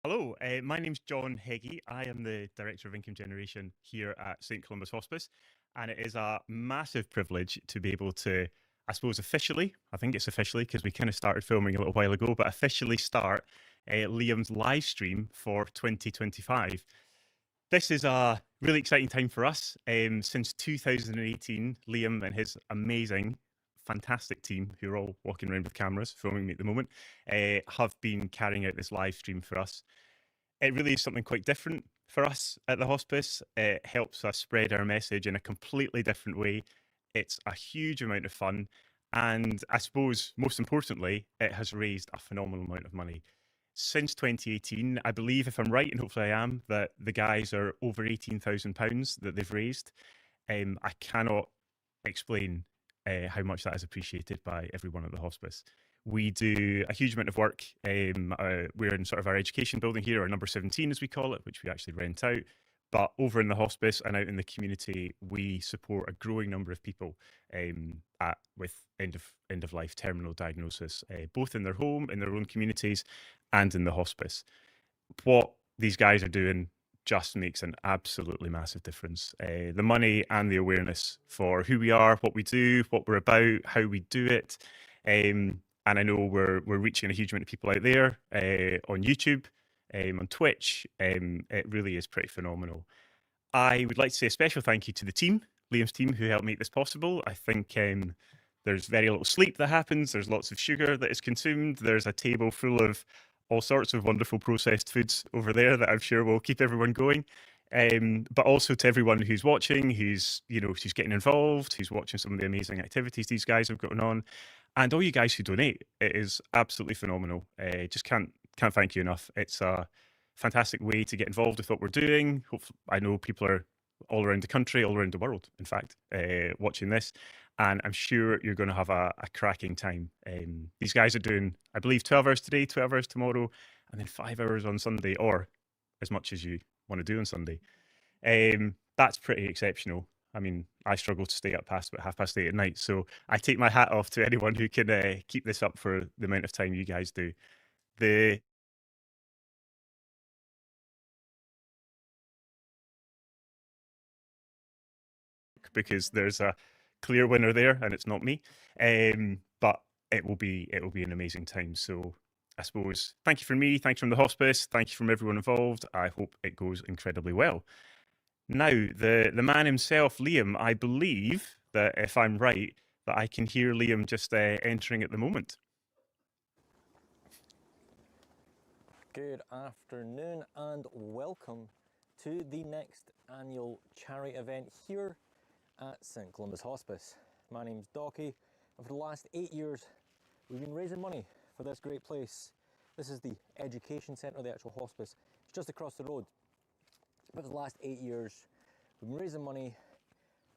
Hello, my name's John Heggie. I am the Director of Income Generation here at St Columba's Hospice, and it is a massive privilege to be able to, I suppose, officially, I think it's officially because we kind of started filming a little while ago, but officially start Liam's live stream for 2025. This is a really exciting time for us. Since 2018, Liam and his amazing, fantastic team, who are all walking around with cameras filming me at the moment, have been carrying out this live stream for us. It really is something quite different for us at the hospice. It helps us spread our message in a completely different way. It's a huge amount of fun. And I suppose, most importantly, it has raised a phenomenal amount of money. Since 2018, I believe, if I'm right, and hopefully I am, that the guys are over £18,000 that they've raised. I cannot explain how much that is appreciated by everyone at the hospice. We do a huge amount of work. We're in sort of our education building here, or number 17 as we call it, which we actually rent out. But over in the hospice and out in the community, we support a growing number of people with end of life terminal diagnosis, both in their home, in their own communities, and in the hospice. What these guys are doing just makes an absolutely massive difference. The money and the awareness for who we are, what we do, what we're about, how we do it. And I know we're reaching a huge amount of people out there on YouTube, on Twitch. It really is pretty phenomenal. I would like to say a special thank you to the team, Liam's team, who helped make this possible. I think there's very little sleep that happens. There's lots of sugar that is consumed. There's a table full of all sorts of wonderful processed foods over there that I'm sure will keep everyone going. But also to everyone who's watching, who's getting involved, who's watching some of the amazing activities these guys have going on, and all you guys who donate. It is absolutely phenomenal. Just can't thank you enough. It's a fantastic way to get involved with what we're doing. Hopefully, I know people are all around the country, all around the world, in fact, watching this. And I'm sure you're going to have a cracking time. These guys are doing, I believe, 12 hours today, 12 hours tomorrow, and then 5 hours on Sunday, or as much as you want to do on Sunday. That's pretty exceptional. I mean, I struggle to stay up past about 8:30 at night, so I take my hat off to anyone who can keep this up for the amount of time you guys do. The because there's a clear winner there, and it's not me. But it will be an amazing time. So I suppose thank you from me, thank you from the hospice, thank you from everyone involved. I hope it goes incredibly well. Now, the man himself, Liam, I believe that if I'm right, that I can hear Liam just entering at the moment. Good afternoon and welcome to the next annual charity event here at St Columba's Hospice. My name's Docky, and for the last 8 years we've been raising money for this great place. This is the education centre, the actual hospice. It's just across the road. But for the last 8 years we've been raising money,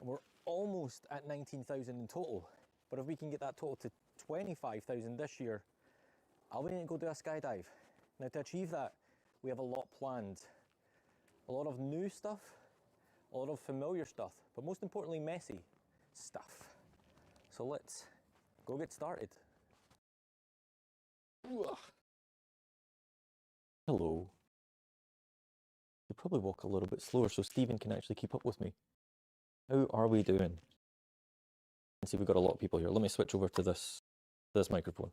and we're almost at 19,000 in total. But if we can get that total to 25,000 this year, I'll be able to go do a skydive. Now, to achieve that, we have a lot planned. A lot of new stuff, a lot of familiar stuff, but most importantly, messy stuff. So let's go get started. Hello. You probably walk a little bit slower so Stephen can actually keep up with me. How are we doing? And see, we've got a lot of people here. Let me switch over to this microphone.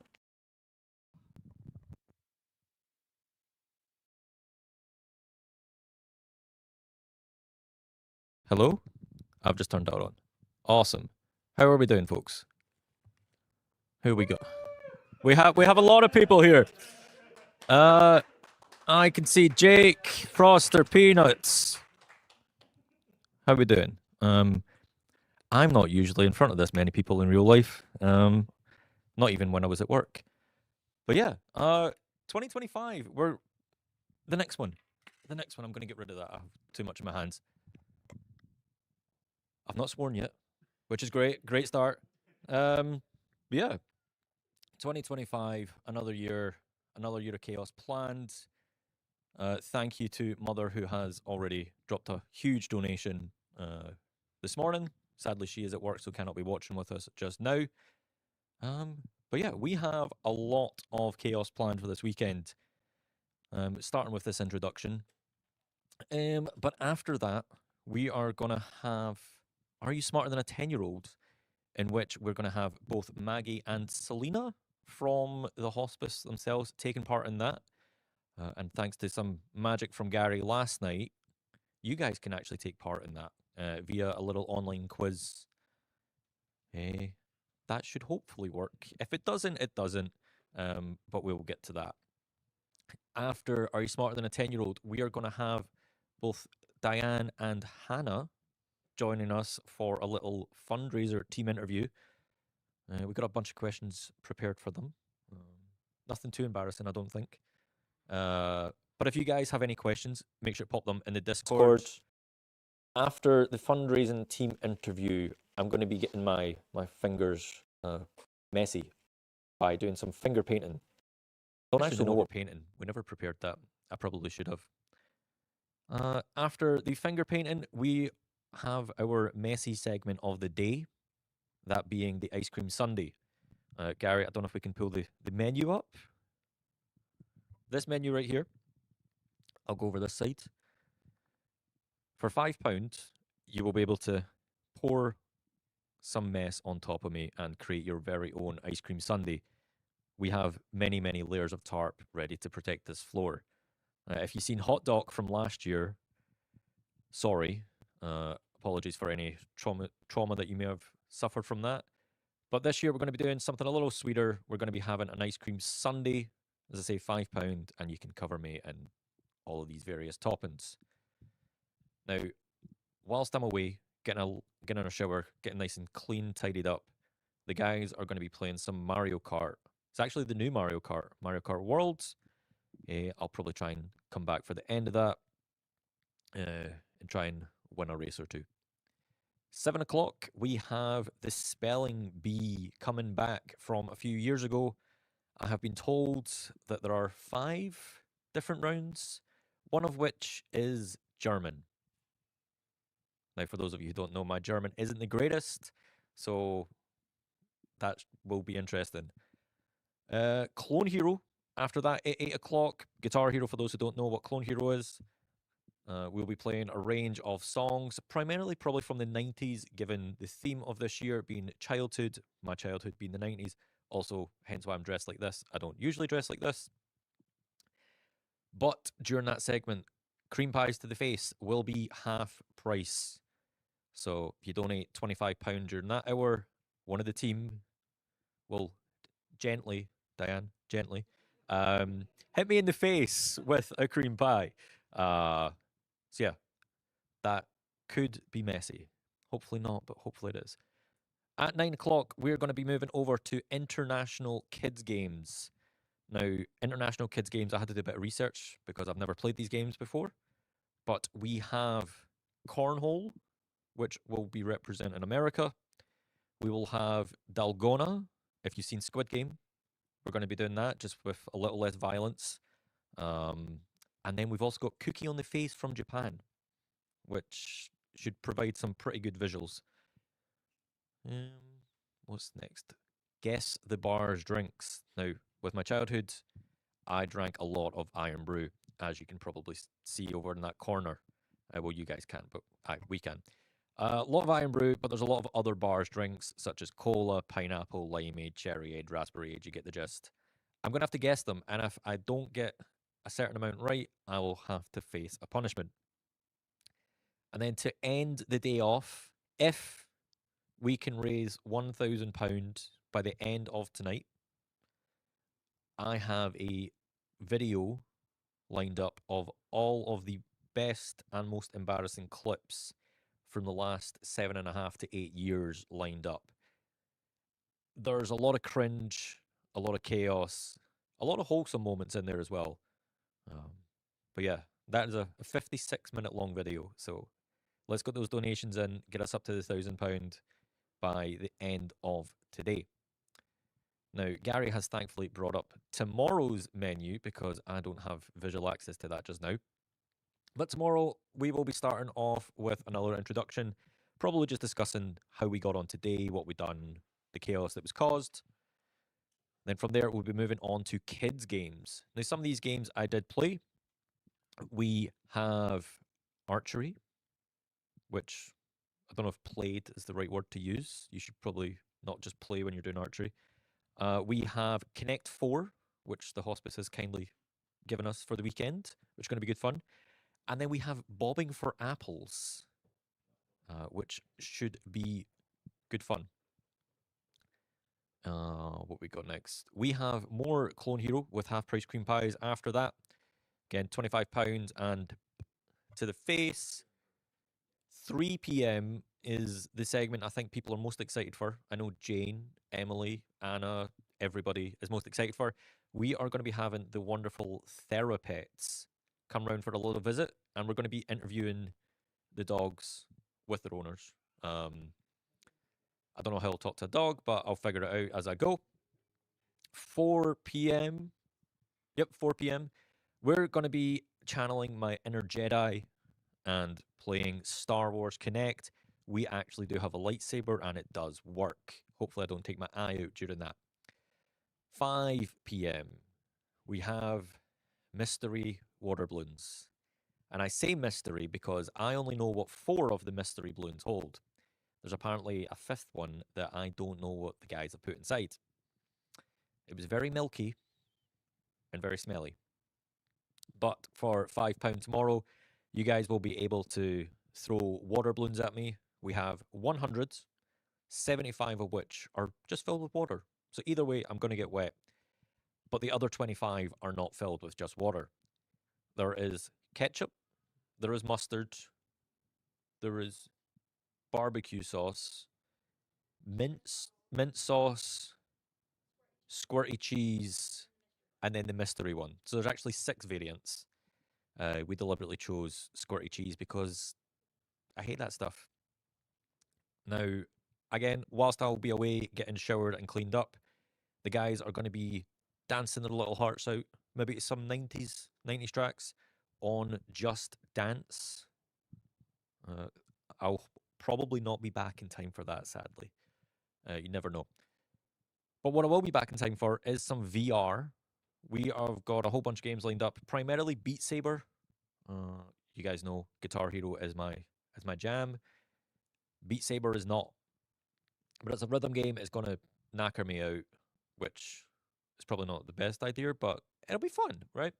Hello? I've just turned that on. Awesome. How are we doing, folks? Who we got? We have a lot of people here. I can see Jake, Froster, Peanuts. How we doing? I'm not usually in front of this many people in real life. Not even when I was at work. But yeah, 2025. We're the next one. The next one. I'm going to get rid of that. I have too much in my hands. I've not sworn yet, which is great. Great start. Yeah, 2025, another year of chaos planned. Thank you to Mother, who has already dropped a huge donation this morning. Sadly, she is at work, so cannot be watching with us just now. But yeah, we have a lot of chaos planned for this weekend. starting with this introduction. But after that, we are going to have Are You Smarter Than a 10-Year-Old? In which we're going to have both Maggie and Selena from the hospice themselves taking part in that. And thanks to some magic from Gary last night, you guys can actually take part in that via a little online quiz. That should hopefully work. If it doesn't, it doesn't. But we will get to that. After Are You Smarter Than a 10-Year-Old? We are going to have both Diane and Hannah joining us for a little fundraiser team interview. We got a bunch of questions prepared for them. Nothing too embarrassing, I don't think. But if you guys have any questions, make sure to pop them in the Discord. After the fundraising team interview, I'm going to be getting my fingers messy by doing some finger painting. Don't actually know what painting. We never prepared that. I probably should have. After the finger painting, we have our messy segment of the day, that being the ice cream sundae. Gary, I don't know if we can pull the menu up. This menu right here. I'll go over this side. For £5, you will be able to pour some mess on top of me and create your very own ice cream sundae. We have many, many layers of tarp ready to protect this floor. If you've seen Hot Dog from last year, sorry. Apologies for any trauma that you may have suffered from that. But this year we're going to be doing something a little sweeter. We're going to be having an ice cream sundae. As I say, £5, and you can cover me in all of these various toppings. Now, whilst I'm away, getting in a shower, getting nice and clean, tidied up, the guys are going to be playing some Mario Kart. It's actually the new Mario Kart Worlds. I'll probably try and come back for the end of that and try and win a race or two. 7 o'clock, we have the Spelling Bee coming back from a few years ago. I have been told that there are 5 different rounds, one of which is German. Now, for those of you who don't know, my German isn't the greatest, so that will be interesting. Clone Hero, after that, at 8 o'clock. Guitar Hero, for those who don't know what Clone Hero is. We'll be playing a range of songs, primarily probably from the 90s, given the theme of this year being childhood, my childhood being the 90s. Also, hence why I'm dressed like this. I don't usually dress like this. But during that segment, cream pies to the face will be half price. So if you donate £25 during that hour, one of the team will gently, Diane, gently, hit me in the face with a cream pie. So yeah, that could be messy. Hopefully not, but hopefully it is. At 9 o'clock, we're going to be moving over to International Kids Games. Now, International Kids Games, I had to do a bit of research because I've never played these games before. But we have Cornhole, which will be representing America. We will have Dalgona, if you've seen Squid Game. We're going to be doing that, just with a little less violence. And then we've also got Cookie on the Face from Japan, which should provide some pretty good visuals. What's next? Guess the bar's drinks. Now, with my childhood, I drank a lot of Iron Brew, as you can probably see over in that corner. Well, you guys can't, but we can. A lot of Iron Brew, but there's a lot of other bars drinks, such as cola, pineapple, limeade, cherryade, raspberryade. You get the gist. I'm going to have to guess them, and if I don't get a certain amount right, I will have to face a punishment. And then to end the day off, if we can raise £1,000 by the end of tonight, I have a video lined up of all of the best and most embarrassing clips from the last 7.5 to 8 years lined up. There's a lot of cringe, a lot of chaos, a lot of wholesome moments in there as well. But yeah, that is a 56-minute long video. So let's get those donations in, get us up to the £1,000 by the end of today. Now, Gary has thankfully brought up tomorrow's menu because I don't have visual access to that just now. But tomorrow, we will be starting off with another introduction, probably just discussing how we got on today, what we've done, the chaos that was caused. Then from there, we'll be moving on to kids' games. Now, some of these games I did play, We have archery, which I don't know if played is the right word to use. You should probably not just play when you're doing archery. We have Connect 4, which the hospice has kindly given us for the weekend, which is going to be good fun. And then we have Bobbing for Apples, which should be good fun. What we got next? We have more Clone Hero with half price cream pies after that. Again, £25 and to the face. 3 p.m. is the segment I think people are most excited for. I know Jane, Emily, Anna, everybody is most excited for. We are going to be having the wonderful Therapets come round for a little visit, and we're going to be interviewing the dogs with their owners. I don't know how I'll talk to a dog, but I'll figure it out as I go. 4 p.m. Yep, 4 p.m. We're going to be channeling my inner Jedi and playing Star Wars Connect. We actually do have a lightsaber and it does work. Hopefully I don't take my eye out during that. 5 p.m. we have mystery water balloons. And I say mystery because I only know what 4 of the mystery balloons hold. There's apparently a 5th one that I don't know what the guys have put inside. It was very milky and very smelly. But for £5 tomorrow, you guys will be able to throw water balloons at me. We have 100, 75 of which are just filled with water. So either way, I'm going to get wet. But the other 25 are not filled with just water. There is ketchup, there is mustard, there is barbecue sauce, mint sauce, squirty cheese, and then the mystery one. So there's actually 6 variants. We deliberately chose squirty cheese because I hate that stuff. Now, again, whilst I'll be away getting showered and cleaned up, the guys are going to be dancing their little hearts out, maybe to some 90s tracks on Just Dance. I'll probably not be back in time for that, sadly. You never know. But what I will be back in time for is some VR. We have got a whole bunch of games lined up, primarily Beat Saber. You guys know Guitar Hero is my jam. Beat Saber is not. But it's a rhythm game. It's going to knacker me out, which is probably not the best idea, but it'll be fun, right?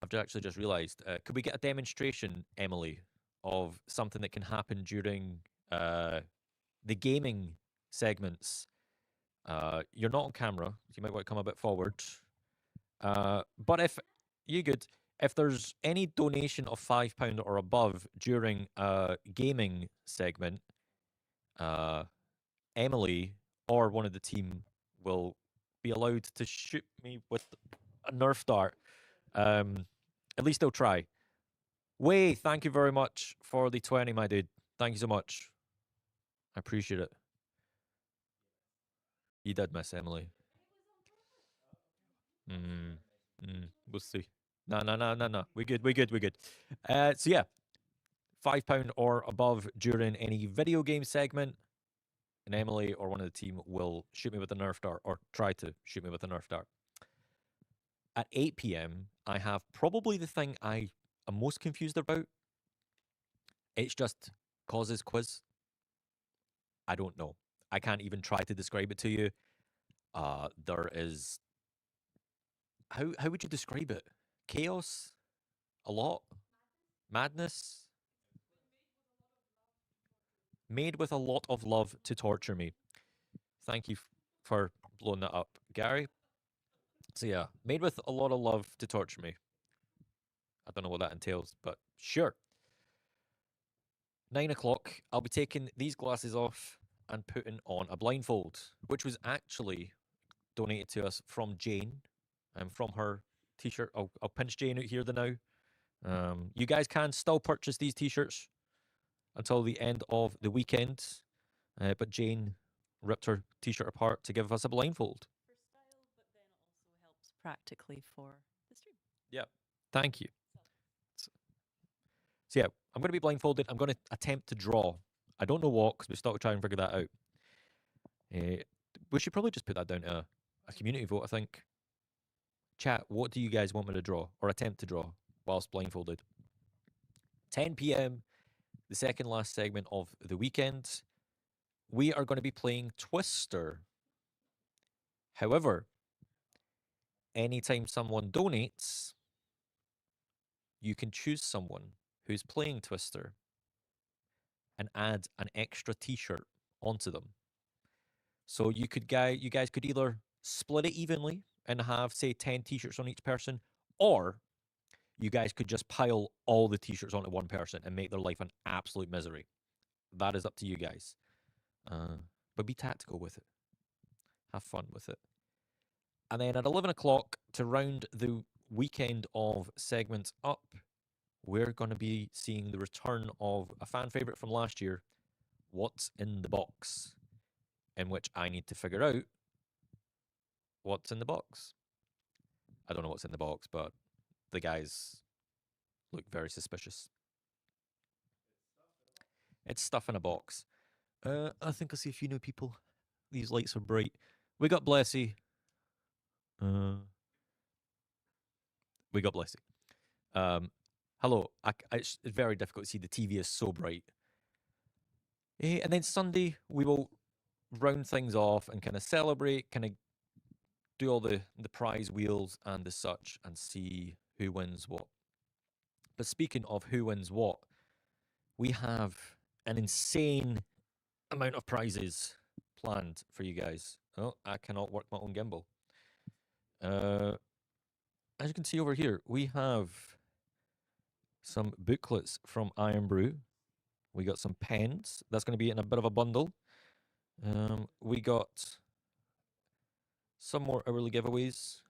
I've actually just realised, could we get a demonstration, Emily, of something that can happen during the gaming segments? You're not on camera, so you might want to come a bit forward. But if there's any donation of £5 or above during a gaming segment, Emily or one of the team will be allowed to shoot me with a Nerf dart. At least they'll try. Way, thank you very much for the 20, my dude. Thank you so much. I appreciate it. You did miss Emily. We'll see. No. We good. So yeah, £5 or above during any video game segment, and Emily or one of the team will shoot me with a Nerf dart, or try to shoot me with a Nerf dart. At 8 p.m, I have probably the thing I am most confused about. It's just causes quiz. I don't know. I can't even try to describe it to you. There is... How would you describe it? Chaos? A lot? Madness? Made with a lot of love to torture me. Thank you for blowing that up, Gary. So yeah, made with a lot of love to torture me. I don't know what that entails, but sure. 9 o'clock, I'll be taking these glasses off and putting on a blindfold, which was actually donated to us from Jane, and from her t-shirt. I'll pinch Jane out here now. You guys can still purchase these t-shirts until the end of the weekend, but Jane ripped her t-shirt apart to give us a blindfold. For style, but then also helps practically for the stream. Yeah, thank you. So yeah, I'm going to be blindfolded. I'm going to attempt to draw. I don't know what, because we still try and figure that out. We should probably just put that down to a community vote, I think. Chat, what do you guys want me to draw or attempt to draw? whilst blindfolded. 10 p.m, the second last segment of the weekend, we are going to be playing Twister. However, anytime someone donates, you can choose someone who's playing Twister and add an extra t-shirt onto them. So you guys could either split it evenly and have, say, 10 t-shirts on each person, or you guys could just pile all the t-shirts onto one person and make their life an absolute misery. That is up to you guys. But be tactical with it. Have fun with it. And then at 11 o'clock, to round the weekend of segments up, we're going to be seeing the return of a fan favourite from last year, What's in the Box, in which I need to figure out what's in the box. I don't know what's in the box, but the guys look very suspicious. It's stuff in a box. I think I see a few new people. These lights are bright. We got Blessy. We got Blessy. Hello. It's very difficult to see. The TV is so bright. And then Sunday, we will round things off and kind of celebrate, kind of do all the prize wheels and the such, and see who wins what. But speaking of who wins what, we have an insane amount of prizes planned for you guys. Oh, I cannot work my own gimbal. As you can see over here, we have some booklets from Iron Brew. We got some pens. That's going to be in a bit of a bundle. We got some more hourly giveaways.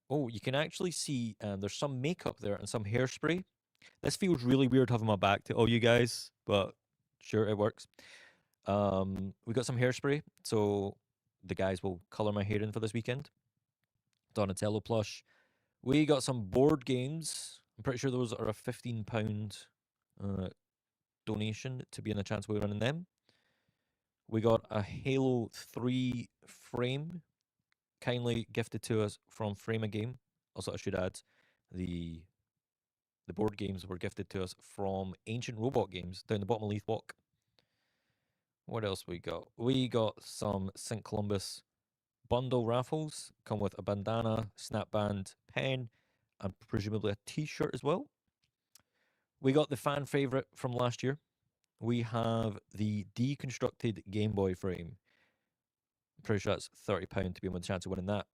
Oh, you can actually see there's some makeup there and some hairspray. This feels really weird having my back to all you guys, but sure, it works. We got some hairspray, so the guys will colour my hair in for this weekend. Donatello plush. We got some board games. I'm pretty sure those are a £15 donation to be in the chance we're running them. We got a Halo 3 frame, kindly gifted to us from Frame a Game. Also, I should add, the board games were gifted to us from Ancient Robot Games down the bottom of Leith Walk. What else we got? We got some St. Columbus bundle raffles. Come with a bandana, snap band, pen, and presumably a t-shirt as well. We got the fan favourite from last year. We have the deconstructed Game Boy frame. I'm pretty sure that's £30 to be with a chance of winning that.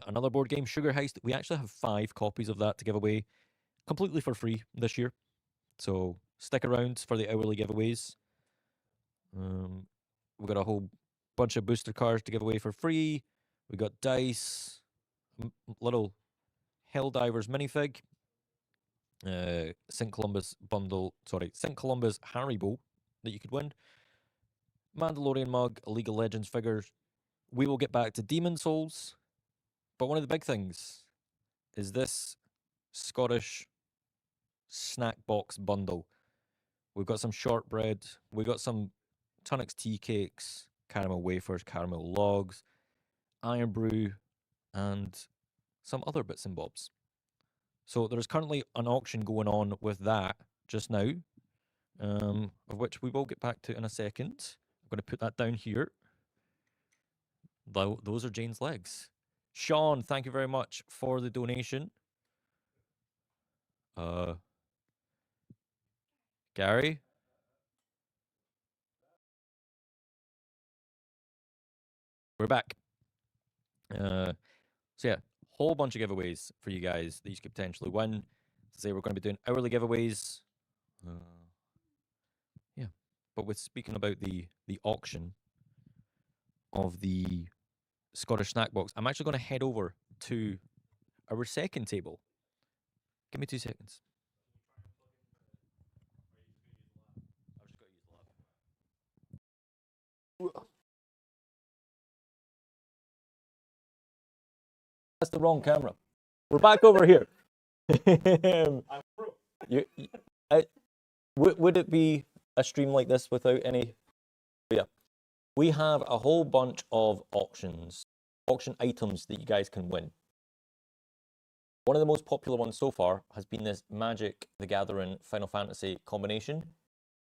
Another board game, Sugar Heist. We actually have 5 copies of that to give away completely for free this year. So stick around for the hourly giveaways. We've got a whole bunch of booster cards to give away for free. We got dice, little Helldivers minifig, St. Columbus Haribo that you could win, Mandalorian mug, a League of Legends figure. We will get back to Demon Souls, but one of the big things is this Scottish snack box bundle. We've got some shortbread, we got some Tunnocks tea cakes, caramel wafers, caramel logs, Iron Brew, and some other bits and bobs. So there is currently an auction going on with that just now, of which we will get back to in a second. I'm going to put that down here. Those are Jane's legs. Sean, thank you very much for the donation. Gary? We're back. So yeah, whole bunch of giveaways for you guys that you could potentially win. To say we're going to be doing hourly giveaways. Yeah, but with speaking about the auction of the Scottish snack box, I'm actually going to head over to our second table. Give me 2 seconds. I've just got to use the lab. That's the wrong camera. We're back over here. Would it be a stream like this without any? Yeah. We have a whole bunch of auction items that you guys can win. One of the most popular ones so far has been this Magic the Gathering Final Fantasy combination,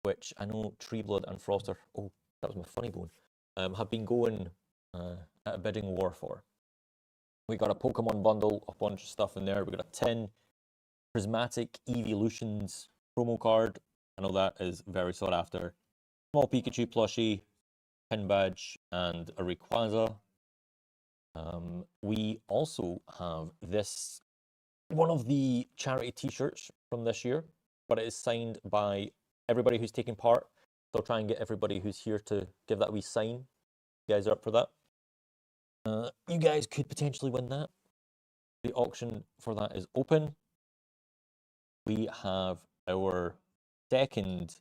which I know Treeblood and Froster, oh, that was my funny bone, have been going at a bidding war for. We got a Pokemon bundle, a bunch of stuff in there. We got a 10 Prismatic Evolutions promo card. I know that is very sought after. Small Pikachu plushie, pin badge, and a Rayquaza. We also have this, one of the charity t-shirts from this year, but it is signed by everybody who's taking part. They'll try and get everybody who's here to give that wee sign. You guys are up for that? You guys could potentially win that. The auction for that is open. We have our second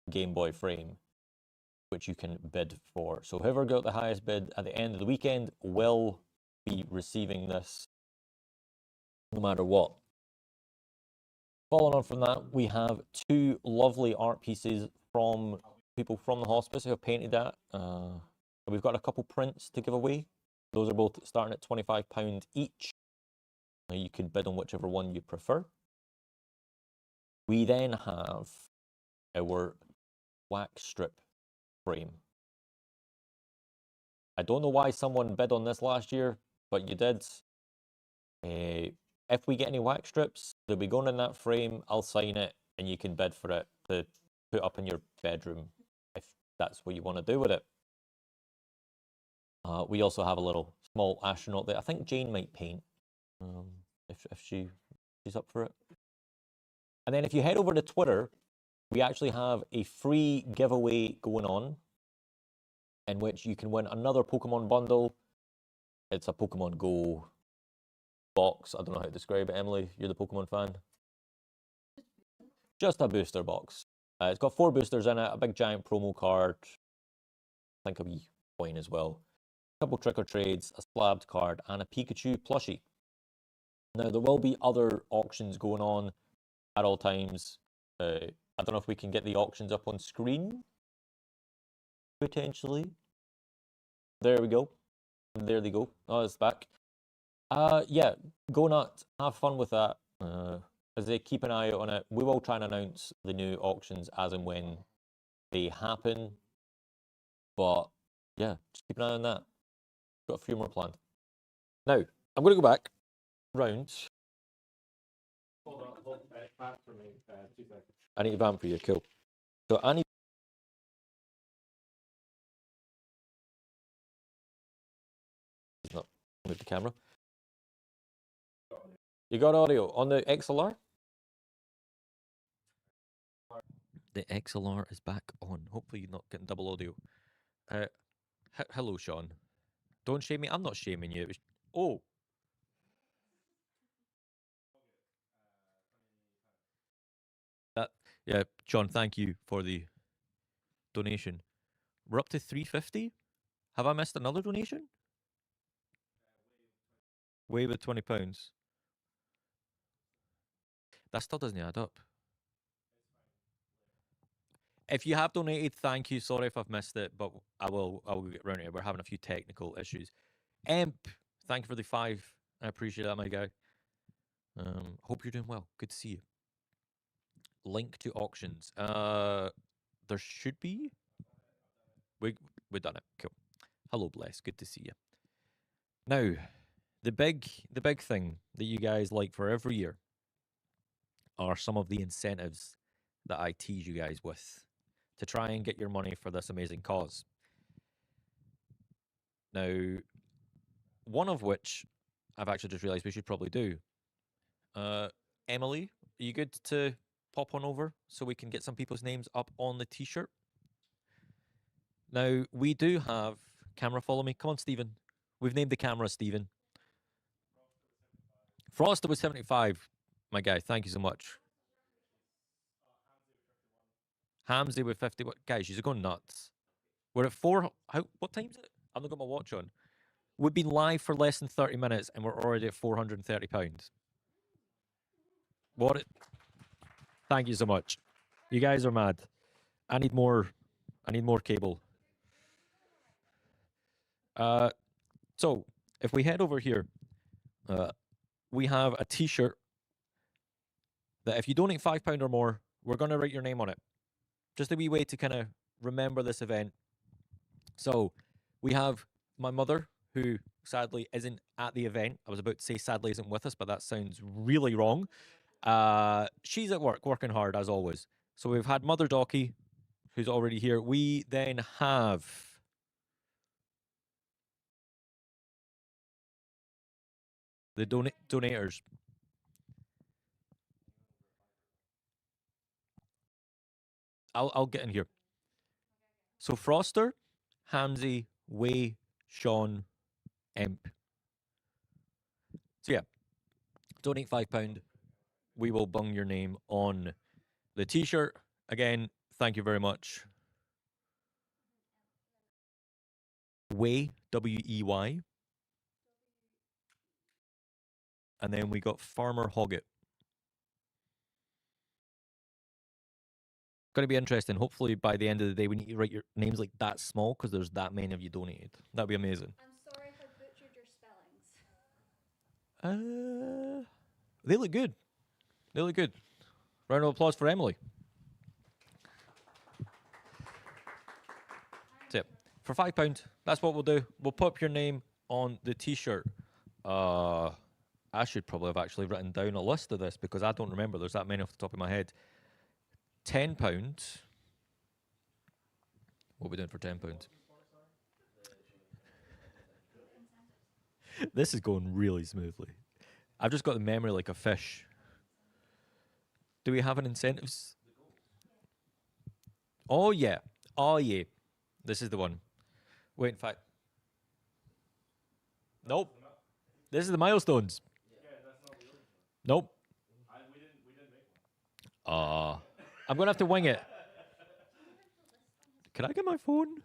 Game Boy frame, which you can bid for. So whoever got the highest bid at the end of the weekend will be receiving this no matter what. Following on from that, we have two lovely art pieces from people from the hospice who have painted that. We've got a couple prints to give away. Those are both starting at £25 each. You can bid on whichever one you prefer. We then have our wax strip frame. I don't know why someone bid on this last year, but you did. If we get any wax strips, they'll be going in that frame. I'll sign it, and you can bid for it to put up in your bedroom if that's what you want to do with it. We also have a little small astronaut that I think Jane might paint if she's up for it. And then if you head over to Twitter, we actually have a free giveaway going on in which you can win another Pokemon bundle. It's a Pokemon Go box. I don't know how to describe it. Emily, you're the Pokemon fan. Just a booster box. It's got 4 boosters in it, a big giant promo card, I think a wee coin as well, a couple trick or trades, a slabbed card, and a Pikachu plushie. Now, there will be other auctions going on at all times. I don't know if we can get the auctions up on screen, potentially. There we go. There they go. Oh, it's back. Yeah, go nuts. Have fun with that. As they keep an eye out on it, we will try and announce the new auctions as and when they happen. But yeah, just keep an eye on that. Got a few more planned. Now, I'm going to go back round. Hold back for me, 2 seconds. I need a vamp for you, cool. So I need. Not move the camera. You got audio on the XLR? The XLR is back on. Hopefully you're not getting double audio. Hello, Sean. Don't shame me. I'm not shaming you. It was... Oh. Yeah, Sean, thank you for the donation. We're up to 350. Have I missed another donation? Way with £20. That still doesn't add up. If you have donated, thank you. Sorry if I've missed it, but I will get around to it. We're having a few technical issues. Emp, thank you for the 5. I appreciate that, my guy. Hope you're doing well. Good to see you. Link to auctions. There should be. We've done it. Cool. Hello, Bless. Good to see you. Now, the big thing that you guys like for every year are some of the incentives that I tease you guys with to try and get your money for this amazing cause. Now, one of which I've actually just realized we should probably do. Emily, are you good to pop on over so we can get some people's names up on the t-shirt? Now, we do have... Camera, follow me. Come on, Stephen. We've named the camera Stephen. Froster was 75, my guy. Thank you so much. Hamzy with 50. Guys, you're going nuts. We're at 4... what time is it? I've not got my watch on. We've been live for less than 30 minutes and we're already at £430. What? Thank you so much. You guys are mad. I need more cable. So if we head over here, we have a T-shirt that if you donate £5 or more, we're going to write your name on it. Just a wee way to kind of remember this event. So we have my mother, who sadly isn't at the event. I was about to say sadly isn't with us, but that sounds really wrong. She's at work, working hard as always. So we've had Mother Docky, who's already here. We then have the donators. I'll get in here. So Froster, Hamsey, Way, Sean, Emp. So yeah, donate £5. We will bung your name on the T-shirt. Again, thank you very much. Way, W-E-Y. And then we got Farmer Hoggett. Going to be interesting. Hopefully by the end of the day, we need to write your names like that small because there's that many of you donated. That'd be amazing. I'm sorry if I butchered your spellings. They look good. They look good. Round of applause for Emily. That's it. For £5, that's what we'll do. We'll put your name on the T-shirt. I should probably have actually written down a list of this because I don't remember. There's that many off the top of my head. £10. What are we doing for £10? This is going really smoothly. I've just got the memory like a fish. Do we have an incentives? Oh yeah. Oh yeah. This is the one. Wait, in fact. Nope. This is the milestones. Nope. I'm going to have to wing it. Can I get my phone?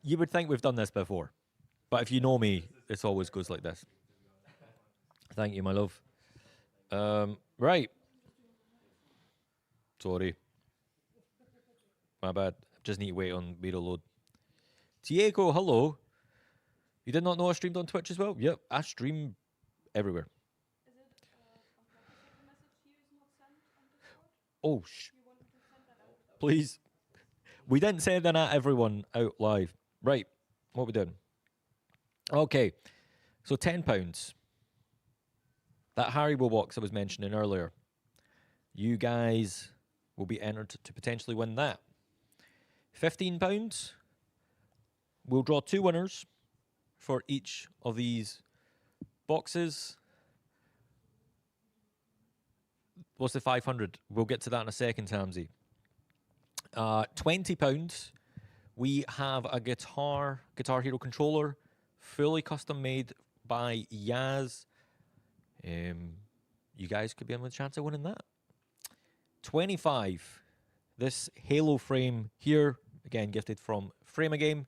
You would think we've done this before. But if you know me, it always goes like this. Thank you, my love. Right. Sorry. My bad. Just need to wait on me to load. Diego, hello. You did not know I streamed on Twitch as well? Yep, I stream everywhere. Is it authenticated message to you is not sent on Discord? Oh, You want me to send that out? please. We didn't send that at everyone out live. Right, what we doing? Okay, so £10. That Haribo box I was mentioning earlier. You guys will be entered to potentially win that. £15. We'll draw 2 winners for each of these boxes. What's the 500? We'll get to that in a second, Tamsy. £20. We have a Guitar Hero controller, fully custom made by Yaz. You guys could be in with a chance of winning that. 25. This Halo frame here, again gifted from Frame a Game.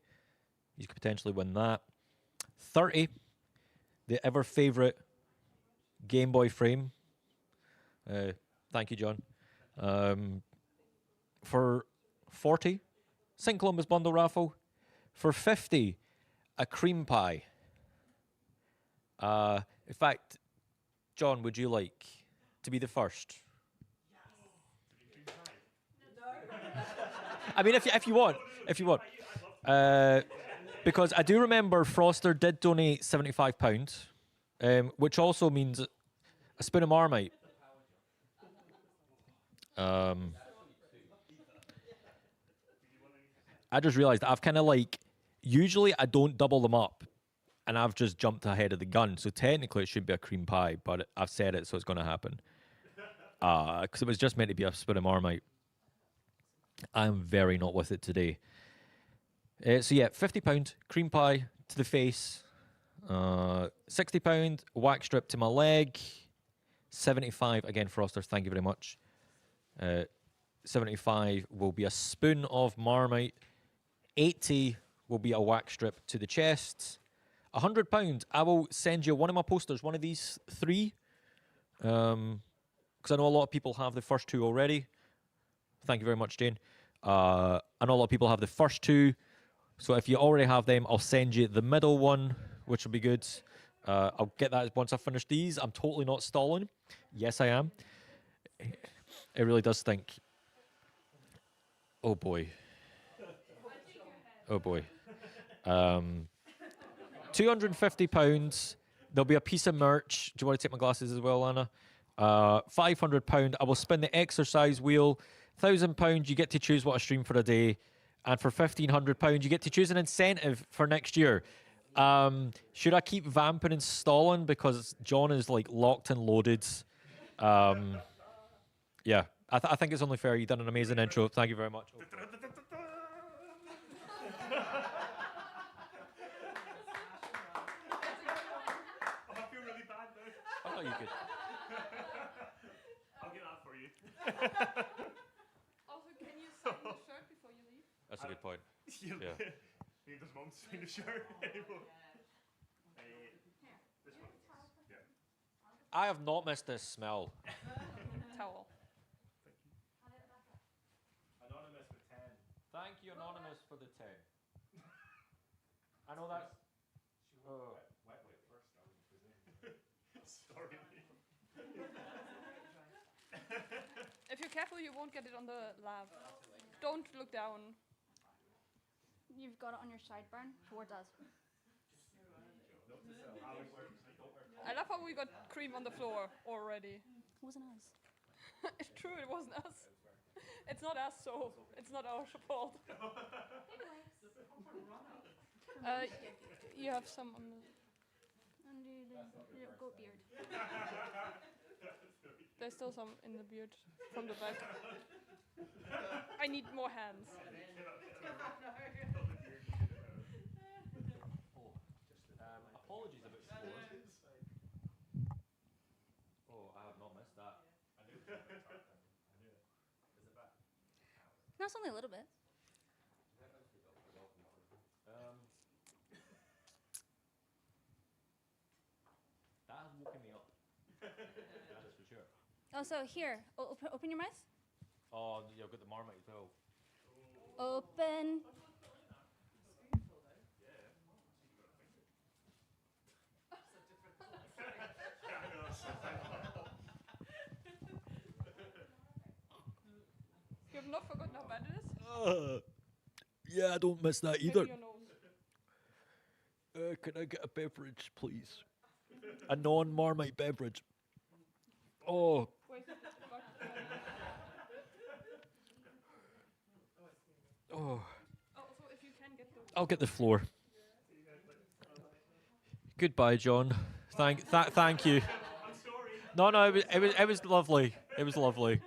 You could potentially win that. 30. The ever favorite Game Boy frame. Thank you, John. For 40, St. Columba's bundle raffle. For 50, a cream pie. In fact, John, would you like to be the first? I mean, if you want, because I do remember Froster did donate £75, which also means a spoon of Marmite. I just realised I've kind of like, usually I don't double them up, and I've just jumped ahead of the gun. So technically it should be a cream pie, but I've said it, so it's going to happen. Because it was just meant to be a spoon of Marmite. I'm very not with it today. So yeah, £50 cream pie to the face. £60 wax strip to my leg. 75 again, Froster. Thank you very much. 75 will be a spoon of Marmite. 80 will be a wax strip to the chest. £100. I will send you one of my posters, one of these 3, because I know a lot of people have the first 2 already. Thank you very much, Jane. I know a lot of people have the first 2. So if you already have them, I'll send you the middle one, which will be good. I'll get that once I finish these. I'm totally not stalling. Yes, I am. It really does stink. Oh boy. Oh boy. £250. There'll be a piece of merch. Do you want to take my glasses as well, Anna? £500. I will spin the exercise wheel. £1,000. You get to choose what I stream for a day, and for £1,500, you get to choose an incentive for next year. Should I keep vamping and stalling because John is like locked and loaded? Yeah, I think it's only fair. You've done an amazing intro. Thank you very much. I feel really bad now. I thought you could. I'll get that for you. Also, can you sign the shirt before you leave? That's a good point. Yeah. Maybe does mom sign the shirt anymore? This one. Yeah. I have not missed this smell. Towel. Anonymous with 10. Thank you, Anonymous, for the 10. I know that's. Oh. Wet first, I would presume. Sorry. If you're careful, you won't get it on the lab. Don't look down. You've got it on your sideburn towards us. I love how we got cream on the floor already. It wasn't us. It's true, it wasn't us. It's not us, so it's not our fault. You have some on the... And the goat beard. There's still some in the beard from the back. I need more hands. Apologies about floor. Oh, I have not missed that. No, it's only a little bit. That has woken me up. That is for sure. Oh, so here, open your mouth. Oh, you've got the Marmite as well. Open. You have not forgotten how bad it is? Yeah, I don't miss that Maybe either. your nose. Can I get a beverage, please? A non-Marmite beverage. Oh, Wait, oh. so if you can get the... I'll get the floor. Goodbye, John. Thank you. I'm sorry. No, it was lovely. It was lovely. You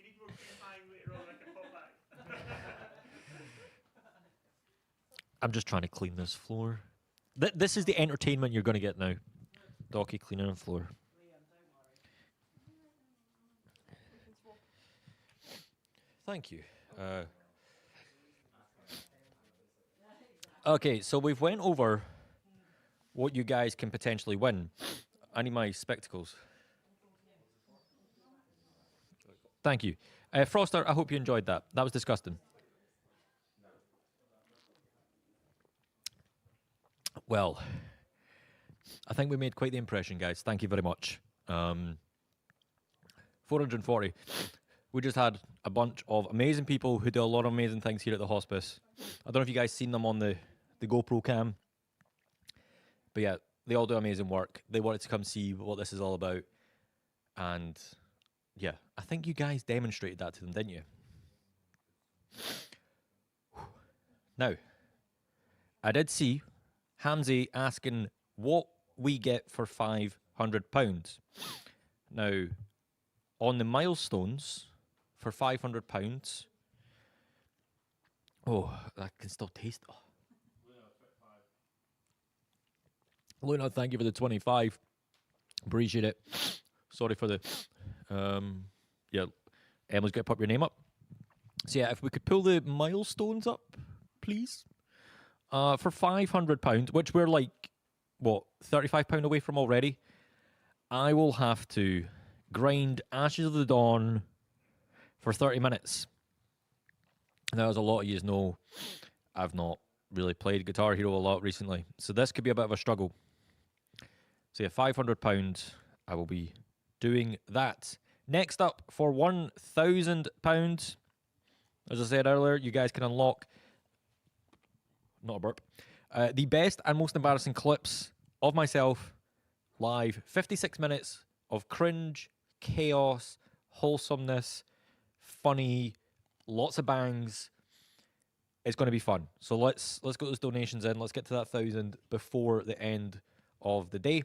need more cream pie later on, I can pop back. I'm just trying to clean this floor. This is the entertainment you're going to get now. Docky cleaning the floor. Thank you. Okay, so we've went over what you guys can potentially win. I need my spectacles. Thank you. Froster, I hope you enjoyed that. That was disgusting. Well, I think we made quite the impression, guys. Thank you very much. 440. We just had a bunch of amazing people who do a lot of amazing things here at the hospice. I don't know if you guys seen them on the GoPro cam. But yeah, they all do amazing work. They wanted to come see what this is all about. And yeah, I think you guys demonstrated that to them, didn't you? Now, I did see Hamzy asking what we get for £500. Now, on the milestones for £500, oh, I can still taste it. Luna, thank you for the 25. Appreciate it. Sorry for the, yeah, Emily's going to pop your name up. So yeah, if we could pull the milestones up, please. For £500, which we're like, what, £35 away from already, I will have to grind Ashes of the Dawn for 30 minutes. Now, as a lot of you know, I've not really played Guitar Hero a lot recently, so this could be a bit of a struggle. So yeah, £500, I will be doing that. Next up, for £1,000, as I said earlier, you guys can unlock, not a burp, the best and most embarrassing clips of myself live. 56 minutes of cringe, chaos, wholesomeness, funny, lots of bangs. It's going to be fun. So let's get those donations in. Let's get to that 1,000 before the end of the day.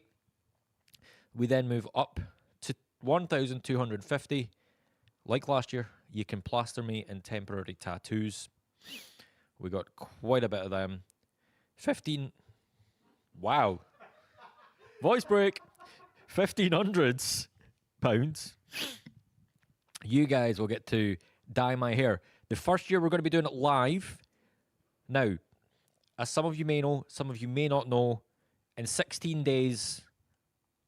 We then move up to 1,250. Like last year, you can plaster me in temporary tattoos. We got quite a bit of them. 15. Wow. Voice break. £1,500. You guys will get to dye my hair. The first year we're going to be doing it live. Now, as some of you may know, some of you may not know, in 16 days,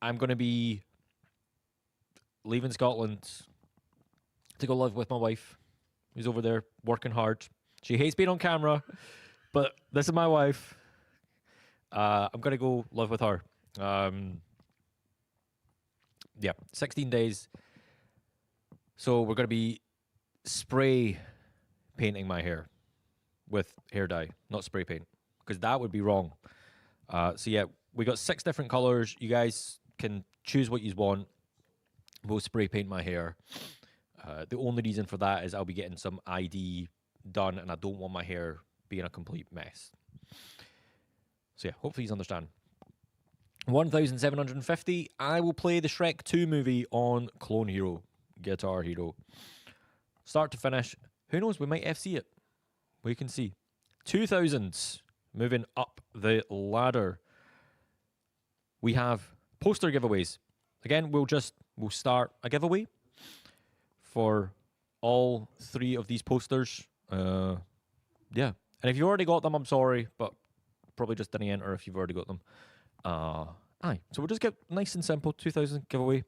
I'm going to be leaving Scotland to go live with my wife, who's over there working hard. She hates being on camera, but this is my wife. I'm going to go live with her. Yeah, 16 days. So we're going to be spray painting my hair with hair dye, not spray paint, because that would be wrong. So yeah, we got 6 different colors. You guys can choose what you want. We'll spray paint my hair. The only reason for that is I'll be getting some ID done, and I don't want my hair being a complete mess. So yeah, hopefully you understand. 1,750. I will play the Shrek 2 movie on Clone Hero, Guitar Hero. Start to finish. Who knows? We might FC it. We can see. 2,000. Moving up the ladder. We have poster giveaways. Again, we'll start a giveaway for all 3 of these posters. Yeah. And if you already got them, I'm sorry, but probably just didn't enter if you've already got them. Aye. So we'll just get nice and simple. 2,000 giveaway.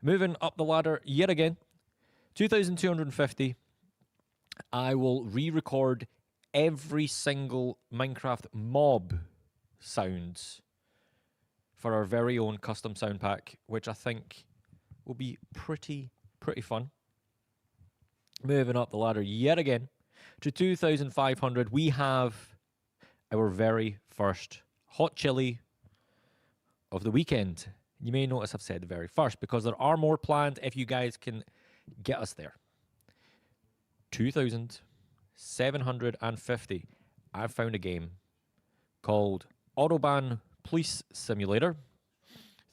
Moving up the ladder yet again. 2,250. I will re-record every single Minecraft mob sounds for our very own custom sound pack, which I think will be pretty fun. Moving up the ladder yet again to 2,500, we have our very first hot chili of the weekend. You may notice I've said the very first because there are more planned if you guys can get us there. 2,750. I found a game called Autobahn Police Simulator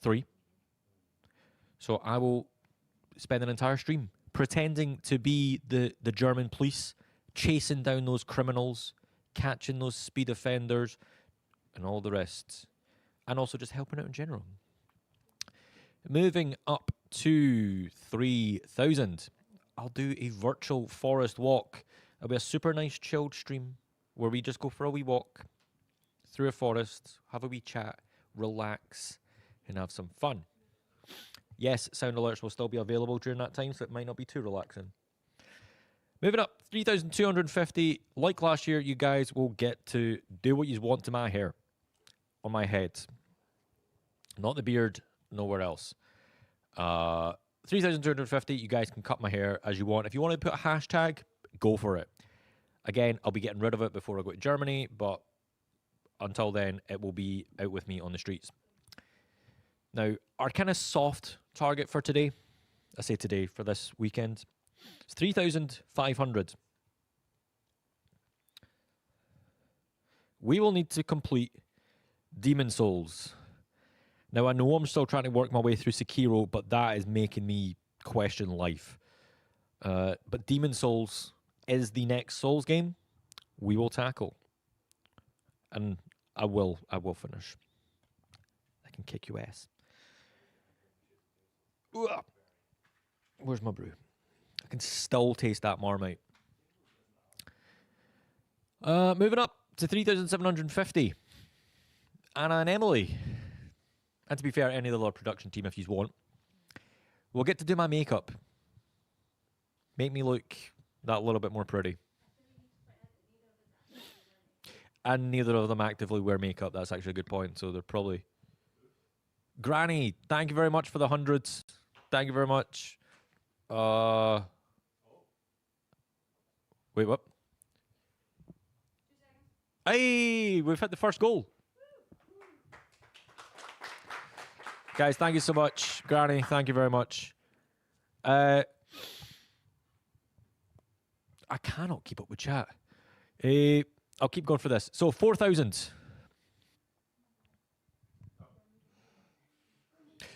3. So I will spend an entire stream pretending to be the German police, chasing down those criminals, catching those speed offenders, and all the rest. And also just helping out in general. Moving up to 3,000. I'll do a virtual forest walk. It'll be a super nice chilled stream where we just go for a wee walk through a forest, have a wee chat, relax, and have some fun. Yes, sound alerts will still be available during that time, so it might not be too relaxing. Moving up, 3,250. Like last year, you guys will get to do what you want to my hair, on my head. Not the beard, nowhere else. 3,250, you guys can cut my hair as you want. If you want to put a hashtag, go for it. Again, I'll be getting rid of it before I go to Germany, but until then, it will be out with me on the streets. Now, our kind of soft target for today, I say today, for this weekend, is 3,500. We will need to complete Demon Souls. Now, I know I'm still trying to work my way through Sekiro, but that is making me question life. But Demon Souls is the next Souls game we will tackle. And I will finish. I can kick your ass. Where's my brew? I can still taste that Marmite. Moving up to 3,750. Anna and Emily. And to be fair, any of the other production team, if you want, will get to do my makeup. Make me look that little bit more pretty. And neither of them actively wear makeup. That's actually a good point. So they're probably... Granny, thank you very much for the hundreds. Thank you very much. Wait, what? Hey, we've hit the first goal. Guys, thank you so much. Granny, thank you very much. I cannot keep up with chat. I'll keep going for this. So 4,000.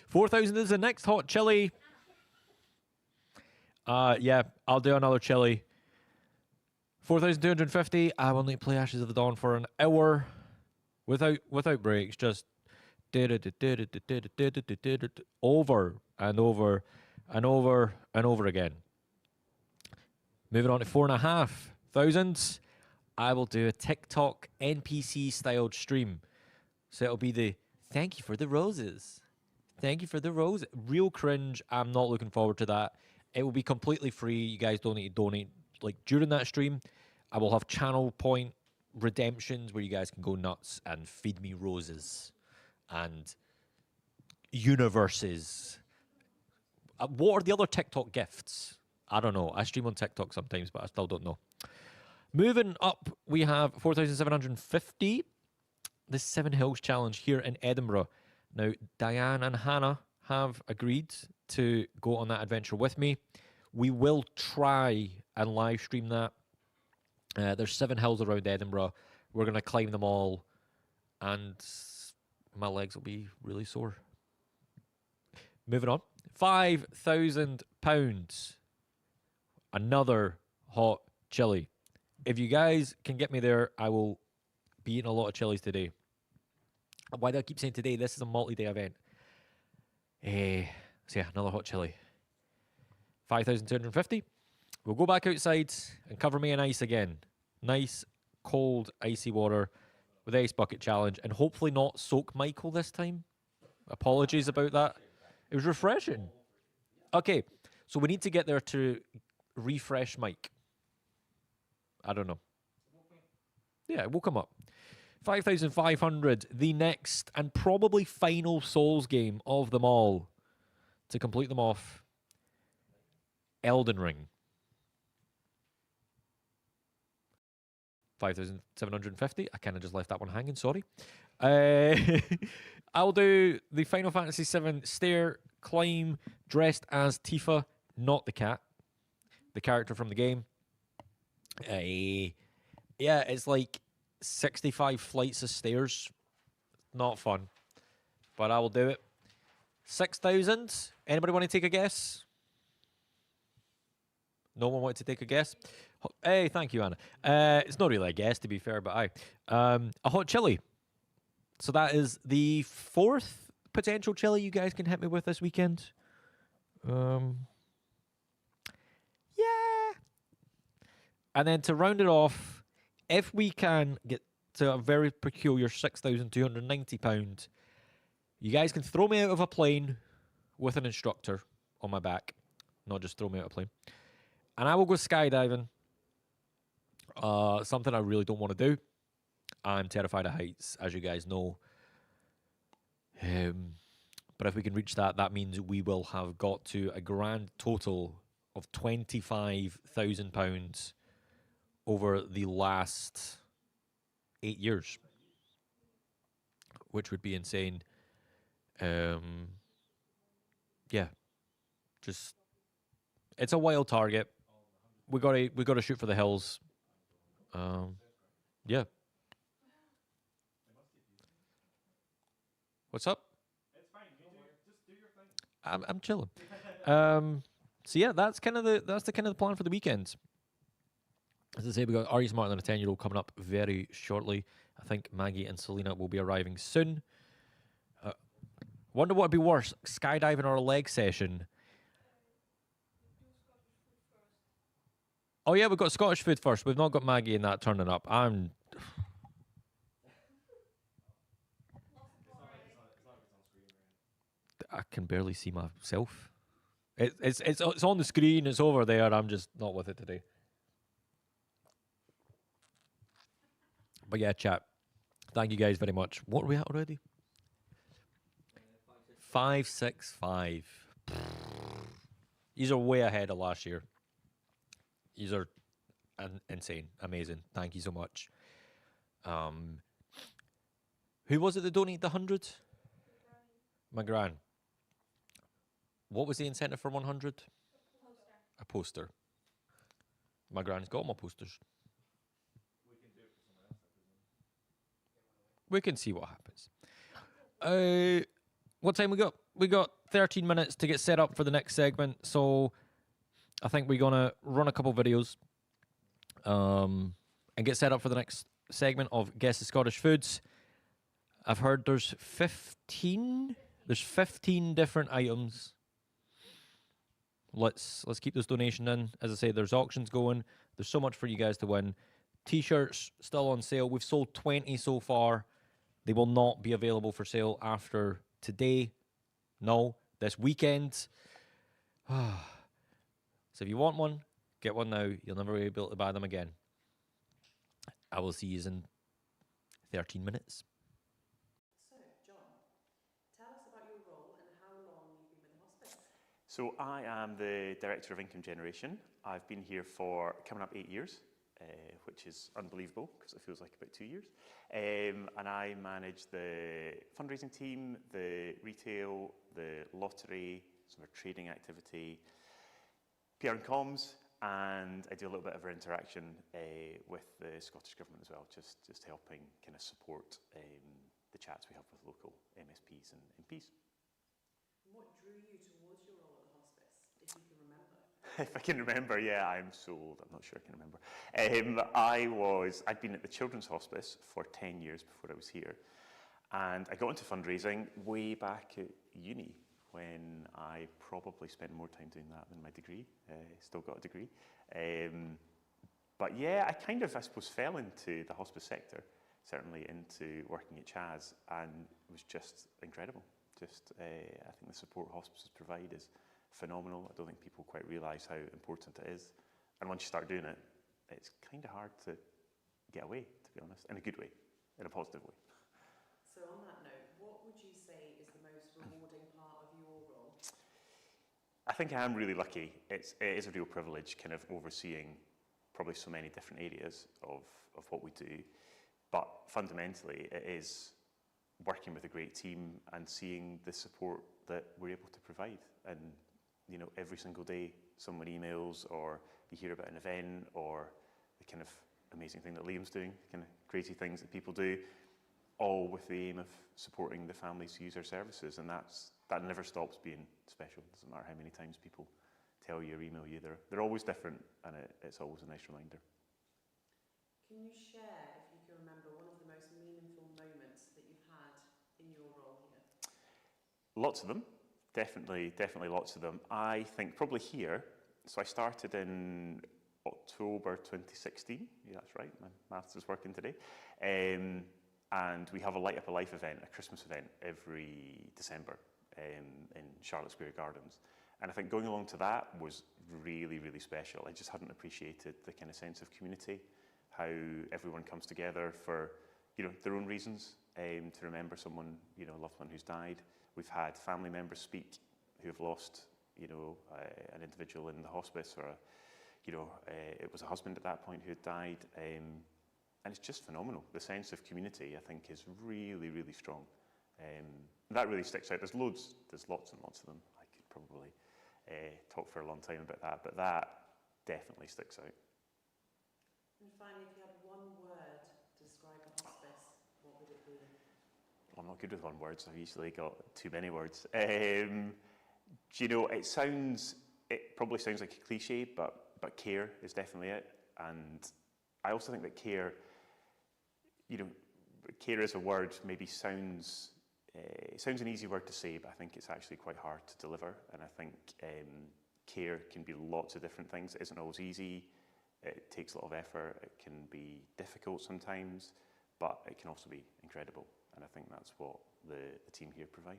4,000 is the next hot chili. Yeah, I'll do another chili. 4,250. I will need to play Ashes of the Dawn for an hour without breaks. Just over and over and over and over again. Moving on to 4,500. I will do a TikTok NPC styled stream. So it'll be the thank you for the roses. Thank you for the roses. Real cringe. I'm not looking forward to that. It will be completely free. You guys don't need to donate. Like during that stream, I will have channel point redemptions where you guys can go nuts and feed me roses and universes. What are the other TikTok gifts? I don't know. I stream on TikTok sometimes, but I still don't know. Moving up, we have 4,750. The Seven Hills Challenge here in Edinburgh. Now, Diane and Hannah have agreed to go on that adventure with me. We will try and live stream that. There's 7 hills around Edinburgh. We're going to climb them all, and my legs will be really sore. Moving on. £5,000. Another hot chili. If you guys can get me there, I will be eating a lot of chilies today. Why do I keep saying today? This is a multi-day event. So yeah, another hot chili. 5,250. We'll go back outside and cover me in ice again. Nice, cold, icy water with the ice bucket challenge, and hopefully not soak Michael this time. Apologies about that. It was refreshing. Okay, so we need to get there to refresh Mike. I don't know. Yeah, we'll come up. 5,500, the next and probably final Souls game of them all. To complete them off, Elden Ring. 5,750. I kind of just left that one hanging, sorry. I'll do the Final Fantasy VII stair climb dressed as Tifa, not the cat, the character from the game. Yeah, it's like 65 flights of stairs. Not fun, but I will do it. 6,000. Anybody want to take a guess? No one wanted to take a guess? Hey, thank you, Anna. It's not really a guess, to be fair, but aye. A hot chili. So that is the 4th potential chili you guys can hit me with this weekend. Yeah. And then to round it off, if we can get to a very peculiar £6,290, you guys can throw me out of a plane with an instructor on my back. Not just throw me out of a plane. And I will go skydiving. Something I really don't want to do. I'm terrified of heights, as you guys know. But if we can reach that, that means we will have got to a grand total of £25,000 over the last 8 years, which would be insane. Yeah, just it's a wild target. We gotta shoot for the hills. Yeah. What's up? It's fine. Just do your thing. I'm chilling. So yeah, that's the kind of the plan for the weekend. As I say, we got Are You Smarter Than a 10-Year-Old coming up very shortly. I think Maggie and Selena will be arriving soon. Wonder what would be worse, skydiving or a leg session? Oh yeah, we've got Scottish food first. We've not got Maggie and that turning up. I can barely see myself. It's on the screen. It's over there. I'm just not with it today. But yeah, chat. Thank you guys very much. What are we at already? 565. These are way ahead of last year. These are insane, amazing. Thank you so much. Who was it that donated the 100? My gran. What was the incentive for 100? A poster. My gran's got my posters. We can see what happens. What time we got? We got 13 minutes to get set up for the next segment. So I think we're gonna run a couple videos, and get set up for the next segment of Guess the Scottish Foods. I've heard there's 15. There's 15 different items. Let's keep this donation in. As I say, there's auctions going. There's so much for you guys to win. T-shirts still on sale. We've sold 20 so far. They will not be available for sale after today. No, this weekend. So if you want one, get one now. You'll never be able to buy them again. I will see you in 13 minutes. So, John, tell us about your role and how long you've been with the hospice. So I am the Director of Income Generation. I've been here for coming up 8 years, which is unbelievable because it feels like about 2 years. And I manage the fundraising team, the retail, the lottery, some of our trading activity, PR and comms, and I do a little bit of our interaction with the Scottish Government as well, just helping kind of support the chats we have with local MSPs and MPs. What drew you towards your role at the hospice, if you can remember? If I can remember, yeah, I'm so old, I'm not sure I can remember. I'd been at the Children's Hospice for 10 years before I was here, and I got into fundraising way back at uni, when I probably spent more time doing that than my degree. Still got a degree. But yeah, I suppose, fell into the hospice sector, certainly into working at Chas, and it was just incredible. I think the support hospices provide is phenomenal. I don't think people quite realise how important it is. And once you start doing it, it's kind of hard to get away, to be honest, in a good way, in a positive way. So on that note, what would you say is the most rewarding part of your role? I think I am really lucky. It is a real privilege kind of overseeing probably so many different areas of what we do. But fundamentally, it is working with a great team and seeing the support that we're able to provide. And, you know, every single day someone emails or you hear about an event or the kind of amazing thing that Liam's doing, kind of crazy things that people do, all with the aim of supporting the families who use our services. And that never stops being special. It doesn't matter how many times people tell you or email you. They're always different, and it's always a nice reminder. Can you share, if you can remember, one of the most meaningful moments that you've had in your role here? Lots of them. Definitely lots of them. I think probably here, so I started in October 2016. Yeah, that's right, my maths is working today. And we have a Light Up a Life event, a Christmas event, every December in Charlotte Square Gardens. And I think going along to that was really, really special. I just hadn't appreciated the kind of sense of community, how everyone comes together for, you know, their own reasons, to remember someone, you know, a loved one who's died. We've had family members speak who have lost, you know, an individual in the hospice, or, it was a husband at that point who had died. And it's just phenomenal. The sense of community, I think, is really, really strong. That really sticks out. There's lots and lots of them. I could probably talk for a long time about that, but that definitely sticks out. And finally, if you had one word to describe the hospice, what would it be? Well, I'm not good with one word, so I've usually got too many words. Do you know, it probably sounds like a cliche, but care is definitely it. And I also think that care, you know, care as a word maybe sounds an easy word to say, but I think it's actually quite hard to deliver. And I think care can be lots of different things. It isn't always easy. It takes a lot of effort. It can be difficult sometimes, but it can also be incredible. And I think that's what the team here provide.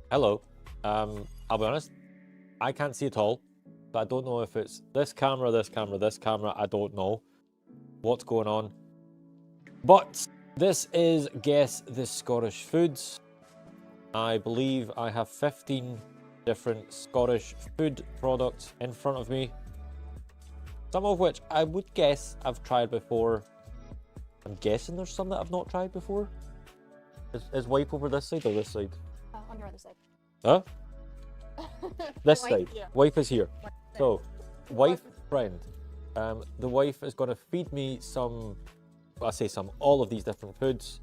Hello. I'll be honest, I can't see at all. So I don't know if it's this camera, this camera, this camera. I don't know what's going on. But this is Guess the Scottish Foods. I believe I have 15 different Scottish food products in front of me. Some of which I would guess I've tried before. I'm guessing there's some that I've not tried before. Is wipe over this side or this side? On your other side. Huh? This Wife? side. Yeah. Wife is here. So, wife, friend. The wife is going to feed me some, I say some, all of these different foods.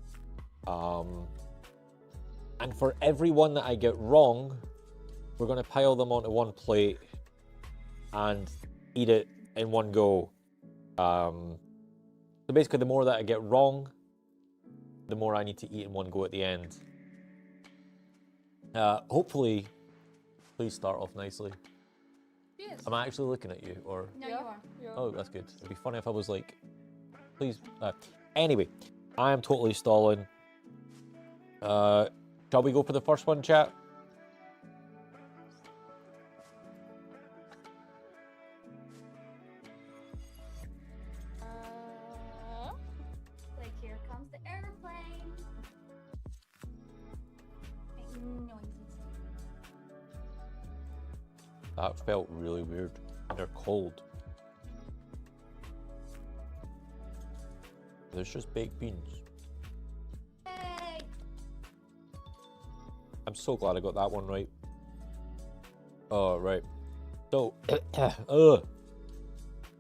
And for every one that I get wrong, we're going to pile them onto one plate and eat it in one go. So basically, the more that I get wrong, the more I need to eat in one go at the end. Hopefully, please start off nicely. Yes. Am I actually looking at you, or? No, Yeah. you are. Yeah. Oh, that's good. It'd be funny if I was like, please. Anyway, I am totally stalling. Shall we go for the first one, chat? Like, here comes the airplane. Make noises. That felt really weird. They're cold. There's just baked beans. Hey! I'm so glad I got that one right. Oh, right. So, I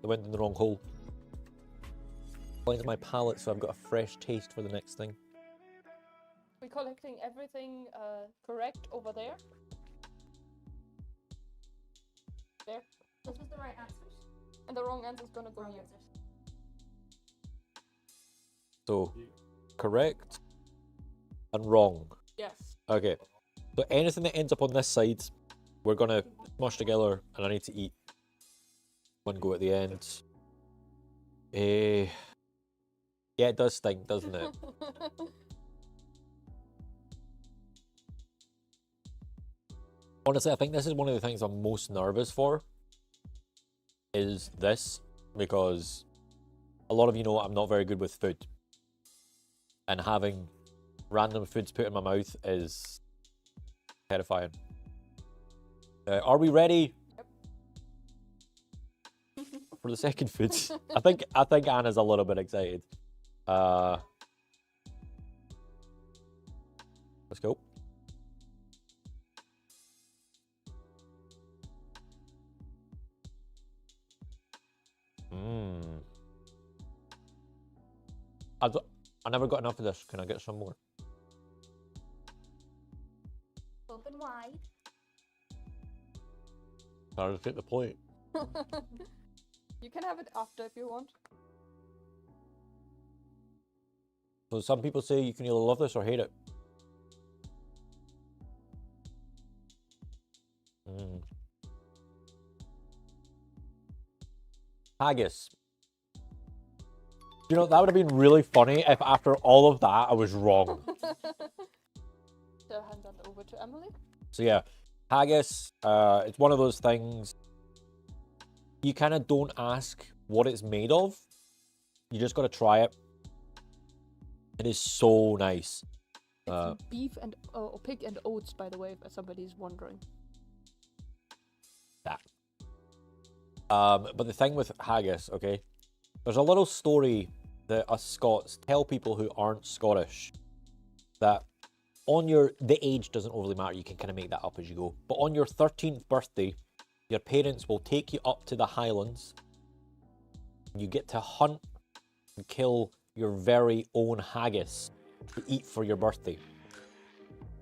went in the wrong hole. Went into my palate, so I've got a fresh taste for the next thing. We're collecting everything correct over there. There. This was the right answers. And the wrong answer is gonna go Wrong here. answers. So, correct and wrong. Yes. Okay. So anything that ends up on this side, we're gonna smush together, and I need to eat one go at the end. Yeah, it does stink, doesn't it? Honestly, I think this is one of the things I'm most nervous for, is this, because a lot of you know I'm not very good with food. And having random foods put in my mouth is terrifying. Are we ready? For the second food? I think Anna's a little bit excited. Let's go. I never got enough of this. Can I get some more? Open wide. I'll just get the plate. You can have it after if you want. So some people say you can either love this or hate it. Haggis. You know, that would have been really funny if after all of that I was wrong. So hand that over to Emily. So yeah, haggis, it's one of those things you kind of don't ask what it's made of. You just got to try it. It is so nice. It's beef and or pig and oats, by the way, if somebody's wondering. That. But the thing with haggis, okay, there's a little story that us Scots tell people who aren't Scottish that on the age doesn't overly matter. You can kind of make that up as you go. But on your 13th birthday, your parents will take you up to the Highlands. You get to hunt and kill your very own haggis to eat for your birthday.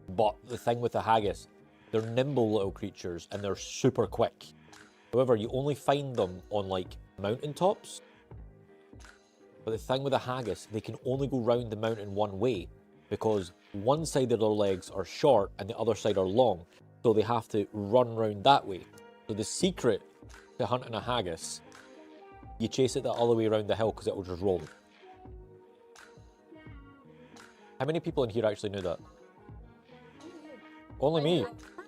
But the thing with the haggis, they're nimble little creatures and they're super quick. However, you only find them on like mountaintops. But the thing with the haggis, they can only go round the mountain one way because one side of their legs are short and the other side are long. So they have to run round that way. So the secret to hunting a haggis, you chase it the other way around the hill because it will just roll. How many people in here actually knew that? Only me.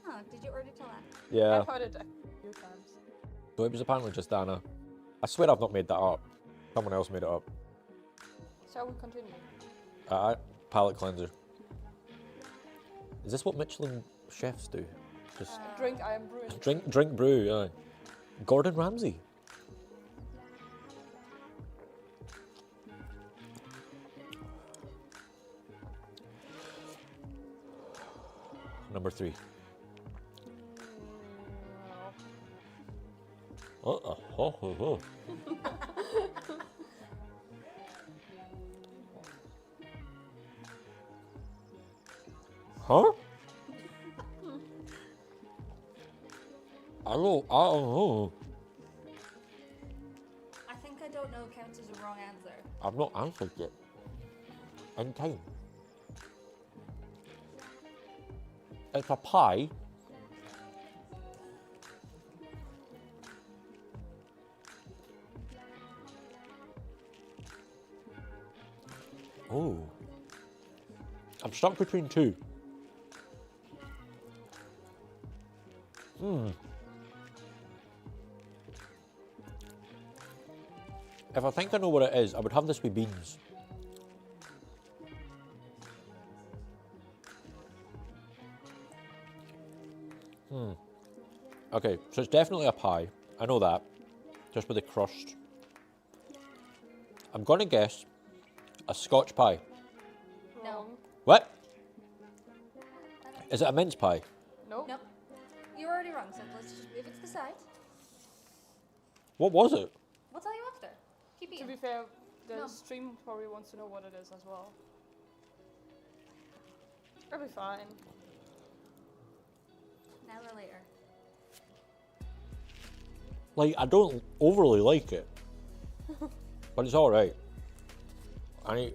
Ah, did you already tell that? Yeah. I've heard it a few times. So it was apparently just Dana. I swear I've not made that up. Someone else made it up. Shall we continue? Palate cleanser. Is this what Michelin chefs do? Just Drink, I am brewing. drink, brew. Yeah. Gordon Ramsay. Number 3. Oh. Huh? I don't know. I think I don't know counts as a wrong answer. I've not answered yet. In time. It's a pie. Oh. I'm stuck between 2. If I think I know what it is, I would have this with beans. Okay, so it's definitely a pie. I know that. Just with the crust. I'm gonna guess a Scotch pie. Wrong. What? Is it a mince pie? Nope. Nope. You're already wrong, so let's just move it to the side. What was it? We'll tell you after. Keep To eating. be fair, the No. stream probably wants to know what it is as well. It'll be fine. Now or later. Like, I don't overly like it. But it's alright. I need,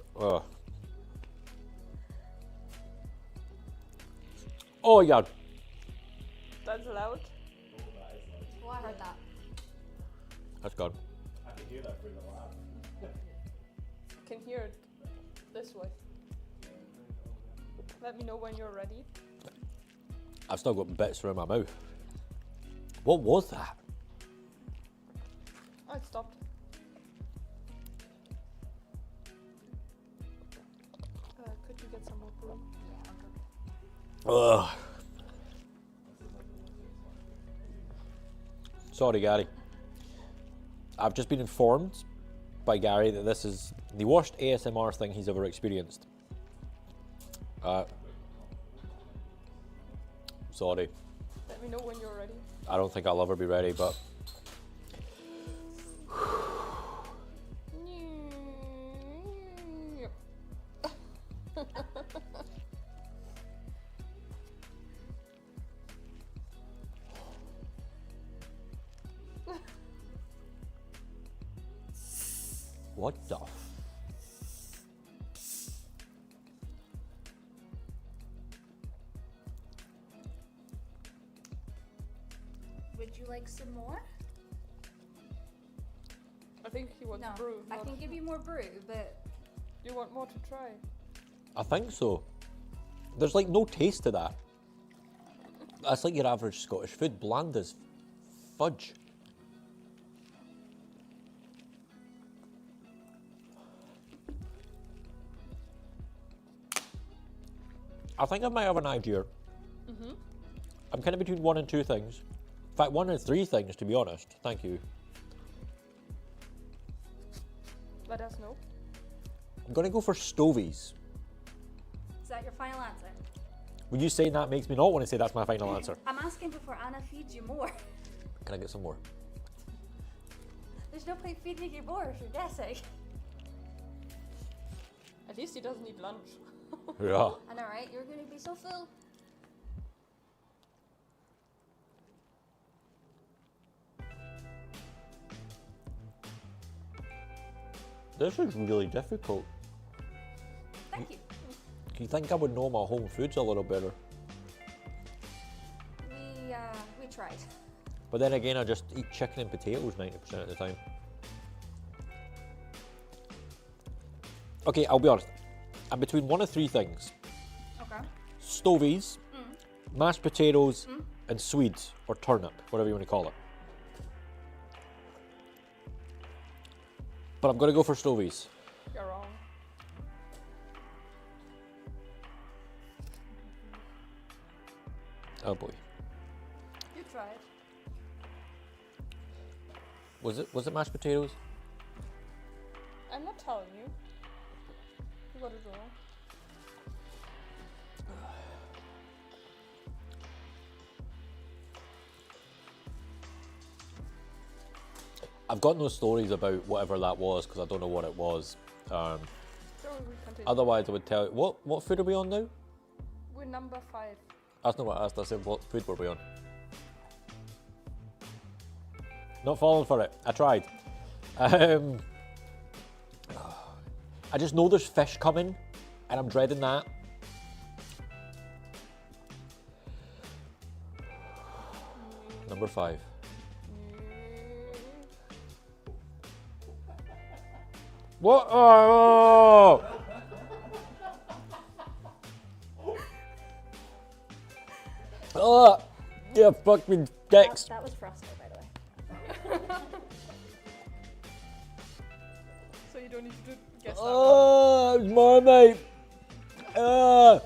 Oh yeah, That's loud. Oh, I heard that. that's good. I can hear that through the lab. I can hear it this way. Let me know when you're ready. I've still got bits around my mouth. What was that? Oh, it stopped. Could you get some more brew? Ugh. Sorry, Gary. I've just been informed by Gary that this is the worst ASMR thing he's ever experienced. Sorry. Let me know when you're ready. I don't think I'll ever be ready, but what the f- Would you like some more? I think he wants No. brew. I not- can give you more brew, but You want more to try? I think so. There's like no taste to that. That's like your average Scottish food, bland as fudge. I think I might have an idea. I'm kind of between 1 and 2 things. In fact, 1 and 3 things, to be honest. Thank you. Let us know. I'm going to go for stovies. is that your final answer? When you say that makes me not want to say that's my final answer. I'm asking before Anna feeds you more. Can I get some more? There's no point feeding you more if you're guessing. At least he doesn't eat lunch. Yeah. I know, right? You're going to be so full. This is really difficult. Thank you. Do you think I would know my home foods a little better? We tried. But then again, I just eat chicken and potatoes 90% of the time. Okay, I'll be honest. I'm between 1 of 3 things. Okay. Stovies, mashed potatoes and Swedes, or turnip, whatever you want to call it. But I'm going to go for Stovies. You're wrong. Oh boy. You tried. Was it mashed potatoes? I'm not telling you. You got it wrong. I've got no stories about whatever that was because I don't know what it was. So we continue. Otherwise, I would tell you. What food are we on now? We're number 5. That's not what I asked. I said, what food were we on? Not falling for it. I tried. I just know there's fish coming, and I'm dreading that. Number 5. What? Oh! Oh! Yeah, fuck me dicks. That was Froster, by the way. So you don't need to guess that. Oh, it's Marmite. Ah.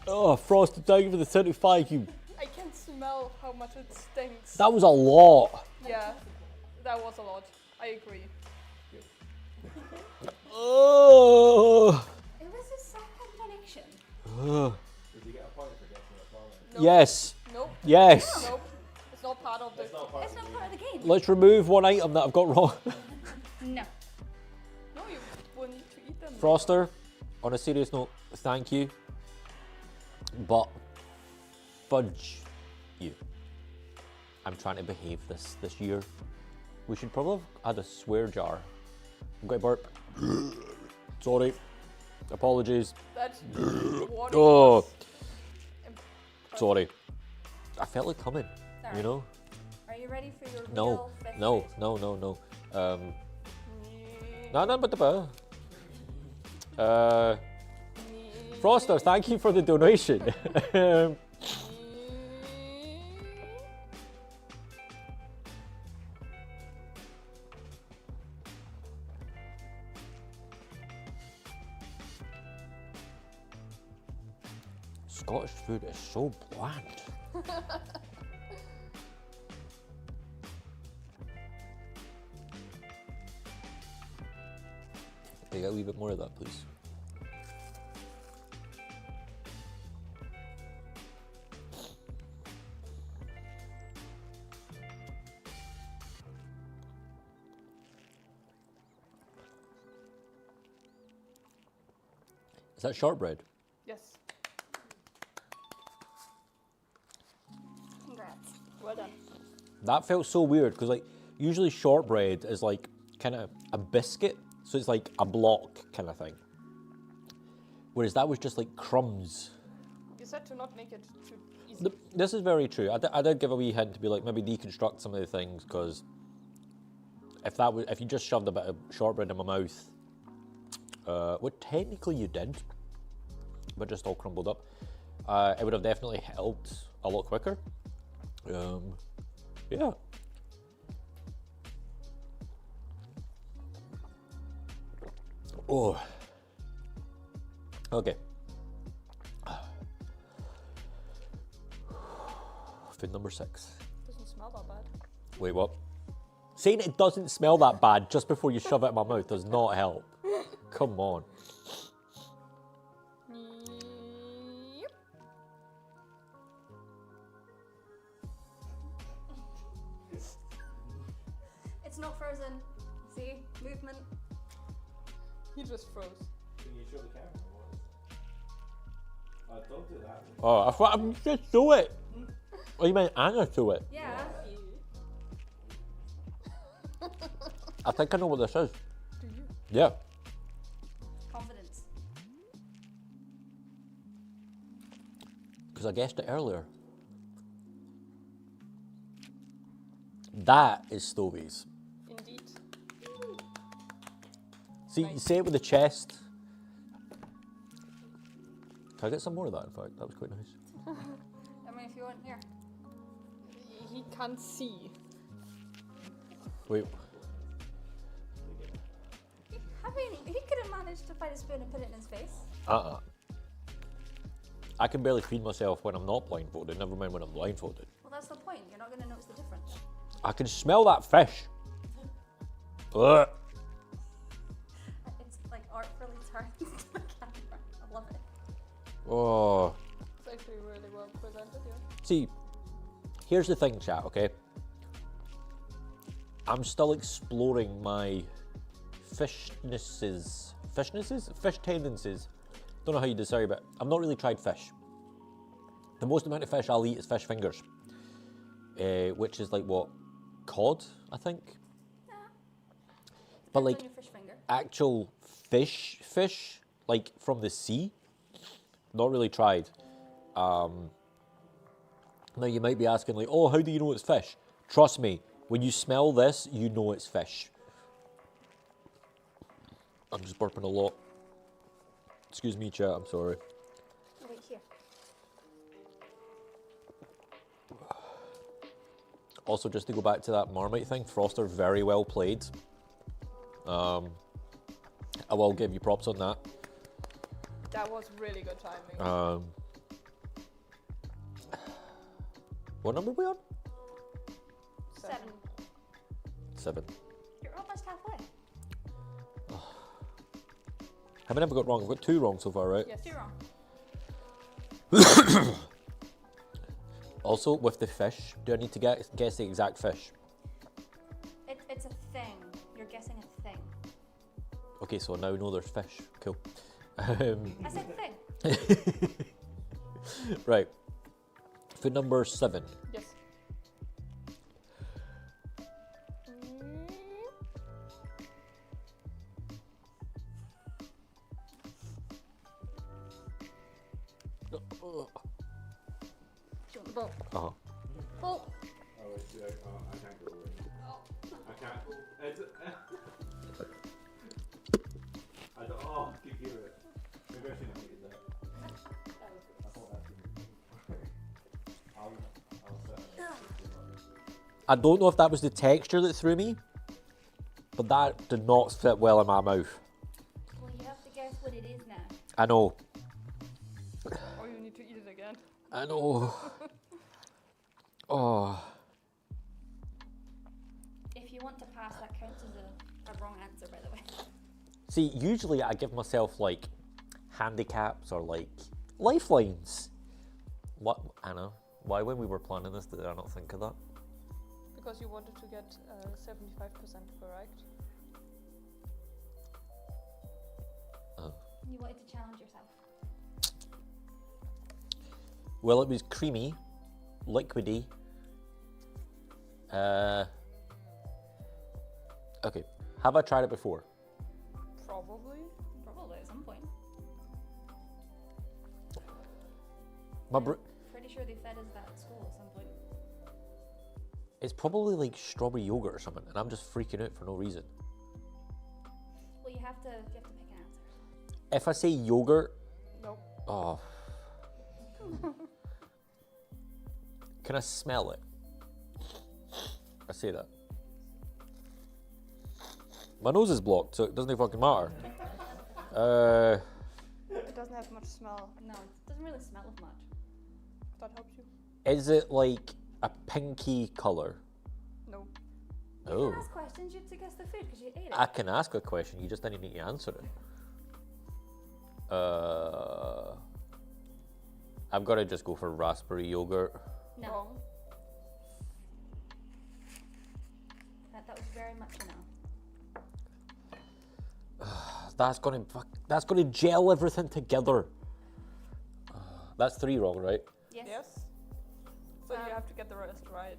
Oh, Frosted, thank you for the 35. You. I can smell how much it stinks. That was a lot. Yeah, that was a lot. I agree. Oh. It was a second connection. Oh. Nope. Yes. Nope. Yes. Nope. It's not part of the. It's not part of the game. Let's remove one item that I've got wrong. No. No, you will need to eat them. Froster, on a serious note, thank you. But fudge you. I'm trying to behave this year. We should probably have had a swear jar. I'm going to burp. Sorry. Apologies. That's what Oh. was Sorry. I felt it coming, Sorry. you know? Are you ready for your No, real fish no, fight? no. No, but the Froster, thank you for the donation. Scottish food is so bland. Can you get a wee bit more of that, please? Is that shortbread? Yes. Congrats. Well done. That felt so weird because like usually shortbread is like kind of a biscuit, so it's like a block kind of thing. Whereas that was just like crumbs. You said to not make it too easy. This is very true. I did give a wee hint to be like maybe deconstruct some of the things because if you just shoved a bit of shortbread in my mouth, what technically you did, but just all crumbled up, it would have definitely helped a lot quicker. Yeah. Oh. Okay. Food number 6. Doesn't smell that bad. Wait, what? Saying it doesn't smell that bad just before you shove it in my mouth does not help. Come on. Yep. It's not frozen. See? Movement. He just froze. Can you show the camera? Don't do that. Oh, I thought I'm just do it. Oh, you meant Anna to it? Yeah. I think I know what this is. Do you? Yeah. Confidence. Because I guessed it earlier. That is Stovies. Indeed. See, you say it with the chest. Can I get some more of that, in fact? That was quite nice. I mean, if you want, here. He can't see. Wait. He could have managed to find a spoon and put it in his face. I can barely feed myself when I'm not blindfolded, never mind when I'm blindfolded. Well, that's the point. You're not going to notice the difference. I can smell that fish. Ugh. It's like artfully turned to the camera. I love it. Oh. It's actually really well presented, yeah. See, here's the thing, chat, okay? I'm still exploring my fish tendencies. Don't know how you describe it. I've not really tried fish. The most amount of fish I'll eat is fish fingers, which is like what, cod, I think. Yeah. Depends But like on your fish finger. actual fish, like from the sea, not really tried. Now you might be asking like, oh, how do you know it's fish? Trust me, when you smell this, you know it's fish. I'm just burping a lot. Excuse me, chat, I'm sorry. Oh, wait, here. Also, just to go back to that Marmite thing, Froster, very well played. I will give you props on that. That was really good timing. What number are we on? 7. 7. You're almost halfway. Have I never got wrong? I've got 2 wrong so far, right? Yes. 2 wrong. Also, with the fish, do I need to guess the exact fish? It's a thing. You're guessing a thing. Okay, so now I know there's fish. Cool. I said thing. Right. Food number 7. Yes. Bowl. Uh-huh. Bowl. Oh, it's, I can't go away. I can't. It's, I don't. Oh, I could hear it. Maybe I shouldn't have eaten that. I thought that should be. I'll set I don't know if that was the texture that threw me, but that did not fit well in my mouth. Well, you have to guess what it is now. I know. Or you need to eat it again. I know. Oh. If you want to pass, that counts as a wrong answer, by the way. See, usually I give myself like handicaps or like lifelines. What, Anna? Why when we were planning this did I not think of that? Because you wanted to get 75% correct. You wanted to challenge yourself. Well, it was creamy, liquidy. Okay, have I tried it before? Probably. Probably at some point. Pretty sure they fed us that at school at some point. It's probably like strawberry yogurt or something, and I'm just freaking out for no reason. Well, you have to pick an answer. If I say yogurt, Nope. oh. Can I smell it? I say that. My nose is blocked, so it doesn't fucking matter. It doesn't have much smell. No, it doesn't really smell of much. That helps you. Is it like a pinky colour? No. You Oh. can ask questions, you have to guess the food because you ate it. I can ask a question, you just didn't need to answer it. I've got to just go for raspberry yogurt. No. Wrong. That was very much a no. That's gonna gel everything together. That's 3 wrong, right? Yes. Yes. So you have to get the rest right.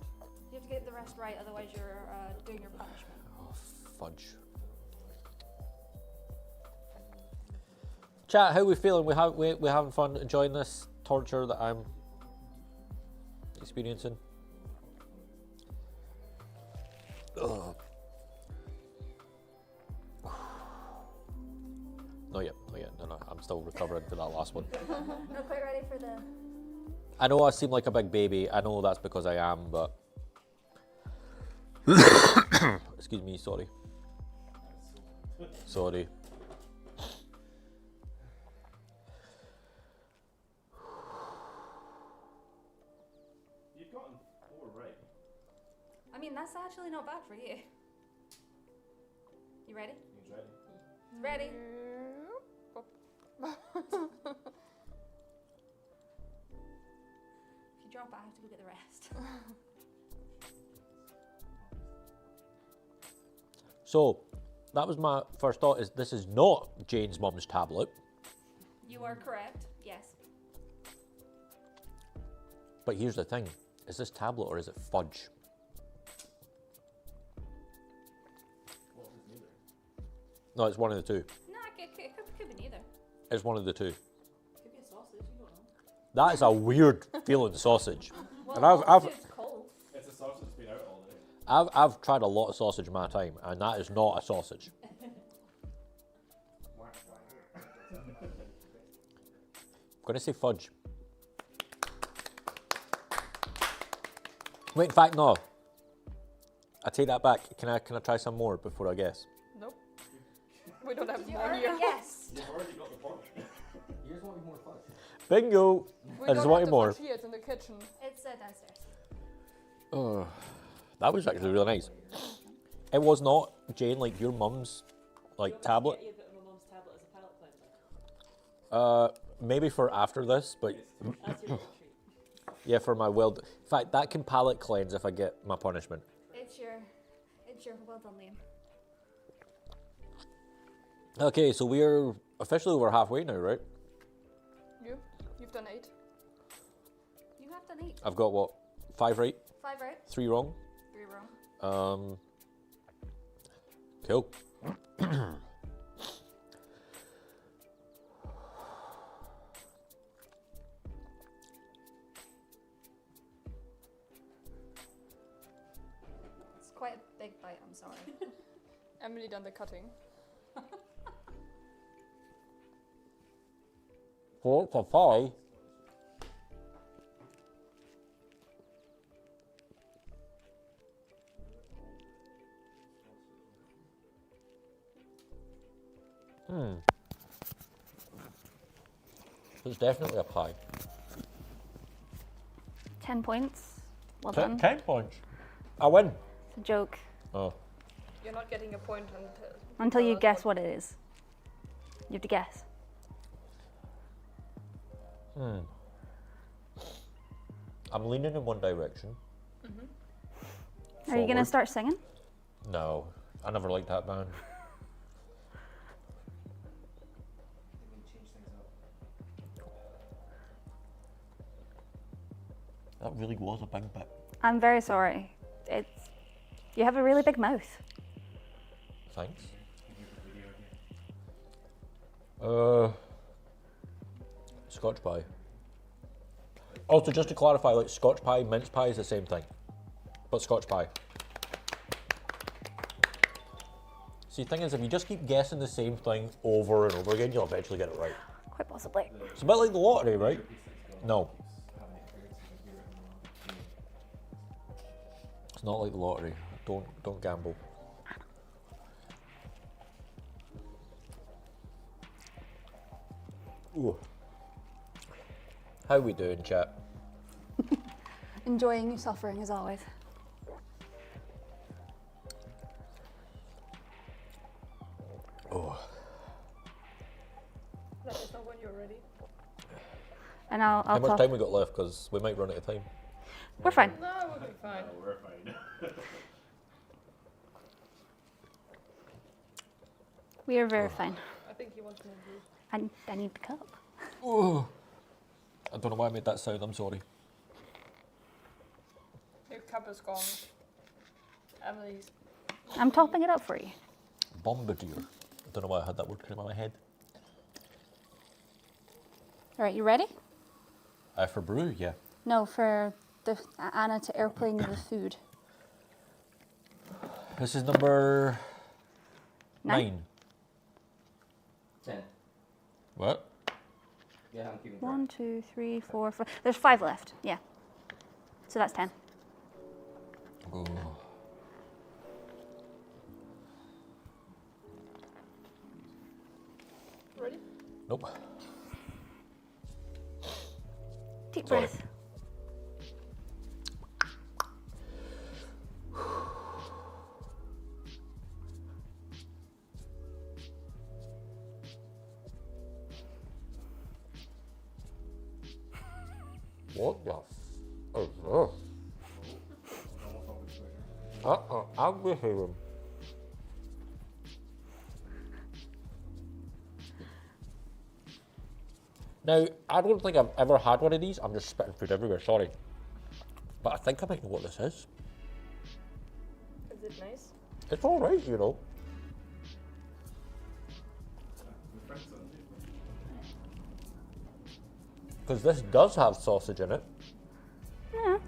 You have to get the rest right, otherwise you're doing your punishment. Oh, fudge. Chat, how we feeling? We having fun, enjoying this torture that I'm experiencing? Ugh. still recovering from that last one. Not quite ready for the. I know I seem like a big baby. I know that's because I am, but excuse me. Sorry. Sorry. You've gotten 4 right. I mean, that's actually not bad for you. You ready? He's ready. Ready? If you drop it, I have to go get the rest. So, that was my first thought. Is this is not Jane's mum's tablet, You are correct. Yes. but here's the thing: is this tablet or is it fudge? What was neither? No, it's one of the two. No, it could be neither. It's one of the two. Could be a sausage, you don't know. That is a weird feeling sausage. And It's cold. It's a sausage that's been out all day. I've tried a lot of sausage in my time, and that is not a sausage. I'm gonna say fudge. Wait, in fact, no. I take that back. Can I try some more before I guess? Nope. We don't have You more already here. guessed. You've already got the point. You just wanted more fudge. Bingo! We I just don't wanted have the more. fudge here, it's in the kitchen. It's downstairs. Oh, that was actually really nice. It was not, Jane, like your mum's like tablet. Get you a bit of my mum's tablet as a palate cleanser. Maybe for after this, but That's your little treat. yeah, for my well. In fact, that can palate cleanse if I get my punishment. It's your well done, Liam. Okay, so we're officially over halfway now, right? You've done 8. You have done 8. I've got what? 5 right, 5 right, 3 wrong. 3 wrong. Cool. It's quite a big bite, I'm sorry. Emily done the cutting. 4 for 5. It's definitely a pie. 10 points. Well done. 10 points. I win. It's a joke. Oh. You're not getting a point Until you that's guess what it is. You have to guess. I'm leaning in one direction. Are you going to Forward. start singing? No, I never liked that band. That really was a big bit. I'm very sorry. You have a really big mouth. Thanks. Scotch pie. Also, just to clarify, like Scotch pie, mince pie is the same thing, but Scotch pie. See, the thing is, if you just keep guessing the same thing over and over again, you'll eventually get it right. Quite possibly. It's a bit like the lottery, right? No. It's not like the lottery. Don't gamble. Ooh. How we doing, chat? Enjoying your suffering as always. Oh. Let us know when you're ready. And I'll How much talk. time we got left? Because we might run out of time. We're fine. No, we'll be fine. No, we're fine. We are very fine. I think he wants more food. I need the cup. Oh. I don't know why I made that sound. I'm sorry. Your cup is gone. Emily's. I'm topping it up for you. Bombardier. I don't know why I had that word come out of my head. All right, you ready? For brew, yeah. No, for the Anna to airplane you the food. This is number 9. 10. What? Yeah, I'm keeping track. 1, 2, 3, 4, 5. There's 5 left. Yeah. So that's 10. Oh. Ready? Nope. Deep Sorry. breath. What the f... Oh, I'll be here. Now, I don't think I've ever had one of these. I'm just spitting food everywhere, sorry. But I think I might know what this is. Is it nice? It's alright, you know. Because this does have sausage in it. Yeah,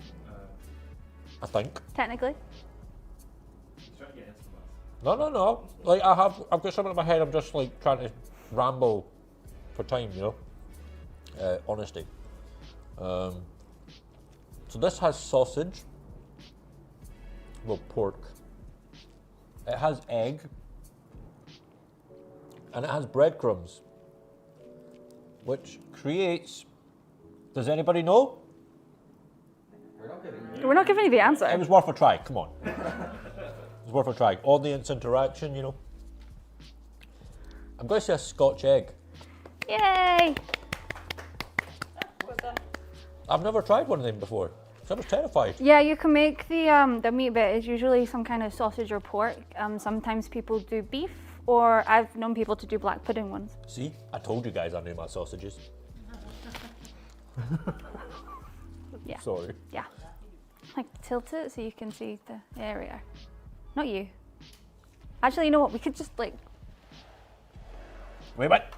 I think. technically. No. Like I've got something in my head. I'm just like trying to ramble for time, you know. Honesty. So this has sausage. Well, pork. It has egg. And it has breadcrumbs. Which creates... Does anybody know? We're not giving you the answer. It was worth a try, come on. It was worth a try. Audience interaction, you know. I'm going to say a Scotch egg. Yay! Well done. I've never tried one of them before, so I was terrified. Yeah, you can make the meat bit is usually some kind of sausage or pork. Sometimes people do beef, or I've known people to do black pudding ones. See, I told you guys I knew my sausages. Yeah. Sorry. Yeah. Like tilt it so you can see the area. Not you. Actually, you know what? We could just like. Wait, what?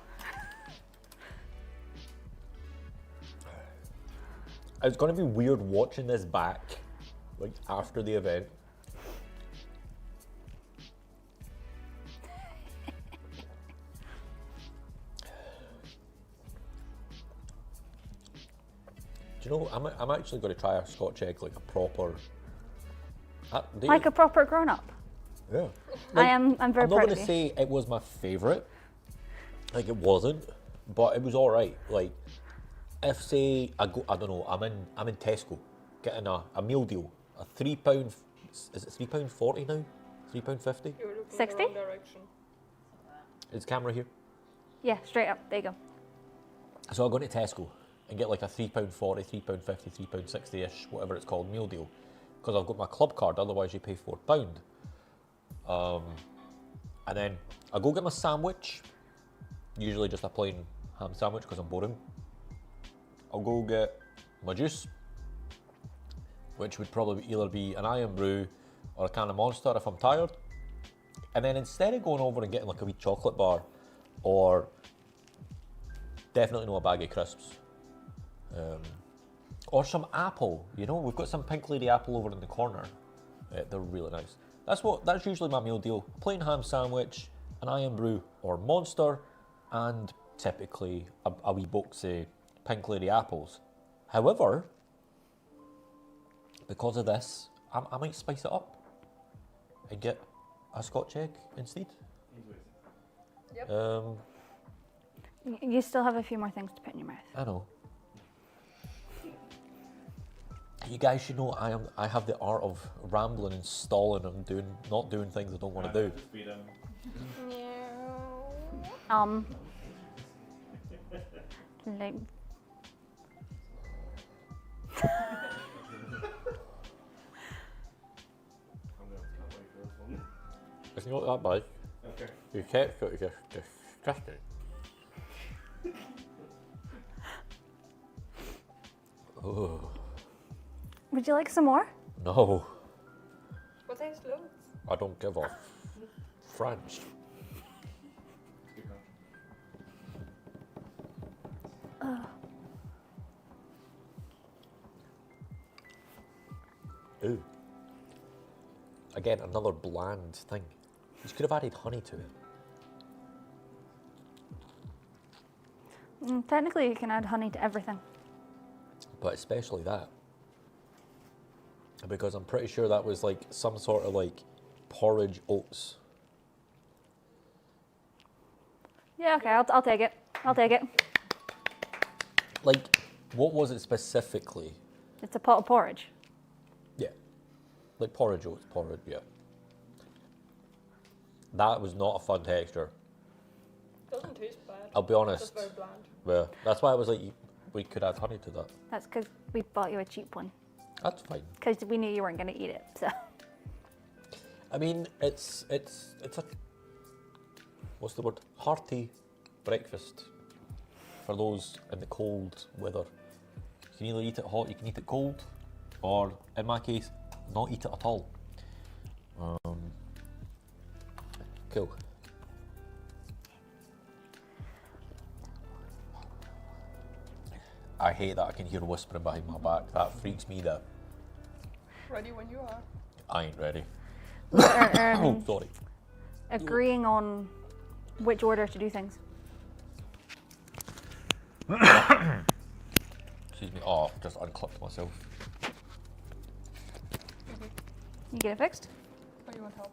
It's going to be weird watching this back, like after the event. Do you know, I'm actually going to try a Scotch egg like a proper... Like a proper grown up. Yeah. I'm very I'm not proud going of to you. say it was my favourite. Like it wasn't, but it was all right. Like if say I don't know, I'm in Tesco getting a meal deal, a £3. Is it £3.40 now? £3.50? You're looking 60? in the wrong direction. Is the camera here? Yeah, straight up. There you go. So I'll go to Tesco and get like a £3.40, £3.50, £3.60ish, whatever it's called, meal deal. Because I've got my club card, otherwise you pay £4. And then I go get my sandwich, usually just a plain ham sandwich because I'm boring. I'll go get my juice, which would probably either be an Iron Brew or a can of Monster if I'm tired. And then instead of going over and getting like a wee chocolate bar, or definitely not a bag of crisps, or some apple, you know, we've got some Pink Lady apple over in the corner. They're really nice. That's usually my meal deal. A plain ham sandwich, an Iron Brew or Monster, and typically a wee box of Pink Lady apples. However, because of this, I might spice it up and get a Scotch egg instead. Yep. You still have a few more things to put in your mouth. I know. You guys should know I have the art of rambling and stalling and not doing things I don't want to do. Like, It's not that bad. Okay. You kept it just disgusting. Oh would you like some more? no, What taste loads? I don't give a French. Ooh. Again, another bland thing. You could have added honey to it. Technically, you can add honey to everything. But especially that. Because I'm pretty sure that was like some sort of like porridge oats. Yeah, okay, I'll take it. I'll take it. Like, what was it specifically? It's a pot of porridge. Yeah. Like porridge oats, porridge, yeah. That was not a fun texture. Doesn't taste bad. I'll be honest. Just very bland. Yeah, that's why I was like, we could add honey to that. That's because we bought you a cheap one. That's fine. Because we knew you weren't going to eat it, so. I mean, it's a, what's the word? Hearty breakfast for those in the cold weather. You can either eat it hot, you can eat it cold, or in my case, not eat it at all. Cool. I hate that I can hear whispering behind my back. That freaks me out. Ready when you are. I ain't ready. We're Oh, sorry. agreeing on which order to do things. Excuse me. Oh, I've just unclipped myself. You get it fixed? Oh, you want help?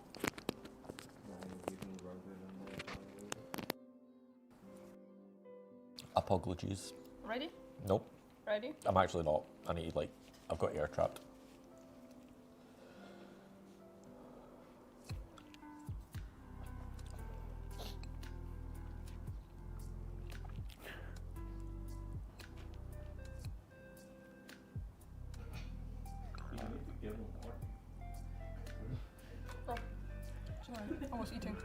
Apologies. Ready? Nope. Ready? I'm actually not. I need, like, I've got air trapped. Oh, sorry. I was eating.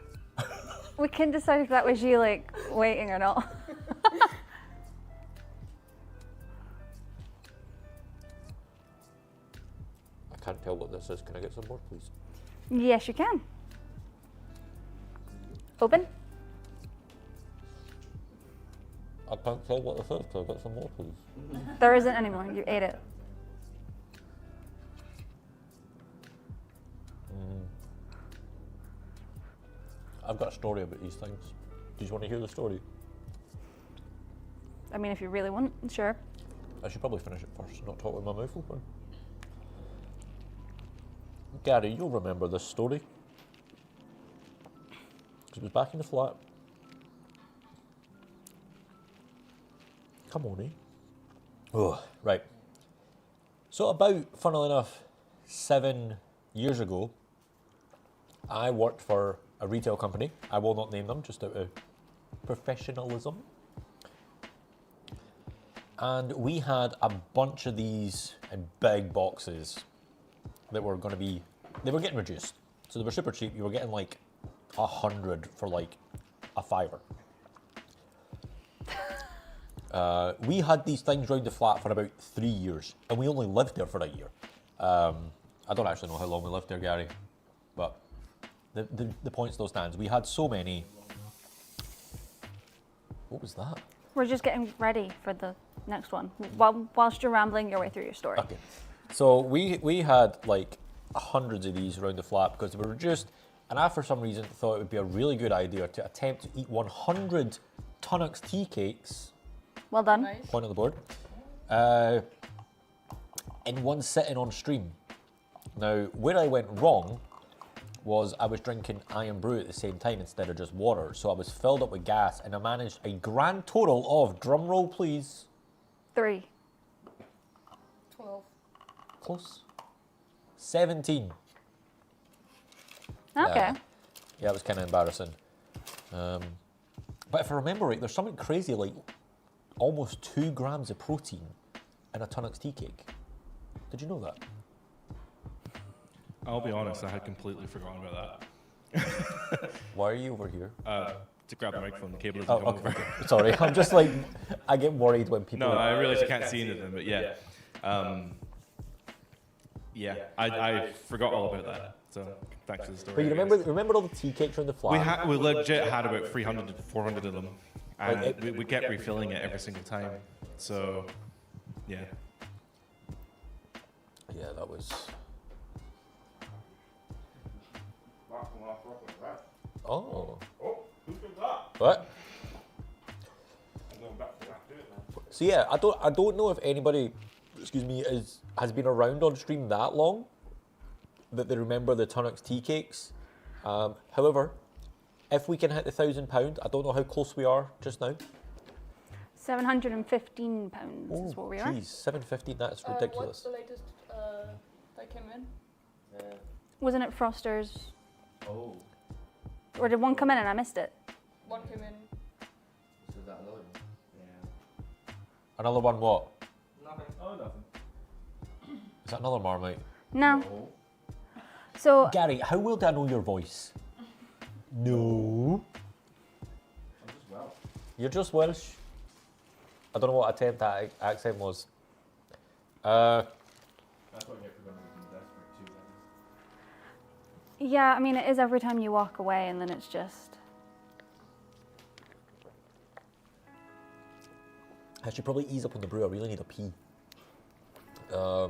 We can decide if that was you, like, waiting or not. I can't tell what this is. Can I get some more, please? Yes, you can. Open? I can't tell what this is. Can I get some more, please? There isn't anymore. You ate it. I've got a story about these things. Do you want to hear the story? I mean, if you really want, sure. I should probably finish it first, not talk with my mouth open. Gary, you'll remember this story. Because it was back in the flat. Come on, eh? Oh, right. So about, funnily enough, 7 years ago, I worked for a retail company. I will not name them, just out of professionalism. And we had a bunch of these in big boxes that were going to be, they were getting reduced. So they were super cheap. You were getting like 100 for like a $5. We had these things round the flat for about 3 years, and we only lived there for a year. I don't actually know how long we lived there, Gary, but the point still stands. We had so many. What was that? We're just getting ready for the next one. Whilst you're rambling your way through your story. Okay. So we had like hundreds of these around the flat because they were reduced, and I for some reason thought it would be a really good idea to attempt to eat 100 Tunnocks tea cakes. Well done. Nice. Point on the board. In one sitting on stream. Now, where I went wrong was I was drinking Iron Brew at the same time instead of just water, so I was filled up with gas, and I managed a grand total of, drum roll please, 3. 12. close, 17. Okay. Yeah, it was kind of embarrassing. But if I remember right, there's something crazy like almost 2 grams of protein in a Tunnocks tea cake. Did you know that? I'll be honest, I had completely forgotten about that. Why are you over here? To grab the microphone, the cable doesn't come over. Okay. Sorry, I'm just like, I get worried when people... No, I realize you can't see anything, but yeah. I forgot all about that, so thanks for the story. But you remember all the tea cakes around the flat? We legit had about 300 to 400 of them, and we kept refilling it every single time, so yeah. Yeah, that was... Oh. Oh, who did that? What? I'm going back to that. So yeah, I don't know if anybody, excuse me, has been around on stream that long that they remember the Tunnocks tea cakes. However, if we can hit the £1,000, I don't know how close we are just now. £715 is what we are. Geez, 715, that's What's ridiculous. the latest that came in? Wasn't it Froster's? Oh. Or did one come in and I missed it? One came in. So is that another one? Yeah. Another one what? Nothing. Oh, nothing. Is that another Marmite? No. Oh. So Gary, how well do I know your voice? No. I'm just well. You're just Welsh. I don't know what attempt that accent was. Uh, That's what you get for going to be desperate too. Then. yeah, I mean it is every time you walk away and then it's just I should probably ease up on the brew. I really need a pee. I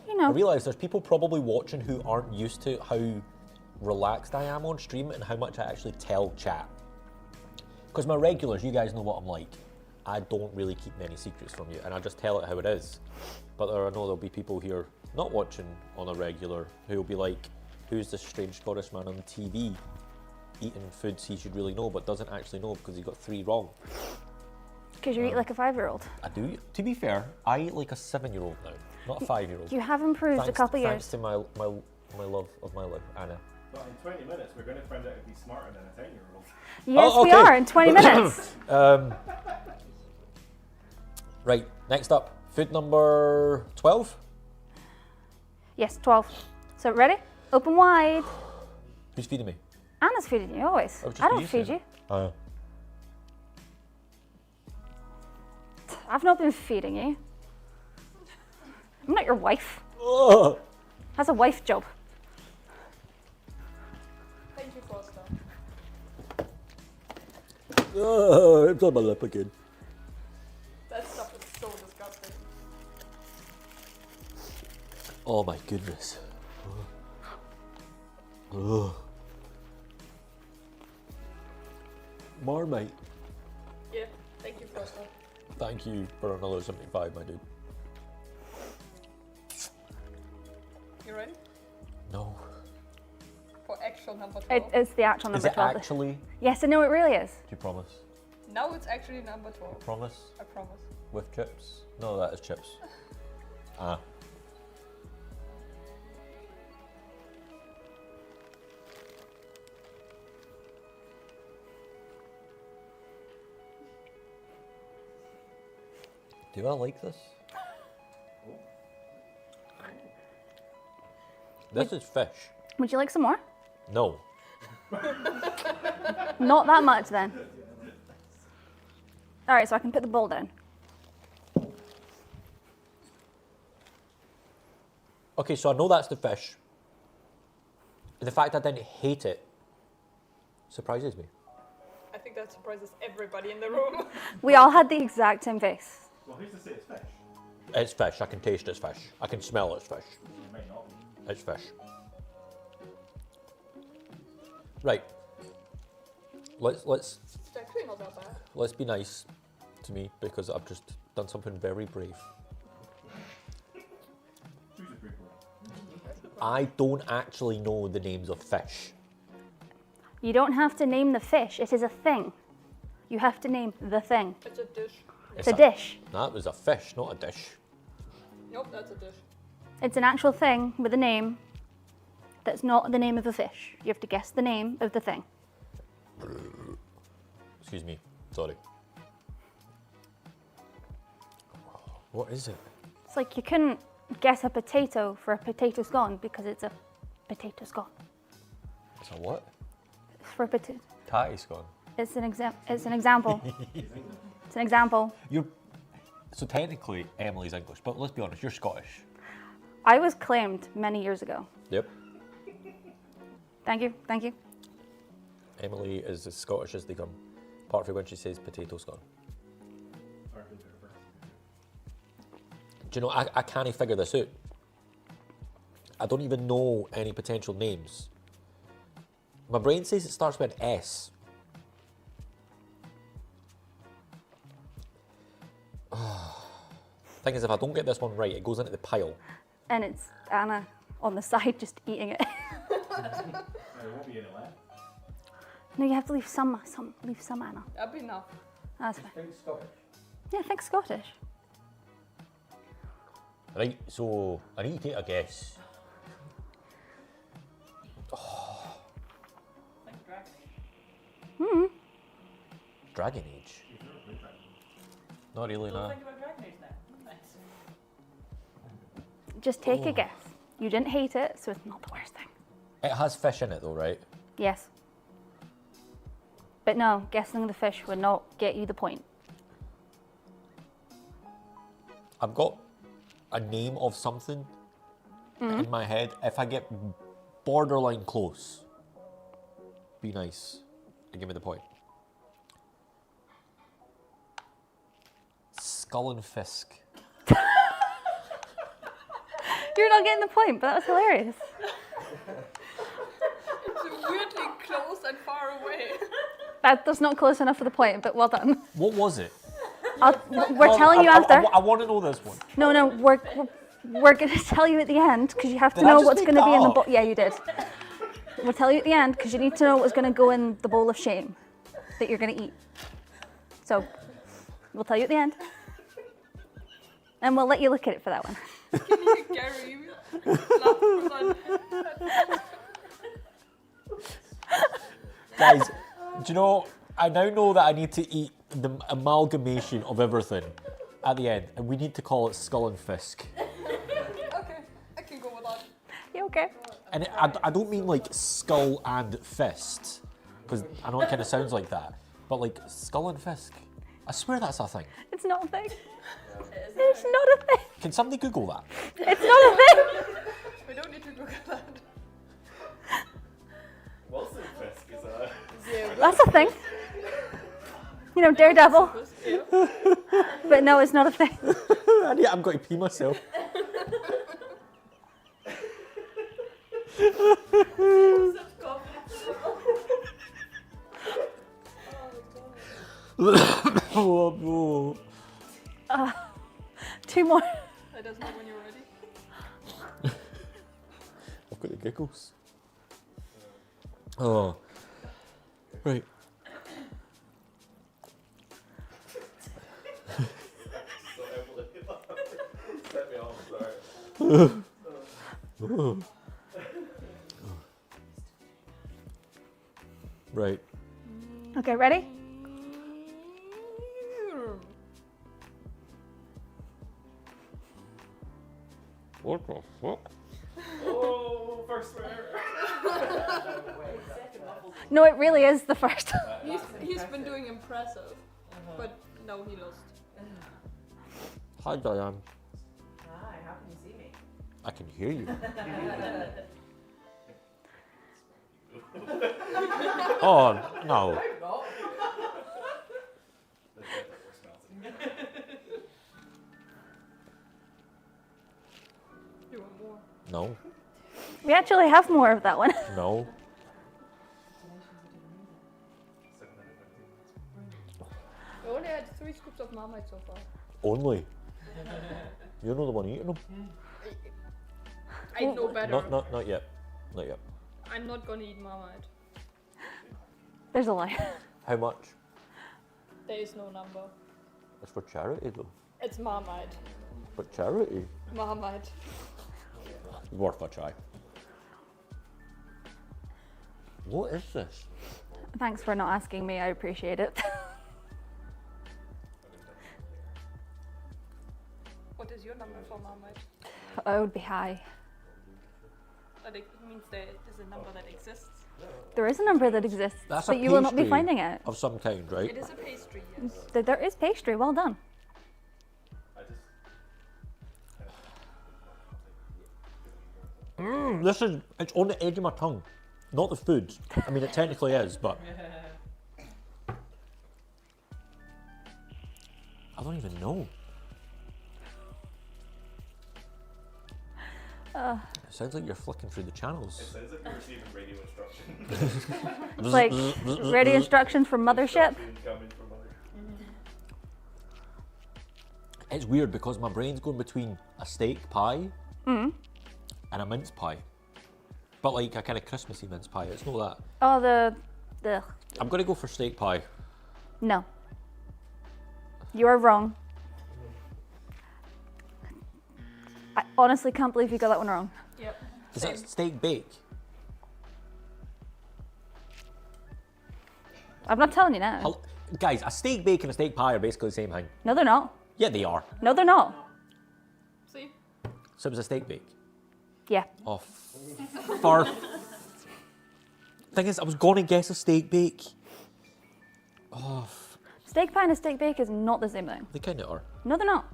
you know. realise there's people probably watching who aren't used to how relaxed I am on stream and how much I actually tell chat. Because my regulars, you guys know what I'm like. I don't really keep many secrets from you and I just tell it how it is. But I know there'll be people here not watching on a regular who'll be like, who's this strange Scottish man on TV eating foods he should really know but doesn't actually know because he got 3 wrong. Because you eat like a 5-year-old. I do. To be fair, I eat like a 7-year-old now, not a 5-year-old. You have improved a couple Thanks years. to my love of my life, Anna. But in 20 minutes, we're going to find out if he's smarter than a 10-year-old. Yes, Oh, we okay. are in 20 minutes. Right, next up, food number 12. Yes, 12. So ready? Open wide. Who's feeding me? Anna's feeding you always. Oh, just I don't you, feed Sam. you. I've not been feeding you. I'm not your wife. Oh. That's a wife job. Thank you, Foster. It's on my lip again. That stuff is so disgusting. Oh my goodness. Ugh. Marmite. Yeah, thank you, Foster. Thank you for another 75, my dude. You ready? No. For actual number 12. It's the actual Is number it 12. actually? Yes, I know it really is. Do you promise? Now it's actually number 12. Promise? I promise. With chips? No, that is chips. Ah. Do I like this? This is fish. Would you like some more? No. Not that much then. All right, so I can put the bowl down. Okay, so I know that's the fish. The fact I didn't hate it surprises me. I think that surprises everybody in the room. We all had the exact same face. Well, who's to say it's fish? It's fish. I can taste it's fish. I can smell it's fish. It might not be. It's fish. Right. Let's It's actually not that bad. let's be nice to me because I've just done something very brave. Choose a group one. I don't actually know the names of fish. You don't have to name the fish. It is a thing. You have to name the thing. It's a dish. It's a dish. That was a fish, not a dish. Nope, that's a dish. It's an actual thing with a name that's not the name of a fish. You have to guess the name of the thing. Excuse me. Sorry. What is it? It's like you couldn't guess a potato for a potato scone because it's a potato scone. It's a what? It's for a potato. Thai scone. It's an example. It's an example. So technically Emily's English, but let's be honest, you're Scottish. I was claimed many years ago. Yep. Thank you, thank you. Emily is as Scottish as they come, apart from when she says potato scone. Do you know, I can't figure this out. I don't even know any potential names. My brain says it starts with an S. Thing is, if I don't get this one right, it goes into the pile. And it's Anna on the side just eating it. There won't be any left. No, you have to leave some, Anna. That'll be enough. That's fine. Think Scottish. Yeah, think Scottish. Right, so I need to take a guess. Like dragon. Dragon Age? Not really, no. Think about Dragon Age then. Thanks. Just take a guess. You didn't hate it, so it's not the worst thing. It has fish in it though, right? Yes. But no, guessing the fish would not get you the point. I've got a name of something in my head. If I get borderline close, be nice and give me the point. Skull and Fisk. You're not getting the point, but that was hilarious. It's weirdly close and far away. That's not close enough for the point, but well done. What was it? We're telling you after. I want to know this one. No, we're going to tell you at the end because you have to Did I know just what's make going to be in the that bowl. up? Yeah, you did. We'll tell you at the end because you need to know what's going to go in the bowl of shame that you're going to eat. So we'll tell you at the end. And we'll let you look at it for that one. Can you get Gary? Guys, do you know, I now know that I need to eat the amalgamation of everything at the end, and we need to call it Skull and Fisk. Okay, I can go with that. You okay? And I don't mean like skull and fist, because I know it kind of sounds like that, but like Skull and Fisk. I swear that's a thing. It's not a thing. It's not a thing. Can somebody Google that? It's not a thing. We don't need to Google that. Wilson Fisk is a... That's a thing. You know, Daredevil. But no, it's not a thing. I've got to pee myself. Oh, no. Two more. Let us know when you're ready. I've got the giggles. Oh. Right. Set me off, sorry. Right. Okay, ready? What the fuck? Oh, first rare. No, it really is the first. He's been doing impressive, but no, he lost. Hi, Diane. Hi, how can you see me? I can hear you. Oh, no. You want more? No. We actually have more of that one. No. We only had 3 scoops of Marmite so far. Only. You're not the one eating them. I know better. Not yet. Not yet. I'm not gonna eat Marmite. There's a lie. How much? There is no number. It's for charity though. It's Marmite. For charity. Marmite. Worth a try. What is this? Thanks for not asking me. I appreciate it. What is your number for Marmite? I would be high. That it means there is a number that exists. There is a number that exists, That's a but you will not be pastry finding it. of some kind, right? It is a pastry, yes. There is pastry. Well done. It's on the edge of my tongue. Not the food. I mean, it technically is, but. I don't even know. It sounds like you're flicking through the channels. It sounds like you're receiving radio instructions. It's like ready instructions from Mothership. Coming from other. It's weird because my brain's going between a steak pie and a mince pie. But like a kind of Christmassy mince pie. It's not that. Oh, the. I'm going to go for steak pie. No. You are wrong. I honestly can't believe you got that one wrong. Yep. Is Same. that steak bake? I'm not telling you now. Guys, a steak bake and a steak pie are basically the same thing. No, they're not. Yeah, they are. No, they're not. See? So it was a steak bake. Yeah. Oh, far. Thing is, I was going to guess a steak bake. Oh, Steak pie and a steak bake is not the same thing. they kind of are. No, they're not.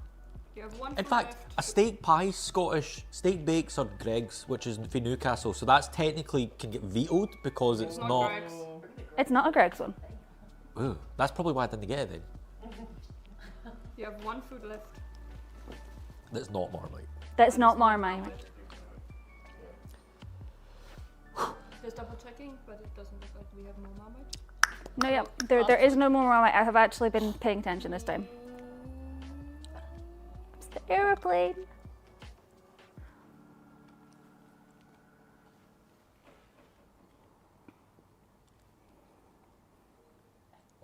You have one In food fact, left. a steak pie, Scottish, steak bakes are Greg's, which is for Newcastle. So that's technically can get vetoed because it's not. Greg's. It's not a Greg's one. Ooh, that's probably why I didn't get it then. You have one food left. That's not Marmite. That's not Marmite. Just double checking, but it doesn't look like we have more Marmite. No, yeah. There is no more Marmite. I have actually been paying attention this time. It's the aeroplane.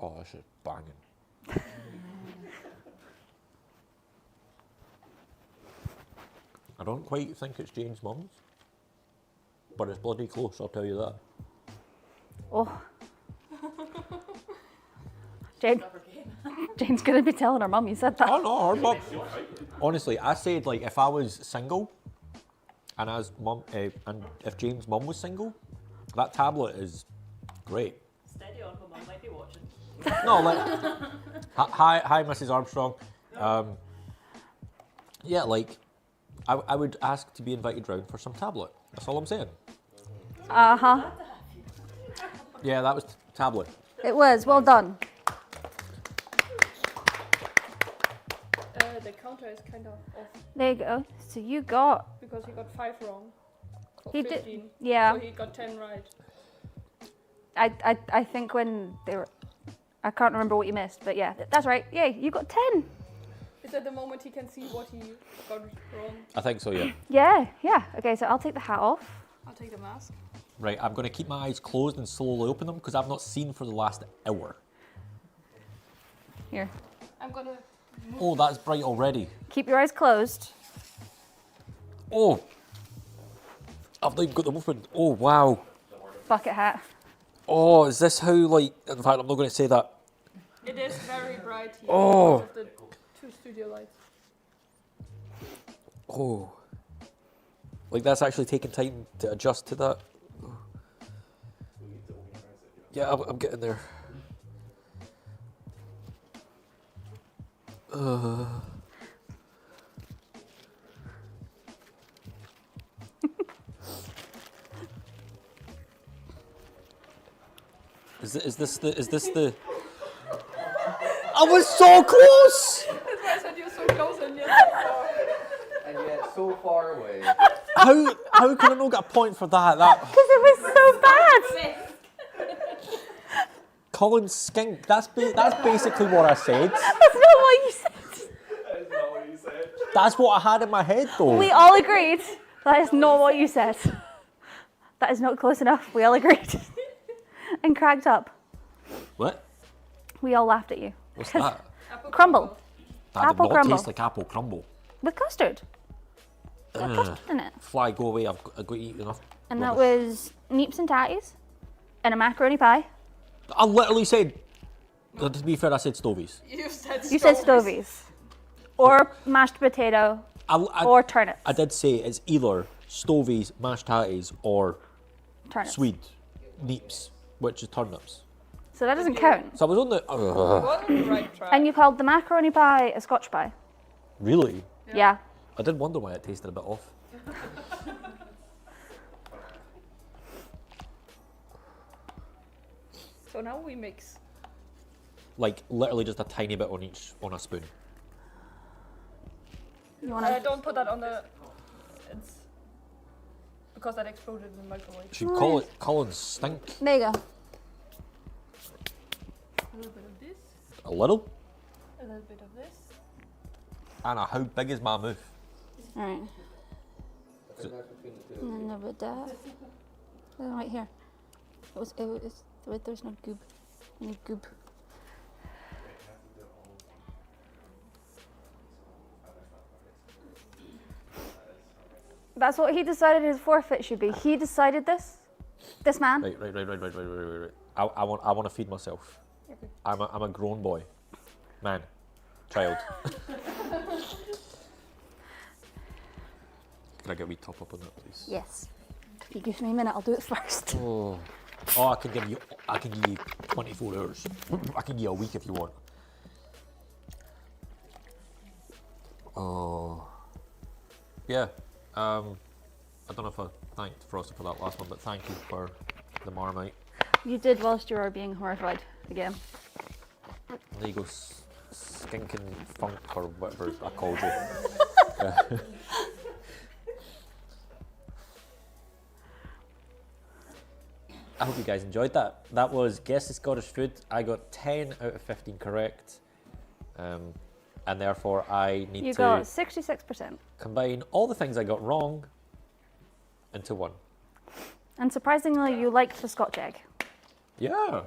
Oh, this is banging. I don't quite think it's Jane's mum's, but it's bloody close, I'll tell you that. Oh. Jane's gonna be telling her mum you said that. Oh no, her mum. Honestly, I said like if I was single, and as mum, and if Jane's mum was single, that tablet is great. Steady on, my mum might be watching. No, like, hi, Mrs. Armstrong. Yeah, like, I would ask to be invited round for some tablet. That's all I'm saying. Uh-huh. Yeah, that was tablet. It was. Well done. The counter is kind of off There you go. So you got... because he got 5 wrong. For He 15. did. Yeah. So he got 10 right. I think when they were... I can't remember what you missed, but yeah, that's right. Yay, you got 10. Is that the moment he can see what he got wrong? I think so, yeah. Yeah. Okay, so I'll take the hat off. I'll take the mask. Right, I'm going to keep my eyes closed and slowly open them because I've not seen for the last hour. Here. I'm gonna move. Oh, that's bright already. Keep your eyes closed. Oh, I've not even got them open. Oh, wow. Bucket hat. Oh, is this how, like, in fact, I'm not going to say that. It is very bright here Oh. because of the 2 studio lights. Oh. Like, that's actually taking time to adjust to that. Yeah, I'm getting there. Is this the? I was so close. That's why I said you're so close and yet And yet so far away. How can I not get a point for that? That Because it was so bad. Colin skink. That's basically what I said. That's not what you said. That's not what you said. That's what I had in my head though. We all agreed. That is not what you said. That is not close enough. We all agreed. And cracked up. What? We all laughed at you. What's that? apple Crumble. That did Apple not crumble. taste like apple crumble. With custard. Got custard in it. Fly, go away. I've got to eat enough. And that rubbish. was neeps and tatties. And a macaroni pie. I literally said. To be fair, I said stovies. You said You said stovies. Or mashed potato. I, Or turnips. I did say it's either stovies, mashed tatties, or Turnips. swede, neeps, which is turnips. So that doesn't count. So I was on the. was on the right track. And you called the macaroni pie a Scotch pie. Really? Yeah. I did wonder why it tasted a bit off. So now we mix. Like literally just a tiny bit on a spoon. You wanna? Don't put that on the. It's because that exploded in the microwave. Should call it Colin's stink. There you go. A little bit of this. A little? A little bit of this. Anna, how big is my mouth? Alright. I think that's between the two. No, but right here. There's no goob. I need goob. That's what he decided his forfeit should be. He decided this. This man. Right. I want to feed myself. I'm a grown boy, man, child. Can I get a wee top up on that, please? Yes. If you give me a minute, I'll do it first. Oh, I can give you 24 hours. I can give you a week if you want. Oh, yeah. I don't know if I thanked Frosty for that last one, but thank you for the Marmite. You did whilst you were being horrified again. There you go, skinking funk or whatever I called you. I hope you guys enjoyed that. That was Guess the Scottish Food. I got 10 out of 15 correct. And therefore I need You to got 66%. combine all the things I got wrong into one. And surprisingly, you liked the Scotch egg. Yeah.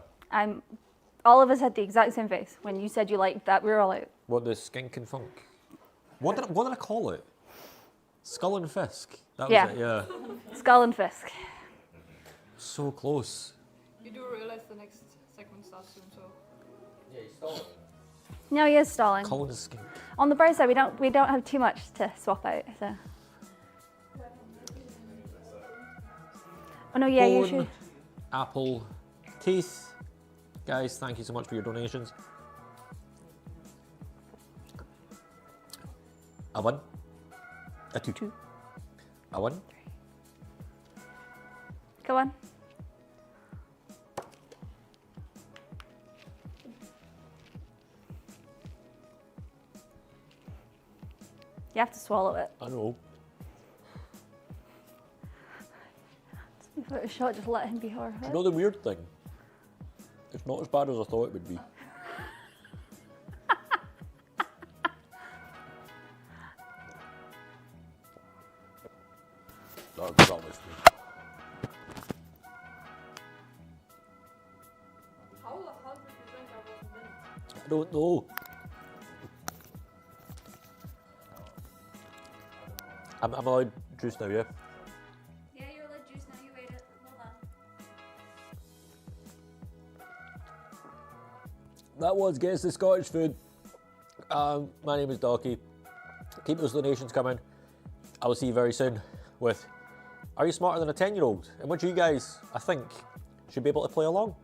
All of us had the exact same face. When you said you liked that, we were all out. What, the skink and funk? What did I call it? Skull and Fisk. That was Yeah. it, yeah. Skull and Fisk. So close. You do realize the next segment starts soon, so. Yeah, he's stalling. No, he is stalling. Colin is skink. On the bright side, we don't have too much to swap out. So. Oh no, yeah, you Bone, should. apple, teeth. Guys, thank you so much for your donations. A 1. A 2. A 1. Go on. You have to swallow it. I know. Just give it a shot, just let him be horrified. You know the weird thing? It's not as bad as I thought it would be. That promised me. How did you think I was winning? I don't know. I'm allowed juice now, yeah? Yeah, you're allowed juice now. You ate it. Well done. That was Guess the Scottish Food. My name is Docky. Keep those donations coming. I will see you very soon with Are You Smarter Than a 10-Year-Old? In which you guys, I think, should be able to play along.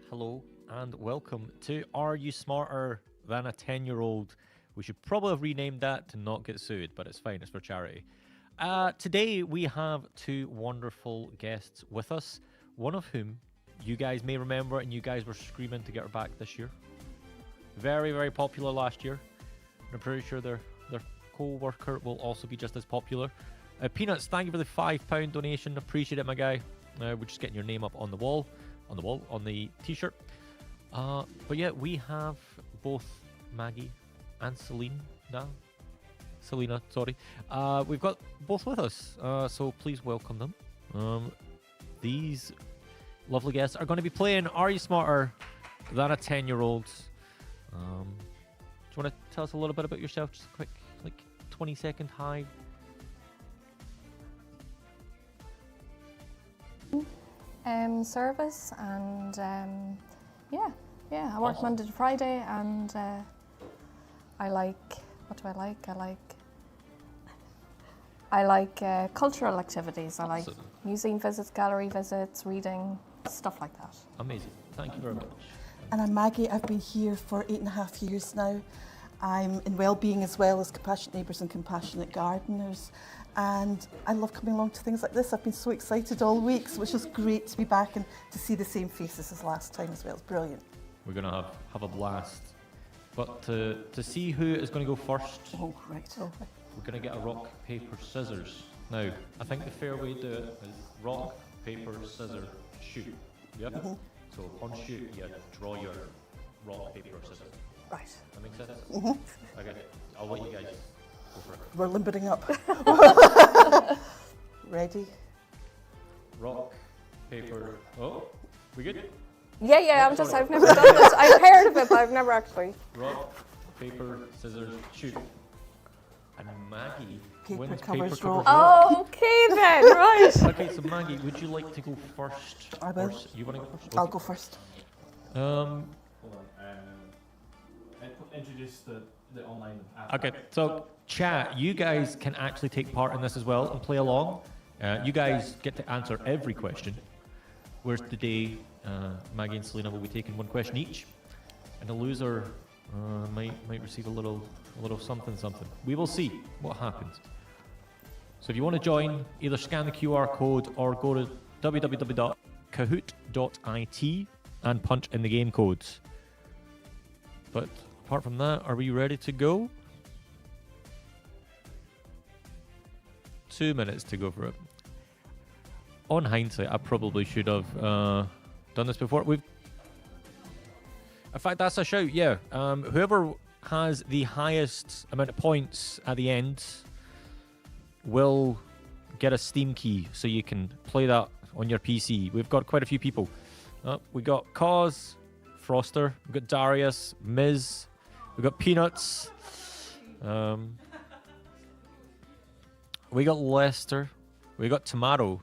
Hello and welcome to Are You Smarter Than a 10-Year-Old? We should probably have renamed that to not get sued, but it's fine, it's for charity. Today we have two wonderful guests with us, one of whom you guys may remember and you guys were screaming to get her back this year. Very, very popular last year. And I'm pretty sure their co-worker will also be just as popular. Peanuts, thank you for the £5 donation. Appreciate it, my guy. We're just getting your name up on the t-shirt. But yeah, we have both Maggie and Selena, sorry. We've got both with us, so please welcome them. These lovely guests are going to be playing Are You Smarter Than a 10-Year-Old? Do you want to tell us a little bit about yourself? Just a quick, 20-second hi. Service and yeah, I work Monday to Friday, and I like, what do I like? I like cultural activities. I like museum visits, gallery visits, reading, stuff like that. Amazing. Thank you very much. And I'm Maggie. I've been here for 8.5 years now. I'm in wellbeing as well as Compassionate Neighbours and Compassionate Gardeners. And I love coming along to things like this. I've been so excited all week, so it's just great to be back and to see the same faces as last time as well. It's brilliant. We're going to have a blast. But to see who is going to go first, Oh, right. we're going to get a rock, paper, scissors. Now, I think the fair way to do it is rock, paper, scissors, shoot. Yeah? So on shoot, you draw your rock, paper, scissors. Right. That makes sense? Okay, I'll let you guys go for it. We're limbering up. Ready? Rock, paper, oh, we good? Yeah, I've never done this. I've heard of it, but I've never actually. Rock, paper, scissors, shoot. And Maggie Paper wins covers paper rock. covers rock. Oh, okay then, right. Okay, so Maggie, would you like to go first? I will. Or you want to go first? I'll go first. Hold on. Introduce the the online. Okay, so chat, you guys can actually take part in this as well and play along. You guys get to answer every question. Whereas today, Maggie and Selena will be taking one question each, and the loser might receive a little something. We will see what happens. So if you want to join, either scan the QR code or go to www.kahoot.it and punch in the game codes. But apart from that, are we ready to go? 2 minutes to go for it. On hindsight, I probably should have done this before. In fact, that's a shout, yeah. Whoever has the highest amount of points at the end will get a Steam key so you can play that on your PC. We've got quite a few people. We got Cause, Froster, we've got Darius, Miz, we've got Peanuts, we got Lester, we got Tomato.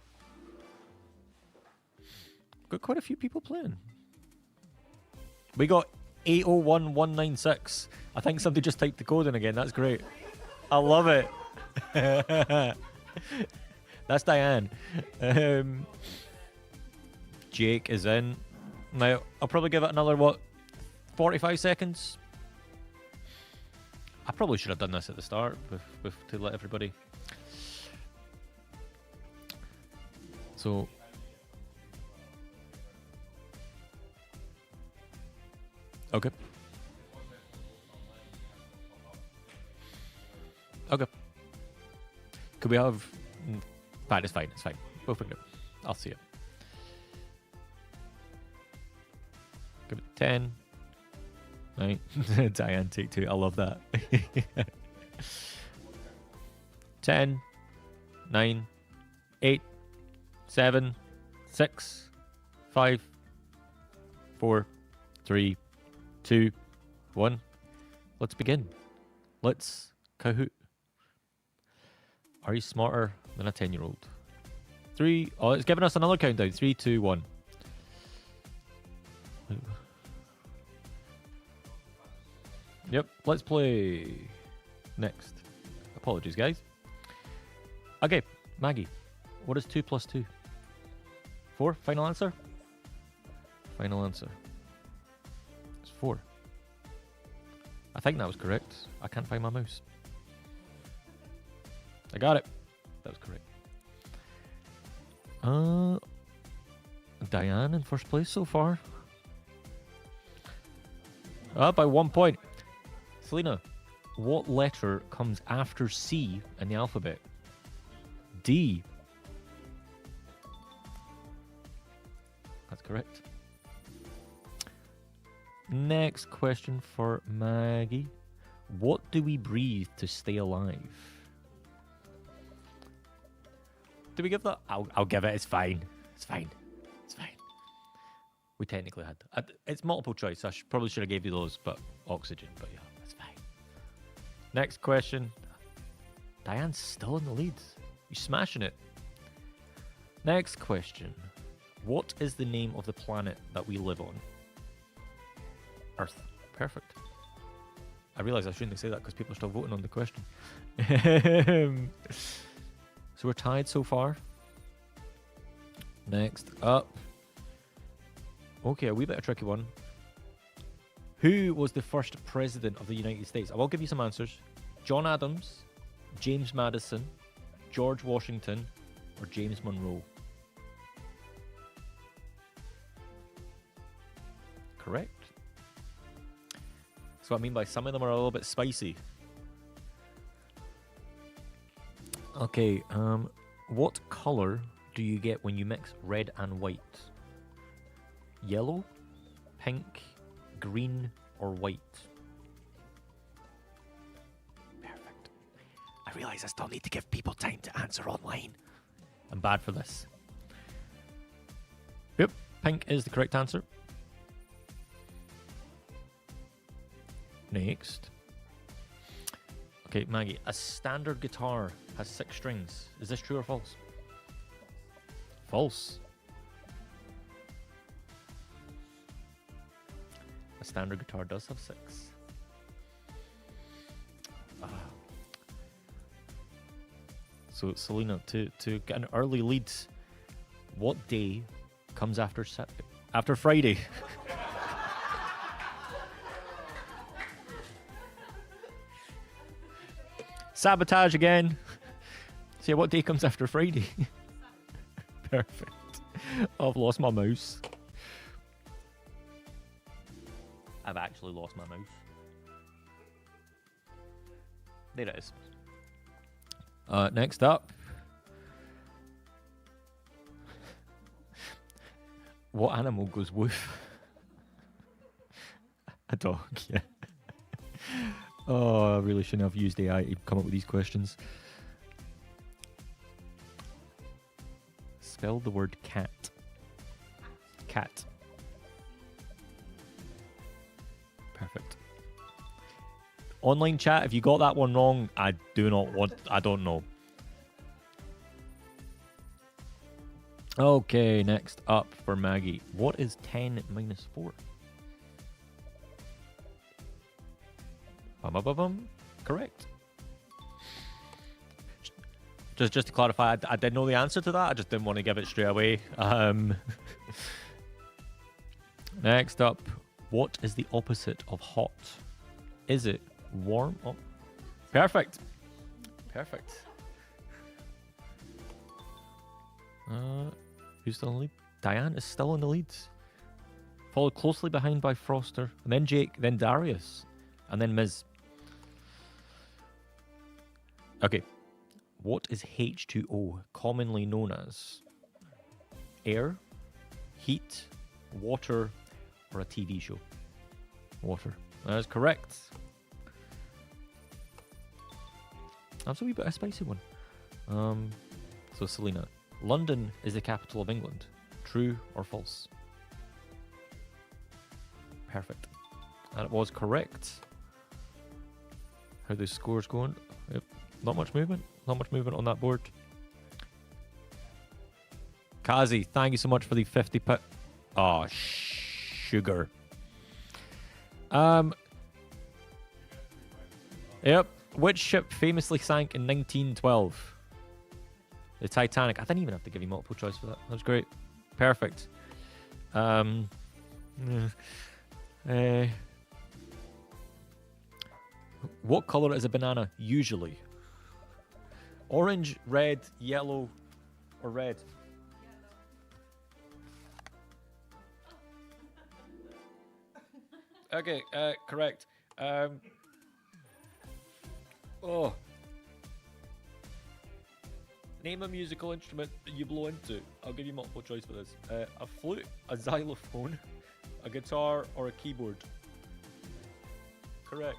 Got quite a few people playing. We got 801196. I think somebody just typed the code in again. That's great. I love it. That's Diane. Jake is in. Now, I'll probably give it another, 45 seconds? I probably should have done this at the start to let everybody. So... Okay. Okay. Could we have... Fine, it's fine. We'll figure it out. I'll see it. Give it 10. 9. Diane, take 2. I love that. 10. 9. 8. 7. 6. 5. 4. 3. 2, 1. Let's begin. Let's Kahoot. Are you smarter than a 10-year-old? 3. Oh, it's giving us another countdown. 3, 2, 1. Yep, let's play next. Apologies, guys. Okay, Maggie. What is 2 plus 2? 4? Final answer? Final answer. 4. I think that was correct. I can't find my mouse. I got it. That was correct. Diane in first place so far. By 1 point. Selena, what letter comes after C in the alphabet? D. That's correct. Next question for Maggie. What do we breathe to stay alive? Do we give that? I'll give it. It's fine. It's fine. It's fine. We technically had. It's multiple choice. I probably should have gave you those, but oxygen. But yeah, that's fine. Next question. Diane's still in the lead. You're smashing it. Next question. What is the name of the planet that we live on? Earth. Perfect. I realise I shouldn't say that because people are still voting on the question. So we're tied so far. Next up. Okay, a wee bit of a tricky one. Who was the first president of the United States? I will give you some answers. John Adams, James Madison, George Washington, or James Monroe? Correct. That's what I mean by some of them are a little bit spicy. Okay, what color do you get when you mix red and white? Yellow, pink, green, or white? Perfect. I realise I still need to give people time to answer online. I'm bad for this. Yep, pink is the correct answer. Next. Okay, Maggie, a standard guitar has 6 strings. Is this true or false? False. A standard guitar does have 6. So Selena, to get an early lead, what day comes after Friday? Sabotage again. See what day comes after Friday? Perfect. I've lost my mouse. I've actually lost my mouse. There it is. Next up. What animal goes woof? A dog, yeah. Oh, I really shouldn't have used AI to come up with these questions. Spell the word cat. Cat. Perfect. Online chat, if you got that one wrong, I don't know. Okay, next up for Maggie. What is 10 minus 4? Correct. Just to clarify, I did know the answer to that. I just didn't want to give it straight away. Next up, what is the opposite of hot? Is it warm? Oh, perfect. Perfect. Who's still in the lead? Diane is still in the lead. Followed closely behind by Froster, and then Jake, then Darius, and then Miz. Okay. What is H2O commonly known as? Air, heat, water, or a TV show? Water. That is correct. That's a wee bit of a spicy one. So Selena, London is the capital of England. True or false? Perfect. And it was correct. How the scores going? Yep. Not much movement. Not much movement on that board. Kazi, thank you so much for the 50 pit. Oh, sugar. Yep. Which ship famously sank in 1912? The Titanic. I didn't even have to give you multiple choice for that. That was great. Perfect. What color is a banana usually? Orange, red, yellow, or red? Okay, correct. Name a musical instrument that you blow into. I'll give you multiple choice for this. A flute, a xylophone, a guitar, or a keyboard. Correct.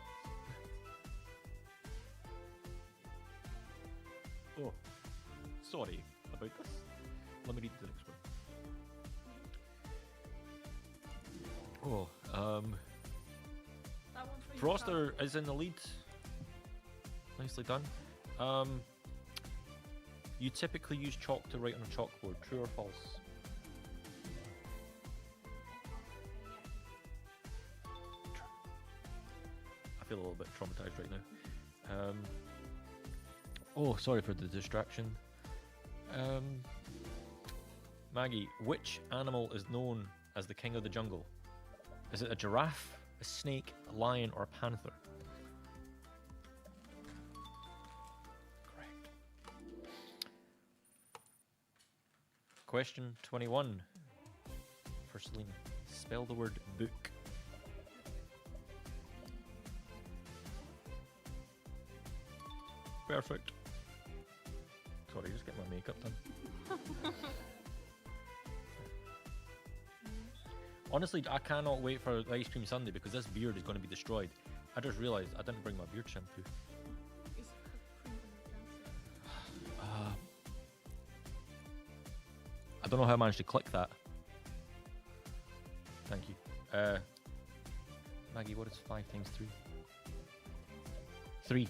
Oh, sorry about this. Let me read the next one. Froster is in the lead. Nicely done. You typically use chalk to write on a chalkboard. True or false? I feel a little bit traumatized right now. Oh, sorry for the distraction. Maggie, which animal is known as the king of the jungle? Is it a giraffe, a snake, a lion, or a panther? Correct. Question 21 for Selena. Spell the word book. Perfect. Sorry, just get my makeup done. Honestly, I cannot wait for the ice cream sundae because this beard is going to be destroyed. I just realised I didn't bring my beard shampoo. I don't know how I managed to click that. Thank you. Maggie, what is 5 times 3? 3.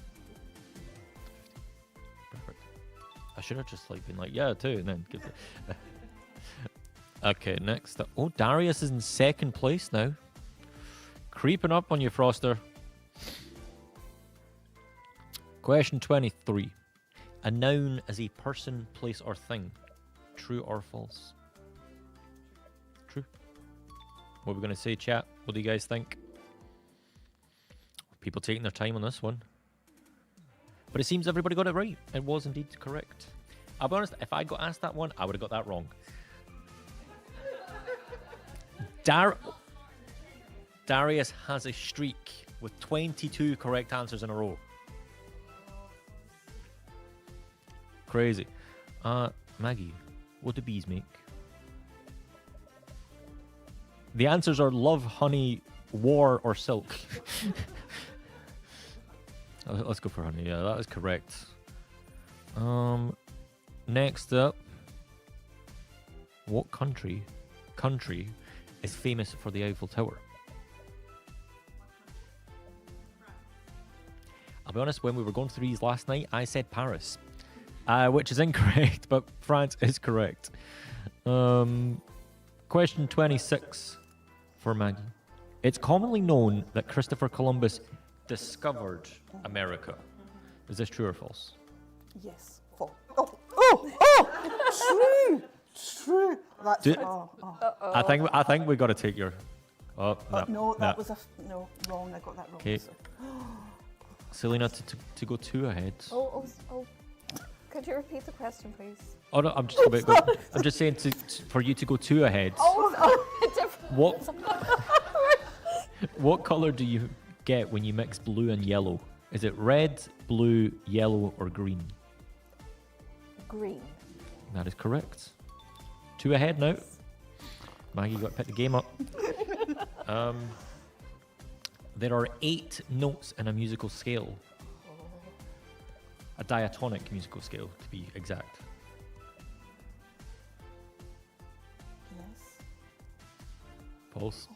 Perfect. I should have just been like, yeah, 2, and then give it. Okay, next up. Oh, Darius is in 2nd place now. Creeping up on you, Froster. Question 23. A noun is a person, place, or thing. True or false? True. What are we going to say, chat? What do you guys think? People taking their time on this one. But it seems everybody got it right. It was indeed correct. I'll be honest, if I got asked that one, I would have got that wrong. Darius has a streak with 22 correct answers in a row. Crazy. Maggie, what do bees make? The answers are love, honey, war, or silk. Let's go for honey. Yeah, that is correct. Next up, what country is famous for the Eiffel Tower? I'll be honest, when we were going through these last night, I said Paris, which is incorrect, but France is correct. Question 26 for Maggie. It's commonly known that Christopher Columbus discovered America. Is this true or false? Yes. Oh! True. That's I think we got to take your. Oh no, that was no wrong. I got that wrong. Okay. Selena to go 2 ahead. Oh. Could you repeat the question, please? Oh no, I'm just I'm just saying for you to go 2 ahead. What color do you get when you mix blue and yellow? Is it red, blue, yellow, or green? Green. That is correct. 2 ahead now. Maggie, you got to pick the game up. There are 8 notes in a musical scale. A diatonic musical scale, to be exact. Yes. Pulse.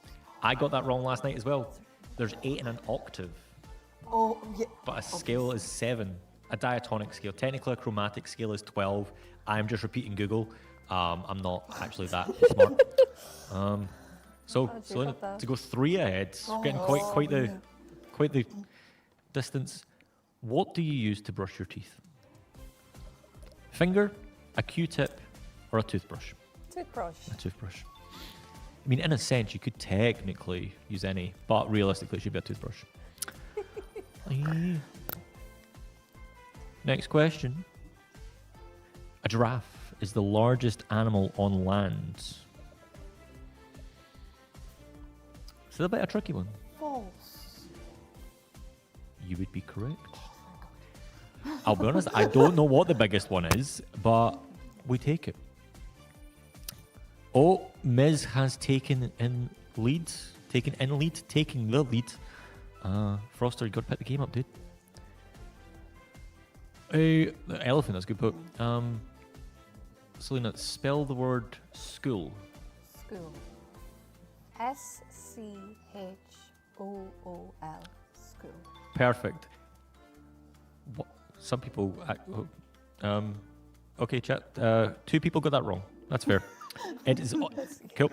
I got that wrong last night as well. There's 8 in an octave. Oh, yeah. But a scale is 7. A diatonic scale. Technically, a chromatic scale is 12. I'm just repeating Google. I'm not actually that smart. So to go 3 ahead, getting quite the distance. What do you use to brush your teeth? Finger, a Q-tip, or a toothbrush? Toothbrush. A toothbrush. I mean, in a sense, you could technically use any, but realistically, it should be a toothbrush. Next question. A giraffe is the largest animal on land. It's a bit of a tricky one. False. You would be correct. I'll be honest, I don't know what the biggest one is, but we take it. Oh, Miz has taken the lead. Froster, you got to pick the game up, dude. The elephant, that's a good put. Selena, spell the word school. School. S-C-H-O-O-L. School. Perfect. What? Some people. Okay, chat. 2 people got that wrong. That's fair. It is cool.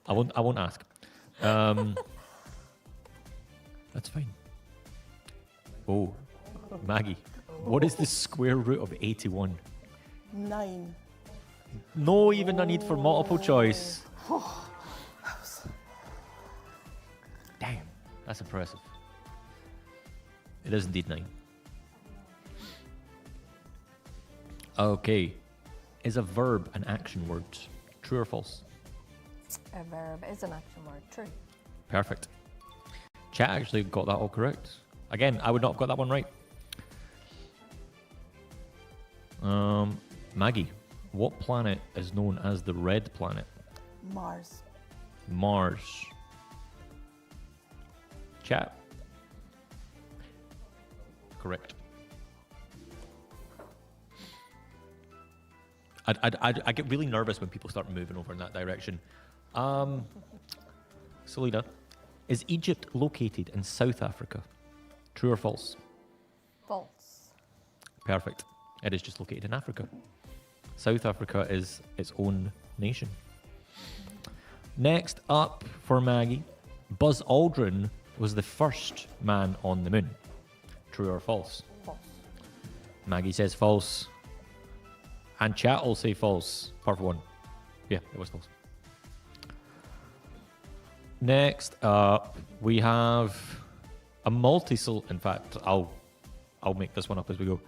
I won't ask. That's fine. Oh, Maggie, what is the square root of 81? 9. No, even a need for multiple choice. Damn, that's impressive. It is indeed 9. Okay. Is a verb an action word? True or false? A verb is an action word. True. Perfect. Chat actually got that all correct. Again, I would not have got that one right. Maggie, what planet is known as the red planet? Mars. Mars. Chat. Correct. I get really nervous when people start moving over in that direction. Selena, is Egypt located in South Africa? True or false? False. Perfect. It is just located in Africa. South Africa is its own nation. Next up for Maggie, Buzz Aldrin was the first man on the moon. True or false? False. Maggie says false. And chat will say false. Part 1. Yeah, it was false. Next up, we have a multi-syllable. In fact, I'll make this one up as we go.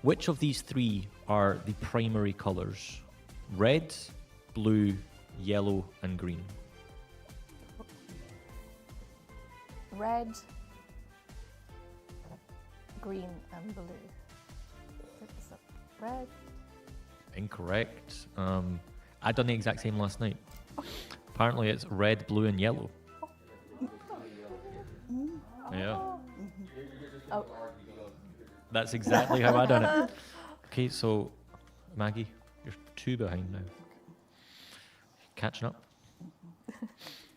Which of these 3 are the primary colors? Red, blue, yellow, and green. Red, green, and blue. Is it red? Incorrect. I done the exact same last night. Apparently it's red, blue, and yellow. Yeah. Oh. That's exactly how I done it. Okay, so Maggie, you're 2 behind now. Catching up.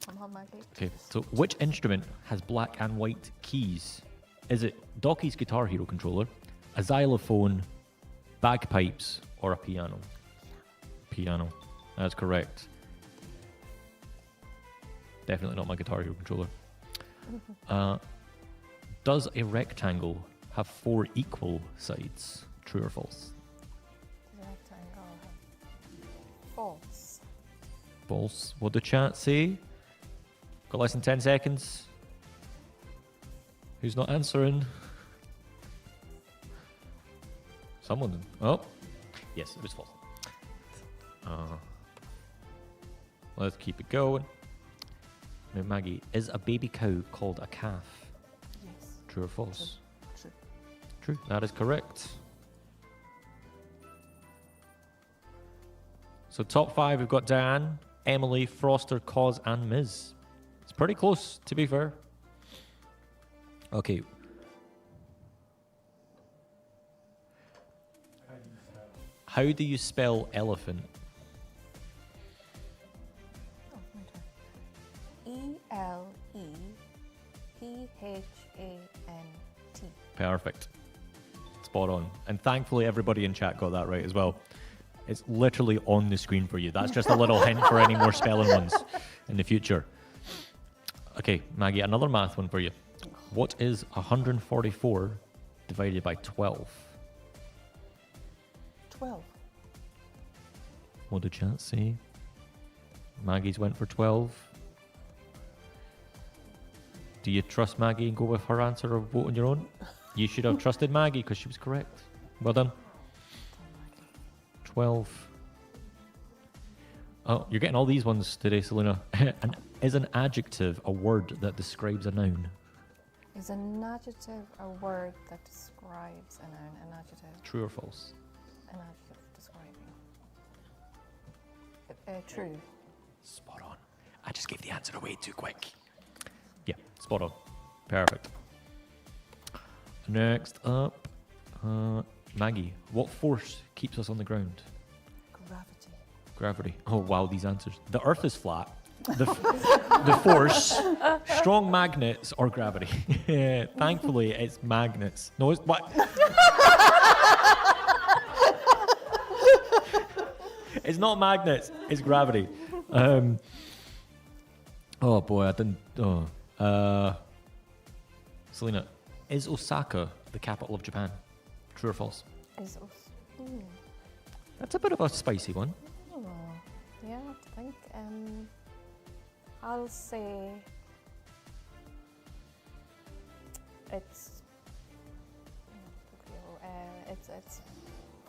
I'm on my gate. Okay, so which instrument has black and white keys? Is it Docky's Guitar Hero controller, a xylophone, bagpipes, or a piano? Piano. That's correct. Definitely not my Guitar Hero controller. Does a rectangle have 4 equal sides? True or false? Rectangle. False. False. What did the chat say? Got less than 10 seconds. Who's not answering? Someone. Oh. Yes, it was false. Let's keep it going. Now, Maggie, is a baby cow called a calf? Yes. True or false? True. True. That is correct. So top 5, we've got Diane, Emily, Froster, Cos, and Ms. It's pretty close, to be fair. Okay. How do you spell elephant? E-L-E-P-H-A-N-T. Perfect. Spot on. And thankfully everybody in chat got that right as well. It's literally on the screen for you. That's just a little hint for any more spelling ones in the future. Okay, Maggie, another math one for you. What is 144 divided by 12? 12. What did chat say? Maggie's went for 12. Do you trust Maggie and go with her answer or vote on your own? You should have trusted Maggie because she was correct. Well done. 12. Oh, you're getting all these ones today, Selena. Is an adjective a word that describes a noun? Is an adjective a word that describes a noun? An adjective. True or false? An adjective describing. True. Spot on. I just gave the answer away too quick. Yeah, spot on. Perfect. Next up, Maggie. What force keeps us on the ground? Gravity. Gravity. Oh wow, these answers. The Earth is flat. The force, strong magnets, or gravity. Thankfully, it's magnets. No, it's what? It's not magnets. It's gravity. Oh boy, I didn't. Selena, is Osaka the capital of Japan? True or false? That's a bit of a spicy one. Oh, yeah, I think. I'll say it's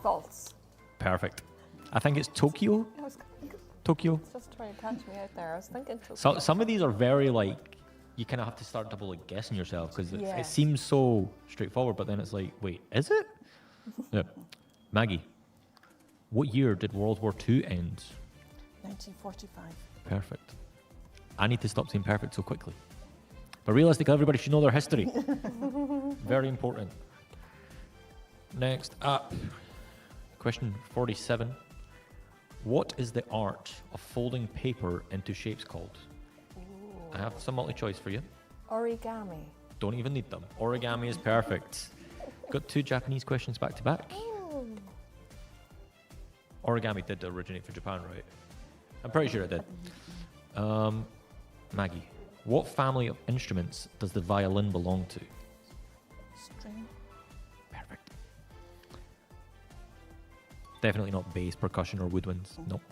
false. Perfect. I think it's Tokyo. Tokyo. Just trying to catch me out there. I was thinking Tokyo. So some of these are very like you kind of have to start double like guessing yourself because it seems so straightforward, but then it's like, wait, is it? Yeah. Maggie, what year did World War II end? 1945. Perfect. I need to stop saying perfect so quickly. But realistically, everybody should know their history. Very important. Next up, question 47. What is the art of folding paper into shapes called? I have some multi-choice for you. Origami. Don't even need them. Origami is perfect. Got 2 Japanese questions back to back. Origami did originate for Japan, right? I'm pretty sure it did. Maggie, what family of instruments does the violin belong to? String. Perfect. Definitely not bass, percussion, or woodwinds. Nope.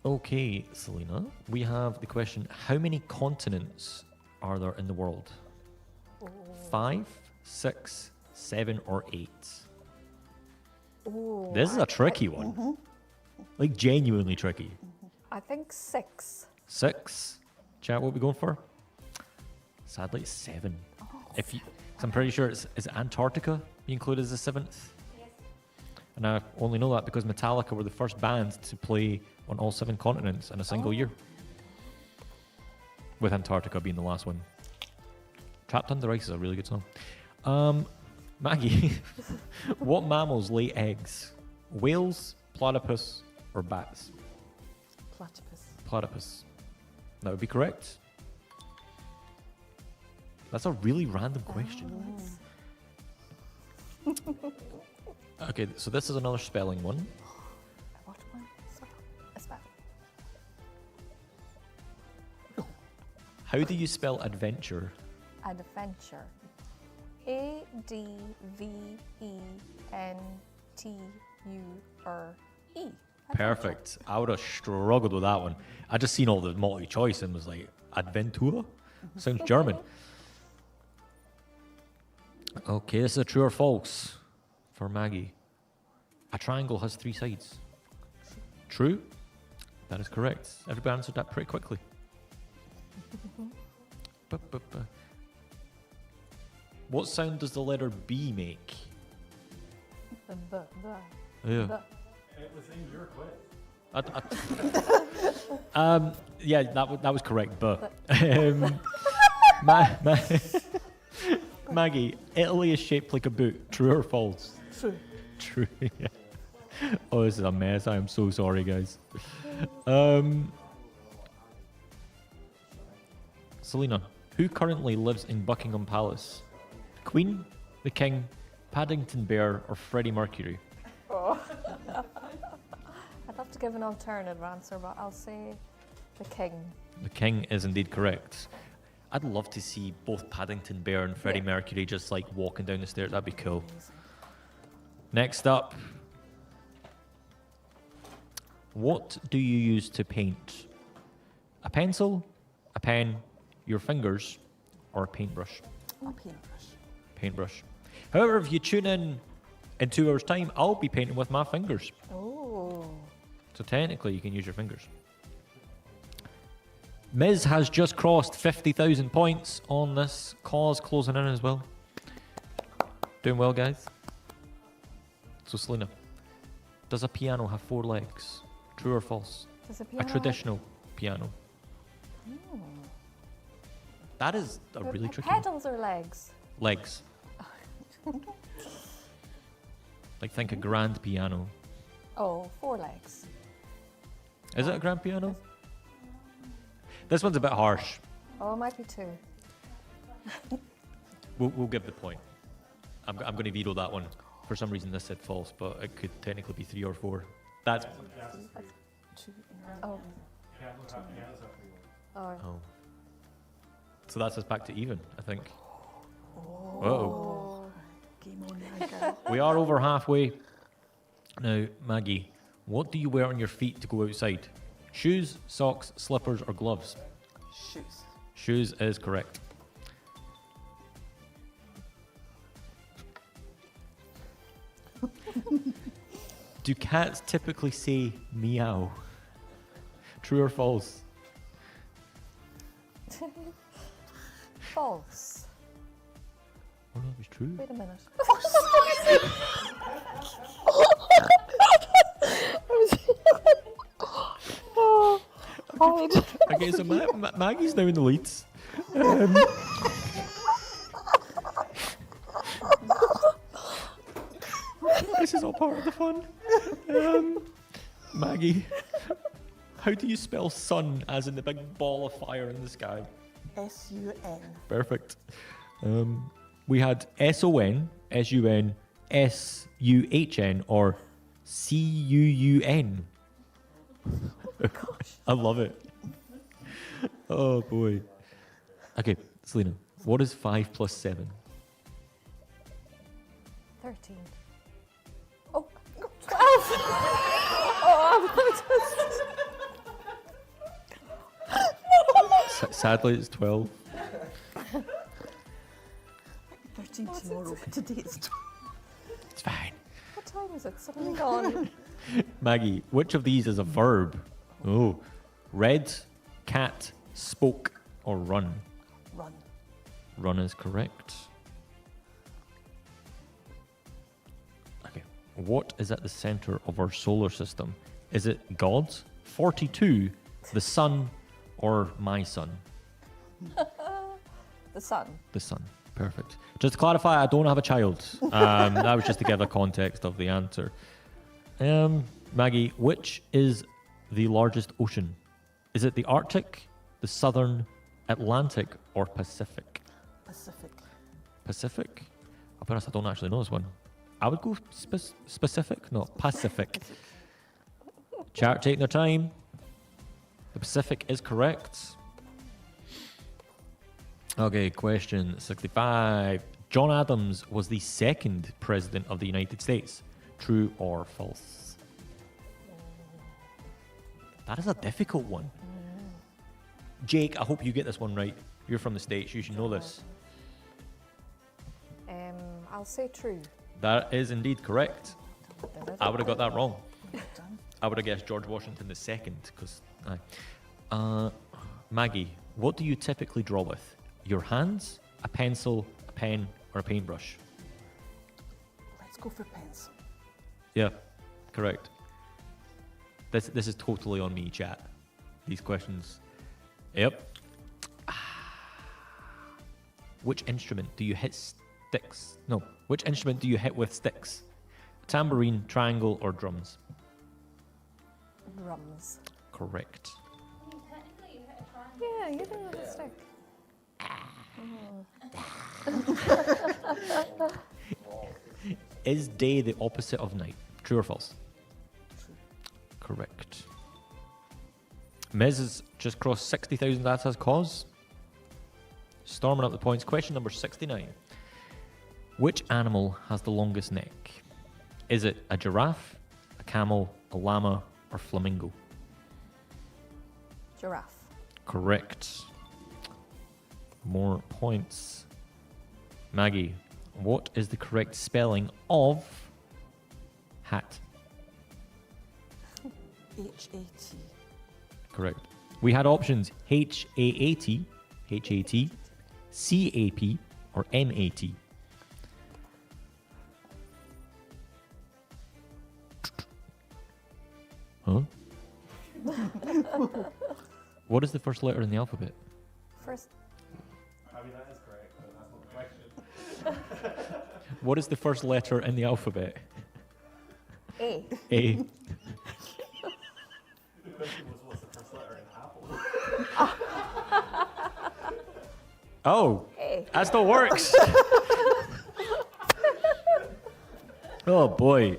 Okay, Selena. We have the question: how many continents are there in the world? 5, 6, 7, or 8? Ooh, This is a tricky one. Like genuinely tricky. I think 6. 6. Chat, what are we going for? Sadly, it's 7. If you, 'cause I'm pretty sure is Antarctica be included as the 7th? Yes. And I only know that because Metallica were the first band to play on all 7 continents in a single year. With Antarctica being the last one. Trapped Under Ice is a really good song. Maggie, what mammals lay eggs? Whales, platypus, or bats? Platypus. Platypus. That would be correct. That's a really random question. Okay, so this is another spelling one. What one? A spell. How do you spell adventure? Adventure. ADVENTURE. Perfect. I would have struggled with that one. I just seen all the multi choice and was like, Adventura? Sounds German. Okay, this is a true or false for Maggie. A triangle has 3 sides. True? That is correct. Everybody answered that pretty quickly. What sound does the letter B make? Yeah. It was in your quiz. Yeah, that was correct. But Maggie, Italy is shaped like a boot. True or false? True. True. Yeah. Oh, this is a mess. I am so sorry, guys. Selena, who currently lives in Buckingham Palace? The Queen, the King, Paddington Bear, or Freddie Mercury? Oh. I'd love to give an alternative answer, but I'll say the King. The King is indeed correct. I'd love to see both Paddington Bear and Freddie Mercury just like walking down the stairs. That'd be cool. Next up. What do you use to paint? A pencil, a pen, your fingers, or a paintbrush? A paintbrush. Paintbrush. However, if you tune in 2 hours' time, I'll be painting with my fingers. Oh. So technically, you can use your fingers. Miz has just crossed 50,000 points on this cause, closing in as well. Doing well, guys. So, Selena, does a piano have 4 legs? True or false? Does a A piano traditional piano. That is a really tricky one. pedals or legs? Legs. Like, think a grand piano. Oh, 4 legs. Is it a grand piano? This one's a bit harsh. Oh, it might be 2. We'll give the point. I'm going to veto that one. For some reason, this said false, but it could technically be 3 or 4. That's. Oh. Oh. So that's us back to even, I think. Uh-oh. Game on now, girl. We are over halfway. Now, Maggie, what do you wear on your feet to go outside? Shoes, socks, slippers, or gloves? Shoes. Shoes is correct. Do cats typically say meow? True or false? False. Oh, that was true. Wait a minute. Okay, so Maggie's now in the leads. This is all part of the fun. Maggie, how do you spell sun as in the big ball of fire in the sky? S-U-N. Perfect. We had S-O-N, S-U-N, S-U-H-N, or C-U-U-N. I love it. Oh, boy. Okay, Selena, what is 5 plus 7? 13. Sadly, it's 12. 13 tomorrow, but today it's 12. It's fine. What time is it? Suddenly gone. Maggie, which of these is a verb? Oh, read, cat, spoke, or run? Run. Run is correct. Okay. What is at the center of our solar system? Is it God, 42, the sun, or my son? The sun. The sun. Perfect. Just to clarify, I don't have a child. That was just to give a context of the answer. Maggie, which is the largest ocean? Is it the Arctic, the Southern, Atlantic, or Pacific? Pacific. Pacific? I'll be honest, I don't actually know this one. I would go specific, no, Pacific. Chat taking their time. The Pacific is correct. Okay, question 65. John Adams was the second president of the United States. True or false? That is a difficult one. Jake, I hope you get this one right. You're from the States, you should know this. I'll say true. That is indeed correct. I would have got that wrong. I would have guessed George Washington the second, because Maggie, what do you typically draw with? Your hands, a pencil, a pen, or a paintbrush? Let's go for pencil. Yeah, correct. This is totally on me, chat. These questions. Yep. Which instrument do you hit sticks? No. Which instrument do you hit with sticks? Tambourine, triangle, or drums? Drums. Correct. Yeah, you did with a stick. Is day the opposite of night? True or false? True. Correct. Miz has just crossed 60,000. That has cause. Storming up the points. Question number 69. Which animal has the longest neck? Is it a giraffe, a camel, a llama, or flamingo? Giraffe. Correct. More points. Maggie, what is the correct spelling of hat? H-A-T. Correct. We had options H-A-A-T, H-A-T, C-A-P, or M-A-T. Huh? What is the first letter in the alphabet? First. I mean, that is correct, but that's not the question. What is the first letter in the alphabet? A. A. The question was, what's the first letter in apple? Oh, A. that still works. Oh boy.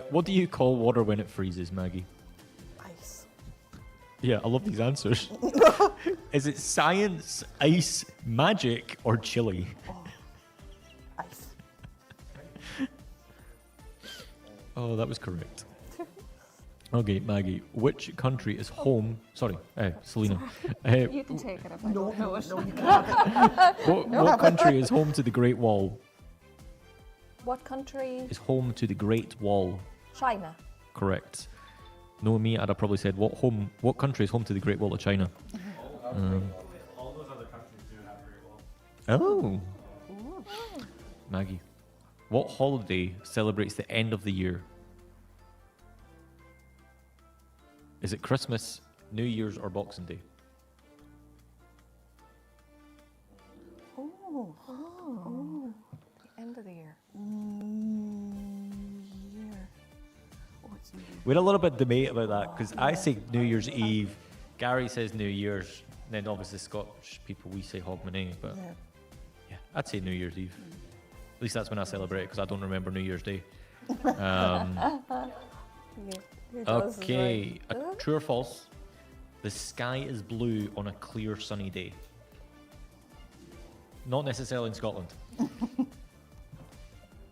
What do you call water when it freezes, Maggie? Ice. Yeah, I love these answers. Is it science, ice, magic, or chili? Oh. Ice. Oh, that was correct. Okay, Maggie, which country is home? Sorry, Selena. You can take it if I don't know it. No, you can't have it. What country is home to the Great Wall? What country? Is home to the Great Wall? China. Correct. No, me, I'd have probably said what country is home to the Great Wall of China? All those other countries do have Great Wall. Oh. Maggie, what holiday celebrates the end of the year? Is it Christmas, New Year's, or Boxing Day? Oh. Oh. The end of the year. Year. Oh, it's New Year. We had a little bit of debate about that because I say New Year's Eve, Gary says New Year's, and then obviously Scottish people, we say Hogmanay, but Yeah. yeah, I'd say New Year's Eve. At least that's when I celebrate it because I don't remember New Year's Day. Okay, true or false? The sky is blue on a clear sunny day. Not necessarily in Scotland.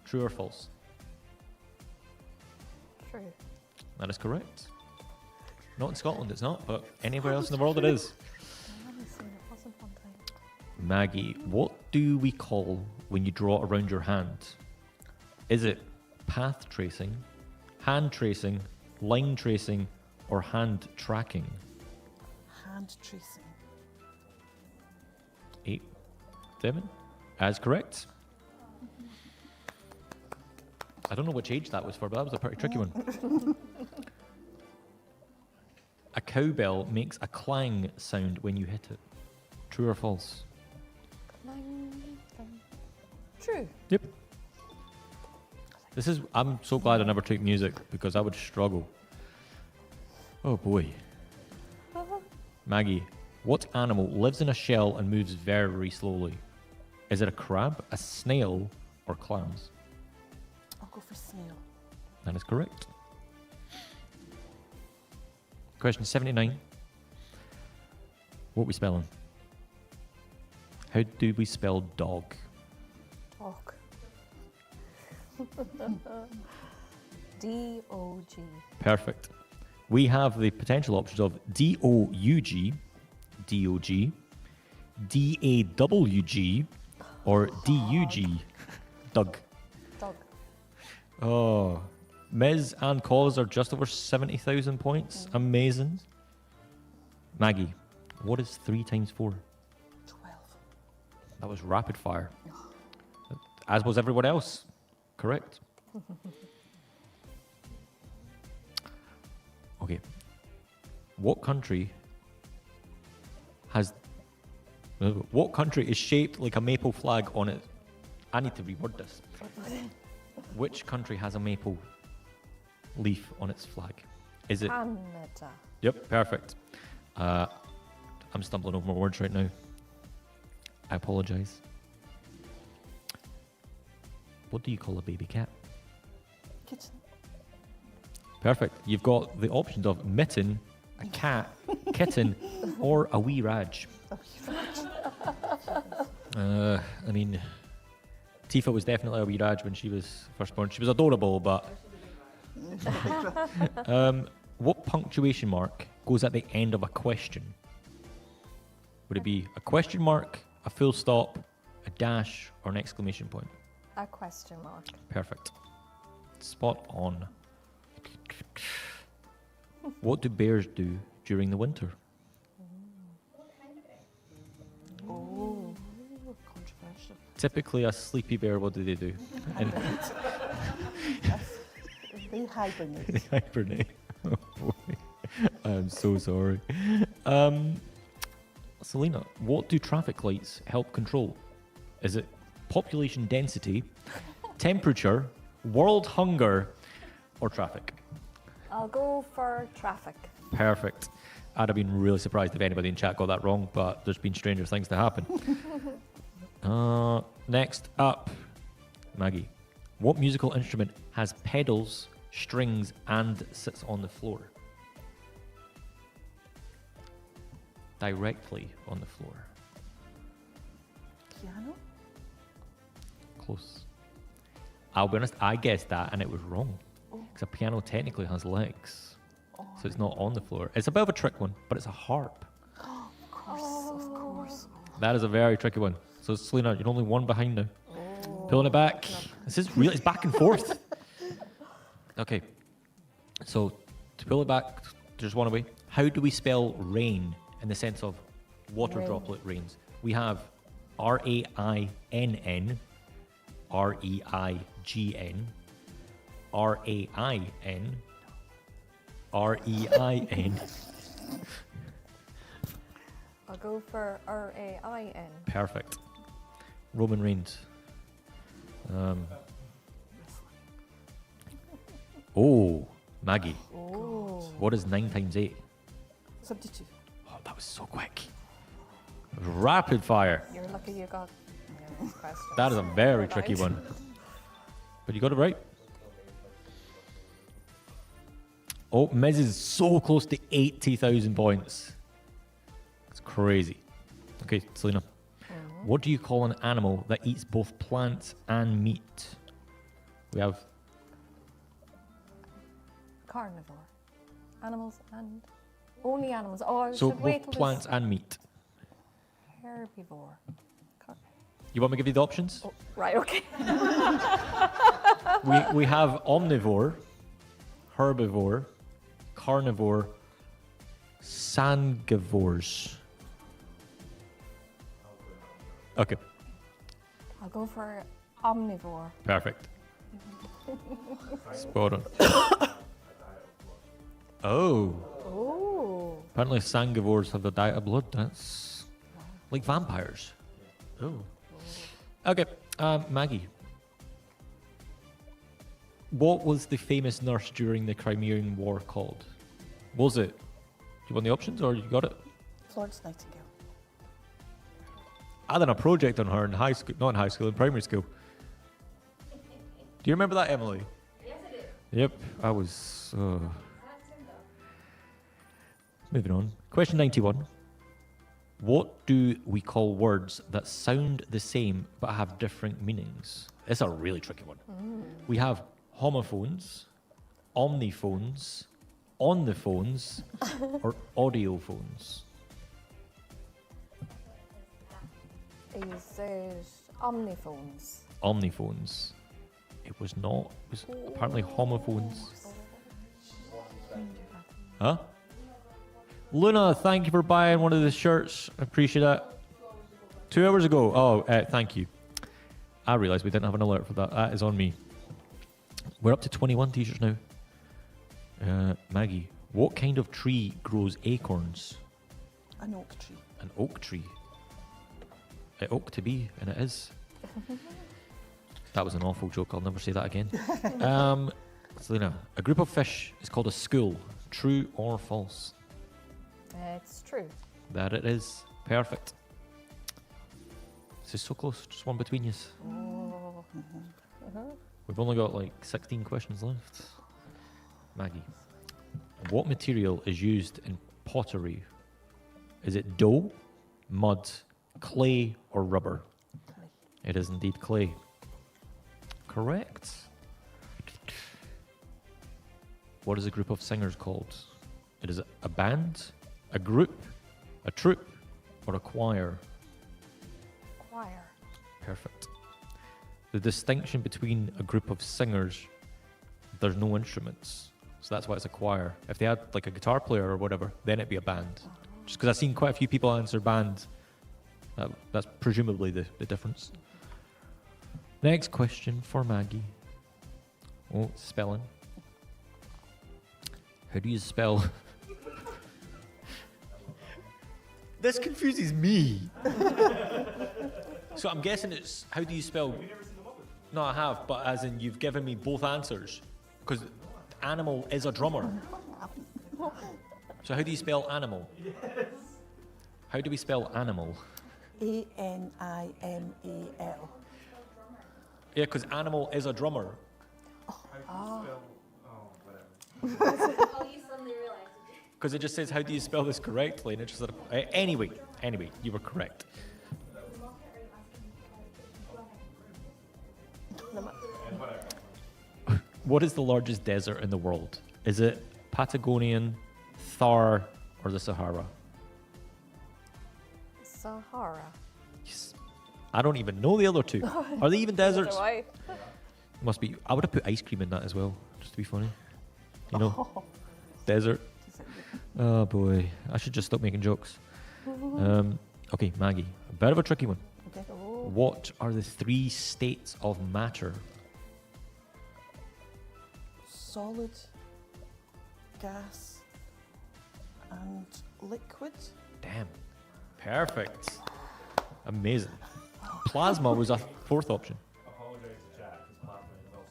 True or false? True. That is correct. Not in Scotland, it's not, but anywhere else in the world it is. Maggie, what do we call when you draw around your hand? Is it path tracing, hand tracing, line tracing, or hand tracking? Hand tracing. 8, 7. As correct. I don't know which age that was for, but that was a pretty tricky one. A cowbell makes a clang sound when you hit it. True or false? True. Yep. I'm so glad I never took music because I would struggle. Oh boy. Maggie, what animal lives in a shell and moves very slowly? Is it a crab, a snail, or clams? I'll go for snail. That is correct. Question 79. What are we spelling? How do we spell dog? Dog. D-O-G. Perfect. We have the potential options of D-O-U-G, D-O-G, D-A-W-G, or D-U-G, Doug. Dog. Oh, Ms. and Cause are just over 70,000 points. Amazing. Maggie, what is 3 times 4? 12. That was rapid fire. As was everyone else. Correct. Okay. What country is shaped like a maple flag on it? I need to reword this. Which country has a maple leaf on its flag? Is it? Canada. Yep, perfect. I'm stumbling over my words right now. I apologize. What do you call a baby cat? Kitten. Perfect. You've got the options of mitten, a cat, kitten, or a wee Raj. I mean, Tifa was definitely a wee Raj when she was first born. She was adorable, but... what punctuation mark goes at the end of a question? Would it be a question mark, a full stop, a dash, or an exclamation point? A question mark. Perfect. Spot on. What do bears do during the winter? Oh, controversial. Typically a sleepy bear, what do they do? And They hibernate. they hibernate. Oh boy. I'm so sorry. Selena, what do traffic lights help control? Is it population density, temperature, world hunger, or traffic? I'll go for traffic. Perfect. I'd have been really surprised if anybody in chat got that wrong, but there's been stranger things to happen. Next up, Maggie. What musical instrument has pedals, strings, and sits on the floor? Directly on the floor. Piano? Close. I'll be honest, I guessed that and it was wrong. Because a piano technically has legs. So it's not on the floor. It's a bit of a trick one, but it's a harp. Of course. That is a very tricky one. So Selena, you're only one behind now. Pulling it back. This is real. It's back and forth. Okay. So to pull it back, there's one away. How do we spell rain in the sense of water Rain. droplet rains? We have R-A-I-N-N, R-E-I-G-N, R-A-I-N, R-E-I-N. I'll go for R-A-I-N. Perfect. Roman Reigns. Oh, Maggie. Oh. What is 9 times 8? 72. Oh, that was so quick. Rapid fire. You're lucky you got questions. That is a very tricky one. But you got it right. Oh, Miz is so close to 80,000 points. It's crazy. Okay, Selena. What do you call an animal that eats both plants and meat? We have Carnivore. Animals and only animals. Oh, I So should wait both till plants and meat. herbivore. You want me to give you the options? Oh, right, okay. We have omnivore, herbivore, carnivore, sangivores. Okay, I'll go for omnivore. perfect. Spot on. Oh, Oh. apparently sangivores have the diet of blood. That's like vampires. Oh. Okay, Maggie. What was the famous nurse during the Crimean War called? Was it? Do you want the options or you got it? Florence Nightingale. I done a project on her in high school, not in high school, in primary school. Do you remember that, Emily? Yes, I do. Yep, I was. Moving on. Question 91. What do we call words that sound the same but have different meanings? It's a really tricky one. We have homophones, omniphones, on the phones, or audio phones. He says omniphones. Omniphones. It was not. It was apparently homophones. Huh? Luna, thank you for buying one of the shirts. I appreciate that. 2 hours ago. Oh, thank you. I realised we didn't have an alert for that. That is on me. We're up to 21 t-shirts now. Maggie, what kind of tree grows acorns? An oak tree. An oak tree. It ought to be, and it is. That was an awful joke. I'll never say that again. Selena, a group of fish is called a school. True or false? It's true. That it is. Perfect. This is so close. Just one between you. Oh. We've only got like 16 questions left. Maggie, what material is used in pottery? Is it dough, mud, clay, or rubber? Clay. It is indeed clay. Correct. What is a group of singers called? It is a band, a group, a troupe, or a choir. Choir. Perfect. The distinction between a group of singers, there's no instruments. So that's why it's a choir. If they had like a guitar player or whatever, then it'd be a band. Just because I've seen quite a few people answer band. That's presumably the difference. Next question for Maggie. Oh, spelling. How do you spell? This confuses me. So I'm guessing it's, how do you spell? No, I have, but as in you've given me both answers. Because animal is a drummer. So how do you spell animal? How do we spell animal? Animal. Yeah, because animal is a drummer. Because it just says, how do you spell this correctly? And it just sort of, anyway, you were correct. What is the largest desert in the world? Is it Patagonian, Thar, or the Sahara? Sahara. Yes. I don't even know the other two. Are they even deserts? Why? Must be. I would have put ice cream in that as well, just to be funny. You know, desert. Oh boy, I should just stop making jokes. Okay, Maggie, a bit of a tricky one. Okay. What are the 3 states of matter? Solid, gas, and liquid. Damn, perfect, amazing. Plasma was a 4th option. Apologise to chat because plasma is also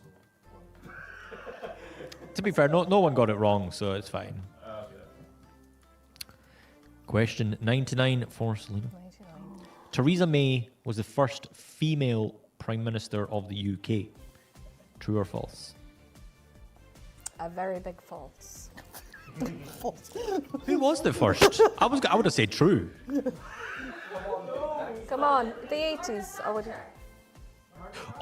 one. To be fair, no one got it wrong, so it's fine. Question 99 for Selena. 99. Theresa May was the first female Prime Minister of the UK. True or false? A very big false. Who was the first? I would have said true. Come on, the 80s. I would.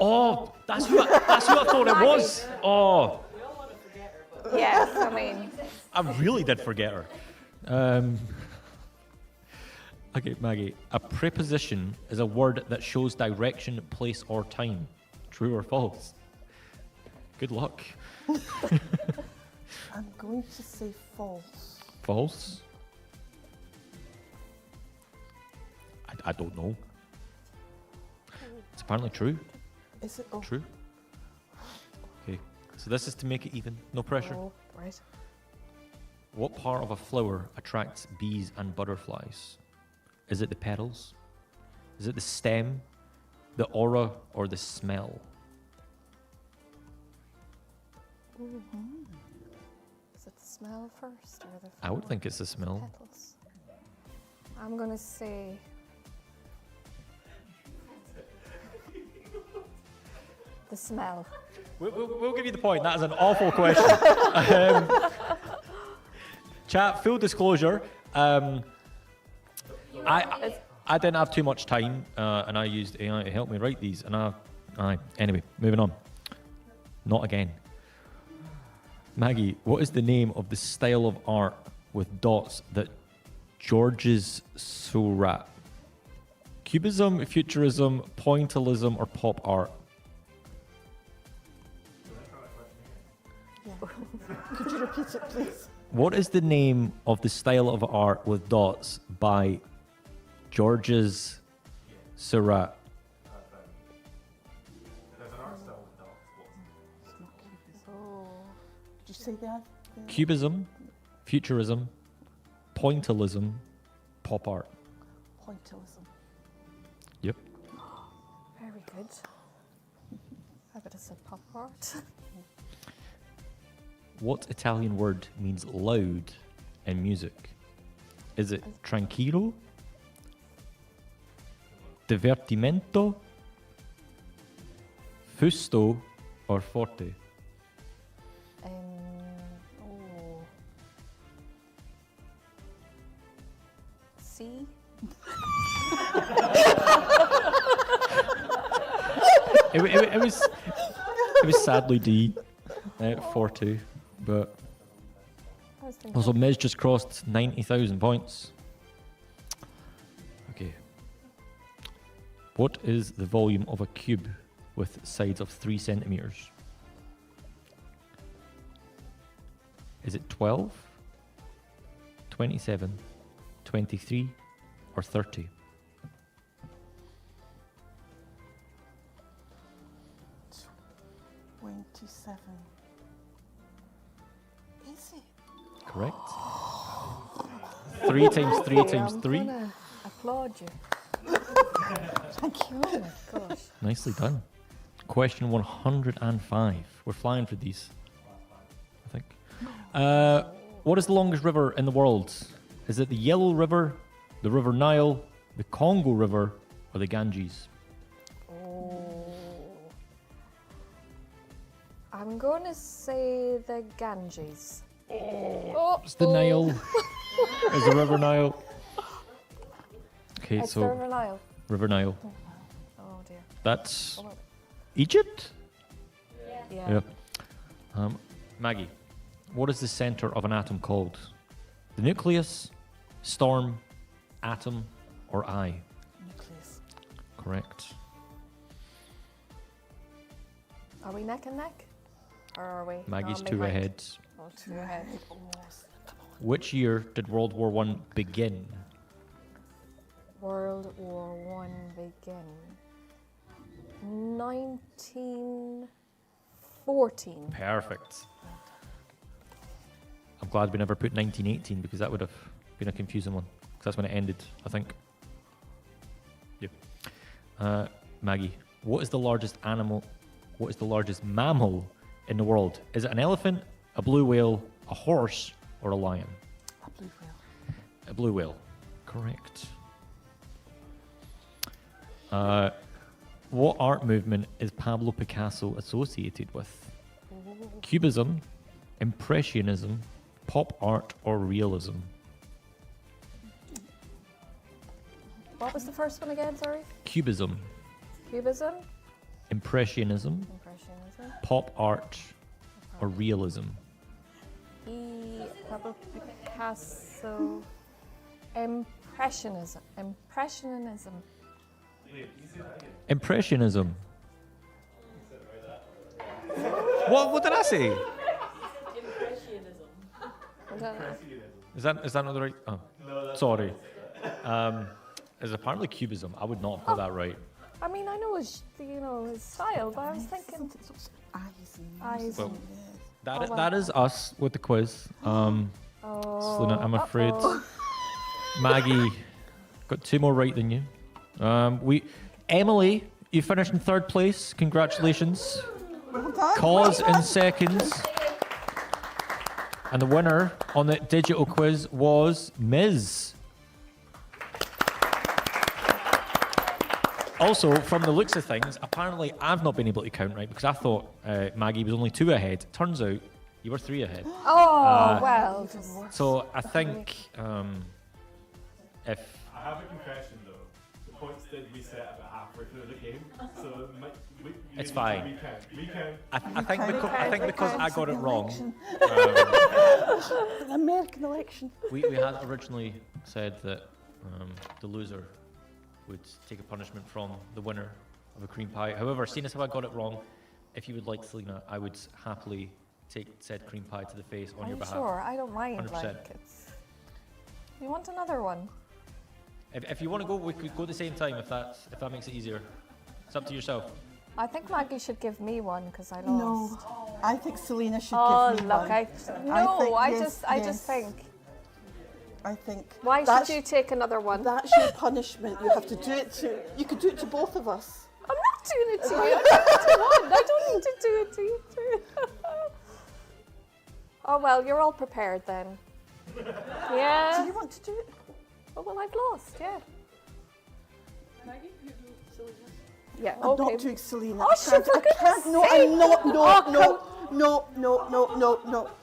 Oh, that's who I thought it was. Oh, Yes, I mean, I really did forget her. Okay, Maggie. A preposition is a word that shows direction, place, or time. True or false? Good luck. I'm going to say false. False? I don't know. It's apparently true. Is it? Oh, True. Okay, so this is to make it even. No pressure. oh, right. What part of a flower attracts bees and butterflies? Is it the petals? Is it the stem, the aura, or the smell? Is it the smell first or the I would flower? think it's the smell. Petals. I'm going to say the smell. We'll give you the point. That is an awful question. Chat, full disclosure. I didn't have too much time, and I used AI to help me write these. And anyway, moving on. Not again. Maggie, what is the name of the style of art with dots that Georges Seurat? Cubism, Futurism, Pointillism, or pop art? could you repeat it, please? What is the name of the style of art with dots by Georges Seurat? There's an art style with dots. It's not cubism. Oh, Did you say that? Cubism, Futurism, Pointillism, pop art. Pointillism. Yep. very good. I bet it's a pop art. What Italian word means loud in music? Is it tranquillo, divertimento, fusto, or forte? Oh. C. It was sadly D, forte, but I was thinking also Miz just crossed 90,000 points. Okay. What is the volume of a cube with sides of 3 centimeters? Is it 12, 27, 23, or 30? 27. Is it? Correct. 3 times 3 times 3. I'm gonna applaud you. Thank you. Oh my gosh. Nicely done. Question 105. We're flying for these, I think. What is the longest river in the world? Is it the Yellow River, the River Nile, the Congo River, or the Ganges? Oh. I'm gonna say the Ganges. Oh, It's the Nile. It's the River Nile. Okay, It's so the River Nile. River Nile. Oh dear. That's Oh, Egypt? yeah. Maggie, what is the center of an atom called? The nucleus, storm, atom, or eye? Nucleus. Correct. Are we neck and neck? Or are we? Maggie's I'm 2 behind. ahead. Oh, 2 ahead. Which year did World War I begin? World War One begin. 1914. Perfect. I'm glad we never put 1918 because that would have been a confusing one. Because that's when it ended, I think. Yep. Maggie, what is the largest animal? What is the largest mammal in the world? Is it an elephant, a blue whale, a horse, or a lion? A blue whale. A blue whale. Correct. What art movement is Pablo Picasso associated with? Cubism, Impressionism, pop art, or realism? What was the first one again, sorry? Cubism, Cubism? Impressionism, Impressionism? pop art, or realism? Pablo Picasso. Impressionism. Impressionism. What did I say? Is that not the right? Oh, sorry. Is apparently cubism. I would not have got that right. I mean, I know his style, but I was thinking eyes. Well, Oh, that is us with the quiz. Selena, I'm afraid uh-oh. Maggie got 2 more right than you. Emily, you finished in 3rd place. Congratulations. Well done. Cause in 2nd. And the winner on the digital quiz was Ms. Also, from the looks of things, apparently I've not been able to count right because I thought Maggie was only 2 ahead. Turns out you were 3 ahead. Oh, well. So I think if I have a confession though. The points did reset about halfway through the game, so it's fine. We can. I think because I got it wrong. An American election. We had originally said that the loser would take a punishment from the winner of a cream pie. However, seeing as how I got it wrong, if you would like, Selena, I would happily take said cream pie to the face on your behalf. Sure, I don't mind. 100%. Like it's. You want another one? If you want to go, we could go at the same time if that makes it easier. It's up to yourself. I think Maggie should give me one because I lost. No, I think Selena should Oh, give me look, one. I just think. I think. Why should you take another one? That's your punishment. You have to do it to. You could do it to both of us. I'm not doing it to you. I'm doing it to one. I don't need to do it to you too. Oh well, you're all prepared then. Yeah. Do you want to do it? Oh well, I've lost. Yeah. Maggie, you do Selena. Yeah. I'm Okay. not doing Selena. Oh, shit, for goodness No, I'm not. sake. No.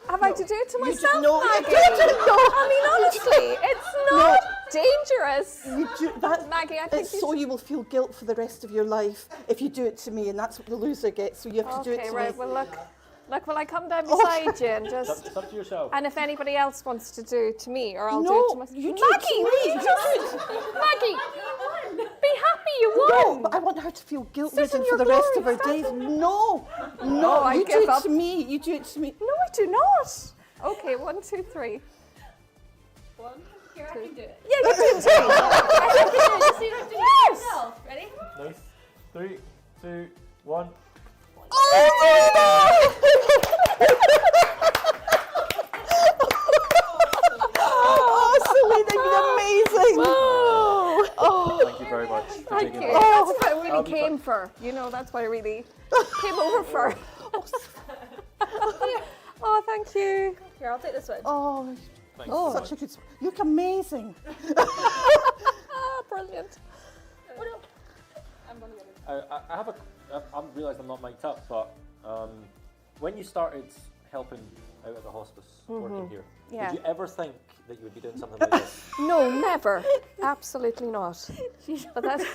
Have I to do it to You myself, no, you Maggie? didn't, no. I mean, honestly, it's not dangerous. You do that. Maggie, I think It's so you will feel guilt for the rest of your life if you do it to me, and that's what the loser gets. So you have to do it Okay, to right. me. Well, look. Will I come down beside you and just? It's up to yourself. And if anybody else wants to do it to me, or I'll do No, it to myself. you do it to Maggie, me. you do it. Maggie, be happy you No, won. but I want her to feel Sit guilt-ridden in for your the rest of glory, her stop days. it. No, I you give do it up. to me. You do it to me. No, I do not. Okay, 1, 2, 3. One. Here, I can do it. Yeah, you do too. I think you Just so you don't have to do it Yes. yourself. Ready? Nice. 3, 2, 1. Oh, Selena, you've been amazing. Oh, Thank you very much for Thank taking you. it. That's what I really came for. You know, that's what I really came over for. Oh, thank you. Here, I'll take this one. oh, Thanks oh, so such much. a good. You look amazing. Ah, brilliant. I'm gonna get it. I have a. I realised I'm not mic'd up, but when you started helping out at the hospice, working here, Yeah. did you ever think that you would be doing something like this? No, never. Absolutely not. But that's.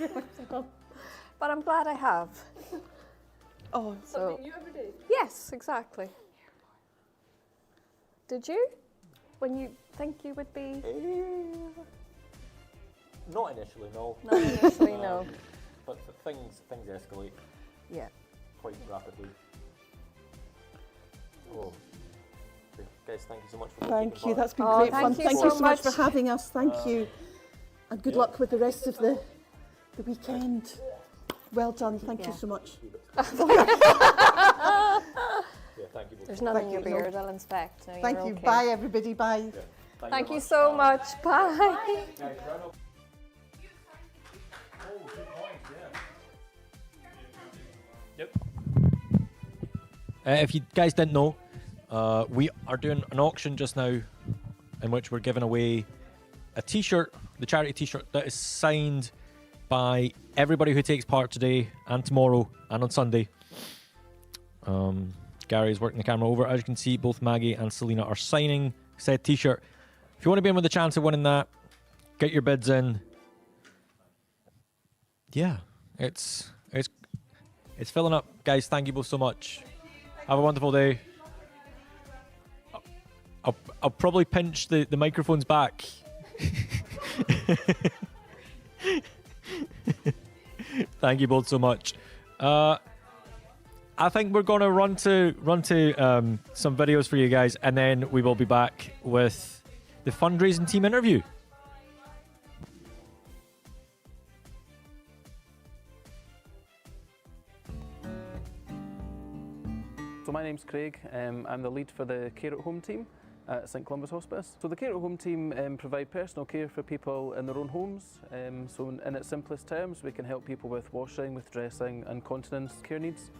But I'm glad I have. Oh, So Something you ever did? yes, exactly. Did you? When you think you would be? Not initially, no. Not initially, no. But things escalate Yeah. quite rapidly. Oh. Okay, guys, thank you so much for thank taking you. part. That's been Oh, great thank fun. you Thank so you so much much. for having us. Thank you, and good yeah. luck with the rest of the weekend. Well done. Thank you Yeah. so much. Yeah, thank you both. There's none in Thank your you. No. beard. I'll inspect. No, Thank you're you. okay. Bye, everybody. Bye. Yeah, Thank very you much. so much. Bye. Guys, round up. Oh, good points, yeah. If you guys didn't know, we are doing an auction just now in which we're giving away a t-shirt, the charity t-shirt that is signed by everybody who takes part today and tomorrow and on Sunday. Gary's working the camera over. As you can see, both Maggie and Selena are signing said t-shirt. If you want to be in with a chance of winning that, get your bids in. Yeah, it's filling up. Guys, thank you both so much. Have a wonderful day. I'll probably pinch the microphones back. Thank you both so much. I think we're gonna run to some videos for you guys, and then we will be back with the fundraising team interview. So my name's Craig. I'm the lead for the Care at Home team at St Columba's Hospice. So the Care at Home team provide personal care for people in their own homes. So in its simplest terms, we can help people with washing, with dressing and continence care needs.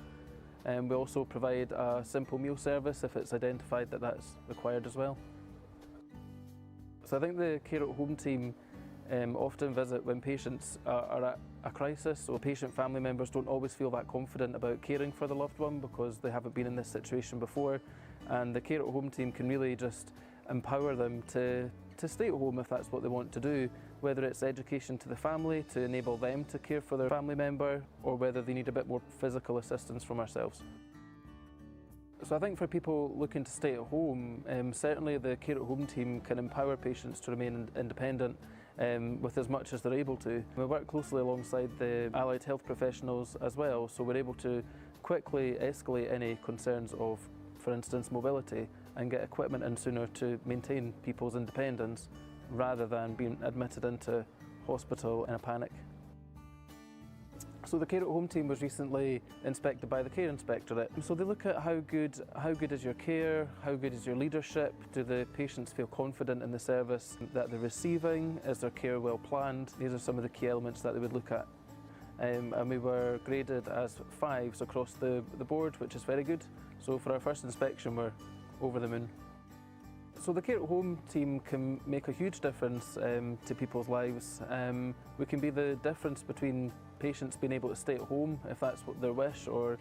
We also provide a simple meal service if it's identified that that's required as well. So I think the Care at Home team often visit when patients are at a crisis, so patient family members don't always feel that confident about caring for the loved one because they haven't been in this situation before, and the Care at Home team can really just empower them to stay at home if that's what they want to do, whether it's education to the family to enable them to care for their family member, or whether they need a bit more physical assistance from ourselves. So I think for people looking to stay at home, certainly the Care at Home team can empower patients to remain independent with as much as they're able to. We work closely alongside the allied health professionals as well, so we're able to quickly escalate any concerns of, for instance, mobility, and get equipment in sooner to maintain people's independence rather than being admitted into hospital in a panic. So the Care at Home team was recently inspected by the Care Inspectorate. So they look at how good is your care, how good is your leadership, do the patients feel confident in the service that they're receiving, is their care well planned? These are some of the key elements that they would look at. And we were graded as 5s across the board, which is very good. So for our first inspection, we're over the moon. So the Care at Home team can make a huge difference to people's lives. We can be the difference between patients being able to stay at home if that's what their wish, or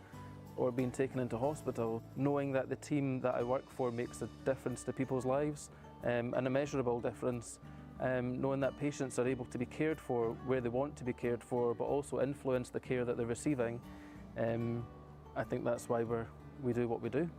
being taken into hospital. Knowing that the team that I work for makes a difference to people's lives, and a measurable difference. Knowing that patients are able to be cared for where they want to be cared for, but also influence the care that they're receiving. I think that's why we do what we do.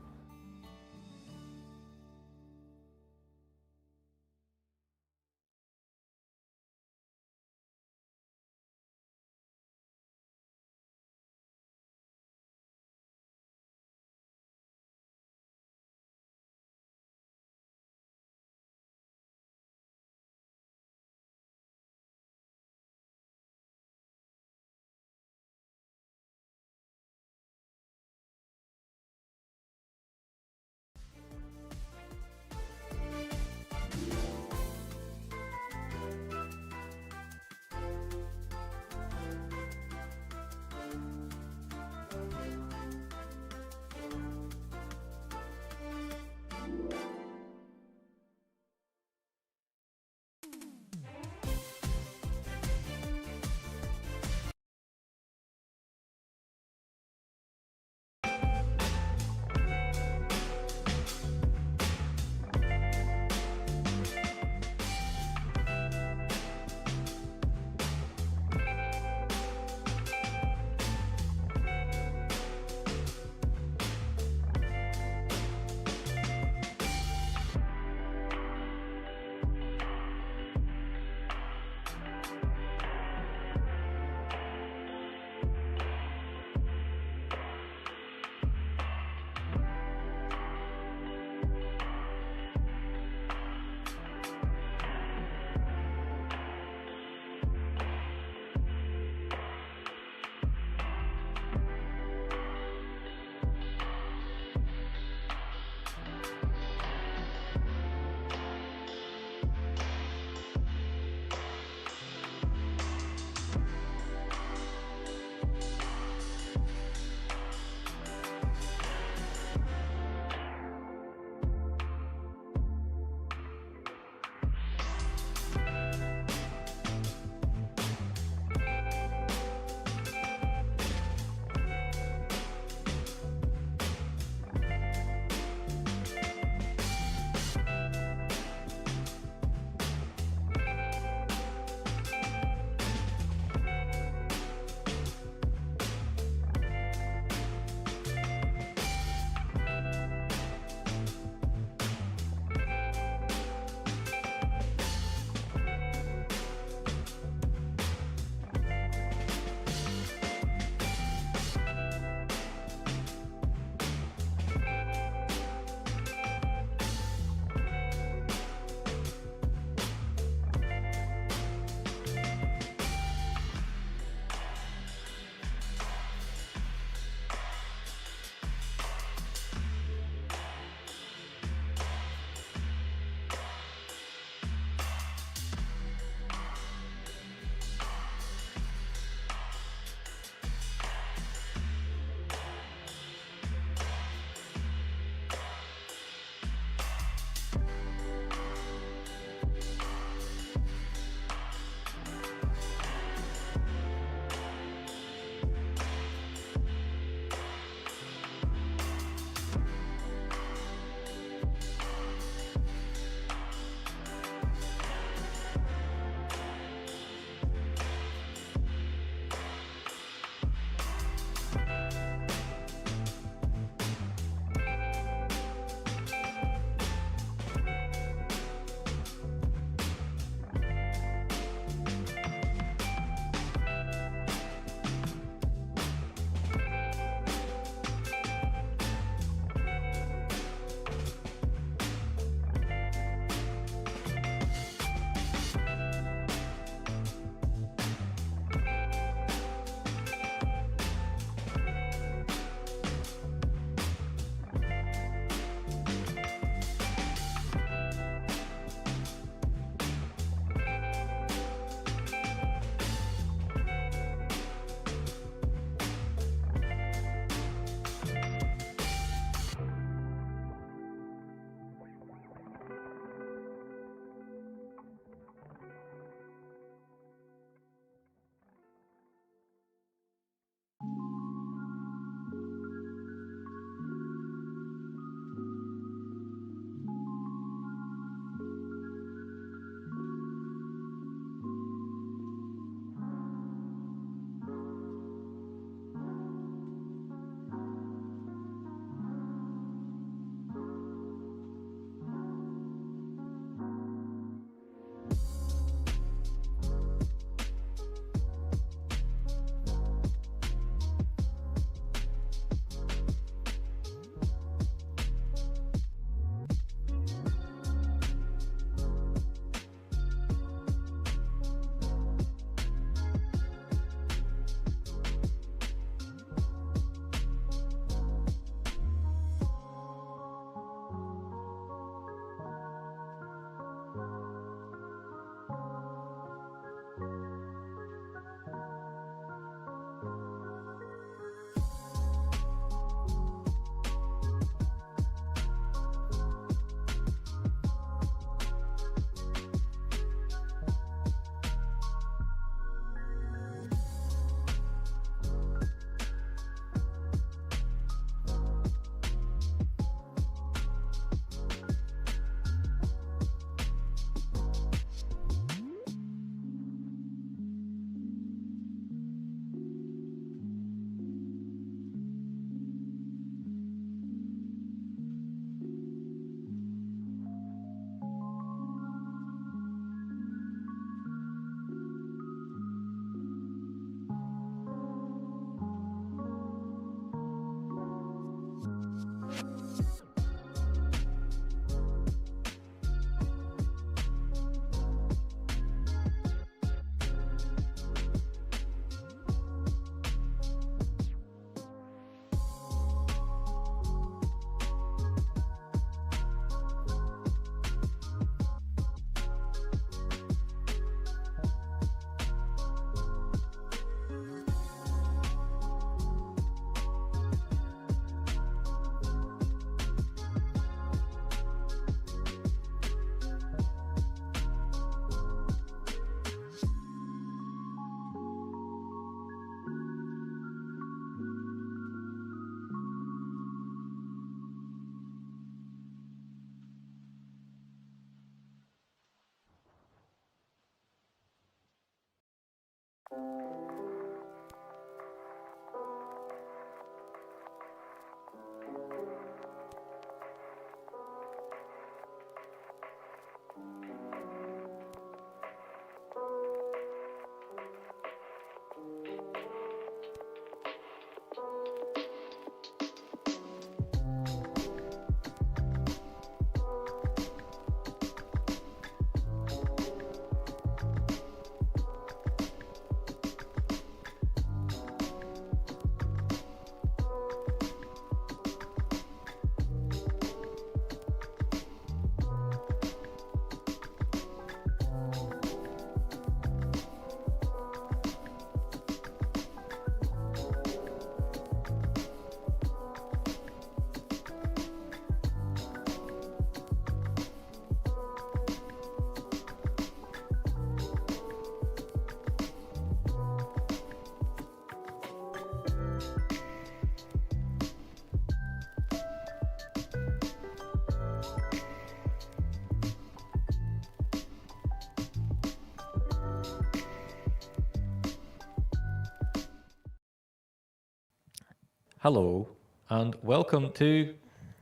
Hello, and welcome to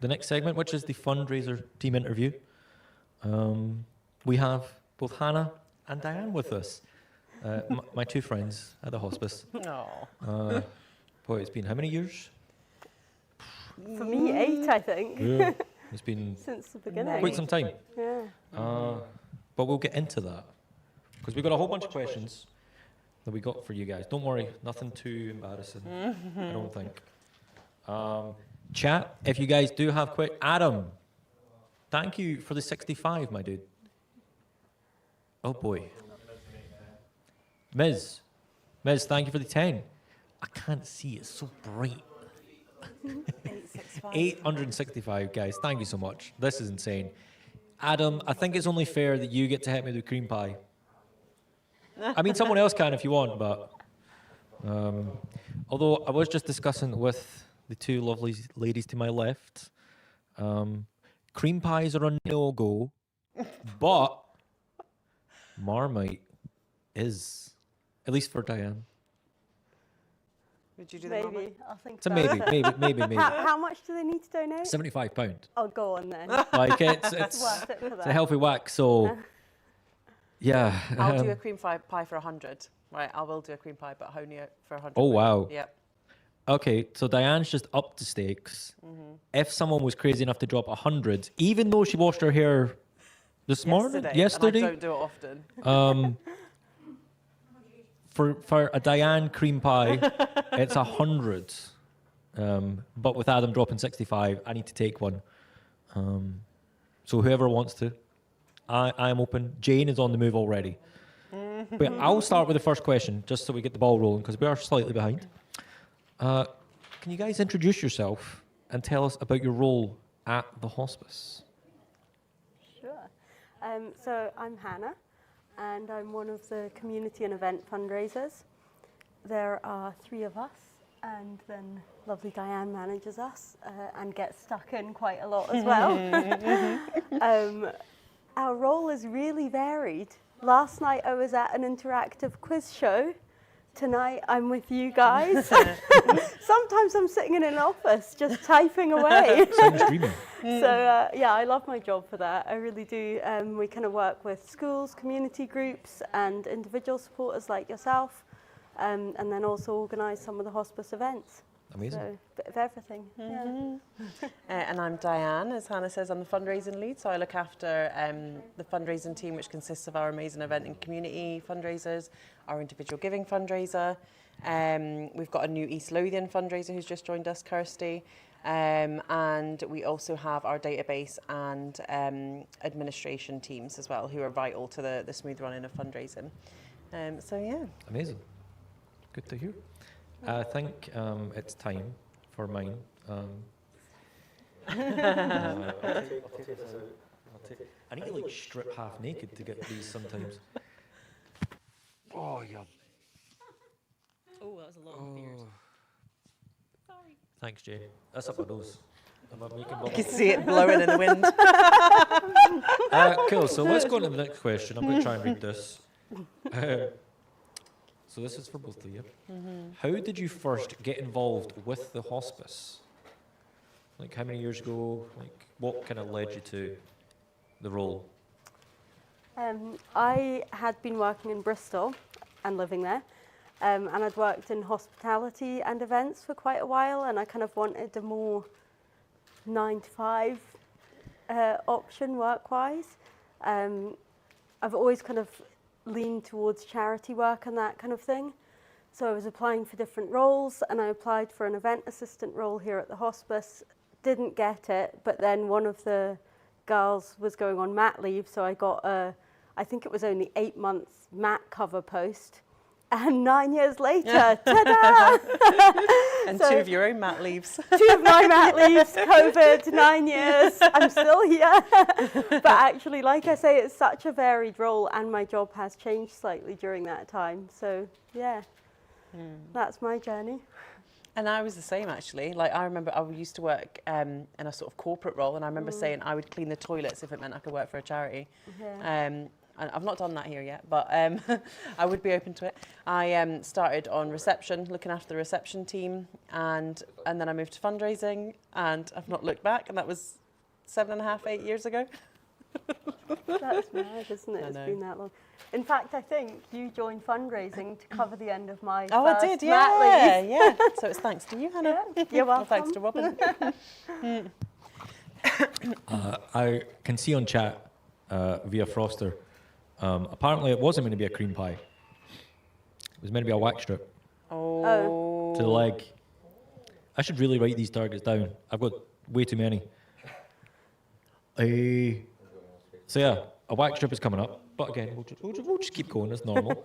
the next segment, which is the fundraiser team interview. We have both Hannah and Diane with us, my two friends at the hospice. No. Boy, it's been how many years? For me, 8, I think. Yeah, it's been Since the beginning. quite some time. Yeah. But we'll get into that, because we've got a whole bunch of questions that we got for you guys. Don't worry, nothing too embarrassing, I don't think. Chat, if you guys do have Adam, thank you for the 65, my dude. Oh boy. Ms, thank you for the 10. I can't see, it's so bright. 865, guys, thank you so much. This is insane. Adam, I think it's only fair that you get to hit me with cream pie. I mean, someone else can if you want, but... although I was just discussing with the two lovely ladies to my left, cream pies are a no-go, but Marmite is, at least for Diane. Would you do the Marmite? I'll think It's a about maybe. How much do they need to donate? £75. I'll go on then. Like, it's worth it for it's a that. healthy whack, so... Yeah. I'll do a cream pie for 100. Right, I will do a cream pie, but only for 100. Oh, wow. Yep. Okay, so Diane's just upped the stakes. If someone was crazy enough to drop 100, even though she washed her hair this morning, yesterday, And I don't do it often. for a Diane cream pie, it's 100. But with Adam dropping 65, I need to take one. So whoever wants to, I'm open. Jane is on the move already. But I'll start with the first question, just so we get the ball rolling, because we are slightly behind. Can you guys introduce yourself and tell us about your role at the hospice? Sure. So I'm Hannah, and I'm one of the community and event fundraisers. There are 3 of us, and then lovely Diane manages us and gets stuck in quite a lot as well. Our role is really varied. Last night I was at an interactive quiz show. Tonight I'm with you guys. Sometimes I'm sitting in an office just typing away. Sounds dreamy. So yeah, I love my job for that. I really do. We kind of work with schools, community groups and individual supporters like yourself, and then also organise some of the hospice events. Amazing. So a bit of everything. Yeah. And I'm Diane, as Hannah says, I'm the fundraising lead, so I look after the fundraising team, which consists of our amazing event and community fundraisers, our individual giving fundraiser. We've got a new East Lothian fundraiser who's just joined us, Kirsty. And we also have our database and administration teams as well, who are vital to the smooth running of fundraising. So yeah. Amazing. Good to hear. I think it's time for mine. I need to like strip half naked to get these sometimes. Oh, yeah. Oh, that was a lot of beers. Sorry. Thanks, Jay. That's up my nose. Am I making bubbles? You can see it blowing in the wind. Cool, so let's go on to the next question. I'm going to try and read this. So this is for both of you. How did you first get involved with the hospice? Like how many years ago? Like what kind of led you to the role? I had been working in Bristol and living there, and I'd worked in hospitality and events for quite a while, and I kind of wanted a more 9-to-5 option work-wise. I've always kind of leaned towards charity work and that kind of thing. So I was applying for different roles, and I applied for an event assistant role here at the hospice, didn't get it, but then one of the girls was going on mat leave, so I got I think it was only 8 months mat cover post, and 9 years later, ta-da! And So, 2 of your own mat leaves. 2 of my mat leaves, COVID, 9 years, I'm still here. But actually, like I say, it's such a varied role, and my job has changed slightly during that time. So yeah, that's my journey. And I was the same, actually. Like, I remember I used to work in a sort of corporate role, and I remember saying I would clean the toilets if it meant I could work for a charity. Yeah. and I've not done that here yet, but I would be open to it. I started on reception, looking after the reception team, and then I moved to fundraising, and I've not looked back, and that was 7.5, 8 years ago. That's mad, isn't it? It's been that long. In fact, I think you joined fundraising to cover the end of my first I did, mat leave. yeah. So it's thanks to you, Hannah. Yeah, you're welcome. Well, thanks to Robin. I can see on chat via Froster, apparently it wasn't meant to be a cream pie. It was meant to be a wax strip. Oh. To the leg. I should really write these targets down. I've got way too many. So yeah, a wax strip is coming up, but again, we'll just keep going as normal.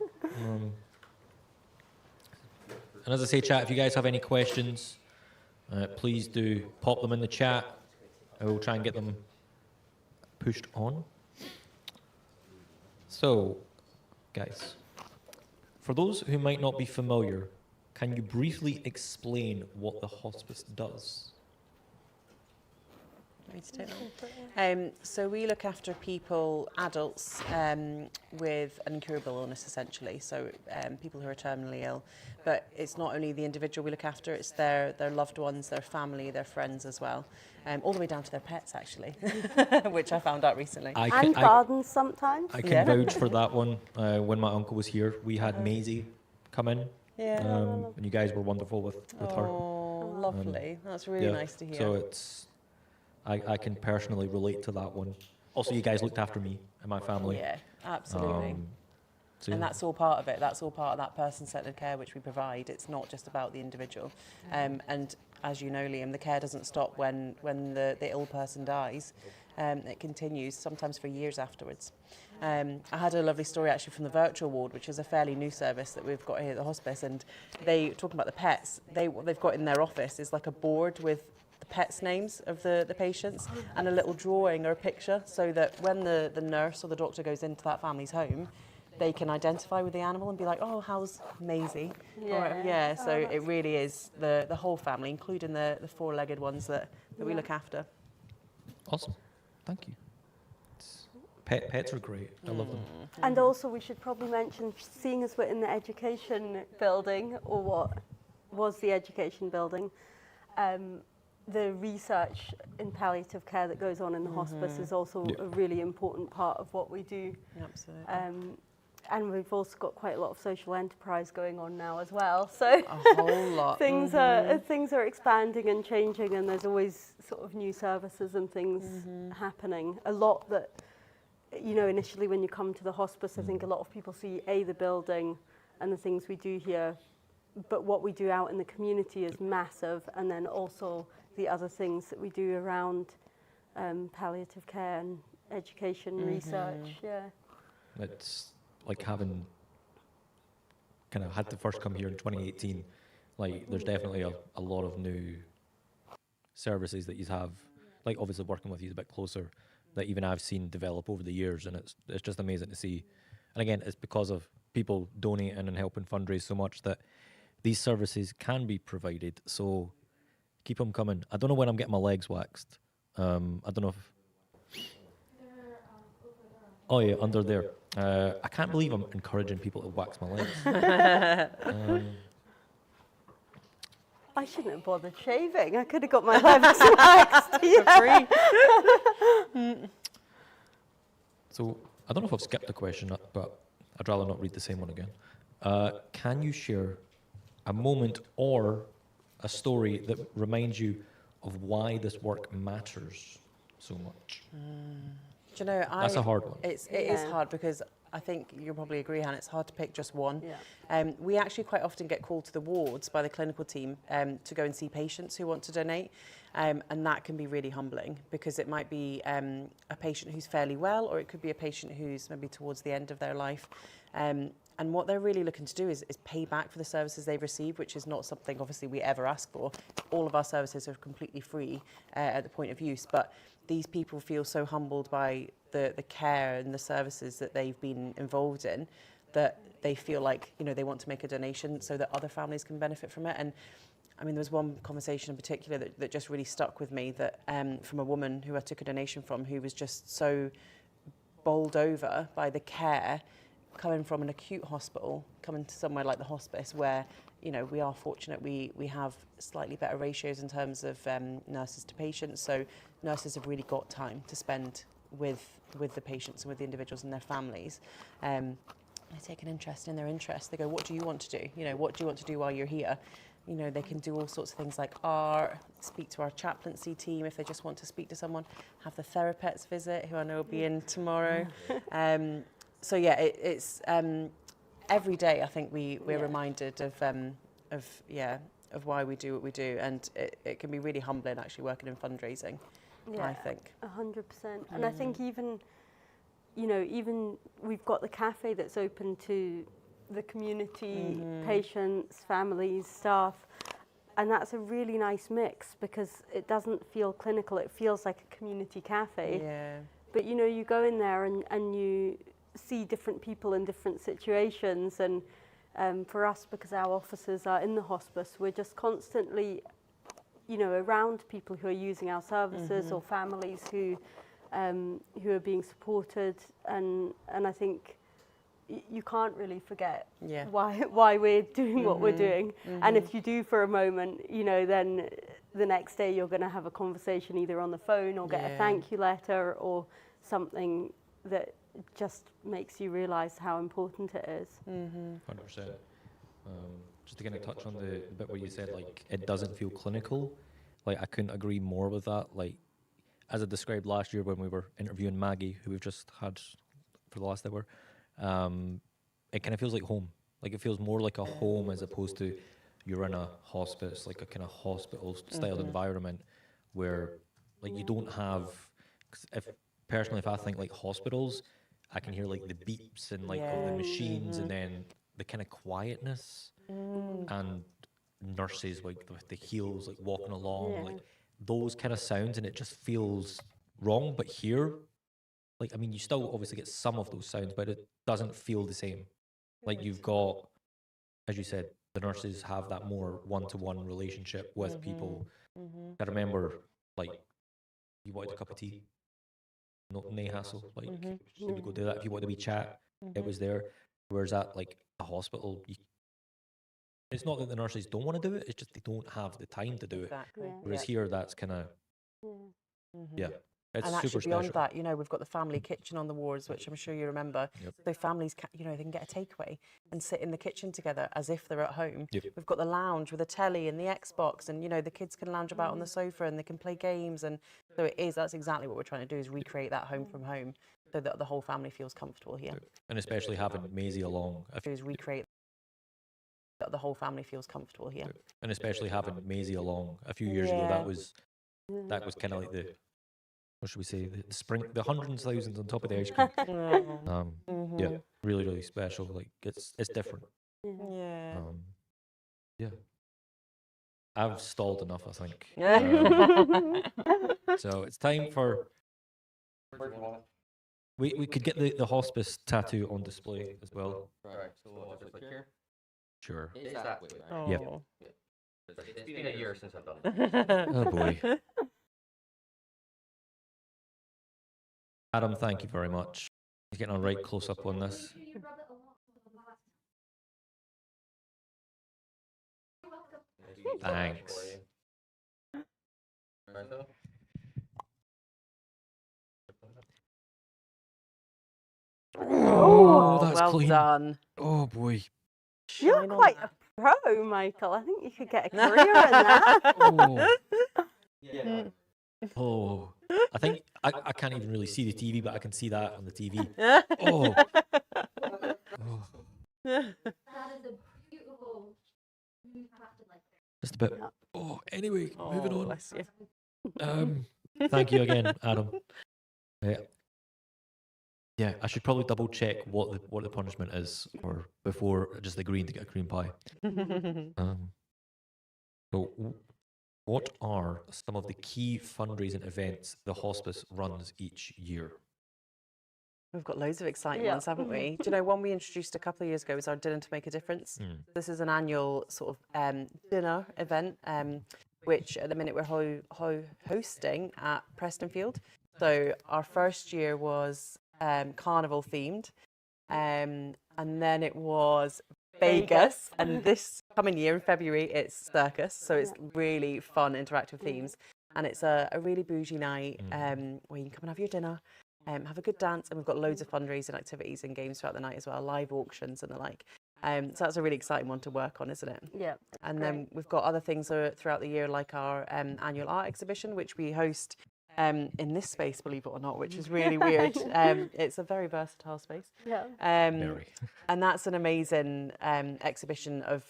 And as I say, chat, if you guys have any questions, please do pop them in the chat. I will try and get them pushed on. So, guys, for those who might not be familiar, can you briefly explain what the hospice does? So we look after people, adults, with an incurable illness, essentially. So people who are terminally ill. But it's not only the individual we look after, it's their loved ones, their family, their friends as well. All the way down to their pets, actually, which I found out recently. And gardens sometimes. I can vouch for that one. When my uncle was here, we had Maisie come in. Yeah. And you guys were wonderful with her. Oh, lovely. That's really nice to hear. So it's... I can personally relate to that one. Also, you guys looked after me and my family. Yeah, absolutely. So and that's all part of it. That's all part of that person-centred care which we provide. It's not just about the individual. And as you know, Liam, the care doesn't stop when the ill person dies. It continues, sometimes for years afterwards. I had a lovely story actually from the virtual ward, which is a fairly new service that we've got here at the hospice. And they, talking about the pets, what they've got in their office is like a board with the pets' names of the patients and a little drawing or a picture, so that when the nurse or the doctor goes into that family's home, they can identify with the animal and be like, oh, how's Maisie? So it really is the whole family, including the four-legged ones that we look after. Awesome. Thank you. Pets are great. I love them. And also we should probably mention, seeing as we're in the education building, or what was the education building, the research in palliative care that goes on in the hospice is also a really important part of what we do. Absolutely. And we've also got quite a lot of social enterprise going on now as well. So a whole lot. things are expanding and changing, and there's always sort of new services and things happening. A lot that, you know, initially when you come to the hospice, I think a lot of people see the building and the things we do here, but what we do out in the community is massive, and then also the other things that we do around palliative care and education, research, It's like having kind of had to first come here in 2018, like there's definitely a lot of new services that you have, like obviously working with you is a bit closer, that even I've seen develop over the years, and it's just amazing to see. And again, it's because of people donating and helping fundraise so much that these services can be provided, so keep them coming. I don't know when I'm getting my legs waxed. I don't know if... Oh yeah, under there. I can't believe I'm encouraging people to wax my legs. I shouldn't have bothered shaving. I could have got my legs waxed for free. So I don't know if I've skipped a question, but I'd rather not read the same one again. Can you share a moment or a story that reminds you of why this work matters so much? Do you know, that's a hard one. It is hard, because I think you'll probably agree, Hannah, it's hard to pick just one. We actually quite often get called to the wards by the clinical team to go and see patients who want to donate. And that can be really humbling, because it might be a patient who's fairly well, or it could be a patient who's maybe towards the end of their life. And what they're really looking to do is pay back for the services they've received, which is not something obviously we ever ask for. All of our services are completely free at the point of use, but these people feel so humbled by the care and the services that they've been involved in, that they feel like, you know, they want to make a donation so that other families can benefit from it. And I mean, there was one conversation in particular that just really stuck with me, that from a woman who I took a donation from, who was just so bowled over by the care coming from an acute hospital, coming to somewhere like the hospice where, you know, we are fortunate we have slightly better ratios in terms of nurses to patients. So nurses have really got time to spend with the patients and with the individuals and their families. They take an interest in their interests. They go, what do you want to do? You know, what do you want to do while you're here? You know, they can do all sorts of things like art, speak to our chaplaincy team if they just want to speak to someone, have the therapists visit, who I know will be in tomorrow. So yeah, it's every day I think we're reminded of why we do what we do, and it can be really humbling actually working in fundraising. I think 100%. And I think even, you know, even we've got the cafe that's open to the community, patients, families, staff, and that's a really nice mix because it doesn't feel clinical, it feels like a community cafe. Yeah. But you know, you go in there and you see different people in different situations, and for us, because our offices are in the hospice, we're just constantly, you know, around people who are using our services or families who are being supported, and I think you can't really forget why we're doing what we're doing. And if you do for a moment, you know, then the next day you're going to have a conversation either on the phone or get a thank you letter or something that just makes you realise how important it is. 100%. Just to kind of touch on the bit where you said, like, it doesn't feel clinical, like, I couldn't agree more with that. Like, as I described last year when we were interviewing Maggie, who we've just had for the last hour, it kind of feels like home. Like, it feels more like a home as opposed to you're in a hospice, like a kind of hospital style environment where, like, you don't have, if I think like hospitals, I can hear like the beeps and like of the machines and then the kind of quietness and nurses like with the heels like walking along, like those kind of sounds, and it just feels wrong. But here, like, I mean, you still obviously get some of those sounds, but it doesn't feel the same. Like, you've got, as you said, the nurses have that more one-to-one relationship with people. I remember, like, you wanted a cup of tea, no hassle, like, you would go do that. If you wanted a wee chat, it was there. Whereas at, like, a hospital, it's not that the nurses don't want to do it, it's just they don't have the time to do it. Whereas here, that's kind of, it's and super actually beyond special. that, you know, we've got the family kitchen on the wards, which I'm sure you remember. So families, you know, they can get a takeaway and sit in the kitchen together as if they're at home. We've got the lounge with a telly and the Xbox, and, you know, the kids can lounge about on the sofa and they can play games. And so that's exactly what we're trying to do, is recreate that home from home so that the whole family feels comfortable here. And especially having Maisie along. Recreate that the whole family feels comfortable here. And especially having Maisie along a few years ago, that was kind of like the, what should we say, the spring, the hundreds of thousands on top of the ice cream. Yeah, really, really special. Like, it's different. I've stalled enough, I think. So it's time for, we could get the hospice tattoo on display as well. Right, so we'll just click here. Sure. Is that way, right? Yeah. It's been a year since I've done it. Oh boy. Adam, thank you very much. He's getting a right close up on this. Thanks. Oh, that's well clean. done. Oh boy. You're quite a pro, Michael. I think you could get a career in that. Oh, I think I can't even really see the TV, but I can see that on the TV. Oh. That is a beautiful. Just a bit. Oh, anyway, moving on. Bless you. Thank you again, Adam. Yeah, I should probably double check what the punishment is, or before just agreeing to get a cream pie. So, what are some of the key fundraising events the hospice runs each year? We've got loads of exciting ones, haven't we? Do you know, one we introduced a couple of years ago was our Dinner to Make a Difference. This is an annual sort of dinner event, which at the minute we're hosting at Prestonfield. So our first year was carnival themed. And then it was Vegas, and this coming year in February it's circus, so it's really fun interactive themes, and it's a really bougie night where you can come and have your dinner, have a good dance, and we've got loads of fundraising activities and games throughout the night as well, live auctions and the like. So that's a really exciting one to work on, isn't it? Yeah. And then we've got other things throughout the year, like our annual art exhibition, which we host in this space, believe it or not, which is really weird. It's a very versatile space. Yeah. And that's an amazing exhibition of,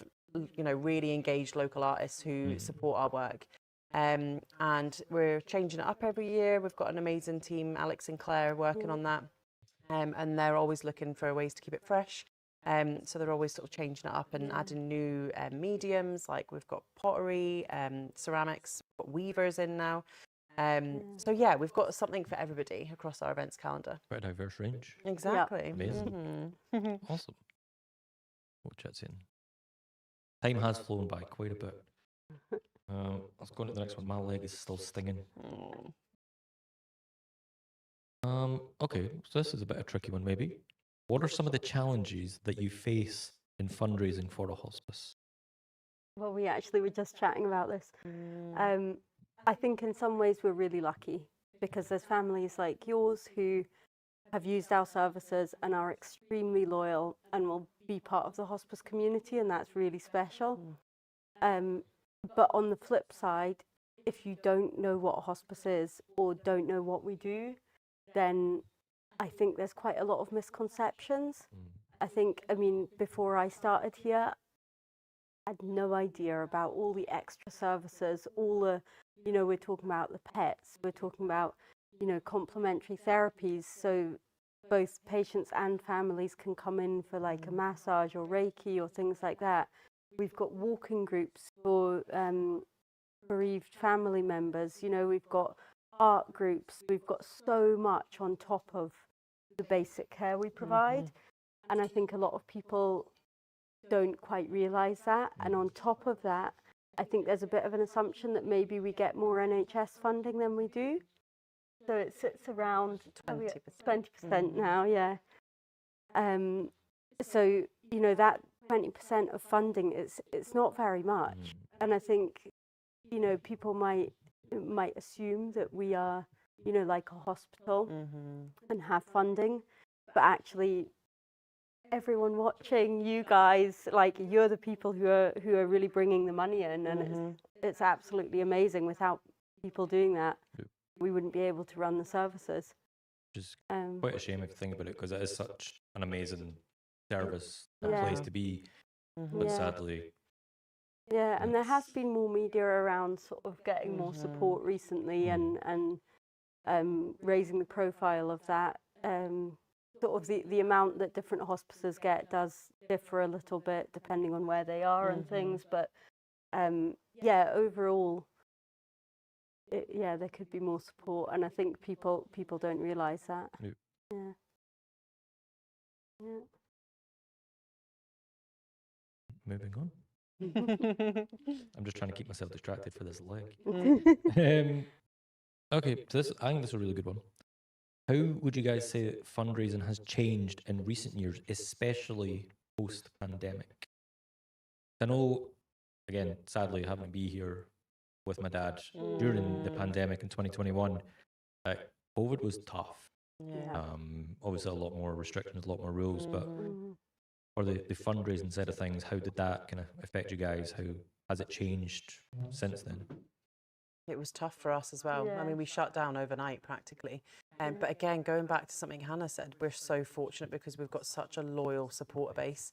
you know, really engaged local artists who support our work. And we're changing it up every year. We've got an amazing team, Alex and Claire, working on that. And they're always looking for ways to keep it fresh. So they're always sort of changing it up and adding new mediums, like we've got pottery, ceramics, we've got weavers in now. So yeah, we've got something for everybody across our events calendar. Quite a diverse range. Exactly. Amazing. Awesome. What chat's in? Time has flown by quite a bit. Let's go on to the next one. My leg is still stinging. Okay, so this is a bit of a tricky one maybe. What are some of the challenges that you face in fundraising for a hospice? Well, we actually were just chatting about this. I think in some ways we're really lucky because there's families like yours who have used our services and are extremely loyal and will be part of the hospice community, and that's really special. But on the flip side, if you don't know what a hospice is or don't know what we do, then I think there's quite a lot of misconceptions. I mean, before I started here, I had no idea about all the extra services, all the, you know, we're talking about the pets, we're talking about, you know, complementary therapies. So both patients and families can come in for like a massage or Reiki or things like that. We've got walking groups for bereaved family members. You know, we've got art groups. We've got so much on top of the basic care we provide. And I think a lot of people don't quite realise that. And on top of that, I think there's a bit of an assumption that maybe we get more NHS funding than we do. So it sits around 20% now, yeah. So, you know, that 20% of funding, it's not very much. And I think, you know, people might assume that we are, you know, like a hospital and have funding, but actually everyone watching, you guys, like you're the people who are really bringing the money in, and it's absolutely amazing. Without people doing that, we wouldn't be able to run the services. Which is quite a shame if you think about it, because it is such an amazing service and place to be, but sadly. Yeah, and there has been more media around sort of getting more support recently and raising the profile of that. Sort of the amount that different hospices get does differ a little bit depending on where they are and things, but yeah, overall, there could be more support, and I think people don't realise that. Yeah. Moving on. I'm just trying to keep myself distracted for this leg. Okay, so I think this is a really good one. How would you guys say that fundraising has changed in recent years, especially post-pandemic? I know, again, sadly, having to be here with my dad during the pandemic in 2021, COVID was tough. Obviously, a lot more restrictions, a lot more rules, but for the fundraising side of things, how did that kind of affect you guys? How has it changed since then? It was tough for us as well. I mean, we shut down overnight practically. But again, going back to something Hannah said, we're so fortunate because we've got such a loyal supporter base.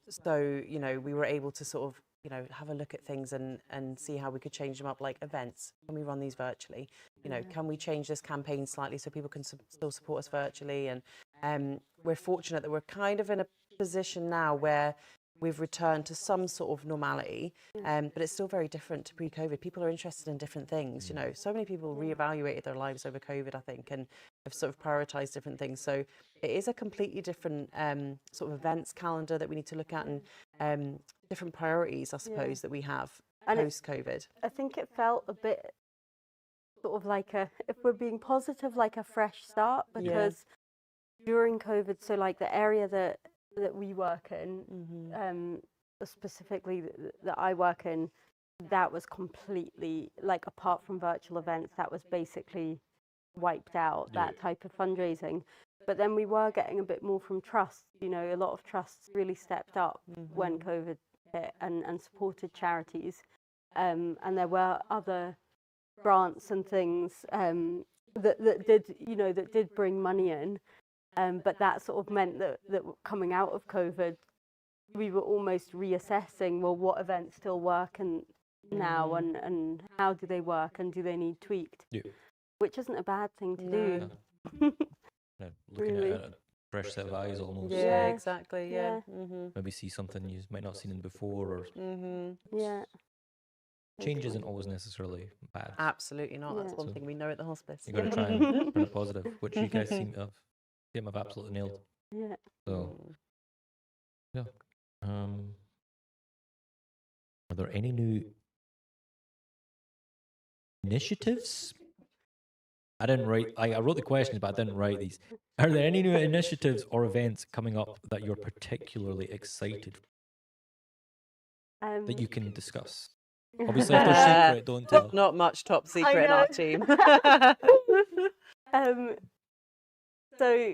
So, you know, we were able to sort of, you know, have a look at things and see how we could change them up, like events. Can we run these virtually? You know, can we change this campaign slightly so people can still support us virtually? And we're fortunate that we're kind of in a position now where we've returned to some sort of normality, but it's still very different to pre-COVID. People are interested in different things, you know. So many people reevaluated their lives over COVID, I think, and have sort of prioritised different things. So it is a completely different sort of events calendar that we need to look at, and different priorities, I suppose, that we have post-COVID. I think it felt a bit sort of like if we're being positive, like a fresh start, because during COVID, so like the area that we work in, specifically that I work in, that was completely, like, apart from virtual events, that was basically wiped out, that type of fundraising. But then we were getting a bit more from trusts. You know, a lot of trusts really stepped up when COVID hit and supported charities. And there were other grants and things that did, you know, that did bring money in. But that sort of meant that coming out of COVID, we were almost reassessing, well, what events still work now and how do they work and do they need tweaked? Which isn't a bad thing to do. No, looking Really. at a fresh set of eyes almost. Yeah, exactly. Yeah. Maybe see something you might not have seen before, or Yeah. change isn't always necessarily bad. Absolutely not. That's one So thing we know at the hospice. you got to try and turn it positive, which you guys seem to have absolutely nailed. Yeah. So yeah. Are there any new initiatives? I didn't write. I wrote the questions, but I didn't write these. Are there any new initiatives or events coming up that you're particularly excited for, that you can discuss? Obviously, if they're secret, don't tell. Not much top secret in our team. So,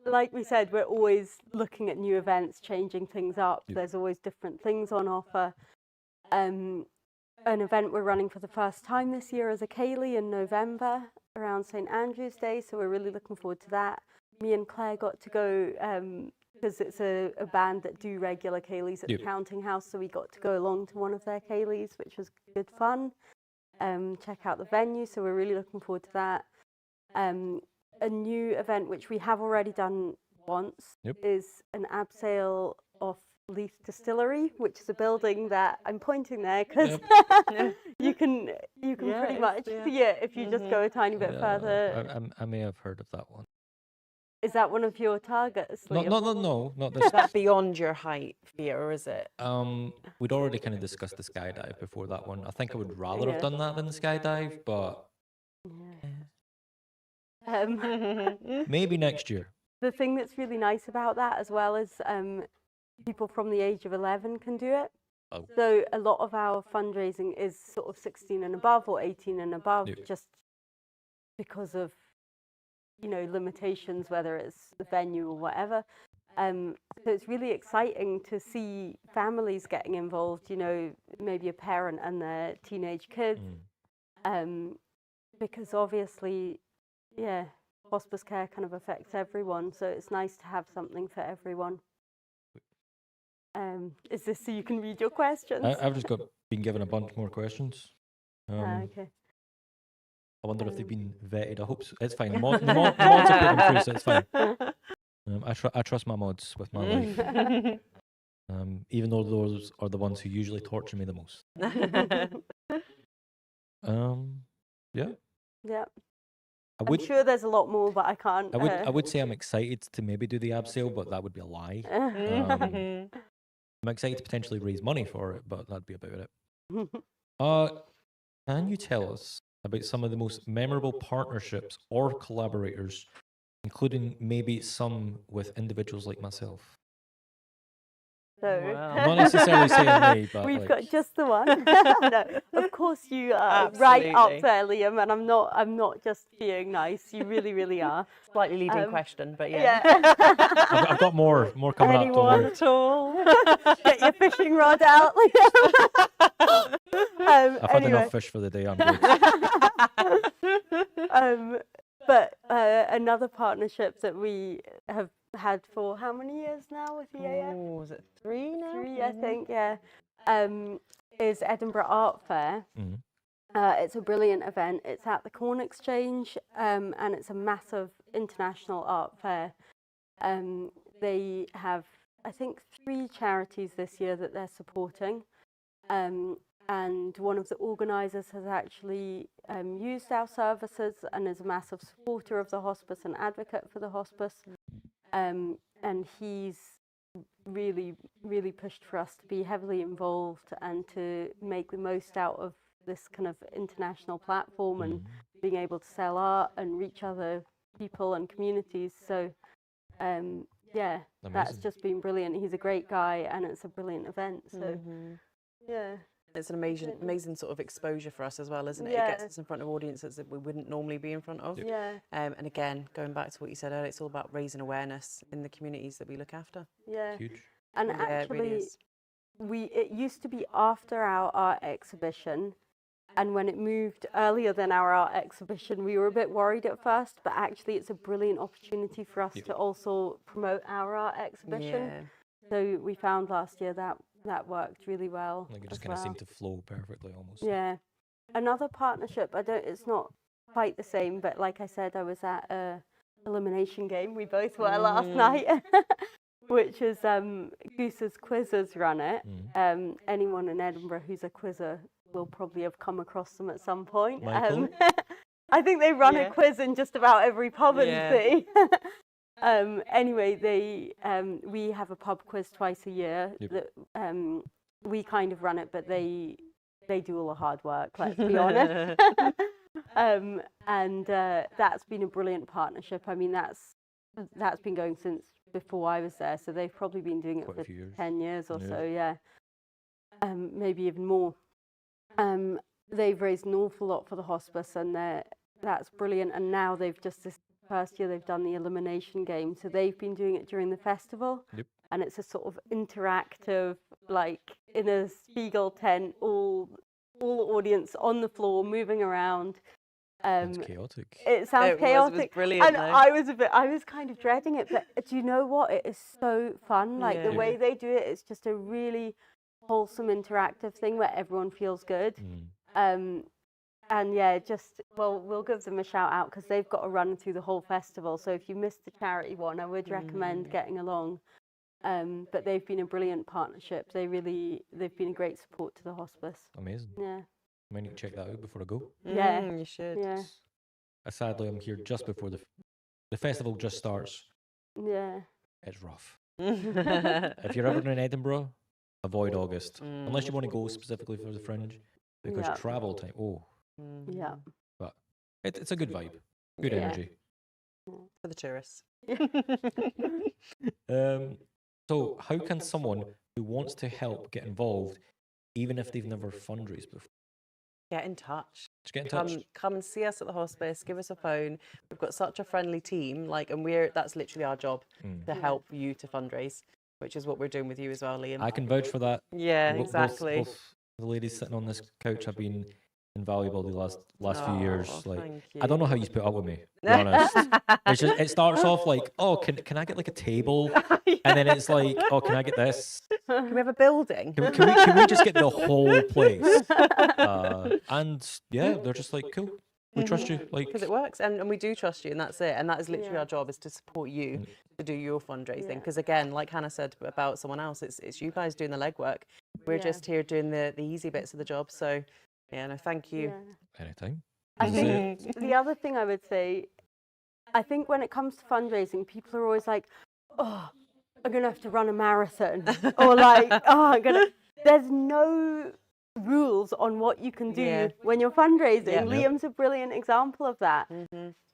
like we said, we're always looking at new events, changing things up. There's always different things on offer. An event we're running for the first time this year is a Ceilidh in November around St Andrew's Day, so we're really looking forward to that. Me and Claire got to go because it's a band that do regular Ceilidhs at the Counting House, so we got to go along to one of their Ceilidhs, which was good fun. Check out the venue, so we're really looking forward to that. A new event which we have already done once is an abseil off Leith Distillery, which is a building that I'm pointing there because you can pretty much see it if you just go a tiny bit further. I may have heard of that one. Is that one of your targets, Liam? No, not this. Is that beyond your height fear, or is it? We'd already kind of discussed the skydive before that one. I think I would rather have done that than the skydive, but maybe next year. The thing that's really nice about that as well is people from the age of 11 can do it. So a lot of our fundraising is sort of 16 and above or 18 and above, just because of, you know, limitations, whether it's the venue or whatever. So it's really exciting to see families getting involved, you know, maybe a parent and their teenage kids, because obviously, hospice care kind of affects everyone, so it's nice to have something for everyone. Is this so you can read your questions? I've just been given a bunch more questions. Okay. I wonder if they've been vetted. I hope so. It's fine. The mods have put them through, so it's fine. I trust my mods with my life. Even though those are the ones who usually torture me the most. Yeah. I'm sure there's a lot more, but I can't. I would say I'm excited to maybe do the abseil, but that would be a lie. I'm excited to potentially raise money for it, but that'd be about it. Can you tell us about some of the most memorable partnerships or collaborators, including maybe some with individuals like myself? So, not necessarily saying me, but we've got just the one. No, of course you are right up there, Liam, and I'm not just being nice. You really, really are. Slightly leading question, but yeah. I've got more coming Anyone up. at all? Get your fishing rod out, Liam. I've had enough fish for the day. I'm good. But another partnership that we have had for how many years now with EAF? Oh, was it 3 now? 3, I think, yeah. Is Edinburgh Art Fair. It's a brilliant event. It's at the Corn Exchange, and it's a massive international art fair. They have, I think, 3 charities this year that they're supporting. And one of the organisers has actually used our services and is a massive supporter of the hospice and advocate for the hospice. And he's really, really pushed for us to be heavily involved and to make the most out of this kind of international platform and being able to sell art and reach other people and communities. So Yeah, that's Amazing. just been brilliant. He's a great guy, and it's a brilliant event. So, yeah. It's an amazing sort of exposure for us as well, isn't it? Yeah. It gets us in front of audiences that we wouldn't normally be in front of. Yeah. And again, going back to what you said earlier, it's all about raising awareness in the communities that we look after. Yeah. Huge. And Yeah, it really actually, is. it used to be after our art exhibition, and when it moved earlier than our art exhibition, we were a bit worried at first, but actually it's a brilliant opportunity for us to also promote our art exhibition. Yeah. So we found last year that worked really well. Like it just as kind of well. seemed to flow perfectly almost. Yeah. Another partnership, it's not quite the same, but like I said, I was at a elimination game. We both were last night, which is Goose's Quizzes run it. Anyone in Edinburgh who's a quizzer will probably have come across them at some point. Michael? I think they run a quiz in just about every pub in Yeah. the city. Anyway, we have a pub quiz twice a year. That, we kind of run it, but they do all the hard work, let's be honest. And that's been a brilliant partnership. I mean, that's been going since before I was there, so they've probably been doing it Quite for a few years. 10 years or Yeah. so, yeah. Maybe even more. They've raised an awful lot for the hospice, and that's brilliant. And now they've just this first year they've done the elimination game, so they've been doing it during the festival. Yep. And it's a sort of interactive, like in a Spiegel tent, all the audience on the floor moving around. It's chaotic. It sounds It was chaotic. brilliant, And though. I was kind of dreading it, but do you know what? It is so fun. Like the Yeah. way they do it, it's just a really wholesome, interactive thing where everyone feels good. And yeah, we'll give them a shout out because they've got a run through the whole festival. So if you missed the charity one, I would recommend getting along. But they've been a brilliant partnership. They've been a great support to the hospice. Amazing. Yeah. I might need to check that out before I go. Yeah. You should. Yeah. Sadly, I'm here just before the festival just starts. Yeah. It's rough. If you're ever in Edinburgh, avoid August. Unless you want to go specifically for the Fringe, because Yeah. travel time, Yeah. but it's a good vibe, good Yeah. energy. For the tourists. So how can someone who wants to help get involved, even if they've never fundraised before? Get in touch. Just get in touch. Come and see us at the hospice. Give us a phone. We've got such a friendly team. And that's literally our job to help you to fundraise, which is what we're doing with you as well, Liam. I can vouch for that. Yeah, Both exactly. the ladies sitting on this couch have been invaluable the last few Oh, years. Like, thank I don't know how you put up with me. To be honest, it's just, it starts off like, oh, can I get like a table, and then it's like, oh, can I get this? Can we have a building? Can we just get the whole place? And yeah, they're just like, cool. We trust you. Like, Because it works, and we do trust you, and that's it. And that is literally our job, is to support you to do your fundraising. Because again, like Hannah said about someone else, it's you guys doing the legwork. We're just here doing the easy bits of the job. So yeah, no, thank you. anytime. I think the other thing I would say, I think when it comes to fundraising, people are always like, oh, I'm going to have to run a marathon. Or like, oh, there's no rules on what you can do when you're fundraising. Yeah. Liam's a brilliant example of that.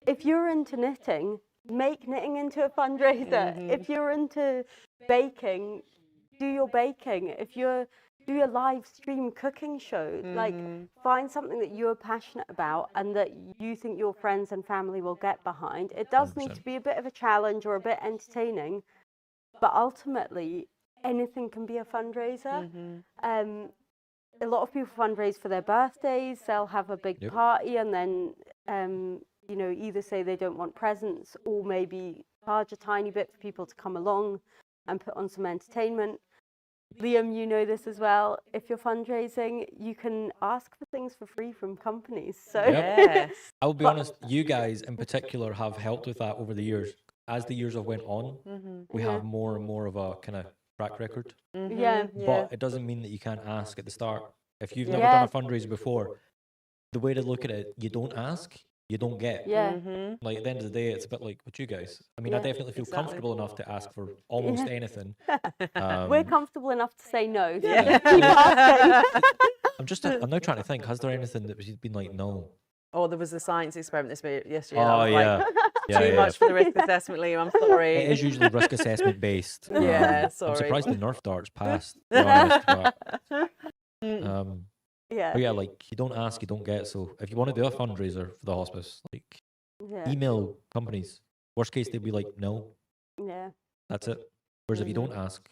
If you're into knitting, make knitting into a fundraiser. If you're into baking, do your baking. If you're do a live stream cooking show, like find something that you're passionate about and that you think your friends and family will get behind. It does need to be a bit of a challenge or a bit entertaining, but ultimately anything can be a fundraiser. A lot of people fundraise for their birthdays. They'll have a big party and then either say they don't want presents or maybe charge a tiny bit for people to come along and put on some entertainment. Liam, you know this as well. If you're fundraising, you can ask for things for free from companies. So Yes. I will be honest, you guys in particular have helped with that over the years. As the years have went on, we have more and more of a kind of track record. But it doesn't mean that you can't ask at the start. If you've never done a fundraiser before, the way to look at it, you don't ask, you don't get. Like at the end of the day, it's a bit like with you guys. I mean, I definitely feel comfortable enough to ask for almost anything. We're comfortable enough to say no. So Yeah. just keep asking. I'm now trying to think, has there anything that has been like, no? Oh, there was the science experiment yesterday. Oh, I was yeah. like, Too much for the risk assessment, Liam. I'm sorry. It is usually risk assessment based. Yeah, I'm sorry. surprised the Nerf darts passed, to be honest. Yeah. But yeah, like, you don't ask, you don't get. So if you want to do a fundraiser for the hospice, like, Yeah. email companies. Worst case, they'd be like, no, Yeah. that's it. Whereas if you don't ask,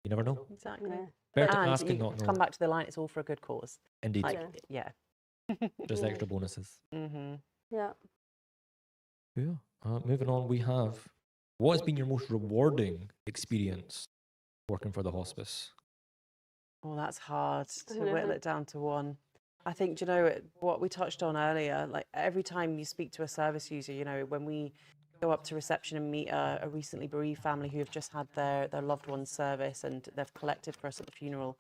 you never know. Exactly. Yeah. Better to And ask you and not know. come back to the line, it's all for a good cause. Indeed. Like, yeah. Just extra bonuses. Yeah. Yeah. Moving on, we have, what has been your most rewarding experience working for the hospice? Oh, that's hard to Yeah. whittle it down to one. I think, do you know, what we touched on earlier, like every time you speak to a service user, you know, when we go up to reception and meet a recently bereaved family who have just had their loved one's service and they've collected for us at the funeral,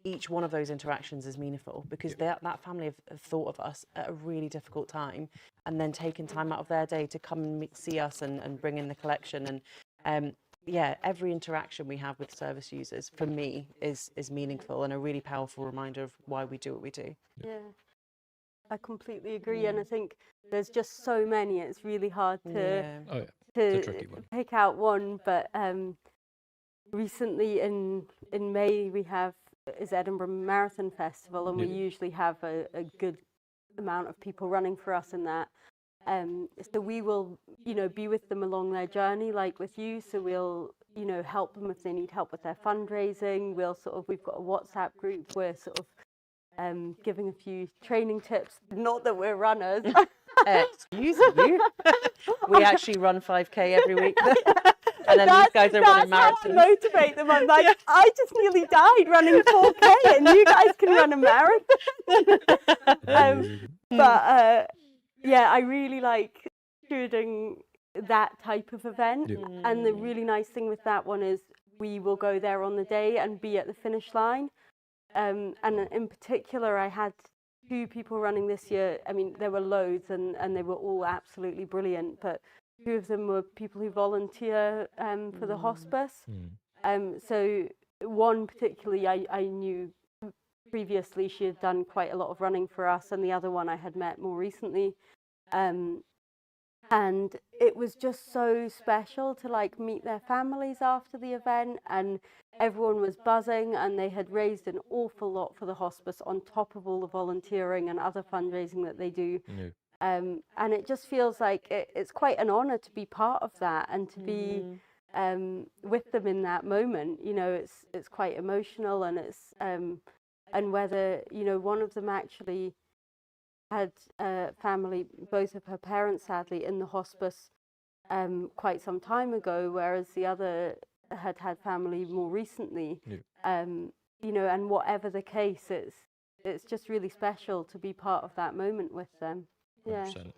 each one of those interactions is meaningful because that family have thought of us at a really difficult time and then taken time out of their day to come and see us and bring in the collection. And yeah, every interaction we have with service users for me is meaningful and a really powerful reminder of why we do what we do. Yeah. I completely agree, and I think there's just so many. It's really hard to Oh, yeah. to It's a tricky one. pick out one. But recently in May we have is Edinburgh Marathon Festival, and we usually have a good amount of people running for us in that. So we will, be with them along their journey, like with you. So we'll, help them if they need help with their fundraising. We've got a WhatsApp group where sort of giving a few training tips. Not that we're runners. Excuse you. We actually run 5K every week. And then these guys are running marathons. That's how I motivate them. I'm like, I just nearly died running 4K and you guys can run a marathon. Yeah, I really like doing that type of event. And the really nice thing with that one is we will go there on the day and be at the finish line. And in particular, I had 2 people running this year. I mean, there were loads and they were all absolutely brilliant, but 2 of them were people who volunteer for the hospice. So one particularly I knew previously, she had done quite a lot of running for us, and the other one I had met more recently. And it was just so special to meet their families after the event, and everyone was buzzing, and they had raised an awful lot for the hospice on top of all the volunteering and other fundraising that they do. And it just feels like it's quite an honor to be part of that and to be with them in that moment. It's quite emotional, and it's and whether one of them actually had family, both of her parents sadly, in the hospice quite some time ago, whereas the other had family more recently. And whatever the case, it's just really special to be part of that moment with them. 100%.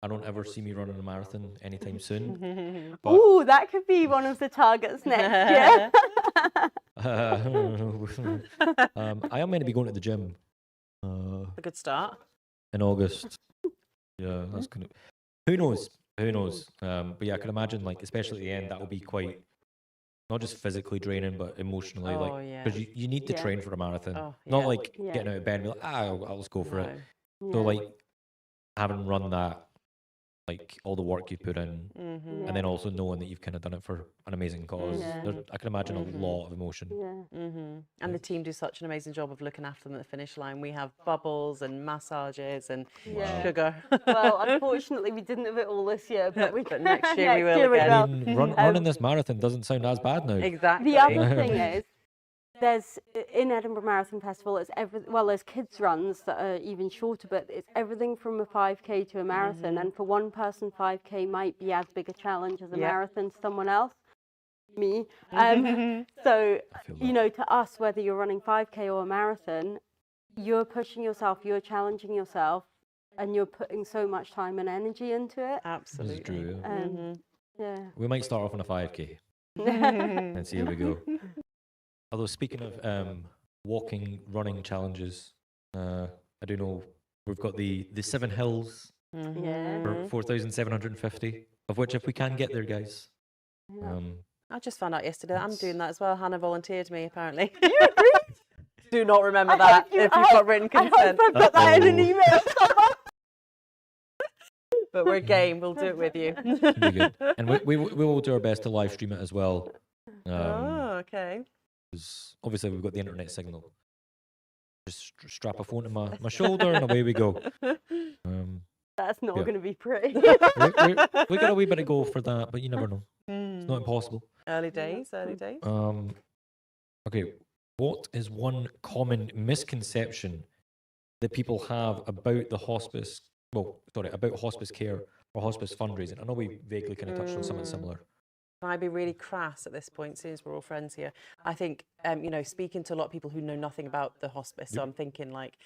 I don't ever see me running a marathon anytime soon. Ooh, that could be one of the targets next year. I am meant to be going to the gym. A good start. In August. Yeah, that's kind of. Who knows? Who knows? But yeah, I can imagine, especially at the end, that will be quite, not just physically draining, but emotionally, because you need to train for a marathon. Not getting out of bed and be like, I'll just go for it. So having run that, all the work you put in, and then also knowing that you've kind of done it for an amazing cause. I can imagine a lot of emotion. And the team do such an amazing job of looking after them at the finish line. We have bubbles and massages and sugar. Well, unfortunately, we didn't have it all this year, but next year we will again. I mean, running this marathon doesn't sound as bad now. Exactly. The other thing is, there's in Edinburgh Marathon Festival, there's kids runs that are even shorter, but it's everything from a 5K to a marathon. And for one person, 5K might be as big a challenge as a marathon to someone else. Me. So, to us, whether you're running 5K or a marathon, you're pushing yourself, you're challenging yourself, and you're putting so much time and energy into it. Absolutely. This is true, yeah. We might start off on a 5K and see how we go. Although speaking of running challenges, I do know we've got the 7 hills for 4,750, of which if we can get there, guys. I just found out yesterday that I'm doing that as well. Hannah volunteered me, apparently. Do not remember that if you've got written consent. I hope I've got that in an email. but we're game. We'll do it with you. Be good. And we will do our best to live stream it as well. Oh, okay. 'Cause obviously we've got the internet signal. Just strap a phone to my shoulder and away we go. That's not Yeah. going to be pretty. We got a wee bit to go for that, but you never know. It's not impossible. Early days, early days. Okay, what is one common misconception that people have about the hospice? Well, sorry, about hospice care or hospice fundraising. I know we vaguely kind of touched on something similar. Can I be really crass at this point, since we're all friends here? I think, you know, speaking to a lot of people who know nothing about the hospice, so I'm thinking like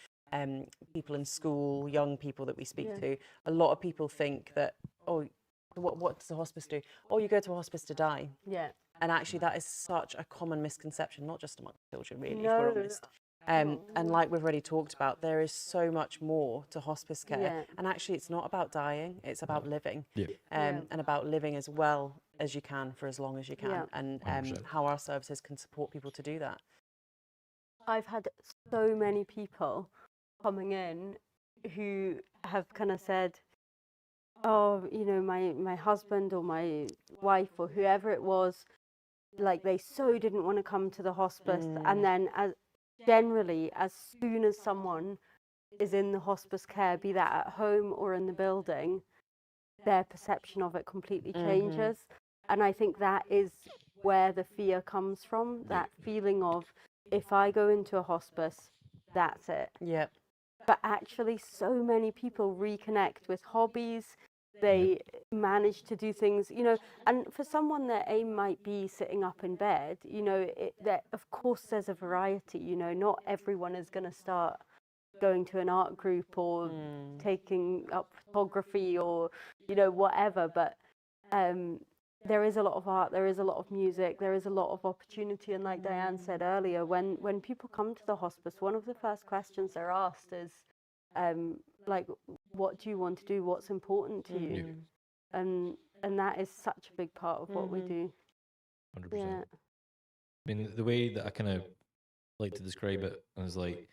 people in school, young people that we speak to, a lot of people think that, oh, what does the hospice do? Oh, you go to a hospice to die. Yeah. And actually that is such a common misconception, not just among children really, No. if we're honest. And like we've already talked about, there is so much more to hospice care. Yeah. And actually it's not about dying, it's about living. Yeah. And about living as well as you can for as long as you can. Yeah. And 100%. how our services can support people to do that. I've had so many people coming in who have kind of said, oh, you know, my husband or my wife or whoever it was, like they so didn't want to come to the hospice. And then generally, as soon as someone is in the hospice care, be that at home or in the building, their perception of it completely changes. And I think that is where the fear comes from, that feeling of, if I go into a hospice, that's it. Yeah. But actually, so many people reconnect with hobbies. They manage to do things, you know, and for someone their aim might be sitting up in bed, you know, that of course there's a variety, you know, not everyone is going to start going to an art group or taking up photography or, you know, whatever. But there is a lot of art, there is a lot of music, there is a lot of opportunity. And like Diane said earlier, when people come to the hospice, one of the first questions they're asked is, like, what do you want to do? What's important to you? And that is such a big part of what we do. 100%. Yeah. I mean, the way that I kind of like to describe it is like,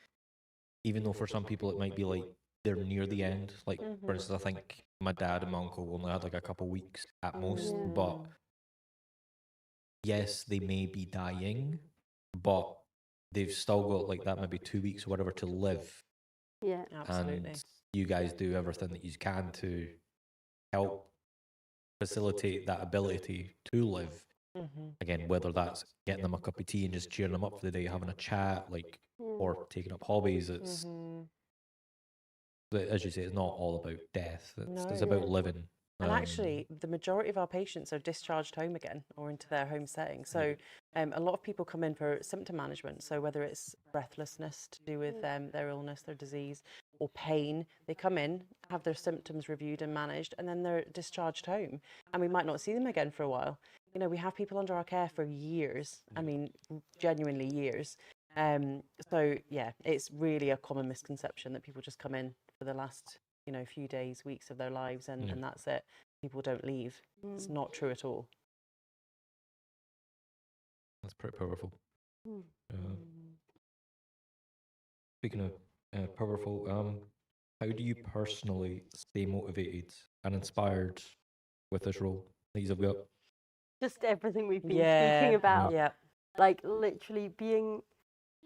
even though for some people it might be like they're near the end, like for instance, I think my dad and my uncle only had like a couple weeks at most, but yes, they may be dying, but they've still got like that maybe 2 weeks or whatever to live. Yeah, absolutely. And you guys do everything that you can to help facilitate that ability to live. Again, whether that's getting them a cup of tea and just cheering them up for the day, having a chat, like, or taking up hobbies. It's as you say, it's not all about death. It's about living. And actually, the majority of our patients are discharged home again or into their home setting. So a lot of people come in for symptom management. So whether it's breathlessness to do with their illness, their disease, or pain, they come in, have their symptoms reviewed and managed, and then they're discharged home. And we might not see them again for a while. You know, we have people under our care for years. I mean, genuinely years. So yeah, it's really a common misconception that people just come in for the last, you know, few days, weeks of their lives, and that's it. People don't leave. It's not true at all. That's pretty powerful. Speaking of powerful, how do you personally stay motivated and inspired with this role that you've got? Just everything we've been speaking about. Yeah. Like literally being,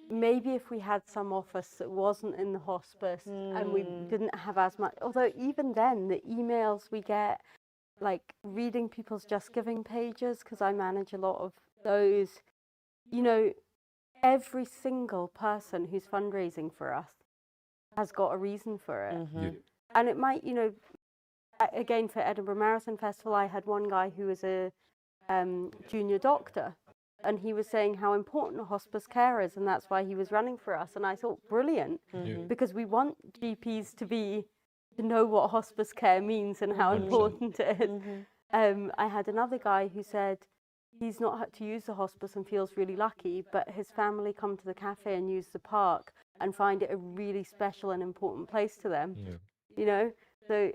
maybe if we had some office that wasn't in the hospice and we didn't have as much, although even then the emails we get, like reading people's Just Giving pages, because I manage a lot of those, you know, every single person who's fundraising for us has got a reason for it. And it might, you know, again for Edinburgh Marathon Festival, I had one guy who was a junior doctor, and he was saying how important hospice care is, and that's why he was running for us. And I thought, brilliant, because we want GPs to know what hospice care means and how 100%. Important it is. I had another guy who said he's not had to use the hospice and feels really lucky, but his family come to the cafe and use the park and find it a really special and important place to them. You know, so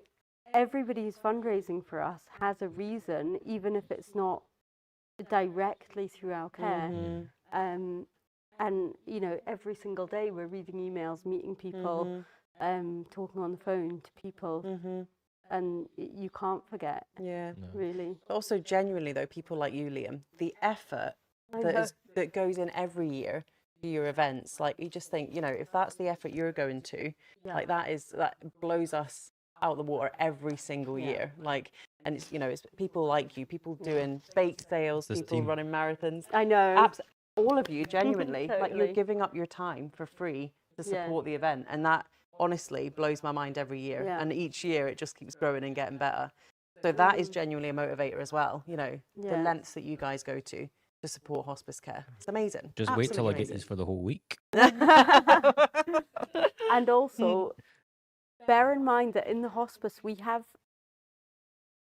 everybody who's fundraising for us has a reason, even if it's not directly through our care. And you know, every single day we're reading emails, meeting people, talking on the phone to people. and you can't forget. Yeah. Really. Also, genuinely though, people like you, Liam, the effort that goes in every year to your events, like you just think, you know, if that's the effort you're going to, like that blows us out the water every single year. Like, and it's, you know, it's people like you, people doing bake sales, people running marathons. I know. All of you, genuinely, like you're Totally. giving up your time for free to support the event, and that honestly blows my mind every year. Yeah. And each year it just keeps growing and getting better. So that is genuinely a motivator as well. You know, the lengths that you guys go to support hospice care. It's amazing. Just wait till I get these for the whole week. And also, bear in mind that in the hospice we have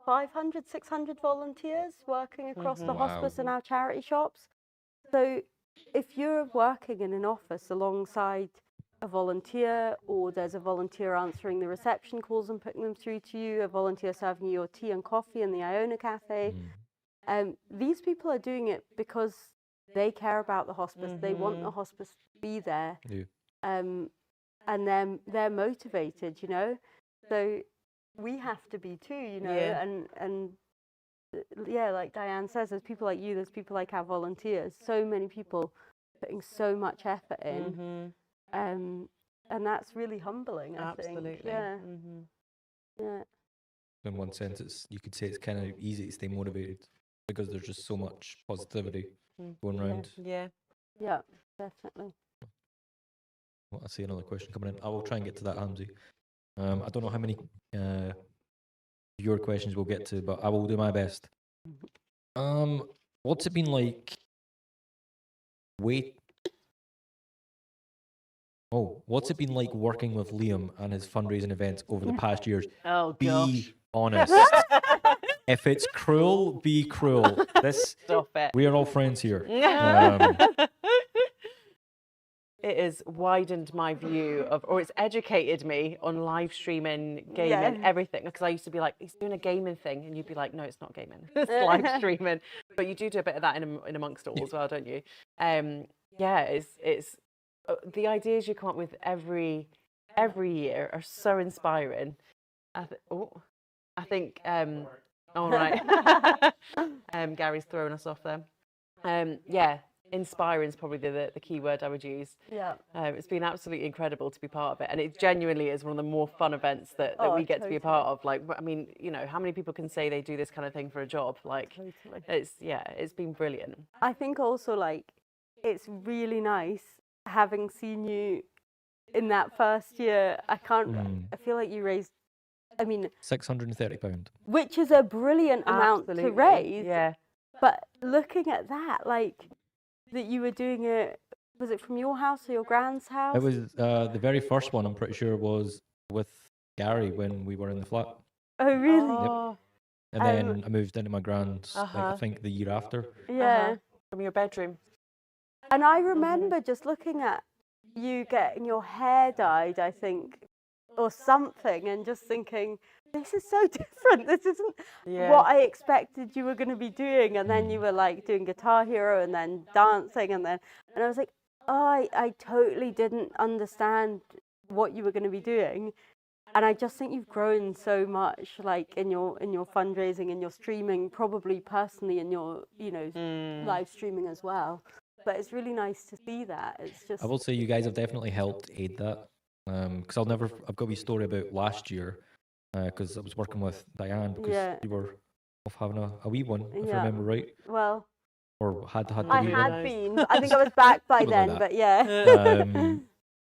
500, 600 volunteers working across the hospice and our charity shops. So if you're working in an office alongside a volunteer, or there's a volunteer answering the reception calls and putting them through to you, a volunteer serving you your tea and coffee in the Iona Cafe, these people are doing it because they care about the hospice. They want the hospice to be there. And then they're motivated, you know. So we have to be too, you know. And yeah, like Diane says, there's people like you, there's people like our volunteers, so many people putting so much effort in. And that's really humbling, I think. Yeah. Yeah. In one sense, you could say it's kind of easy to stay motivated because there's just so much positivity going around. Yeah, definitely. Well, I see another question coming in. I will try and get to that, Hamzy. I don't know how many your questions we'll get to, but I will do my best. What's it been like? What's it been like working with Liam and his fundraising events over the past years? Oh, be honest. If it's cruel, be cruel. Stop it. We are all friends here. It has widened my view of, or it's educated me on live streaming, gaming, everything. Because I used to be like, he's doing a gaming thing, and you'd be like, no, it's not gaming, it's live streaming. But you do a bit of that in amongst it all as well, don't you? It's the ideas you come up with every year are so inspiring. I think. All right. Gary's throwing us off there. Inspiring is probably the key word I would use. Yeah. It's been absolutely incredible to be part of it, and it genuinely is one of the more fun events that we get to be a part of. Like, I mean, you know, how many people can say they do this kind of thing for a job? Like, it's been brilliant. I think also, like, it's really nice having seen you in that first year. I feel like you raised, I mean, £630, which is a brilliant amount to raise. Yeah. But looking at that, like, that you were doing it, was it from your house or your grand's house? It was the very first one, I'm pretty sure, was with Gary when we were in the flat. Oh, really? Yep. And then I moved into my grand's, like, I think the year after. Yeah. From your bedroom. And I remember just looking at you getting your hair dyed, I think, or something, and just thinking, this is so different. This isn't what I expected you were going to be doing. And then you were like doing Guitar Hero and then dancing, and I was like, oh, I totally didn't understand what you were going to be doing. And I just think you've grown so much, like in your fundraising, in your streaming, probably personally in your, you know, live streaming as well. But it's really nice to see that. It's just. I will say you guys have definitely helped aid that. Because I've got a wee story about last year. Because I was working with Diane, because you were off having a wee one, if I remember right. Well. Or had the I wee had one. been. I think I was back by then, like but yeah.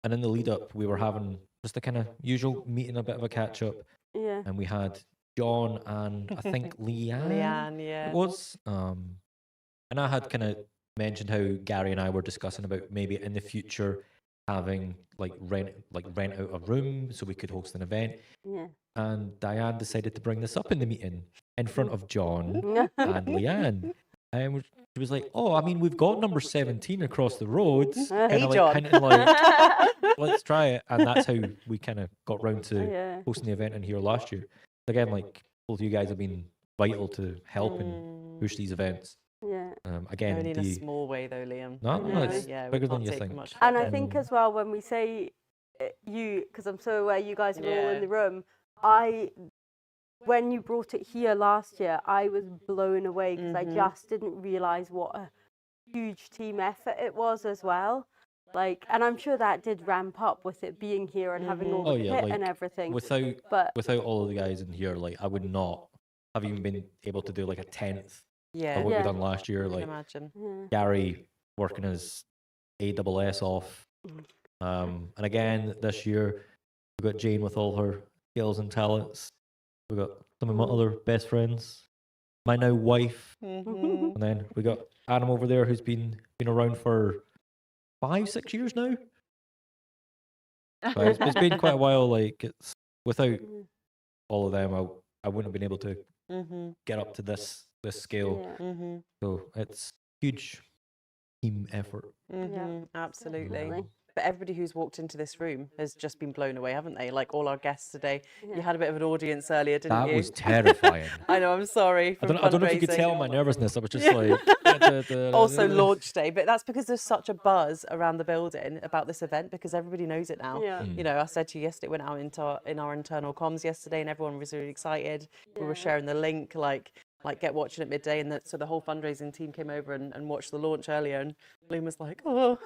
And in the lead up, we were having just a kind of usual meeting, a bit of a catch up. Yeah. And we had John and I think Leanne. Leanne, It was. And I had kind of mentioned how Gary and I were discussing about maybe in the future having rent out a room so we could host an event. Yeah. And Diane decided to bring this up in the meeting in front of John and Leanne. And she was like, oh, I mean, we've got number 17 across the road. Hey, John. Let's try it. And that's how we kind of got round to hosting the event in here last year. Again, like, both of you guys have been vital to help and push these events. Yeah. Again, only in a small way though, Liam. No, it's bigger than you think. And I think as well, when we say you, because I'm so aware you guys are all in the room, when you brought it here last year, I was blown away because I just didn't realise what a huge team effort it was as well. Like, and I'm sure that did ramp up with it being here and having all the kit and everything. Without all of the guys in here, like I would not have even been able to do like a 10th of what we done last year. Like Gary working his ASS off. And again, this year, we've got Jane with all her skills and talents. We've got some of my other best friends, my now wife. And then we got Adam over there who's been around for 5-6 years now. But it's been quite a while. Like, it's without all of them, I wouldn't have been able to get up to this scale. So it's huge team effort. Absolutely. Definitely. But everybody who's walked into this room has just been blown away, haven't they? Like all our guests today. You had a bit of an audience earlier, didn't you? That was terrifying. I know, I'm sorry. I don't know if you could tell my nervousness. I was just like... Also launch day, but that's because there's such a buzz around the building about this event because everybody knows it now. You know, I said to you yesterday, it went out in our internal comms yesterday and everyone was really excited. We were sharing the link, like get watching at midday, and so the whole fundraising team came over and watched the launch earlier, and Bloom was like, oh,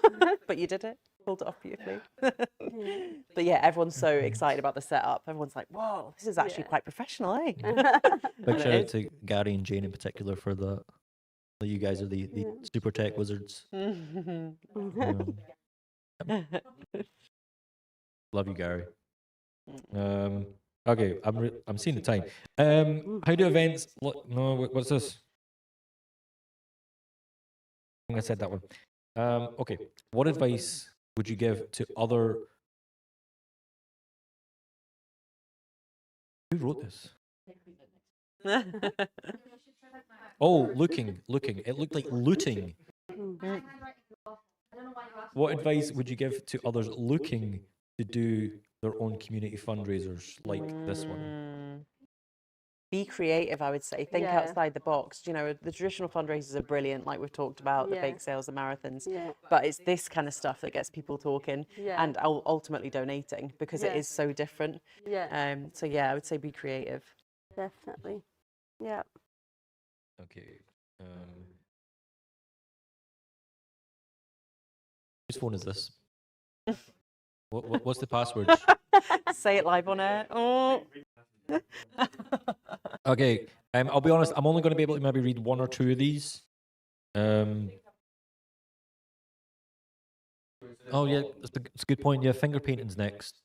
but you did it. Pulled it off beautifully. But yeah, everyone's so excited about the setup. Everyone's like, whoa, this is actually quite professional, eh? Big shout out to Gary and Jane in particular for that. You guys are the super tech wizards. Love you, Gary. Okay, I'm seeing the time. How do events? No, what's this? I think I said that one. Okay, what advice would you give to other? Who wrote this? Oh, looking. It looked like looting. What advice would you give to others looking to do their own community fundraisers like this one? Be creative, I would say. Think outside the box. You know, the traditional fundraisers are brilliant, like we've talked about, the bake sales, the marathons. But it's this kind of stuff that gets people talking and ultimately donating because it is so different. So yeah, I would say be creative. Definitely. Yeah. Okay. Whose phone is this? What's the password? Say it live on air. Oh. Okay, I'll be honest, I'm only going to be able to maybe read one or two of these. Oh yeah, it's a good point. Yeah, finger painting's next.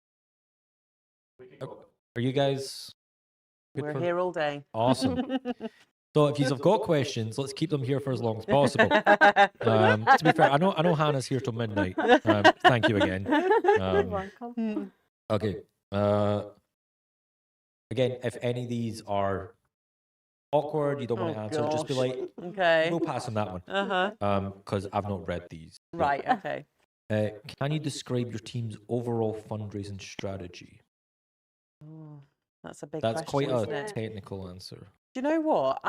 Are you guys good? We're here all day. Awesome. So if you've got questions, let's keep them here for as long as possible. To be fair, I know Hannah's here till midnight. Thank you again. Okay. Again, if any of these are awkward, you don't want to answer, just be like, we'll pass on that one. Because I've not read these. Right, okay. Can you describe your team's overall fundraising strategy? Oh, that's a big That's question, quite a isn't it? technical answer. Do you know what?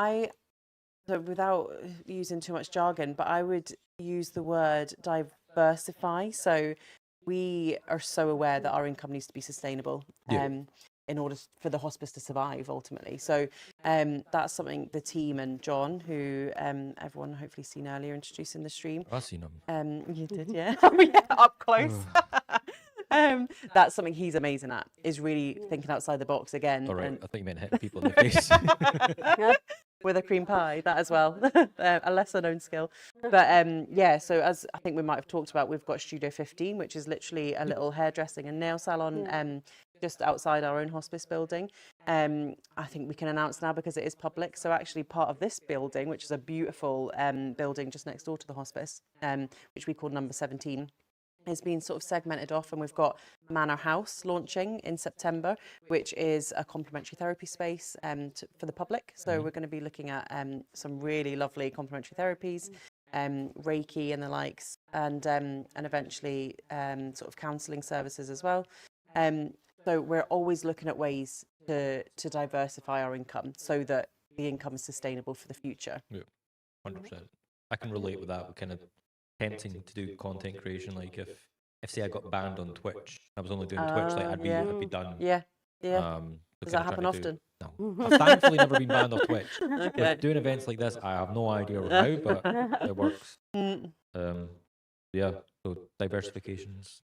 So without using too much jargon, but I would use the word diversify. So we are so aware that our income needs to be sustainable. In order for the hospice to survive ultimately. So that's something the team and John, who everyone hopefully seen earlier introducing the stream. I've seen him. You did, yeah. Yeah, up close. That's something he's amazing at, is really thinking outside the box again. All right, I think you meant hitting people in the face. With a cream pie, that as well, a lesser known skill. But yeah, so as I think we might have talked about, we've got Studio 15, which is literally a little hairdressing and nail salon just outside our own hospice building. I think we can announce now because it is public. So actually part of this building, which is a beautiful building just next door to the hospice, which we call number 17, has been sort of segmented off, and we've got Manor House launching in September, which is a complementary therapy space for the public. So we're going to be looking at some really lovely complementary therapies, Reiki and the likes, and eventually sort of counselling services as well. So we're always looking at ways to diversify our income so that the income is sustainable for the future. Yeah, 100%. I can relate with that. We're kind of tempting to do content creation. Like if say I got banned on Twitch, I was only doing Twitch, like I'd be done. Yeah. Does that happen often? No. I've thankfully never been banned off Twitch. Okay. With doing events like this, I have no idea how, but it works. Yeah, so diversifications.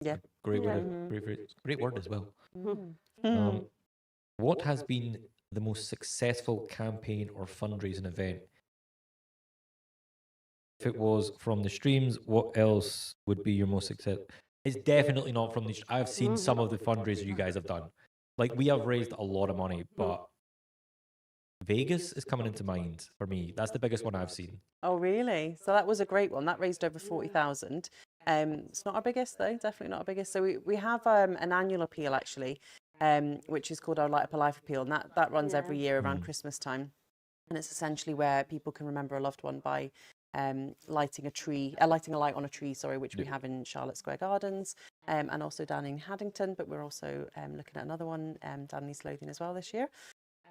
Yeah. Great Yeah. word, great word as well. Mm. What has been the most successful campaign or fundraising event? If it was from the streams, what else would be your most successful? It's definitely not from the. I've seen some of the fundraisers you guys have done. Like, we have raised a lot of money, but Vegas is coming into mind for me. That's the biggest one I've seen. Oh, really? So that was a great one. That raised over 40,000. It's not our biggest, though. Definitely not our biggest. So we have an annual appeal, actually, which is called our Light Up a Life appeal. And that runs every year around Christmas time. And it's essentially where people can remember a loved one by lighting a light on a tree, which we have in Charlotte Square Gardens, and also down in Haddington, but we're also looking at another one down in East Lothian as well this year.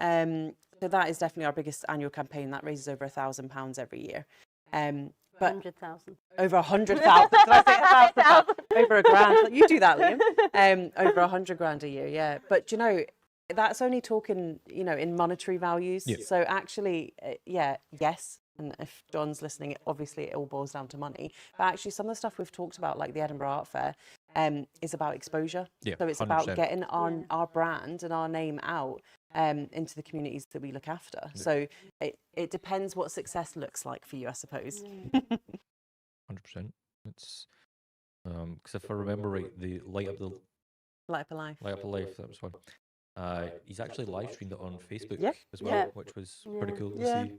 So that is definitely our biggest annual campaign. That raises over £1,000 every year. But 100,000. Over 100,000. Did I say 1,000? Over £1,000. You do that, Liam. Over 100 grand a year, yeah. But you know, that's only talking, you know, in monetary values. Yeah. So actually, yes. And if John's listening, obviously it all boils down to money. But actually, some of the stuff we've talked about, like the Edinburgh Art Fair, is about exposure. Yeah, so it's 100%. about getting our brand and our name out into the communities that we look after. Yeah. So it depends what success looks like for you, I suppose. 100%. It's because if I remember right, the Light Up a Life, that was one. He's actually live streamed it on Facebook as well, which was pretty cool to see.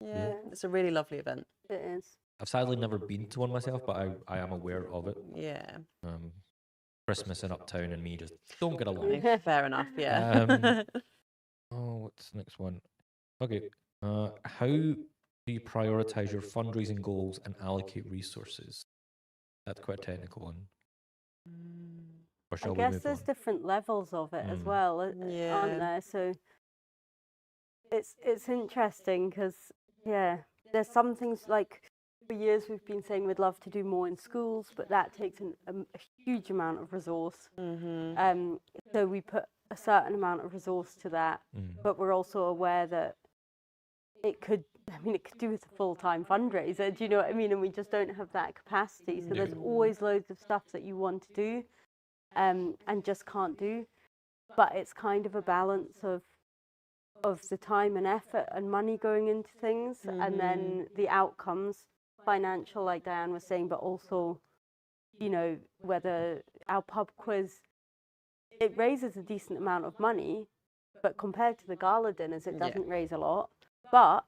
Yeah, it's a really lovely event. It is. I've sadly never been to one myself, but I am aware of it. Yeah. Christmas in Uptown and me just don't get along. Fair enough, yeah. What's the next one? Okay. How do you prioritize your fundraising goals and allocate resources? That's quite a technical one. Or shall I we guess move there's on? different levels of it as well, aren't there? So it's interesting because, there's some things like for years we've been saying we'd love to do more in schools, but that takes a huge amount of resource. So we put a certain amount of resource to that, but we're also aware that it could do with a full-time fundraiser, do you know what I mean? And we just don't have that capacity. So there's always loads of stuff that you want to do and just can't do. But it's kind of a balance of the time and effort and money going into things, and then the outcomes, financial, like Diane was saying, but also, you know, whether our pub quiz, it raises a decent amount of money, but compared to the gala dinners, it doesn't raise a lot. But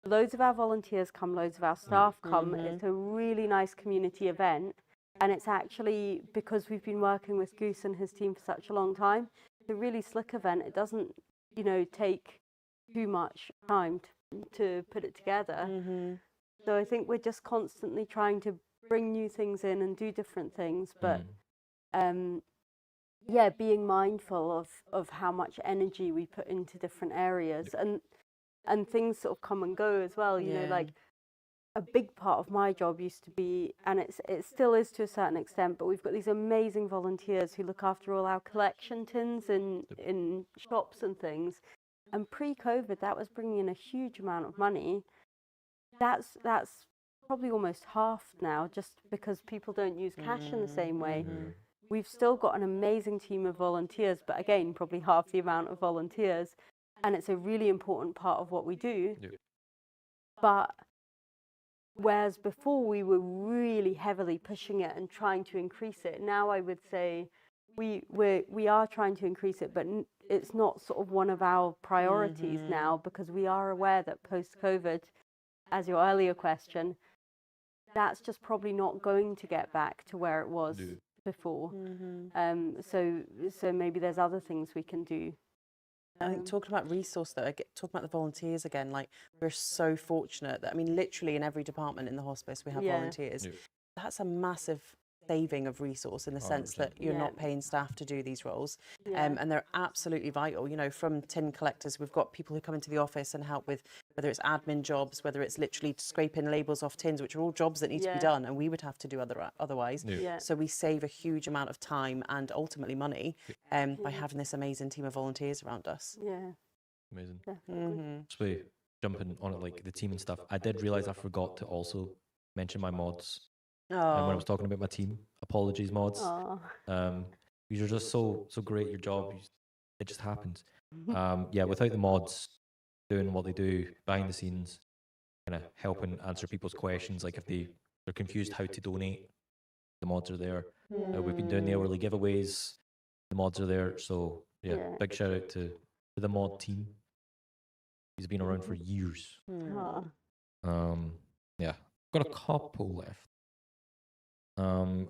loads of our volunteers come, loads of our staff come. It's a really nice community event. And it's actually, because we've been working with Goose and his team for such a long time, it's a really slick event. It doesn't, you know, take too much time to put it together. So I think we're just constantly trying to bring new things in and do different things. But being mindful of how much energy we put into different areas, and things sort of come and go as well. You know, like a big part of my job used to be, and it still is to a certain extent, but we've got these amazing volunteers who look after all our collection tins in shops and things. And pre-COVID, that was bringing in a huge amount of money. That's probably almost half now, just because people don't use cash in the same way. We've still got an amazing team of volunteers, but again, probably half the amount of volunteers. And it's a really important part of what we do. But whereas before we were really heavily pushing it and trying to increase it, now I would say we are trying to increase it, but it's not sort of one of our priorities now, because we are aware that post-COVID, as your earlier question, that's just probably not going to get back to where it was before. So maybe there's other things we can do. I think talking about resource, though, talking about the volunteers again, like, we're so fortunate that, I mean, literally in every department in the hospice we have volunteers. That's a massive saving of resource in the sense that you're not paying staff to do these roles. And they're absolutely vital. You know, from tin collectors, we've got people who come into the office and help with whether it's admin jobs, whether it's literally scraping labels off tins, which are all jobs that need to be done and we would have to do otherwise. So we save a huge amount of time and ultimately money by having this amazing team of volunteers around us. Amazing. Mm-hmm. So jumping on it, like the team and stuff, I did realise I forgot to also mention my mods. And when I was talking about my team, apologies mods. You're just so great at your job. It just happens. Yeah, without the mods doing what they do behind the scenes, kind of helping answer people's questions, like if they're confused how to donate, the mods are there. We've been doing the hourly giveaways, the mods are there. So yeah, big shout out to the mod team. He's been around for years. Yeah, got a couple left. I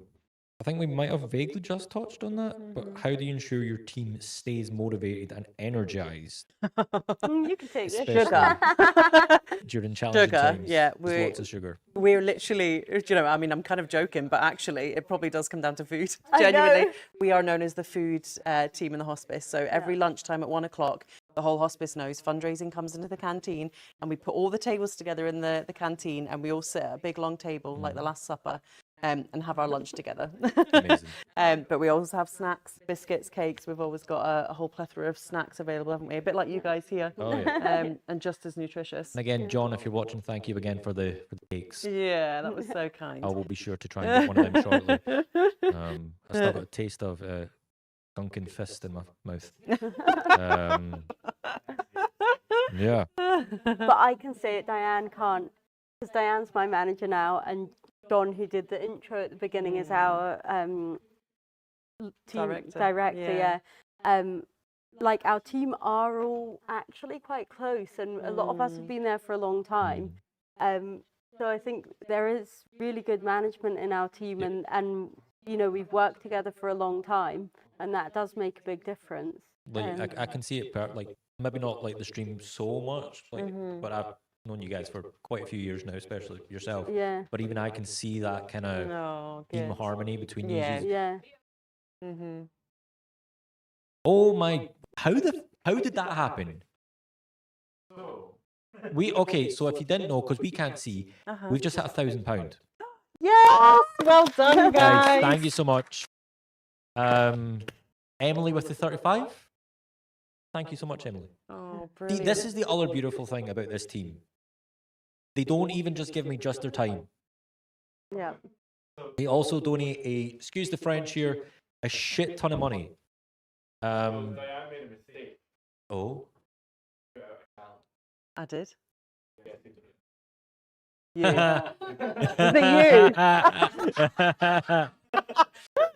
think we might have vaguely just touched on that, but how do you ensure your team stays motivated and energized? You can take this. Sugar. During challenging times. Yeah, there's lots of sugar. We're literally, you know, I mean, I'm kind of joking, but actually it probably does come down to food. Genuinely. We are known as the food team in the hospice. So every lunchtime at 1 o'clock, the whole hospice knows fundraising comes into the canteen and we put all the tables together in the canteen and we all sit at a big long table like the Last Supper. And have our lunch together. But we always have snacks, biscuits, cakes. We've always got a whole plethora of snacks available, haven't we? A bit like you guys here. Oh, yeah. And just as nutritious. And again, John, if you're watching, thank you again for the cakes. Yeah, that was so kind. I will be sure to try and get one of them shortly. I still got a taste of sunken fist in my mouth. Yeah. But I can say it, Diane can't, because Diane's my manager now, and John, who did the intro at the beginning, is our team director. Like our team are all actually quite close, and a lot of us have been there for a long time. So I think there is really good management in our team, and you know, we've worked together for a long time, and that does make a big difference. Like I can see it, like maybe not like the stream so much, like, but I've known you guys for quite a few years now, especially yourself. Yeah. But even I can see that kind of team harmony between you. Yeah. Oh my! How did that happen? So if you didn't know, because we can't see, we've just hit £1,000. Yes! Well done, guys. Thank you so much. Emily with the 35. Thank you so much, Emily. Oh, See, brilliant. this is the other beautiful thing about this team. They don't even just give me just their time. Yeah. They also donate excuse the French here, a shit ton of money. Diane made a mistake. Oh. I did.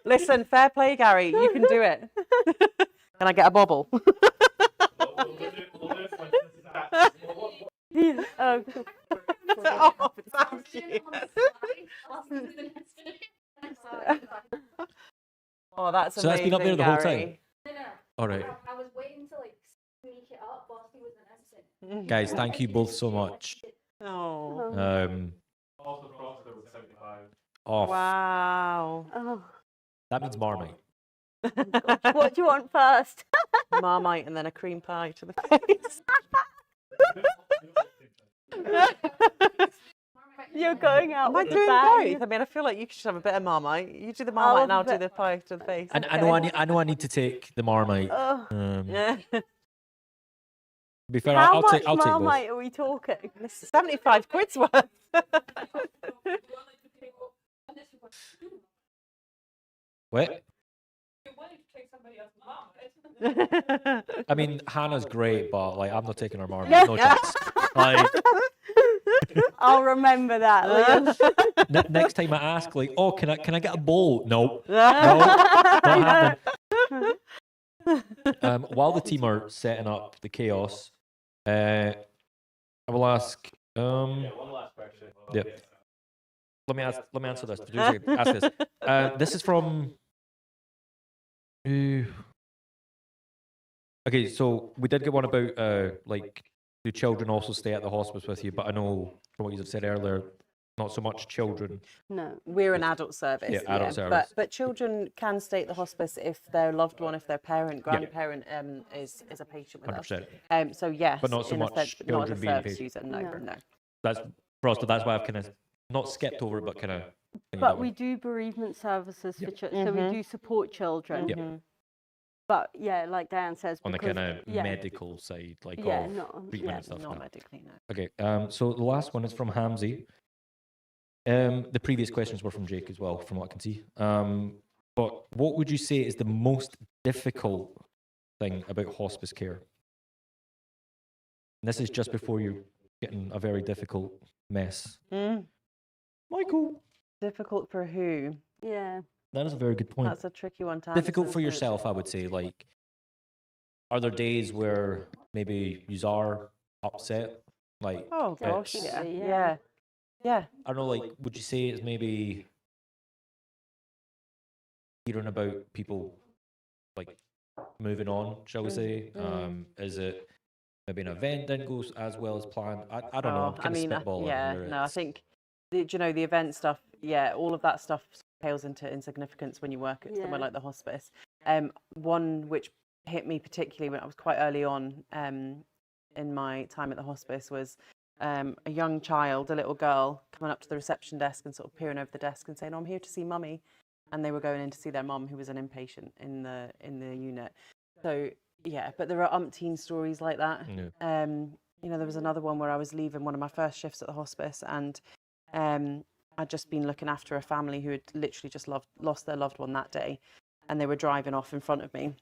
Listen, fair play, Gary. You can do it. Can I get a bobble? Oh, thank you. Oh, that's amazing. So that's been up there the whole time? No. All right. I was waiting to like sneak it up whilst he was in Guys, thank you both so much. Oh. Also, Frosted was 75. Oh, Wow. oh. that means Marmite. What do you want first? Marmite and then a cream pie to the face. You're going out Am I with the doing bang. both? I mean, I feel like you should have a bit of Marmite. You do the Marmite and I'll do the pie to the face. And I know I need to take the Marmite. Yeah. To be fair, How I'll much take both. Marmite are we talking? This is 75 quid's worth. What? I mean, Hannah's great, but like I'm not taking her Marmite. No chance. Like, I'll remember that, Liam. next time I ask, like, oh, can I get a bowl? No, not happening. While the team are setting up the chaos, I will ask. One last question. Yeah. Let me answer this. Ask this. This is from. Okay, so we did get one about like, do children also stay at the hospice with you? But I know from what you said earlier, not so much children. No. We're an adult service. Yeah, adult service. But children can stay at the hospice if their loved one, if their parent, grandparent is a patient with 100%. us. So yes, But not so in a much sense, but not as a children being service patients. user. No. That's Frosta. That's why I've kind of not skipped over it, but kind of. But we do bereavement services for children, so we do support children. Yep. But yeah, like Diane says, On the because, kind of medical side, like of not, treatment and stuff. Not medically, no. Okay, so the last one is from Hamzy. The previous questions were from Jake as well, from what I can see. But what would you say is the most difficult thing about hospice care? And this is just before you're getting a very difficult mess. Michael. Difficult for who? Yeah. That is a very good point. That's a tricky one to answer. Difficult for yourself, I would say. Like, are there days where maybe you are upset? Like, oh gosh, yeah. I don't know. Like, would you say it's maybe hearing about people like moving on? Shall we say? Is it maybe an event didn't go as well as planned? I don't know. I'm kind of spitballing. I think the event stuff. Yeah, all of that stuff pales into insignificance when you work at somewhere like the hospice. One which hit me particularly when I was quite early on in my time at the hospice was a young child, a little girl, coming up to the reception desk and sort of peering over the desk and saying, "Oh, I'm here to see mummy," and they were going in to see their mum, who was an inpatient in the unit. So yeah, but there are umpteen stories like that. There was another one where I was leaving one of my first shifts at the hospice, and I'd just been looking after a family who had literally just lost their loved one that day, and they were driving off in front of me,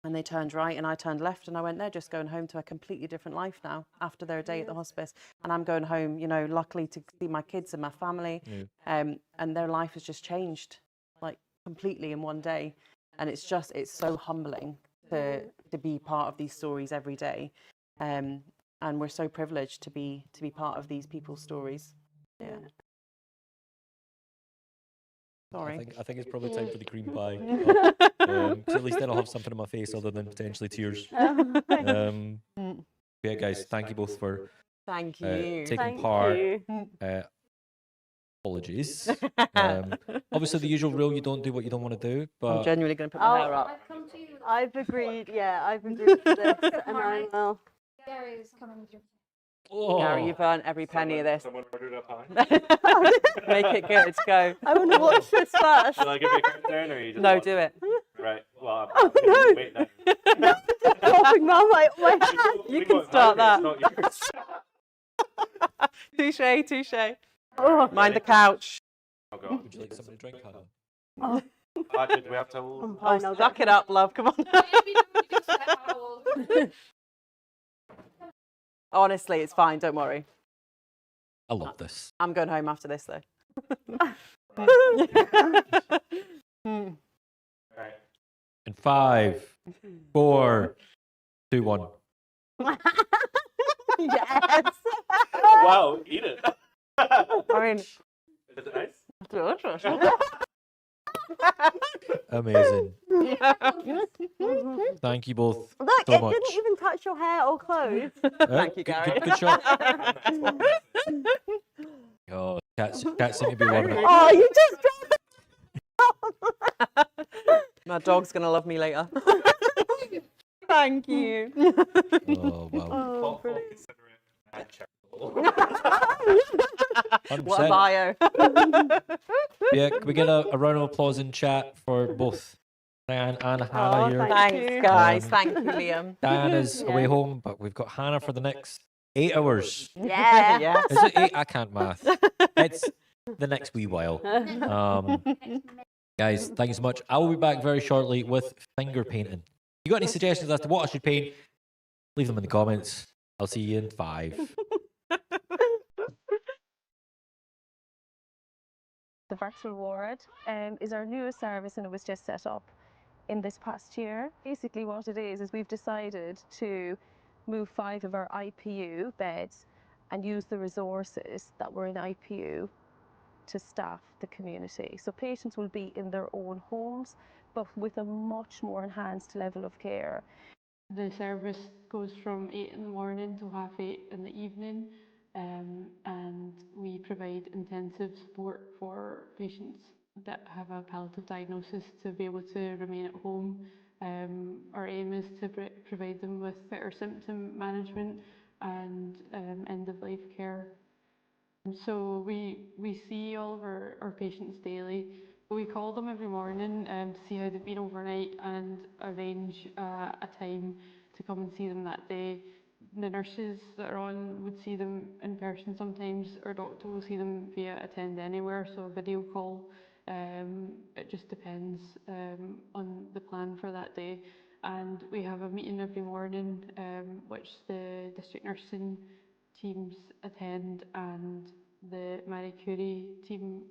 and they turned right and I turned left, and I went, they're just going home to a completely different life now after their day at the hospice, and I'm going home, luckily to see my kids and my family, and their life has just changed like completely in one day, and it's so humbling to be part of these stories every day, and we're so privileged to be part of these people's stories. Sorry. I think it's probably time for the cream pie. 'Cause at least then I'll have something on my face other than potentially tears. Yeah, guys, thank you both for taking part. Apologies. Obviously, the usual rule, you don't do what you don't want to do. But I'm genuinely going to put my hair up. I've agreed to this, and I will. Gary is coming with you. Gary, you've earned every penny of this. Someone ordered a pie? Make it good. Go. I want to watch this first. Shall I give you a countdown, or you just? No, do it. Right. Well, Oh no! wait now. No, just dropping my hand. You can start that. It's not yours. Touche. Oh. Mind the couch. Oh God. would you like something to drink, Hannah? Oh. Did we have to? Oh, suck it up, love. Come on. Honestly, it's fine. Don't worry. I love this. I'm going home after this, though. Right. In 5, 4, 2, 1. Yes. Wow, eat it. I mean, Is it nice? delicious. Amazing. Thank you both Look, so it much. didn't even touch your hair or clothes. Thank you, Gary. Good shot. Oh, cats seem to be loving it. Oh, you just My dog's going to love me later. Thank you. Oh, wow. Oh, brilliant. What a bio. Yeah, can we get a round of applause in chat for both Diane and Hannah here? Thanks, guys. Thank you, Liam. Diane is away home, but we've got Hannah for the next 8 hours. Yeah. Yes. Is it 8? I can't math. It's the next wee while. Guys, thank you so much. I will be back very shortly with finger painting. If you got any suggestions as to what I should paint, leave them in the comments. I'll see you in 5. The virtual ward is our newest service, and it was just set up in this past year. Basically what it is we've decided to move 5 of our IPU beds and use the resources that were in IPU to staff the community. So patients will be in their own homes, but with a much more enhanced level of care. The service goes from 8 in the morning to 8:30 in the evening, and we provide intensive support for patients that have a palliative diagnosis to be able to remain at home. Our aim is to provide them with better symptom management and end-of-life care. So we see all of our patients daily. We call them every morning to see how they've been overnight and arrange a time to come and see them that day. The nurses that are on would see them in person sometimes. Our doctor will see them via Attend Anywhere, so a video call. It just depends on the plan for that day. And we have a meeting every morning which the district nursing teams attend and the Marie Curie team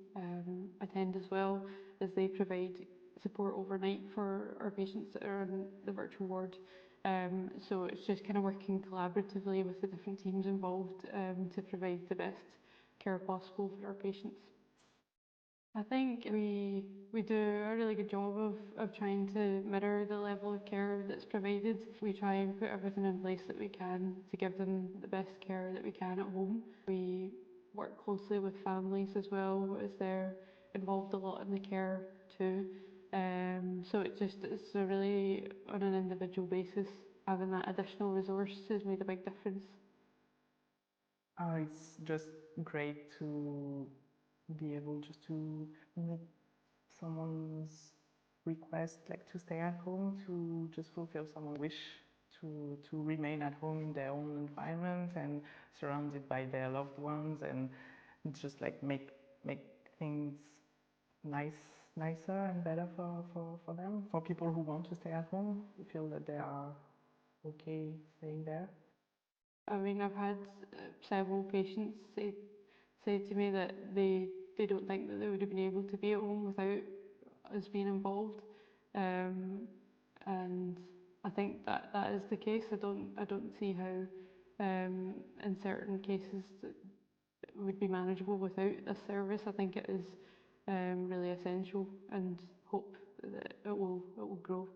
attend as well, as they provide support overnight for our patients that are on the virtual ward. So it's just kind of working collaboratively with the different teams involved to provide the best care possible for our patients. I think we do a really good job of trying to mirror the level of care that's provided. We try and put everything in place that we can to give them the best care that we can at home. We work closely with families as well, as they're involved a lot in the care too. So it's a really, on an individual basis, having that additional resource has made a big difference. It's just great to be able just to meet someone's request, like to stay at home, to just fulfill someone's wish to remain at home in their own environment and surrounded by their loved ones, and just like make things nicer and better for them, for people who want to stay at home, who feel that they are okay staying there. I mean, I've had several patients say to me that they don't think that they would have been able to be at home without us being involved, and I think that is the case. I don't see how in certain cases it would be manageable without this service. I think it is really essential, and hope that it will grow.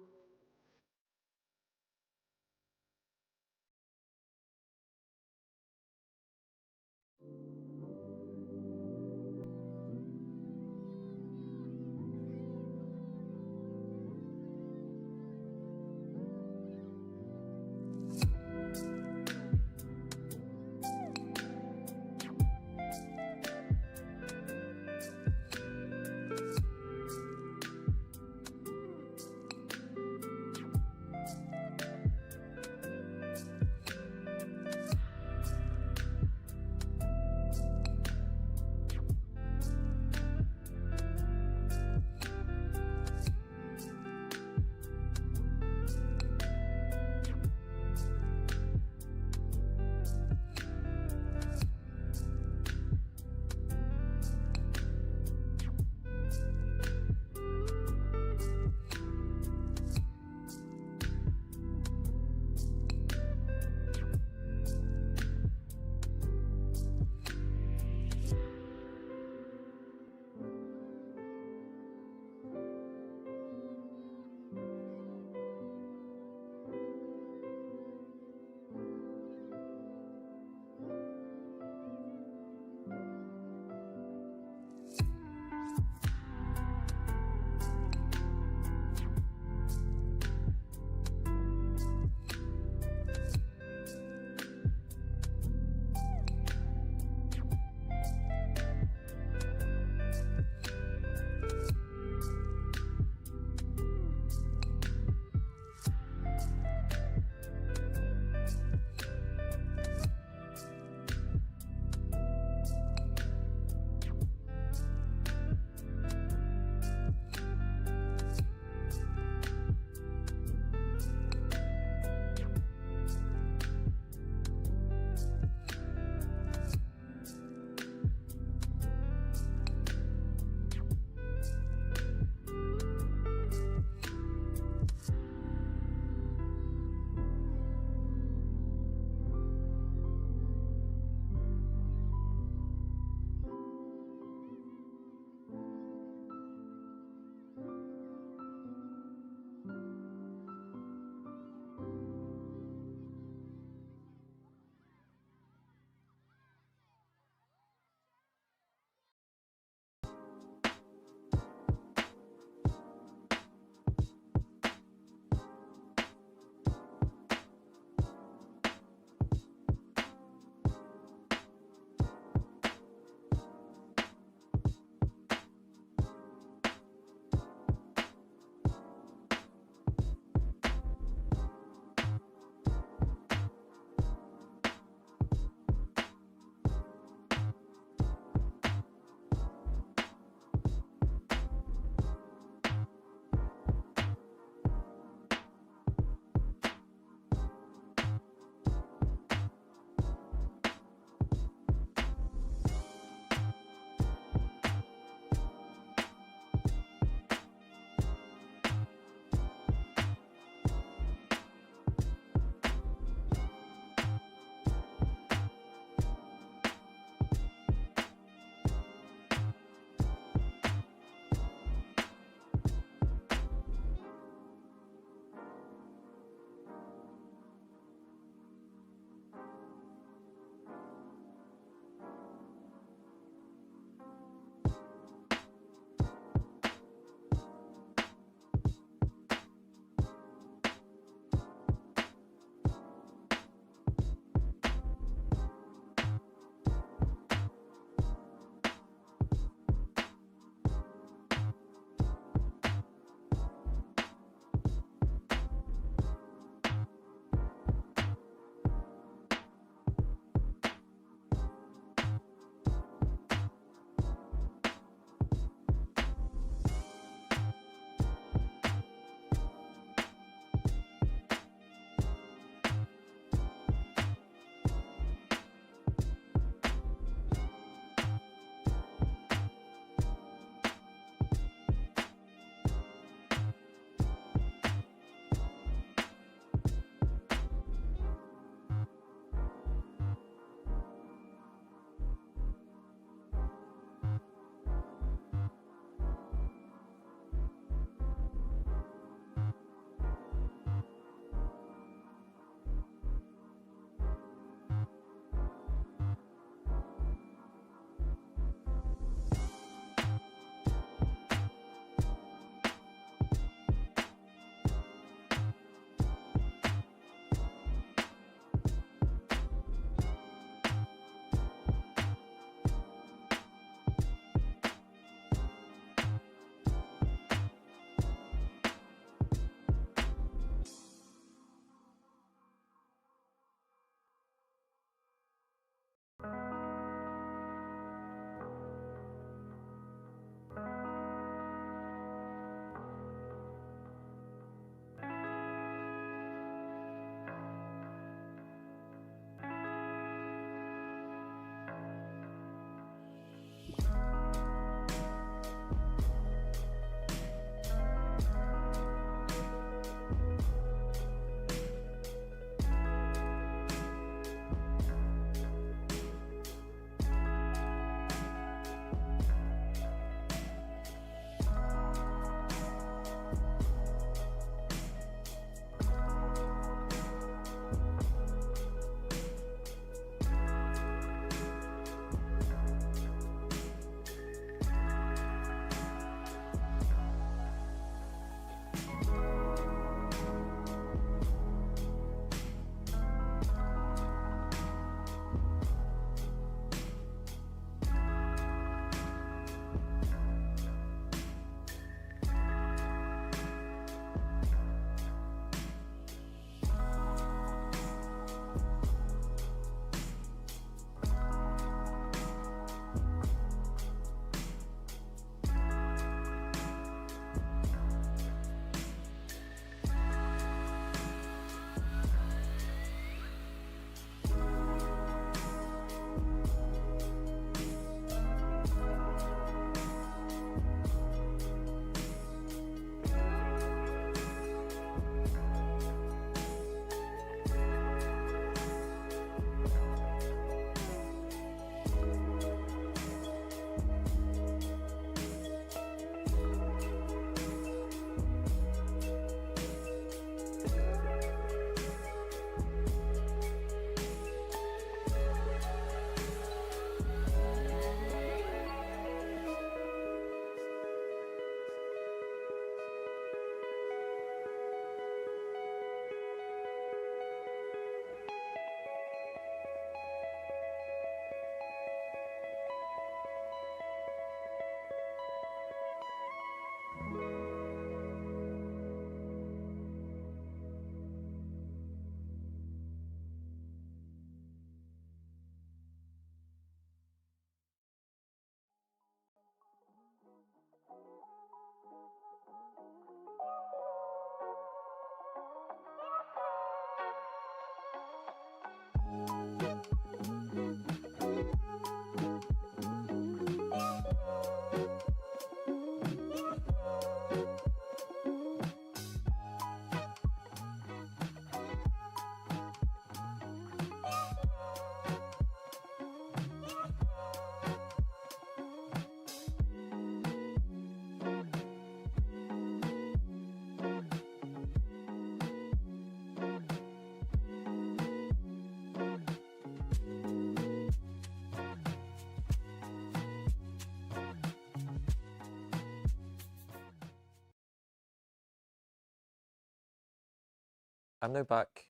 I'm now back,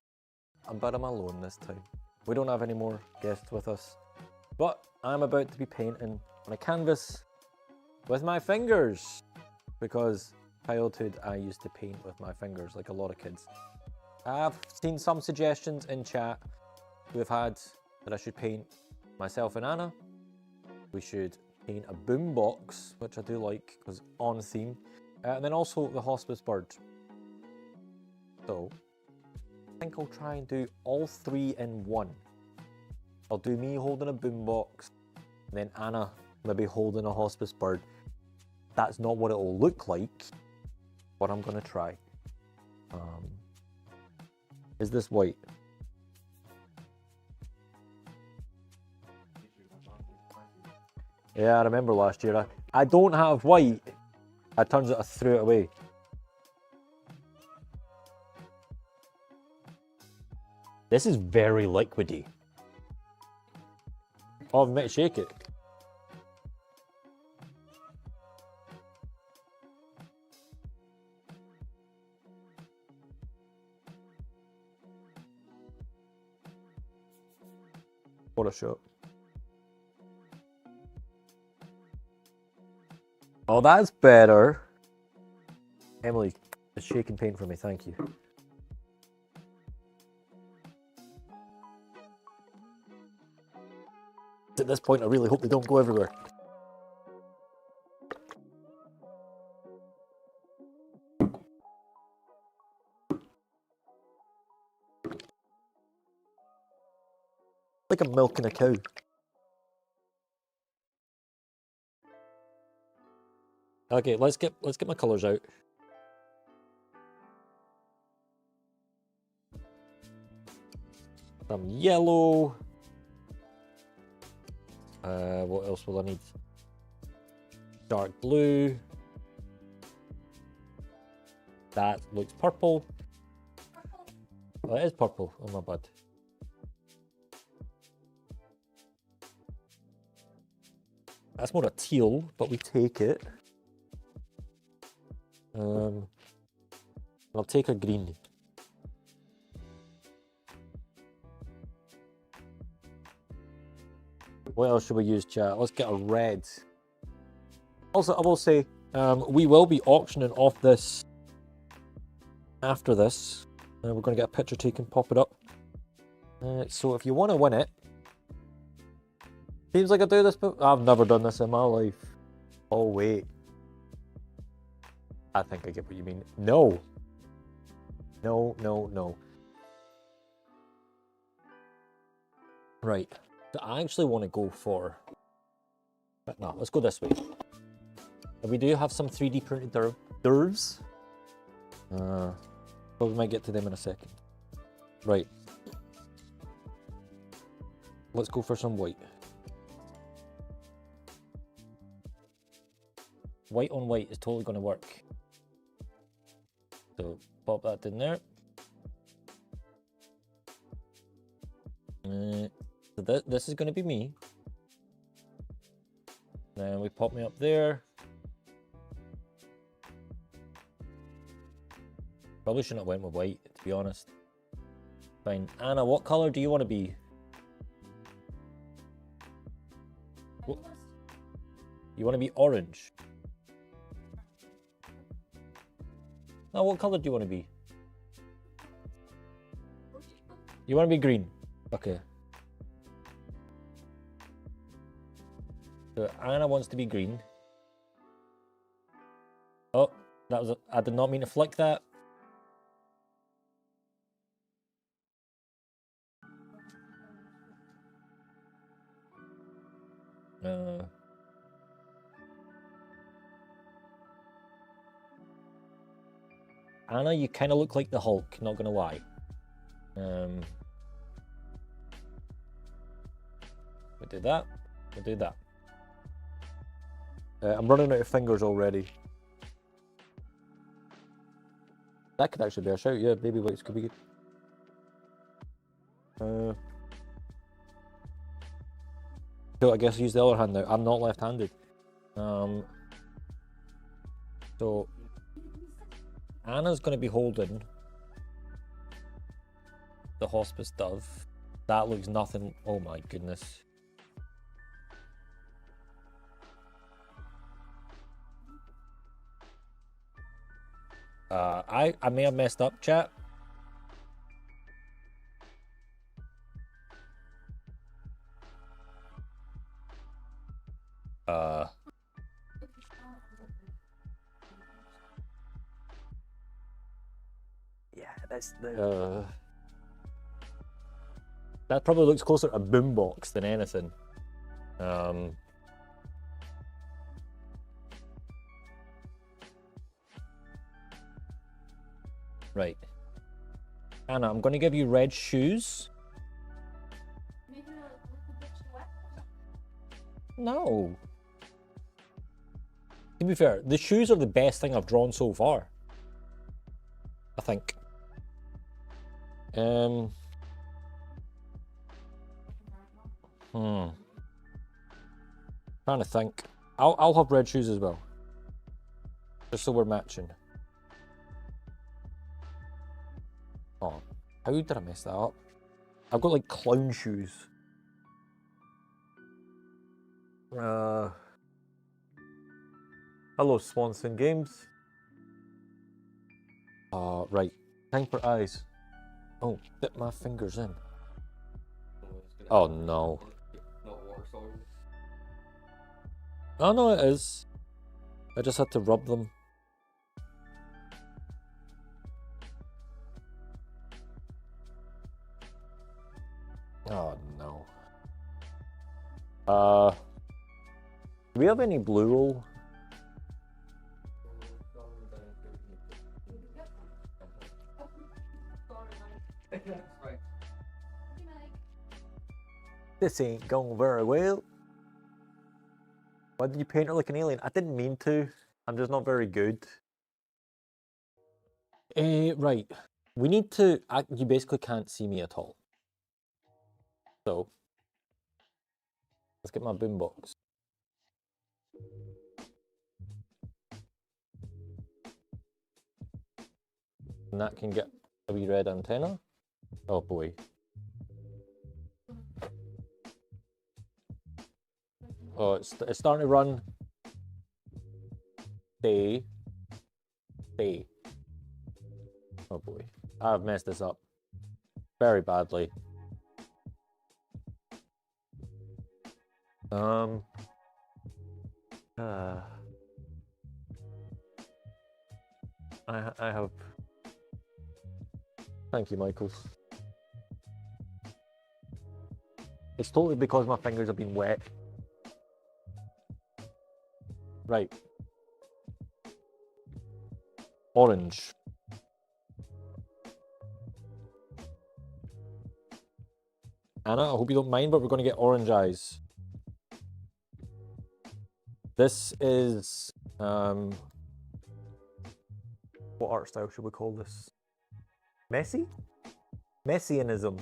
but I'm alone this time. We don't have any more guests with us, but I'm about to be painting on a canvas with my fingers, because childhood I used to paint with my fingers like a lot of kids. I've seen some suggestions in chat who have had that I should paint myself and Anna. We should paint a boombox, which I do like because on theme, and then also the hospice bird. So I think I'll try and do all three in one. I'll do me holding a boombox, and then Anna maybe holding a hospice bird. That's not what it'll look like, but I'm gonna try. Is this white? Yeah, I remember last year. I don't have white. It turns out I threw it away. This is very liquidy. Oh, I might shake it. What a shot. Oh, that's better. Emily is shaking paint for me, thank you. At this point, I really hope they don't go everywhere. Like I'm milking a cow. Okay, let's get my colours out. Some yellow. What else will I need? Dark blue. That looks purple. Oh, it is purple. Oh, my bad. That's more a teal, but we take it. I'll take a green. What else should we use, chat? Let's get a red. Also, I will say, we will be auctioning off this after this. We're going to get a picture taken, pop it up. So if you want to win it, seems like I do this, but I've never done this in my life. Oh, wait. I think I get what you mean. No. No, no, no. Right. So I actually want to go for... But no, let's go this way. And we do have some 3D printed dervs. But we might get to them in a second. Right. Let's go for some white. White on white is totally going to work. So pop that in there. So this is going to be me. Then we pop me up there. Probably shouldn't have went with white, to be honest. Fine. Anna, what colour do you want to be? You want to be orange? Now, what colour do you want to be? You want to be green? Okay. So Anna wants to be green. Oh, that was I did not mean to flick that. Anna, you kind of look like the Hulk, not gonna lie. We'll do that. We'll do that. I'm running out of fingers already. That could actually be a shout, yeah, baby wipes could be good. So I guess I use the other hand now. I'm not left-handed. So Anna's going to be holding the hospice dove. That looks nothing. Oh my goodness. I may have messed up, chat. Yeah, that's the. That probably looks closer to a boombox than anything. Right. Anna, I'm going to give you red shoes. No. To be fair, the shoes are the best thing I've drawn so far. I think. Trying to think. I'll have red shoes as well. Just so we're matching. Oh, how did I mess that up? I've got like clown shoes. Hello, Swanson Games. Right. Time for eyes. Oh, dip my fingers in. Oh no. Oh no, it is. I just had to rub them. Oh no. Do we have any blue wool? This ain't going very well. Why did you paint her like an alien? I didn't mean to. I'm just not very good. Right. We need to... you basically can't see me at all. So, let's get my boombox. And that can get a wee red antenna. Oh boy. Oh, it's starting to run. Stay. Stay. Oh boy. I've messed this up very badly. I have... Thank you, Michael. It's totally because my fingers have been wet. Right. Orange. Anna, I hope you don't mind, but we're going to get orange eyes. This is... what art style should we call this? Messy? Messianism.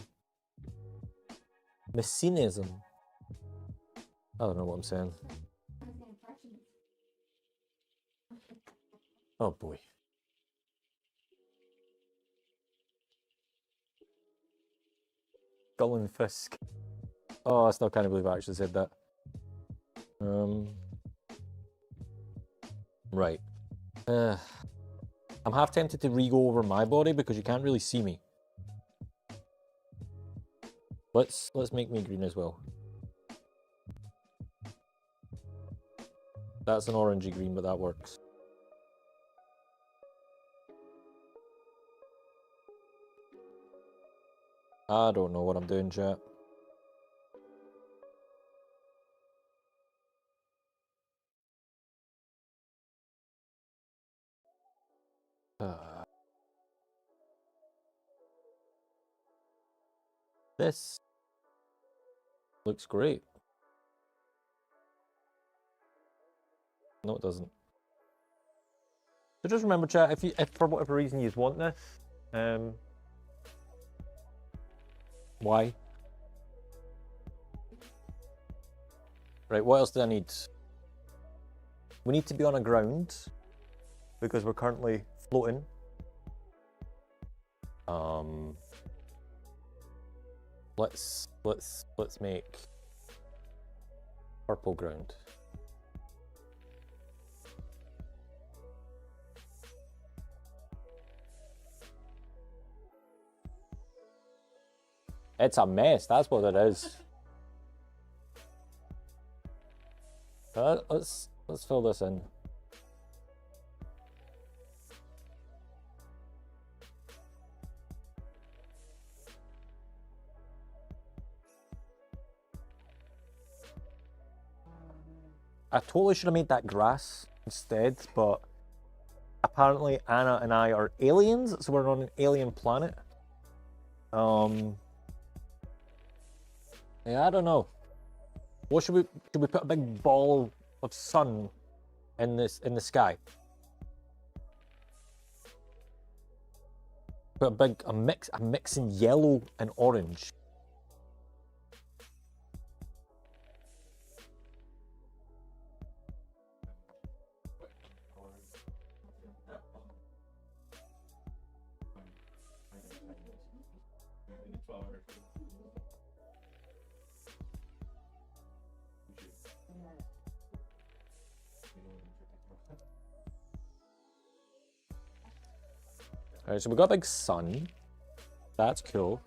Messianism. I don't know what I'm saying. Oh boy. Gull and Fisk. Oh, I still can't believe I actually said that. Right. I'm half tempted to re-go over my body because you can't really see me. Let's make me green as well. That's an orangey green, but that works. I don't know what I'm doing, chat. This looks great. No, it doesn't. So just remember, chat, if for whatever reason you want this, why? Right, what else do I need? We need to be on a ground because we're currently floating. Let's make purple ground. It's a mess, that's what it is. Let's fill this in. I totally should have made that grass instead, but apparently Anna and I are aliens, so we're on an alien planet. Yeah, I don't know. What should we put a big ball of sun in the sky? Put a mix in yellow and orange. Alright, so we got a big sun. That's cool.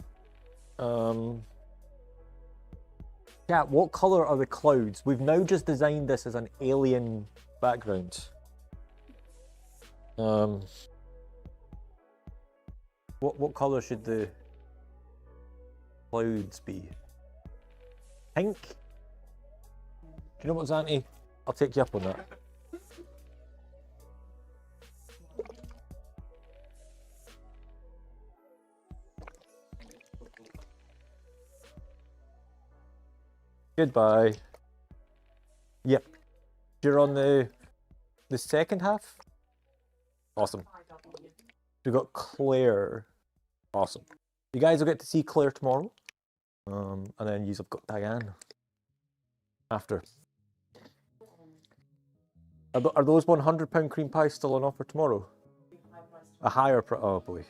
Yeah, what color are the clouds? We've now just designed this as an alien background. What color should the clouds be? Pink? Do you know what, Zanti? I'll take you up on that. Goodbye. Yep. You're on the second half? Awesome. We got Claire. Awesome. You guys will get to see Claire tomorrow. And then you've got Diane after. Are those £100 cream pies still on offer tomorrow? A higher price. Oh boy.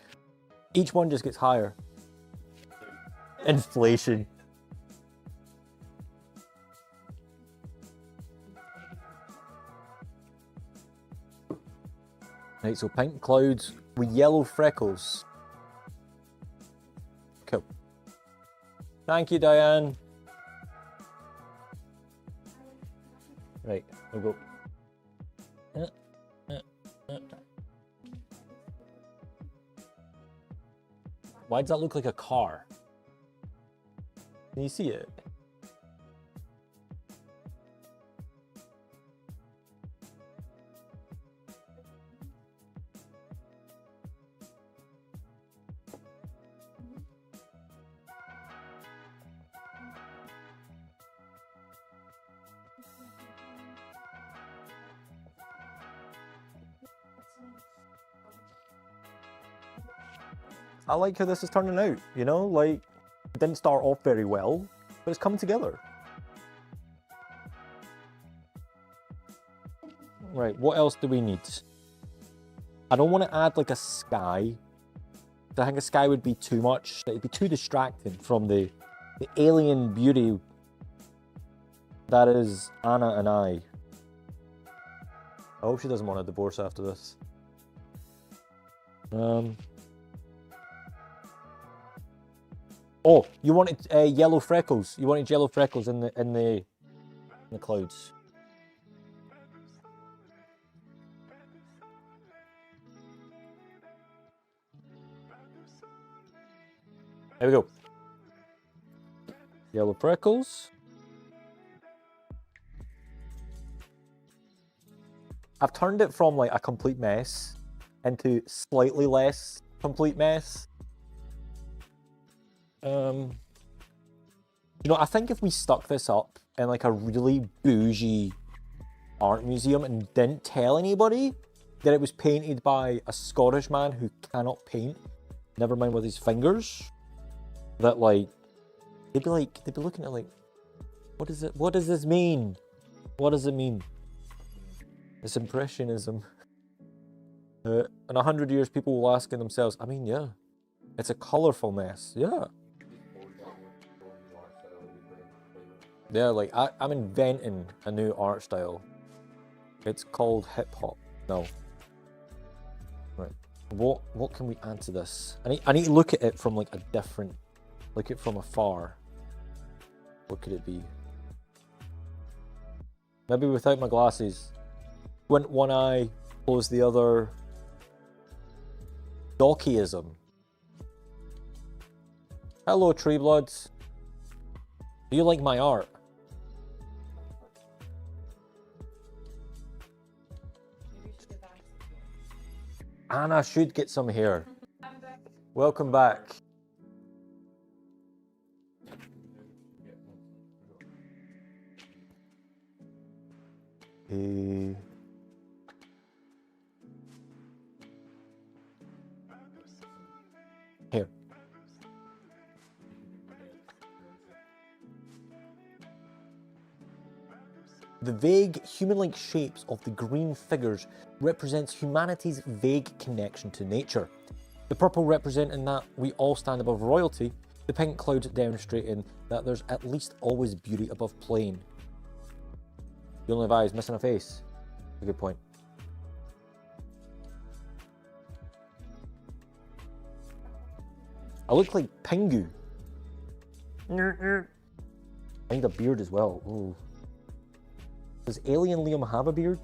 Each one just gets higher. Inflation. Right, so pink clouds with yellow freckles. Cool. Thank you, Diane. Right, we'll go. Why does that look like a car? Can you see it? I like how this is turning out, you know, like, it didn't start off very well, but it's come together. Right, what else do we need? I don't want to add like a sky. I think a sky would be too much. It'd be too distracting from the alien beauty that is Anna and I. I hope she doesn't want a divorce after this. Oh, you wanted yellow freckles. You wanted yellow freckles in the clouds. There we go. Yellow freckles. I've turned it from like a complete mess into slightly less complete mess. You know, I think if we stuck this up in like a really bougie art museum and didn't tell anybody that it was painted by a Scottish man who cannot paint, never mind with his fingers, that like, they'd be looking at like, what is it? What does this mean? What does it mean? It's impressionism. In 100 years, people will ask themselves, I mean, yeah, it's a colourful mess, yeah. Yeah, like I'm inventing a new art style. It's called hip hop. No. Right. What can we add to this? I need to look at it from like a different, look at it from afar. What could it be? Maybe without my glasses. Squint one eye, close the other. Dockeyism. Hello, Tree Bloods. Do you like my art? Anna should get some here. Welcome back. Here. The vague human-like shapes of the green figures represents humanity's vague connection to nature. The purple representing that we all stand above royalty, the pink cloud demonstrating that there's at least always beauty above plain. You only have eyes, missing a face. A good point. I look like Pingu. I need a beard as well. Ooh. Does Alien Liam have a beard?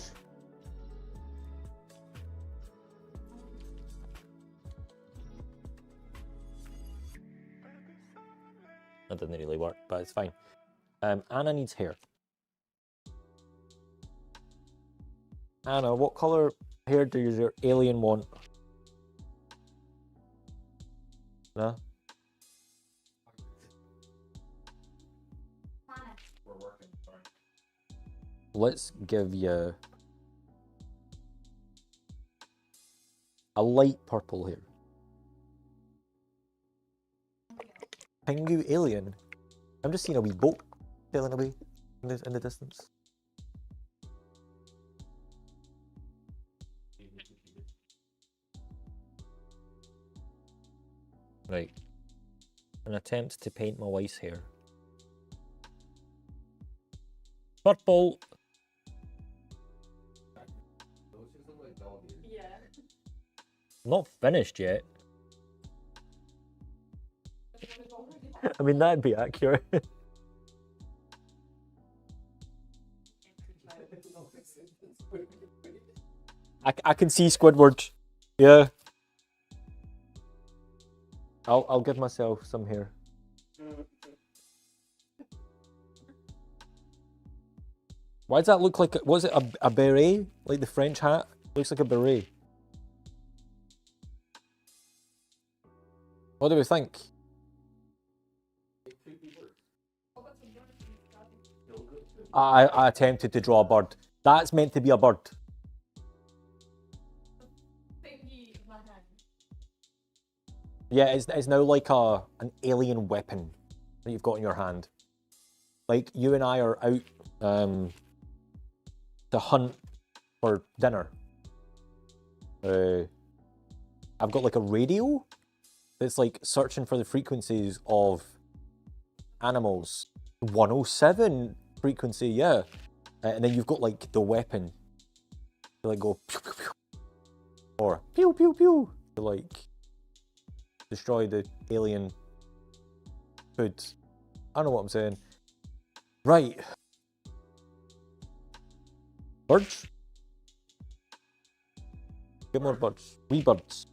That didn't really work, but it's fine. Anna needs hair. Anna, what colour hair does your alien want? No? We're working, sorry. Let's give you a light purple here. Pingu alien. I'm just seeing a wee boat sailing away in the distance. Right. An attempt to paint my wife's hair. Purple. Yeah. Not finished yet. I mean, that'd be accurate. I can see Squidward. Yeah. I'll give myself some hair. Why does that look like, was it a beret? Like the French hat? Looks like a beret. What do we think? I attempted to draw a bird. That's meant to be a bird. Yeah, it's now like an alien weapon that you've got in your hand. Like, you and I are out to hunt for dinner. I've got like a radio that's like searching for the frequencies of animals. 107 frequency, yeah. And then you've got like the weapon to like go pew pew pew, or pew pew pew to like destroy the alien food. I don't know what I'm saying. Right. Birds? Get more birds. Wee birds.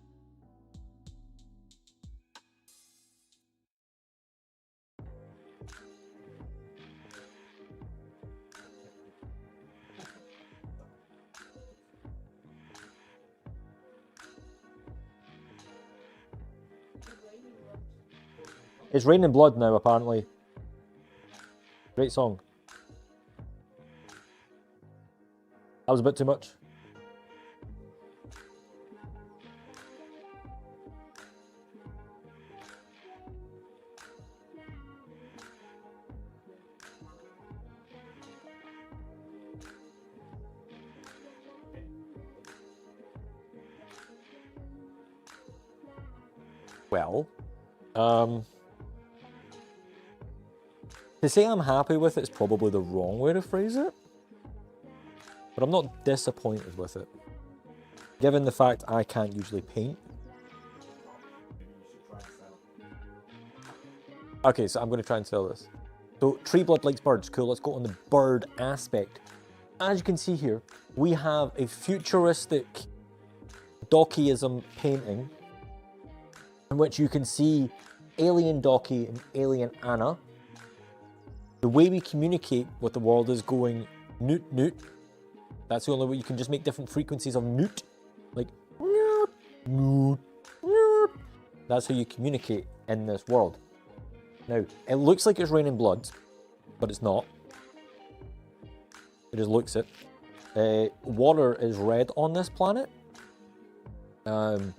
It's raining blood now, apparently. Great song. That was a bit too much. Well, To say I'm happy with it is probably the wrong way to phrase it, but I'm not disappointed with it. Given the fact I can't usually paint. Okay, so I'm going to try and sell this. So, tree blood likes birds. Cool, let's go on the bird aspect. As you can see here, we have a futuristic Dockeyism painting in which you can see alien Dockey and alien Anna. The way we communicate with the world is going newt newt. That's the only way. You can just make different frequencies of newt. Like newt, newt, newt. That's how you communicate in this world. Now, it looks like it's raining blood, but it's not. It just looks it. Water is red on this planet. And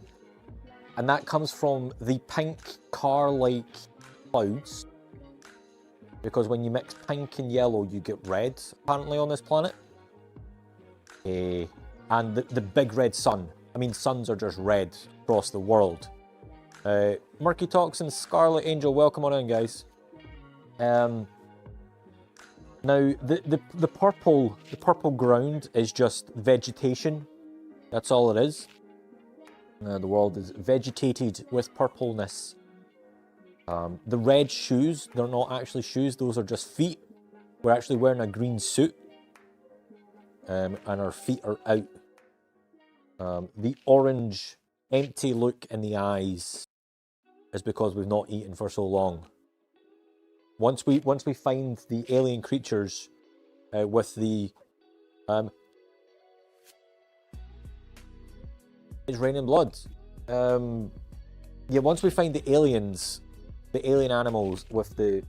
that comes from the pink car-like clouds. Because when you mix pink and yellow, you get red, apparently, on this planet. And the big red sun. I mean, suns are just red across the world. Murky Toxin, Scarlet Angel, welcome on in, guys. Now, the purple ground is just vegetation. That's all it is. The world is vegetated with purpleness. The red shoes, they're not actually shoes, those are just feet. We're actually wearing a green suit. And our feet are out. The orange, empty look in the eyes is because we've not eaten for so long. Once we find the alien creatures with the it's raining blood. Yeah, once we find the aliens, the alien animals with the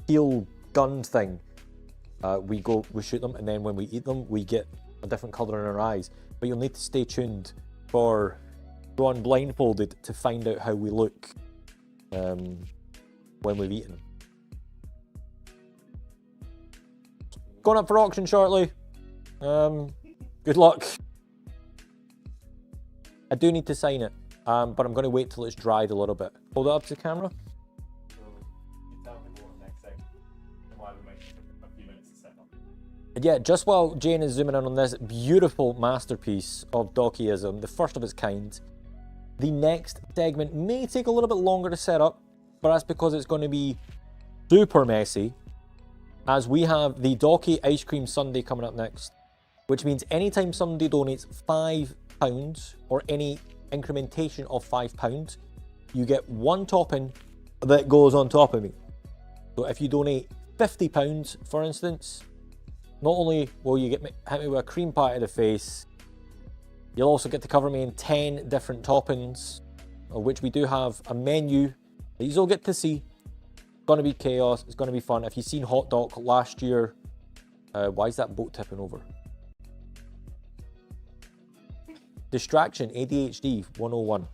steel gun thing, we shoot them, and then when we eat them, we get a different colour in our eyes. But you'll need to stay tuned for going blindfolded to find out how we look when we've eaten. Going up for auction shortly. Good luck. I do need to sign it, but I'm going to wait till it's dried a little bit. Hold it up to the camera. Yeah, just while Jane is zooming in on this beautiful masterpiece of Dockeyism, the first of its kind, the next segment may take a little bit longer to set up, but that's because it's going to be super messy, as we have the Dockey Ice Cream Sundae coming up next, which means anytime somebody donates £5 or any incrementation of £5, you get one topping that goes on top of me. So if you donate £50, for instance, not only will you hit me with a cream pie to the face, you'll also get to cover me in 10 different toppings, of which we do have a menu that you'll get to see. It's going to be chaos, it's going to be fun. If you've seen Hot Dog last year, why is that boat tipping over? Distraction, ADHD 101.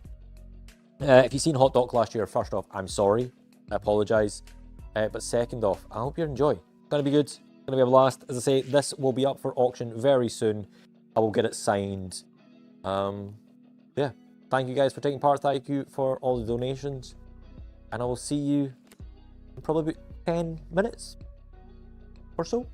If you've seen Hot Dog last year, first off, I'm sorry, I apologise. But second off, I hope you enjoy. It's going to be good. It's going to be a blast. As I say, this will be up for auction very soon. I will get it signed. Yeah, thank you guys for taking part. Thank you for all the donations. And I will see you in probably about 10 minutes or so.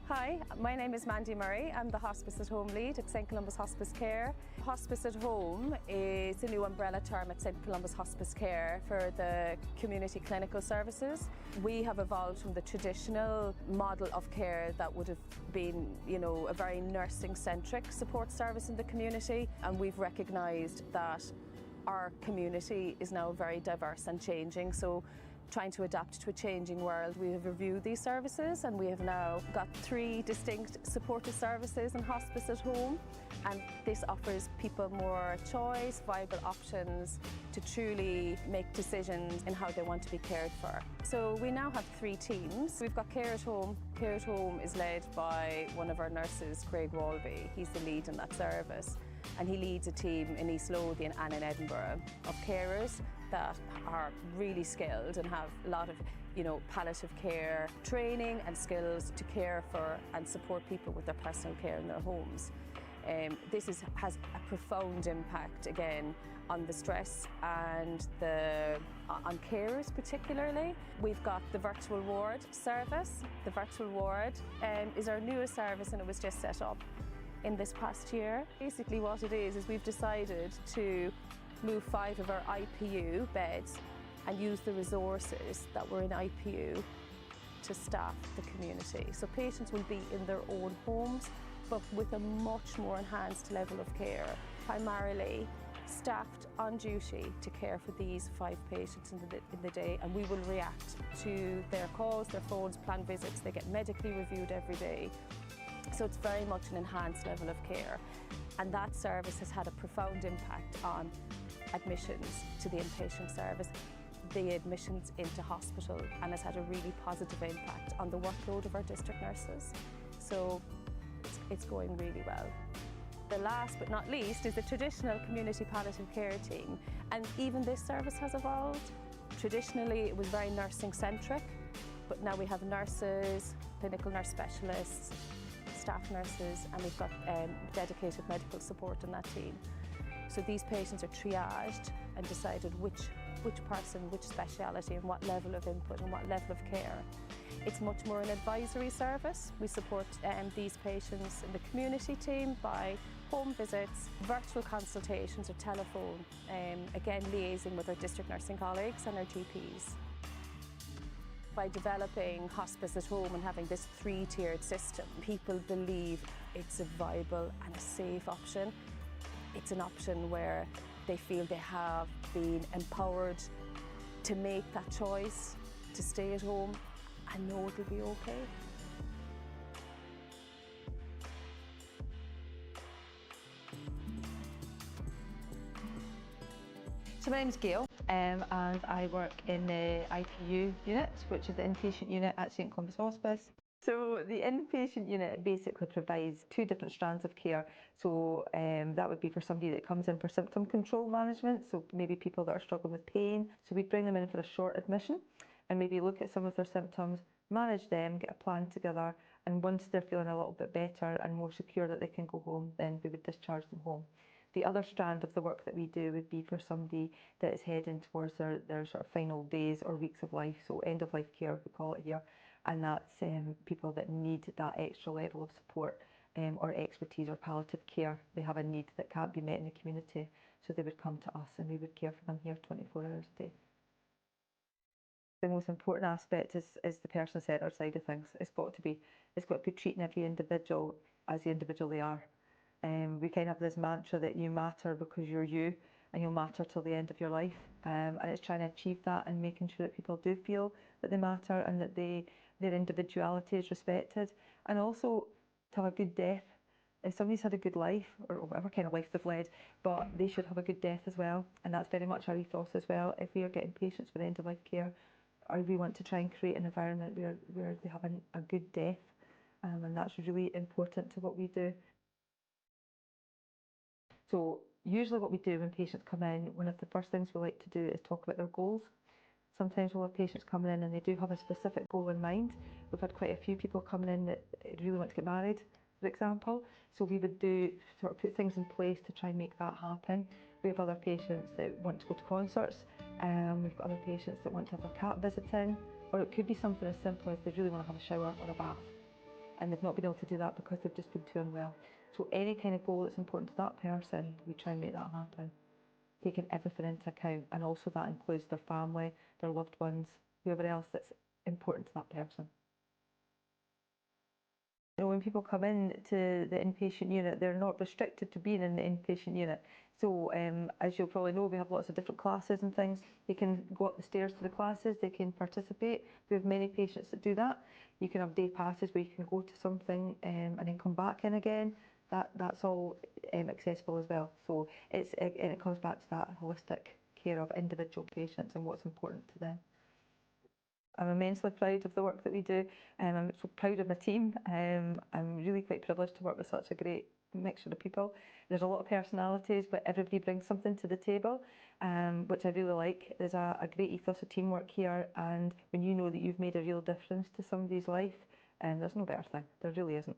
Hi, my name is Mandy Murray. I'm the Hospice at Home lead at St Columba's Hospice Care. Hospice at Home is a new umbrella term at St Columba's Hospice Care for the community clinical services. We have evolved from the traditional model of care that would have been, you know, a very nursing-centric support service in the community, and we've recognised that our community is now very diverse and changing. So, trying to adapt to a changing world, we have reviewed these services, and we have now got 3 distinct supportive services in Hospice at Home, and this offers people more choice, viable options to truly make decisions in how they want to be cared for. So we now have 3 teams. We've got Care at Home. Care at Home is led by one of our nurses, Craig Walby. He's the lead in that service, and he leads a team in East Lothian and in Edinburgh of carers that are really skilled and have a lot of, you know, palliative care training and skills to care for and support people with their personal care in their homes. Has a profound impact again on the stress and on carers particularly. We've got the virtual ward service. The virtual ward is our newest service, and it was just set up in this past year. Basically what it is we've decided to move 5 of our IPU beds and use the resources that were in IPU to staff the community. So patients will be in their own homes, but with a much more enhanced level of care, primarily staffed on duty to care for these 5 patients in the day, and we will react to their calls, their phones, plan visits. They get medically reviewed every day. So it's very much an enhanced level of care. And that service has had a profound impact on admissions to the inpatient service, the admissions into hospital, and has had a really positive impact on the workload of our district nurses. So it's going really well. The last but not least is the traditional community palliative care team, and even this service has evolved. Traditionally it was very nursing centric, but now we have nurses, clinical nurse specialists, staff nurses, and we've got dedicated medical support in that team. So these patients are triaged and decided which person, which speciality, and what level of input and what level of care. It's much more an advisory service. We support these patients in the community team by home visits, virtual consultations or telephone, again liaising with our district nursing colleagues and our GPs. By developing hospice at home and having this 3-tiered system, people believe it's a viable and a safe option. It's an option where they feel they have been empowered to make that choice, to stay at home and know it'll be okay. So my name's Gail, and I work in the IPU unit, which is the inpatient unit at St Columba's Hospice. So the inpatient unit basically provides 2 different strands of care. So that would be for somebody that comes in for symptom control management, so maybe people that are struggling with pain. So we bring them in for a short admission and maybe look at some of their symptoms, manage them, get a plan together, and once they're feeling a little bit better and more secure that they can go home, then we would discharge them home. The other strand of the work that we do would be for somebody that is heading towards their sort of final days or weeks of life, so end of life care we call it here, and that's people that need that extra level of support or expertise or palliative care. They have a need that can't be met in the community, so they would come to us and we would care for them here 24 hours a day. The most important aspect is the person-centred side of things. It's got to be treating every individual as the individual they are. We kind of have this mantra that you matter because you're you, and you'll matter till the end of your life. And it's trying to achieve that and making sure that people do feel that they matter and that their individuality is respected. And also to have a good death. If somebody's had a good life, or whatever kind of life they've led, but they should have a good death as well. And that's very much our ethos as well. If we are getting patients with end of life care, we want to try and create an environment where they have a good death. And that's really important to what we do. So usually what we do when patients come in, one of the first things we like to do is talk about their goals. Sometimes we'll have patients coming in and they do have a specific goal in mind. We've had quite a few people coming in that really want to get married, for example. So we would put things in place to try and make that happen. We have other patients that want to go to concerts. We've got other patients that want to have their cat visiting. Or it could be something as simple as they really want to have a shower or a bath. And they've not been able to do that because they've just been too unwell. So any kind of goal that's important to that person, we try and make that happen, taking everything into account, and also that includes their family, their loved ones, whoever else that's important to that person. You know, when people come in to the inpatient unit, they're not restricted to being in the inpatient unit. So as you'll probably know, we have lots of different classes and things. They can go up the stairs to the classes, they can participate. We have many patients that do that. You can have day passes where you can go to something and then come back in again. That's all accessible as well. So it comes back to that holistic care of individual patients and what's important to them. I'm immensely proud of the work that we do. I'm so proud of my team. I'm really quite privileged to work with such a great mixture of people. There's a lot of personalities, but everybody brings something to the table, which I really like. There's a great ethos of teamwork here, and when you know that you've made a real difference to somebody's life, there's no better thing. There really isn't.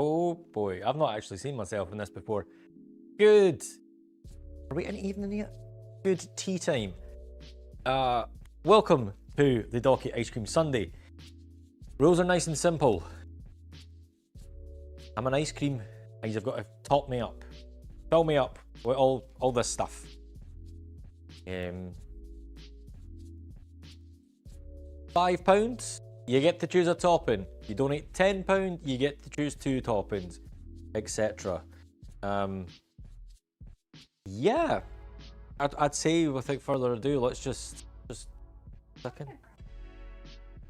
Oh boy, I've not actually seen myself in this before. Good. Are we in evening yet? Good tea time. Welcome to the Docky Ice Cream Sundae. Rules are nice and simple. I'm an ice cream, and you've got to top me up. Fill me up with all this stuff. £5, you get to choose a topping. You donate £10, you get to choose 2 toppings, etc. Yeah, I'd say without further ado, let's just stick in.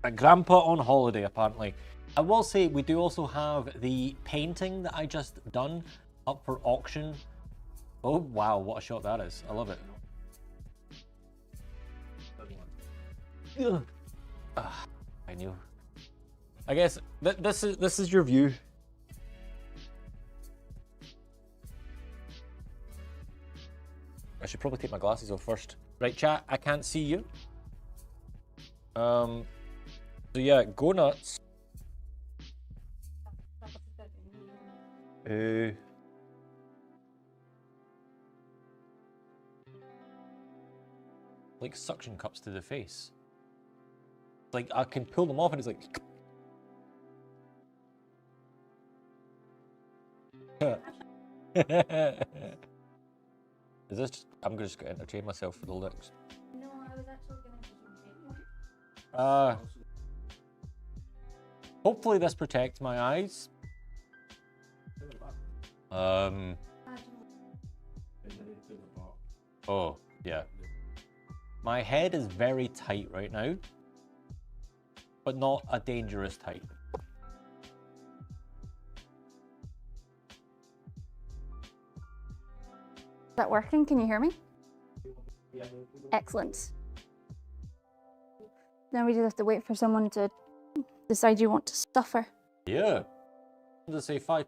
A grandpa on holiday, apparently. I will say we do also have the painting that I just done up for auction. Oh wow, what a shot that is! I love it. I knew. I guess this is your view. I should probably take my glasses off first. Right, chat. I can't see you. So yeah, go nuts. Like suction cups to the face. Like I can pull them off and it's like. Is this? I'm just going to entertain myself for the looks. No, I was actually going to Hopefully this protects my eyes. Oh, yeah. My head is very tight right now, but not a dangerous tight. Is that working? Can you hear me? Excellent. Now we just have to wait for someone to decide you want to stuff her. Yeah. Let's say £5.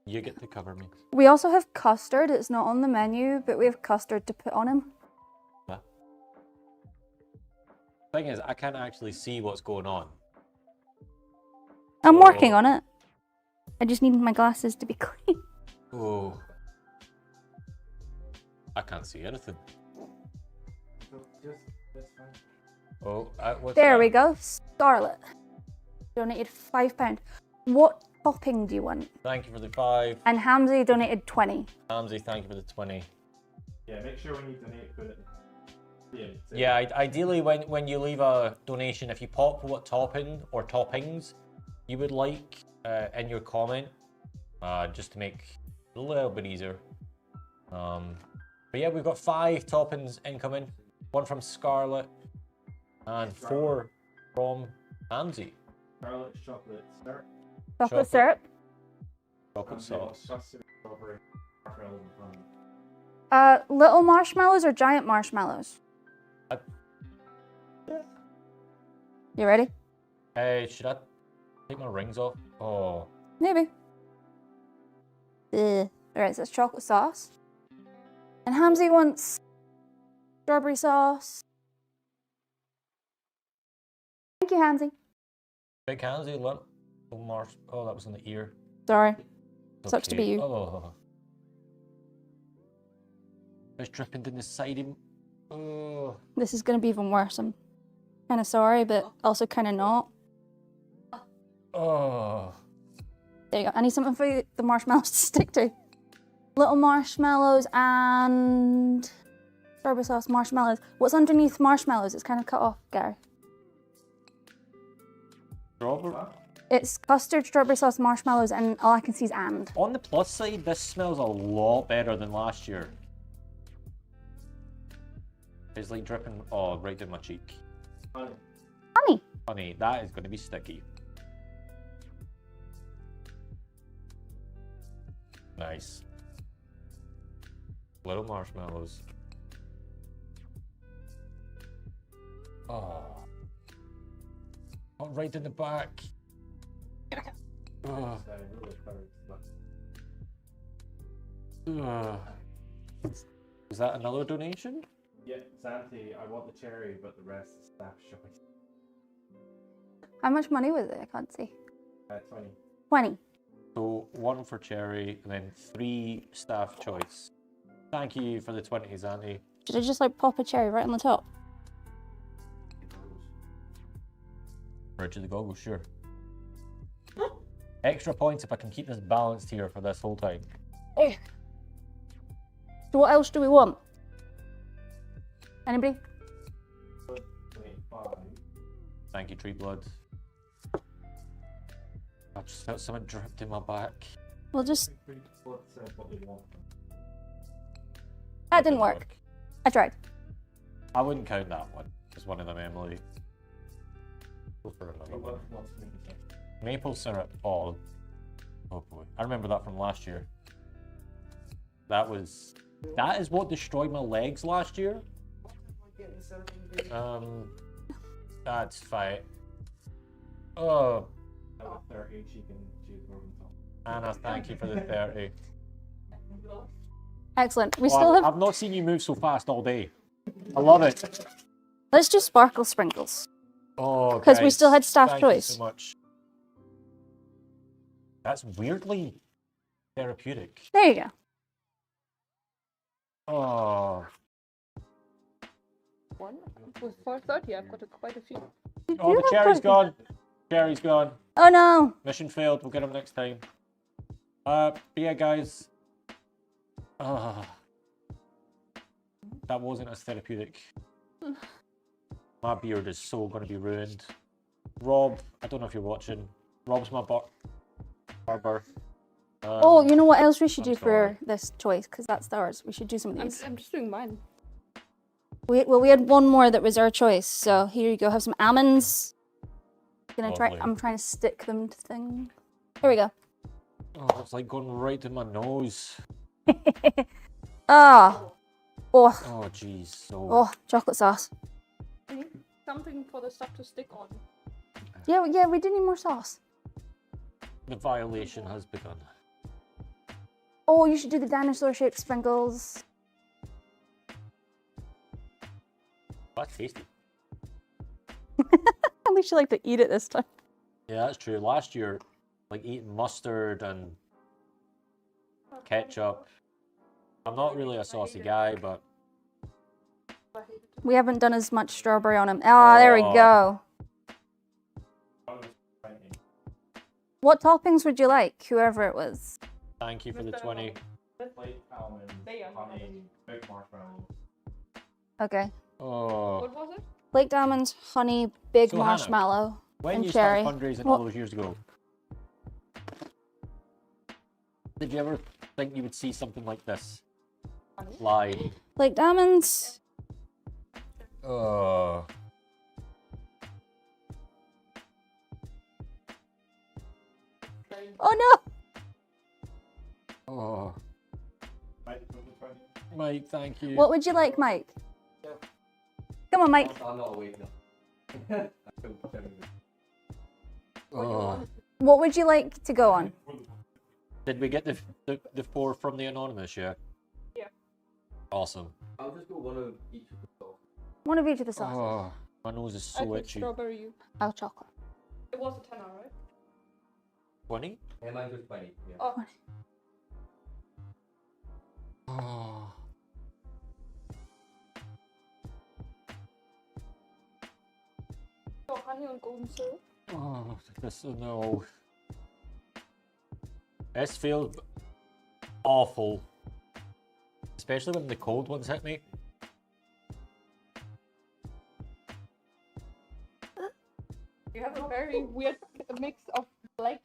You get to cover me. We also have custard. It's not on the menu, but we have custard to put on him. Yeah. Thing is, I can't actually see what's going on. I'm working on it. I just need my glasses to be clean. Oh. I can't see anything. Oh, what's There that? we go. Scarlet. Donated £5. What topping do you want? Thank you for the 5. And Hamzy donated 20. Hamzy, thank you for the 20. Yeah, make sure when you donate, put it. Yeah, ideally when you leave a donation, if you pop what topping or toppings you would like in your comment, just to make it a little bit easier. But yeah, we've got 5 toppings incoming. 1 from Scarlet and 4 from Hamzy. Scarlet chocolate syrup. Chocolate syrup. Chocolate sauce. Little marshmallows or giant marshmallows? You ready? Hey, should I take my rings off? Oh. Maybe. Alright, so it's chocolate sauce. And Hamzy wants strawberry sauce. Thank you, Hamzy. Big Hamzy, look. Oh, that was in the ear. Sorry. Sucks to be you. Oh. It's dripping down the side of him. Oh. This is going to be even worse. I'm kind of sorry, but also kind of not. Oh. There you go. I need something for the marshmallows to stick to. Little marshmallows and strawberry sauce marshmallows. What's underneath marshmallows? It's kind of cut off, Gary. Strawberry? It's custard, strawberry sauce, marshmallows, and all I can see is and. On the plus side, this smells a lot better than last year. It's like dripping, right down my cheek. Honey. Honey, that is going to be sticky. Nice. Little marshmallows. Oh. Oh, right in the back. Oh. Is that another donation? Yeah, Zanti, I want the cherry, but the rest is staff choice. How much money was it? I can't see. 20. 20. So 1 for cherry, and then 3 staff choice. Thank you for the 20s, Auntie. Should I just like pop a cherry right on the top? Bridge of the goggles, sure. Extra points if I can keep this balanced here for this whole time. Eh. So what else do we want? Anybody? Thank you, Tree Blood. I just felt something dripped in my back. We'll just... That didn't work. I tried. I wouldn't count that one as one of them, Emily. Go for another one. Maple syrup. Oh boy. I remember that from last year. That is what destroyed my legs last year. That's fine. Oh. Anna, thank you for the 30. Excellent. We Oh, still have... I've not seen you move so fast all day. I love it. Let's do sparkle sprinkles. Oh, because we guys, still had staff thank choice. You so much. That's weirdly therapeutic. There you go. Oh. One with 430. I've got quite a few. Oh, the cherry's gone. Cherry's gone. Oh no. Mission failed. We'll get him next time. Yeah, guys. That wasn't as therapeutic. My beard is so going to be ruined. Rob, I don't know if you're watching. Rob's my barber. Oh, you know what else we should do for this choice? Because that's ours. We should do some of these. I'm just doing mine. We had one more that was our choice. So here you go. Have some almonds. I'm trying to stick them to things. Here we go. Oh, it's like going right to my nose. Oh, jeez. Oh, chocolate sauce. I need something for the stuff to stick on. Yeah, we do need more sauce. The violation has begun. Oh, you should do the dinosaur-shaped sprinkles. That's tasty. At least you like to eat it this time. Yeah, that's true. Last year, like eating mustard and ketchup. I'm not really a saucy guy, but We haven't done as much strawberry on them. Ah, there we go. What toppings would you like, whoever it was? thank you for the 20. Okay. Oh. What was it? Flaked almonds, honey, big So, Hannah, marshmallow, when and you cherry. started fundraising What- all those years ago, did you ever think you would see something like this live? Flaked almonds. Oh. Oh no! Oh. Mike, thank you. What would you like, Mike? Come on, Mike. I'm not awake now. Oh. What would you like to go on? Did we get the 4 from the anonymous yet? Yeah. Awesome. I'll just go one of each of the sauces. One of each of the sauces. Oh, my nose is I so put itchy. strawberry. I'll chocolate. It was a 10, right? 20? Yeah, mine was 20. Yeah. Oh. Oh. So honey and golden syrup. Oh, this no. This feels awful. Especially when the cold ones hit me. You have a very weird mix of black,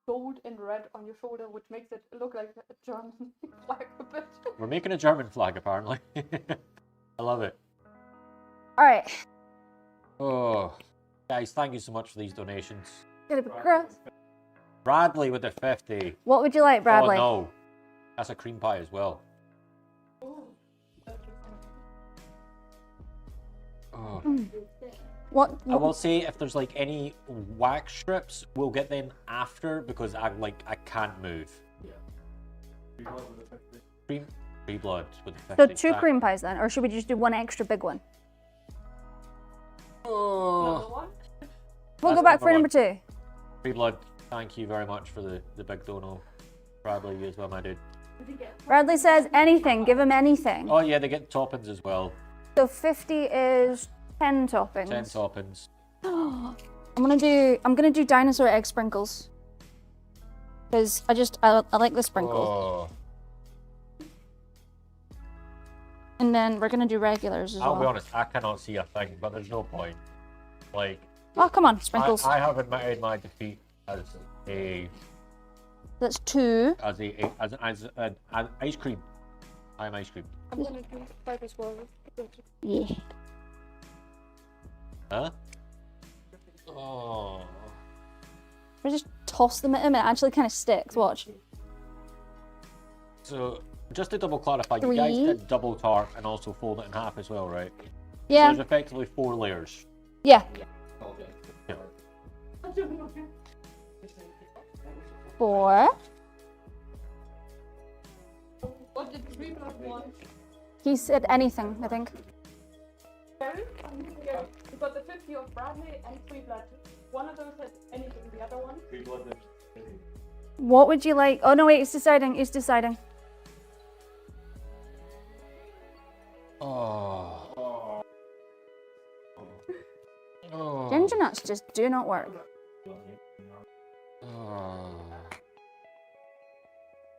gold, and red on your shoulder, which makes it look like a German flag a bit. We're making a German flag apparently. I love it. Alright. Oh. Guys, thank you so much for these donations. Gonna be gross. Bradley with the 50. What would you like, Bradley? Oh no. That's a cream pie as well. Oh. What? I will say if there's like any wax strips, we'll get them after because I can't move. Yeah. Free blood with the 50. So 2 cream pies then, or should we just do 1 extra big one? Oh. We'll go back for number 2. Free blood. Thank you very much for the big dono. Bradley, you as well, my dude. Bradley says anything. Give him anything. Oh yeah, they get toppings as well. So 50 is 10 toppings. 10 toppings. I'm gonna do dinosaur egg sprinkles. Because I like the sprinkles. Oh. And then we're gonna do regulars as well. I'll be honest, I cannot see a thing, but there's no point. Like. Oh, come on, sprinkles. I have admitted my defeat as a. That's 2. As ice cream. I'm ice cream. I'm gonna do 5 as well. Yeah. Huh? Oh. We just toss them at him and it actually kind of sticks. Watch. So, just to double clarify, 3. you guys did double tart and also fold it in half as well, right? Yeah. So there's effectively 4 layers. Yeah. Yeah. 4. What did Dreamland want? He said anything, I think. Barry? Yeah. We got the 50 of Bradley and Free Blood. One of those has anything, the other one? Free blood. What would you like? Oh no, wait, he's deciding. He's deciding. Oh. Oh. Ginger nuts just do not work. Oh.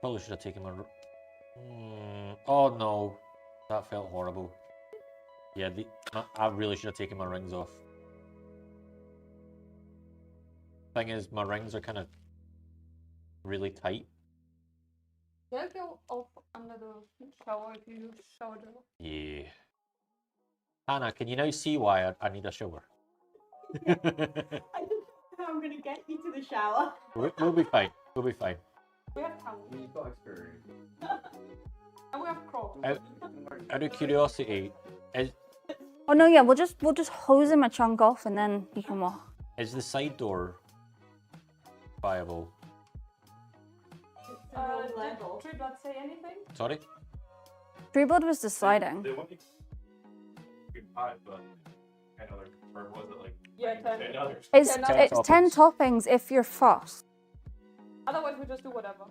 Probably should have taken my. Oh no, that felt horrible. Yeah, I really should have taken my rings off. Thing is, my rings are kind of really tight. They'll go off under the shower if you use shower gel. Yeah. Hannah, can you now see why I need a shower? I don't know how I'm gonna get you to the shower. We'll be fine. We'll be fine. We have towels. You've got experience. And we have Crocs. Out of curiosity, Oh no, yeah, we'll just hose him a chunk off and then he can walk. is the side door viable? Did Tree Blood say anything? Sorry? Tree Blood was deciding. They want me to pie, but I know or was it like Yeah, 10. 10 others? It's 10 toppings if you're fast. Otherwise, we just do whatever.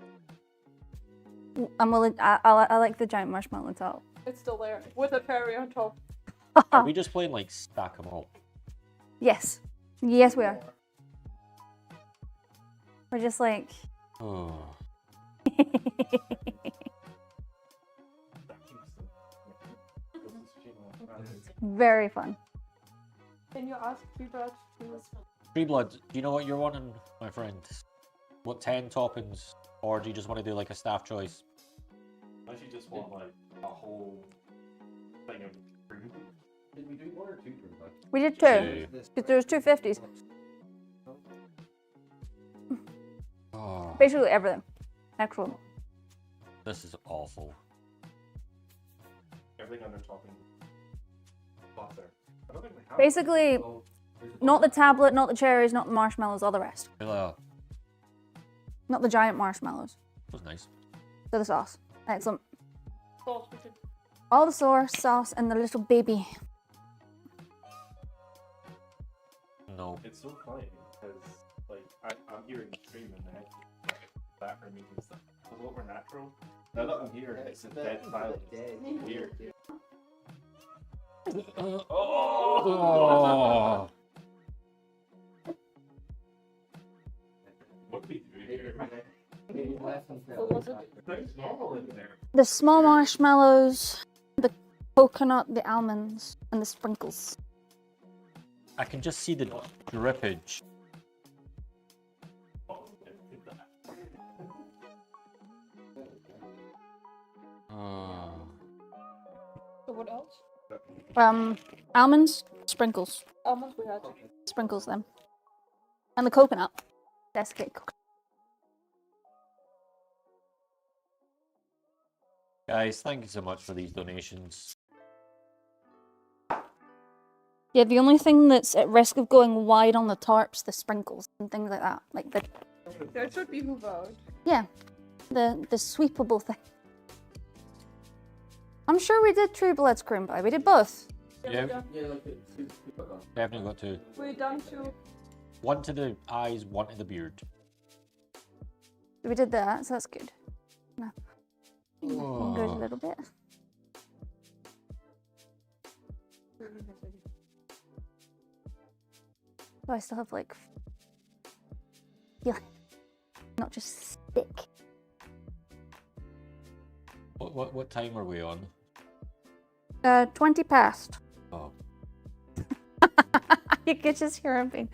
I like the giant marshmallow on top. It's still there with a cherry on top. Are we just playing like stack 'em all? Yes. Yes, we are. We're just like. Oh. Very fun. Can you ask Tree Blood to... Free blood, do you know what you're wanting, my friend? What, 10 toppings? Or do you just want to do like a staff choice? I actually just want like a whole thing of cream. Did we do 1 or 2 cream pies? We did 2. Because there was 2 50s. Oh, Basically everything. Excellent. this is awful. Everything under topping. Top there. I don't think we have. Basically, not the tablet, not the cherries, not the marshmallows, all the rest. That Not the giant marshmallows. was nice. So the sauce. Excellent. Sauce we could... All the sauce, and the little baby. No. It's so funny because like I'm hearing cream in the head background music and stuff. It's a lot more natural. Now that I'm here, it's a dead silence. It's weird. Oh. What do we do here? It's normal in there. The small marshmallows, the coconut, the almonds, and the sprinkles. I can just see the drippage. So what else? Almonds, sprinkles. Almonds we had. Sprinkles them. And the coconut. Desiccated coconut. Guys, thank you so much for these donations. Yeah, the only thing that's at risk of going wide on the tarps, the sprinkles and things like that. Like the That should be moved out. yeah, the sweepable thing. I'm sure we did True Blood's cream pie. We did both. Yeah, Yeah, definitely got 2. we done 2. 1 to the eyes, 1 to the beard. So we did that, so that's good. Now, fingers a Oh. little bit. So I still have like feeling, not just stick. What time are we on? 20 past. Oh. You could just hear him being,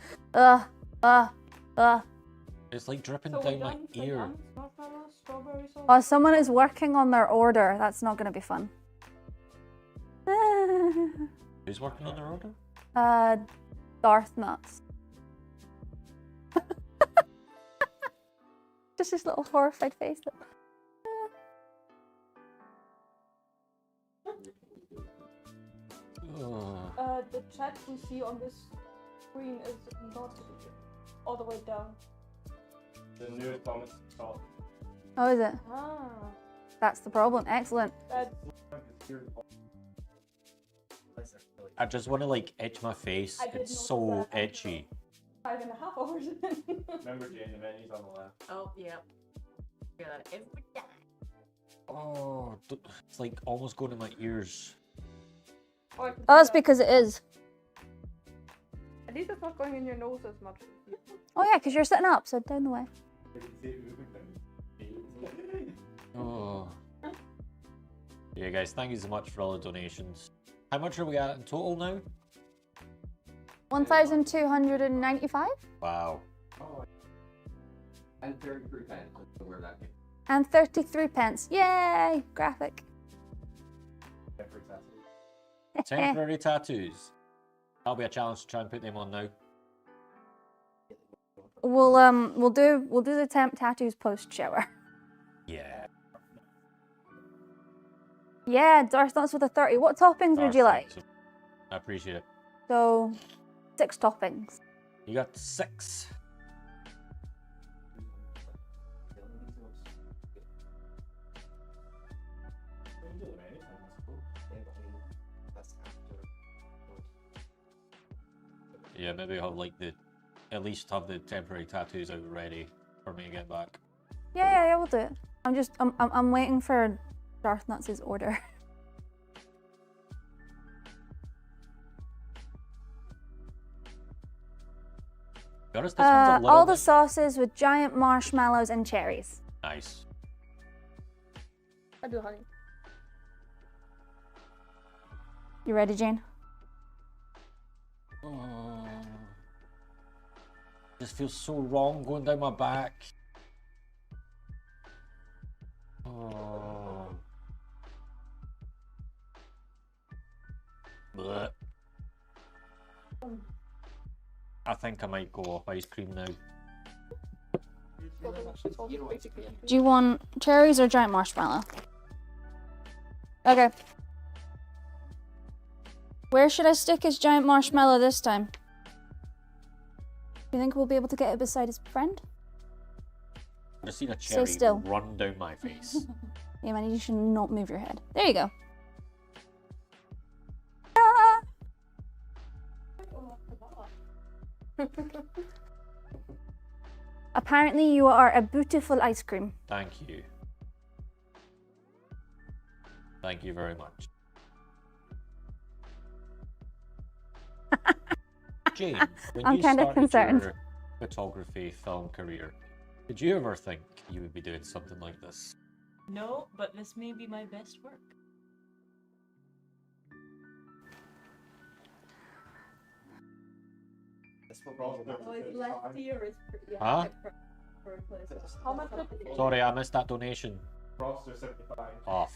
It's like dripping down my ear. Oh, someone is working on their order. That's not going to be fun. Who's working on their order? Darth nuts. Just this little horrified face. The chat we see on this screen is not all the way down. The newest comments top. Oh, is it? Ah. That's the problem. Excellent. I just want to like itch my face. I did It's notice so that, itchy. 5.5 hours. Remember, Jane, the menu's on the left. Oh, yeah. Hear that every time. Oh, it's like almost going to my ears. Oh, that's because it is. At least it's not going in your nose as much. Oh yeah, because you're sitting up, so down the way. Oh. Yeah, guys, thank you so much for all the donations. How much are we at in total now? 1,295? Wow. And 33 pence. So where that came. And 33 pence. Yay! Graphic. Temporary tattoos. That'll be a challenge to try and put them on now. We'll do the temp tattoos post shower. Yeah. Yeah, Darth Nuts with a 30. What toppings would you like? I appreciate it. So, 6 toppings. You got 6. Yeah, maybe I'll have like at least have the temporary tattoos out ready for me to get back. Yeah, we'll do it. I'm waiting for Darth Nuts' order. Be honest, this one's a little All the bit- sauces with giant marshmallows and cherries. Nice. I do honey. You ready, Jane? Oh, this feels so wrong going down my back. Oh. Blech. I think I might go off ice cream now. Do you want cherries or giant marshmallow? Okay. Where should I stick his giant marshmallow this time? Do you think we'll be able to get it beside his friend? I've just seen a Stay cherry still. run down my face. Yeah, man, you should not move your head. There you go. Apparently you are a beautiful ice cream. Thank you. Thank you very much. Jane, when I'm you kinda started concerned. your photography film career, did you ever think you would be doing something like this? No, but this may be my best work. Oh, his left ear is pretty Huh? for a place. How much did Sorry, I missed that donation. Froster 75. Oh,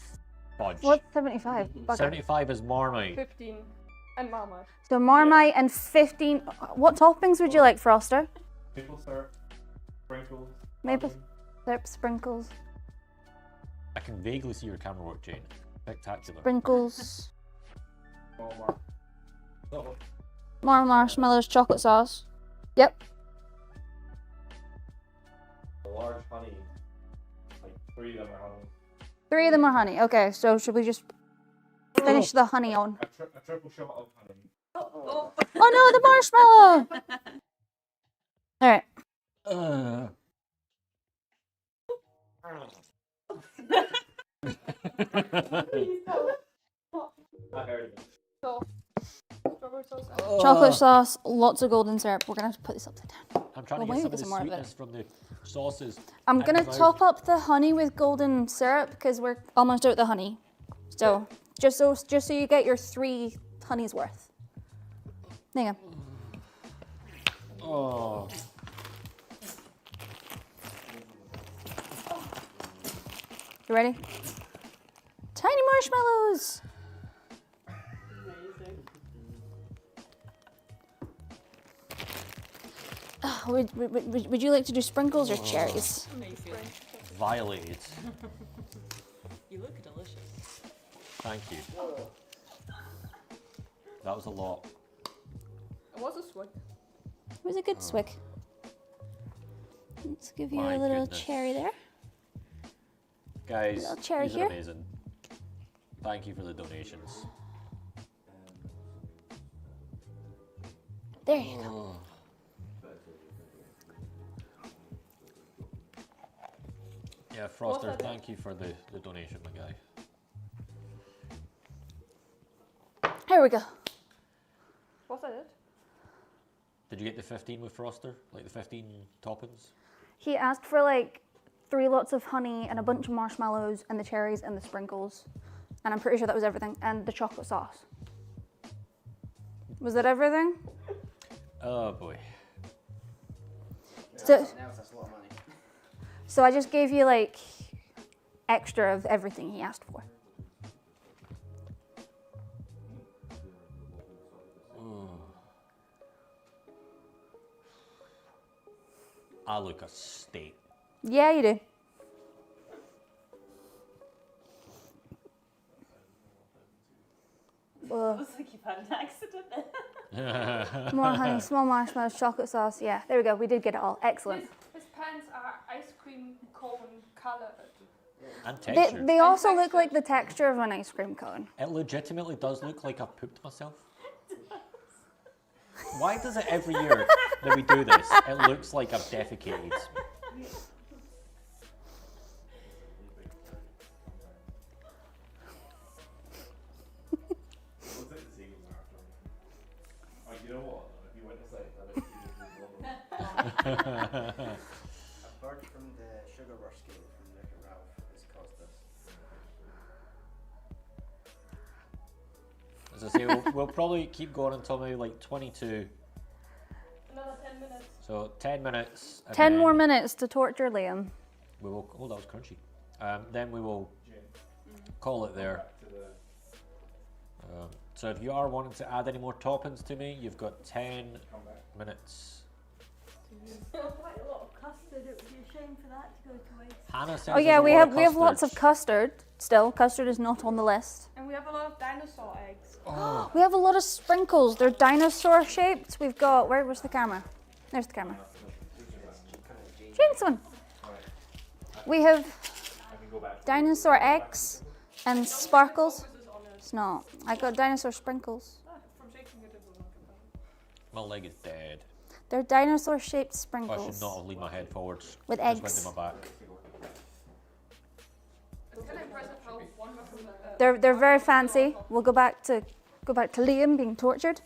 fudge. What's 75? Bugger. 75 is Marmite. 15 and Marmite. So Marmite and 15. What toppings would you like, Froster? Maple syrup, sprinkles. Maple syrup, sprinkles, I can vaguely see your camera work, Jane. Spectacular. sprinkles, Walmart. more marshmallows, chocolate sauce. Yep. A large honey. Like 3 of them are honey. 3 of them are honey. Okay, so should we just finish the honey on? A triple shot of honey. Oh no, the marshmallow! Alright. Please tell us. I heard it. So, strawberry sauce. Chocolate sauce, lots of golden syrup. We're gonna have to put this upside down. I'm trying Well, to maybe get get some some of more the of it. sweetness from the sauces. I'm and gonna without- top up the honey with golden syrup because we're almost out of the honey. So just so you get your 3 honeys worth. There you go. Oh. You ready? Tiny marshmallows. Oh, would you like to do sprinkles or cherries? Violated. You look delicious. Thank you. That was a lot. It was a swig. It was a good swig. Let's give you My a little goodness. cherry there. Guys, Little cherry these are here. amazing. Thank you for the donations. There you go. Yeah, Froster, thank you for the donation, my guy. Here we go. Was that it? Did you get the 15 with Froster? Like the 15 toppings? He asked for like 3 lots of honey and a bunch of marshmallows and the cherries and the sprinkles. And I'm pretty sure that was everything. And the chocolate sauce. Was that everything? Oh boy. So, Now that's a lot of money. so I just gave you like extra of everything he asked for. I look a state. Yeah, you do. Ugh. Looks like you've had an accident. More honey, small marshmallows, chocolate sauce. Yeah, there we go. We did get it all. Excellent. His pants are ice cream cone colored. And They, texture. they also look like the texture of an ice cream cone. It legitimately does look like I've pooped myself. Why does it every year that we do this, it looks like I've defecated? Looks like the seagulls are after me. Oh, you know what? If you went to say that, Apart from the sugar rush scale from Rick and Ralph, has caused this. As I say, we'll probably keep going until maybe like 22. Another 10 minutes. So 10 minutes. and 10 then more minutes to torture Liam. We will. Oh, that was crunchy. Then we will call it there. So if you are wanting to add any more toppings to me, you've got 10 minutes. Still quite a lot of custard. It would be a shame for that to go to waste. Hannah says Oh yeah, there's a we lot have of we have lots of custard. custard still. Custard is not on the list. And we have a lot of dinosaur eggs. Oh. We have a lot of sprinkles. They're dinosaur shaped. We've got where's the camera? There's the camera. James one. We have dinosaur eggs and sparkles. It's not. I got dinosaur sprinkles. My leg is dead. They're dinosaur shaped I should sprinkles. not have leaned my head forwards. With Just eggs. went to my back. It's kind of impressive how wonderful They're very fancy. We'll go back to Liam being tortured.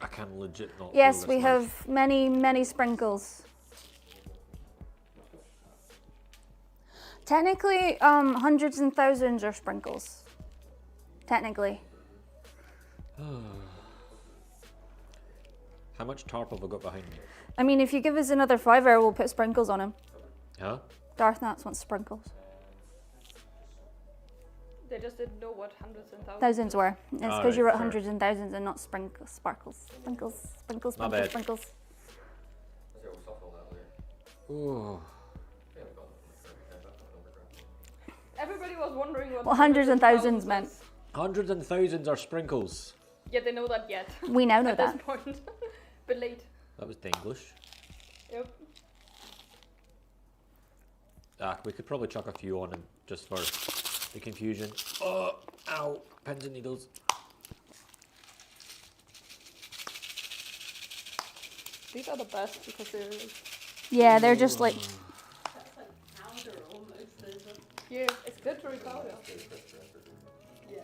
I can legit not. Yes, feel we this have many sprinkles. Technically, hundreds and thousands are sprinkles. Technically. knife. How much tarp have I got behind me? I mean, if you give us another £5, we'll put sprinkles on him. Huh? Darth Nuts wants sprinkles. They just didn't know what hundreds and thousands. Thousands were. It's because Alright, you wrote fair. hundreds and thousands and not sprinkles. Sparkles. Sprinkles. Sprinkles. My Sprinkles. bad. Sprinkles. Ooh. Everybody was wondering what What hundreds and thousands meant. Hundreds and thousands are sprinkles. Yeah, they know that yet. We now know At that. this point. But late. That was Denglish. Yep. We could probably chuck a few on him just for the confusion. Oh, ow, pins and needles. These are the best because they're Yeah, they're just like. Powder almost. yeah, it's glittery powder. Yeah.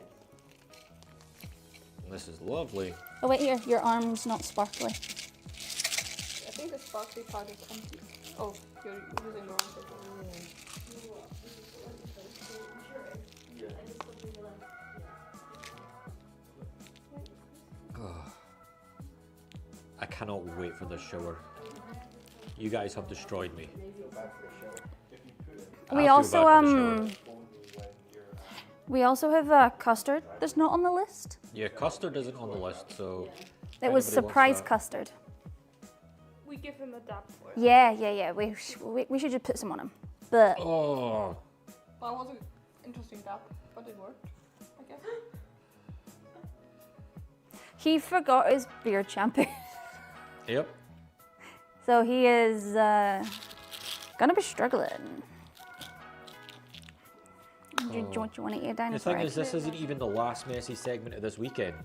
This is lovely. Oh wait, here, your arm's not sparkly. I think the sparkly part is empty. Oh, you're using the wrong thing. I cannot wait for this shower. You guys have destroyed me. We also we also have custard that's not on the list. Yeah, custard isn't on the list, so. It was anybody wants surprise that. custard. We give him a dab for it. Yeah. We should just put some on him. But Oh. That was an interesting dab, but it worked, I guess. he forgot his beard shampoo. Yep. So he is gonna be struggling. Do you want to eat a The dinosaur? thing is, this isn't even the last messy segment of this weekend.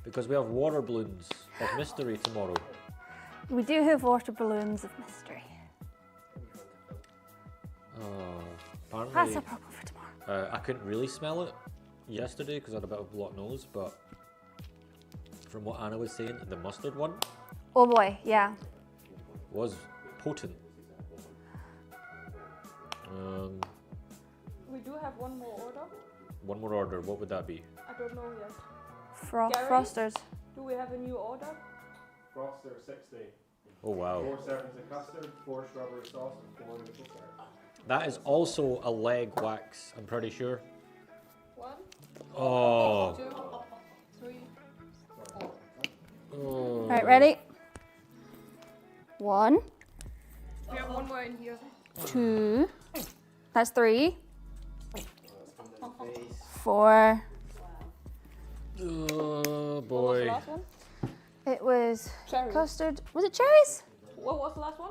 Because we have water balloons of mystery tomorrow. We do have water balloons of mystery. That's Apparently, a problem for tomorrow. I couldn't really smell it yesterday because I had a bit of a blocked nose, but from what Anna was saying, the mustard one Oh boy, yeah. was potent. We do have one more order. One more order, what would that be? I don't know yet. Gary, Frosters. Do we have a new order? Froster 60. Oh wow. 4 servings of custard, 4 strawberry sauce, and 4 maple syrup. That is also a leg wax, I'm pretty sure. 1, Oh. 2, 3, 4. Oh. Alright, ready? 1, We have one more in here. 2, that's 3, 4. Oh What was the boy. last one? It was Cherries. custard. Was it cherries? What was the last one?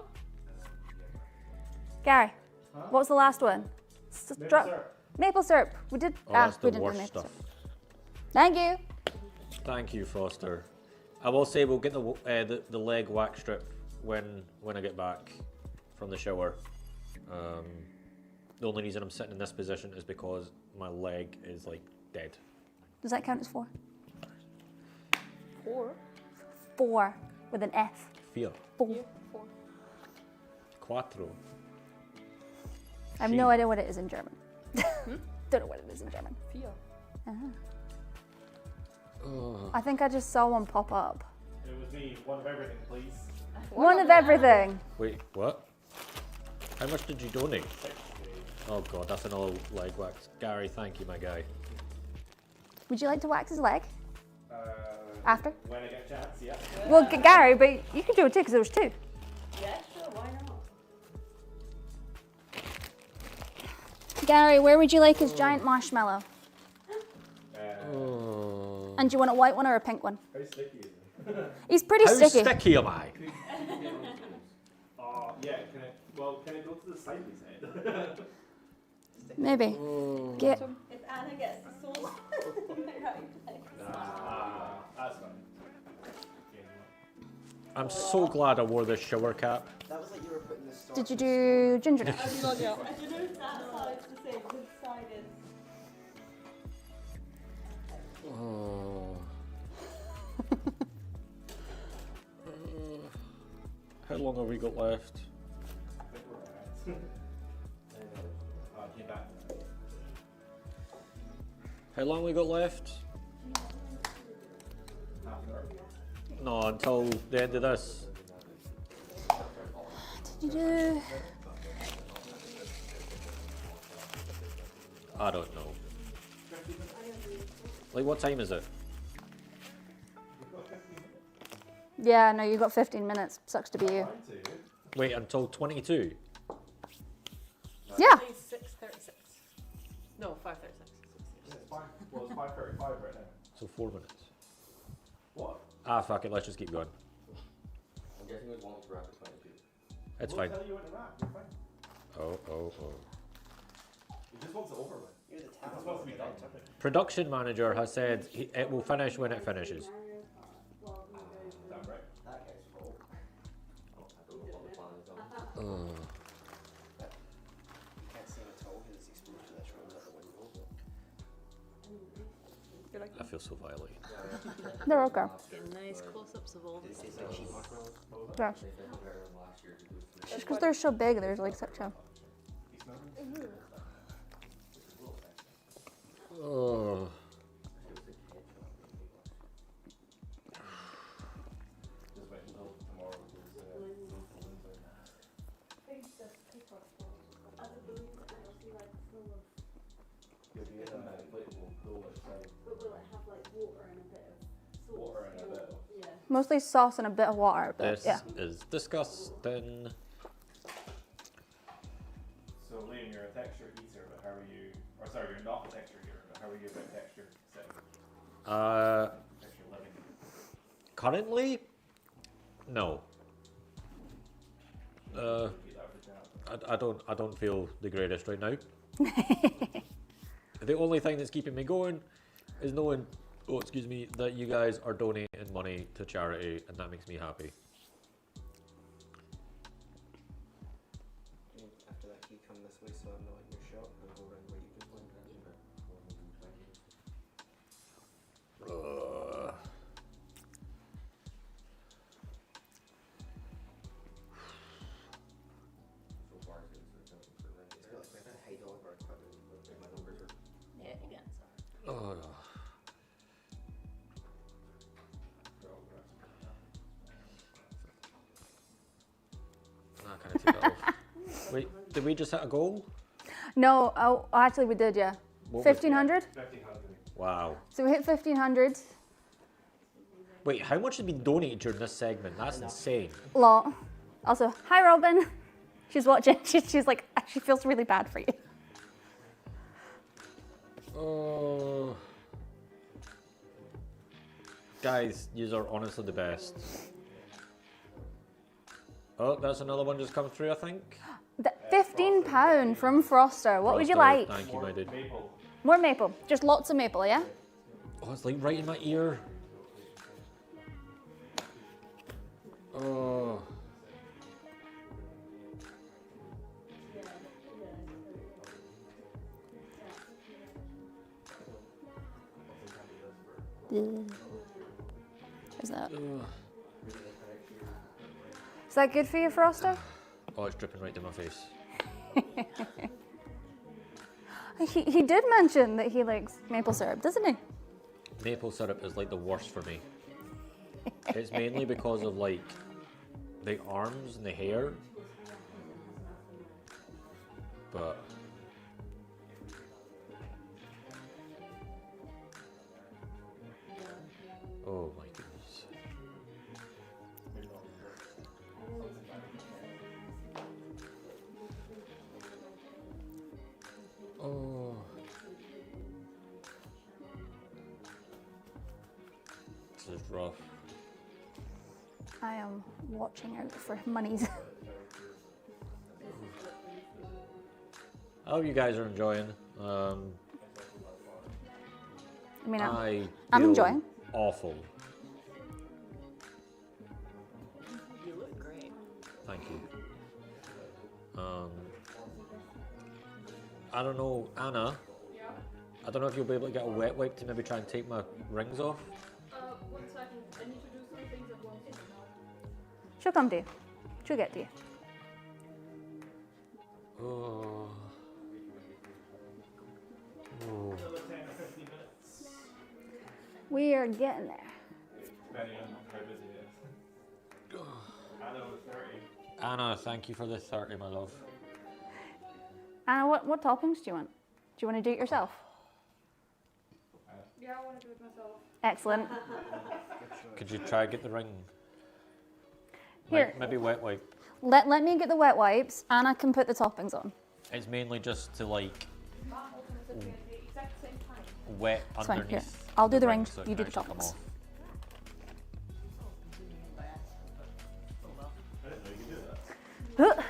Gary, what was the last one? Maple Stro- syrup. Maple syrup. We did. Oh, that's we the didn't do worst maple stuff. syrup. Thank you. Thank you, Foster. I will say we'll get the leg wax strip when I get back from the shower. The only reason I'm sitting in this position is because my leg is like dead. Does that count as 4? 4. 4 with an F. Fear. 4. Yeah, 4. Quattro. I have no idea what it is in German. Don't know what it is in German. 4. Oh. I think I just saw one pop up. It was me. One of everything, please. One of everything. Wait, what? How much did you donate? 60. Oh god, that's another leg wax. Gary, thank you, my guy. Would you like to wax his leg? After? When I get a chance, yeah. Well, Gary, but you can do it too because there was 2. Yeah, sure, why not? Gary, where would you like his giant marshmallow? Oh. And do you want a white one or a pink one? How sticky is it? He's pretty How sticky. sticky am I? Yeah, can it go to the side of his head? Maybe. Get. If Anna gets the sauce in the right place. That's fine. I'm so glad I wore this shower cap. That was like you were putting the star. Did you do ginger? I don't know if that side's the same. This side is. Oh. How long have we got left? How long we got left? No, until the end of this. Did you do? I don't know. Like, what time is it? Yeah, no, you got 15 minutes. Sucks to be you. Wait, until 22? Yeah. 6:36. No, 5:36. It's 5, well, it's 5:35 right now. So 4 minutes. What? Ah, fuck it, let's just keep going. I'm guessing it was wanting to wrap at 22. It's We'll fine. tell you when to wrap, you're fine. Oh. He just wants it over with. He just wants to be done. Production manager has said it will finish when it finishes. Is that right? That gets full. I feel so violated. They're okay. Getting nice close-ups of all the stuff. Yeah. Just because they're so big, there's like such a. Oh. Mostly sauce and a bit of water, but This yeah. is disgusting. So Liam, you're a texture eater, but how are you? Or sorry, you're not a texture eater, but how are you about texture setting? Texture living. Currently, no. I don't feel the greatest right now. The only thing that's keeping me going is knowing, oh excuse me, that you guys are donating money to charity, and that makes me happy. After that, you come this way, so I'm not in your shot, and go around where you just went. Yeah, again, Oh. Can I take that off? Wait, did we just hit a goal? No, oh, actually we did, yeah. What was- 1,500? Wow. So we hit 1,500. Wait, how much has been donated during this segment? That's insane. Lot. Also, hi Robin. She's watching. She's like, she feels really bad for you. Oh. Guys, yous are honestly the best. Oh, that's another one just come through, I think. £15 from Froster. What would you Froster, like? Thank you, my dude. More maple. Just lots of maple, yeah? Oh, it's like right in my ear. Oh. Is that good for you, Froster? Oh, it's dripping right to my face. He did mention that he likes maple syrup, doesn't he? Maple syrup is like the worst for me. It's mainly because of like the arms and the hair. But oh my goodness. Oh. This is rough. I am watching out for monies. I hope you guys are enjoying. I mean, I'm I'm enjoying. Awful. You look great. Thank you. I don't know, Anna. I don't know if you'll be able to get a wet wipe to maybe try and take my rings off. 1 second. I need to do some things at once. She'll come to you. She'll get to you. Oh. Oh. We are getting there. Depending on how busy it is. Anna with 30. Anna, thank you for the 30, my love. Anna, what toppings do you want? Do you want to do it yourself? Yeah, I want to do it myself. Excellent. Could you try get the ring? Here. Maybe wet wipe. Let me get the wet wipes. Anna can put the toppings on. It's mainly just to like At the exact same time. wet It's fine. Here, underneath. I'll do the ring rings. so it You can do the actually come toppings. off.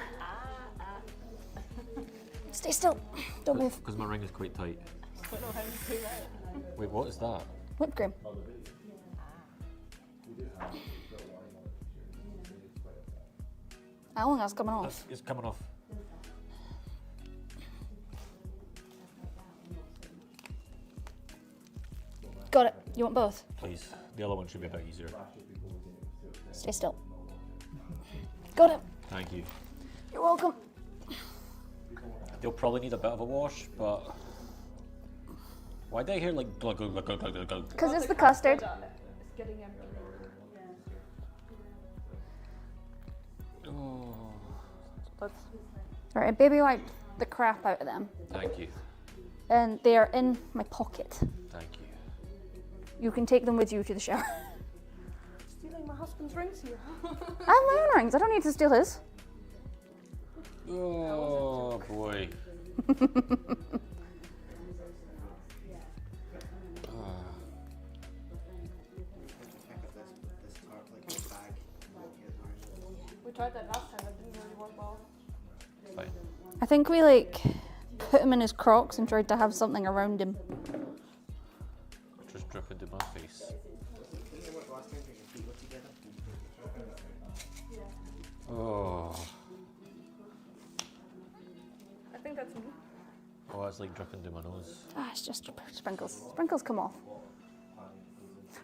Stay still. Don't move. Because my ring is quite tight. Wait, what is that? Whipped cream. How long that's coming off? It's coming off. Got it. You want both? Please. The other one should be a bit easier. Stay still. Got it. Thank you. You're welcome. They'll probably need a bit of a wash, but why did I hear like glug glug glug glug glug glug? Because it's the custard. It's getting everywhere. Oh. Alright, baby wiped the crap out of them. Thank you. And they are in my pocket. Thank you. You can take them with you to the shower. Stealing my husband's rings here. I have my own rings. I don't need to steal his. Oh boy. We tried that last time. It didn't really work well. Fine. I think we like put him in his Crocs and tried to have something around him. Just drip into my face. Oh. I think that's me. Oh, it's like dripping into my nose. Ah, it's just sprinkles. Sprinkles come off.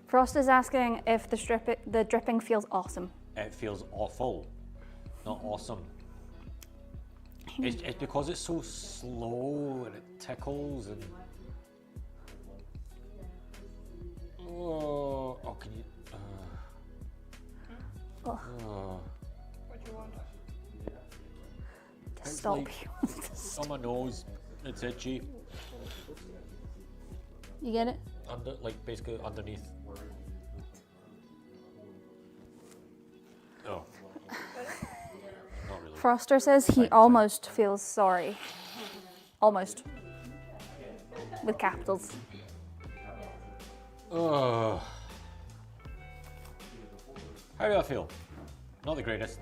Frost is asking if the dripping feels awesome. It feels awful, not awesome. It's because it's so slow and it tickles and. Oh, can you? Oh. What do you want? It's Stop. like on my nose. It's itchy. You get it? Under, like basically underneath. Oh. Not really. Froster says he almost feels sorry. Almost. With capitals. Oh. How do I feel? Not the greatest.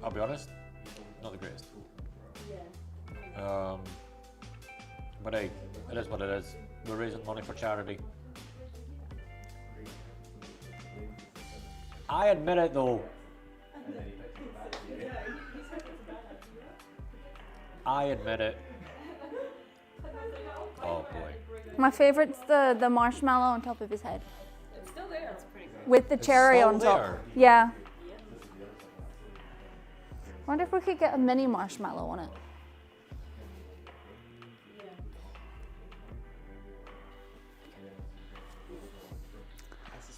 I'll be honest. Not the greatest. But hey, it is what it is. We're raising money for charity. I admit it though. I admit it. Oh boy. My favorite's the marshmallow on top of his head. It's still there. It's pretty good. With the cherry still on top. there? Yeah. Wonder if we could get a mini marshmallow on it.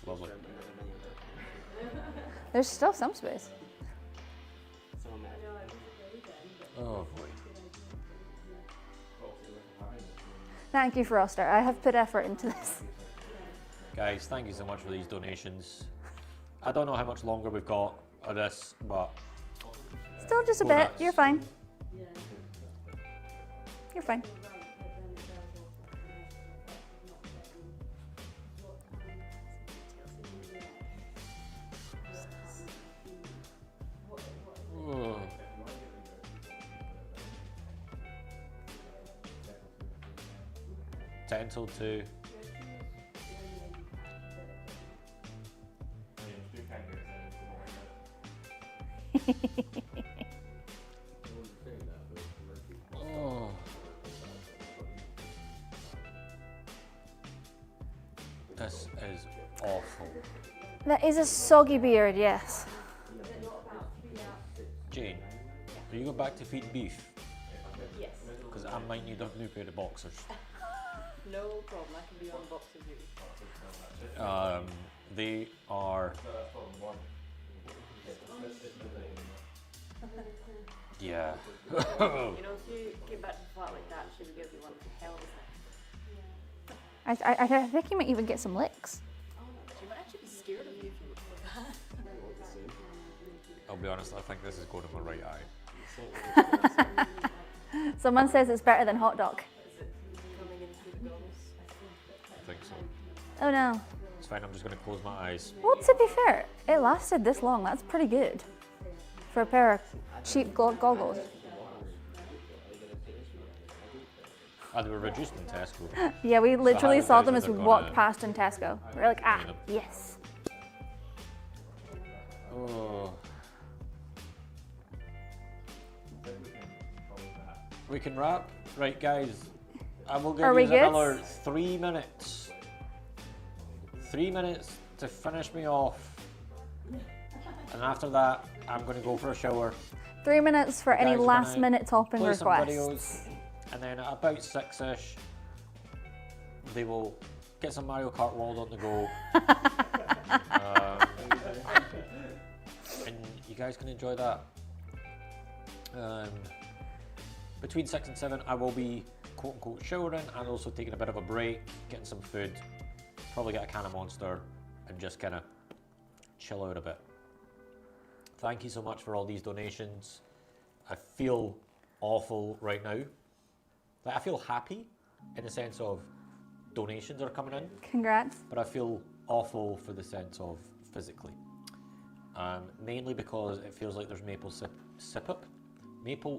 Lovely. There's still some space. Oh boy. Thank you, Froster. I have put effort into this. Guys, thank you so much for these donations. I don't know how much longer we've got of this, but Still just a Go bit. nuts. You're fine. You're fine. Ugh. 10 till 2. Oh. This is awful. That is a soggy beard, yes. Jane, are you going back to feed beef? Yes. Because I might need a new pair of boxers. No problem. I can be on boxer duty. They are. Yeah. You know, if you get back to the flat like that, she would give you one hell of a I think you might even get some licks. She might actually be scared of you if you look I'll be honest, I think this is going to my right eye. Someone says it's better than hot dog. coming in through the goggles. I think so. Oh no. It's fine, I'm just going to close my eyes. Well, to be fair, it lasted this long. That's pretty good for a pair of cheap goggles. Ah, they were reduced in Tesco. Yeah, we literally So saw them as they're we gonna- walked past in Tesco. We were like, ah, Yeah. yes. Oh. We can wrap? Right, guys. I will Are give we you good? another 3 minutes. 3 minutes to finish me off. And after that, I'm going to go for a shower. 3 minutes for You any guys are last gonna minute topping play some requests. videos, and then at about 6ish, they will get some Mario Kart World on the go. And you guys can enjoy that. Between 6 and 7, I will be quote unquote showering and also taking a bit of a break, getting some food, probably get a can of Monster, and just kind of chill out a bit. Thank you so much for all these donations. I feel awful right now. Like, I feel happy in the sense of donations are coming in. Congrats. But I feel awful for the sense of physically. Mainly because it feels like there's maple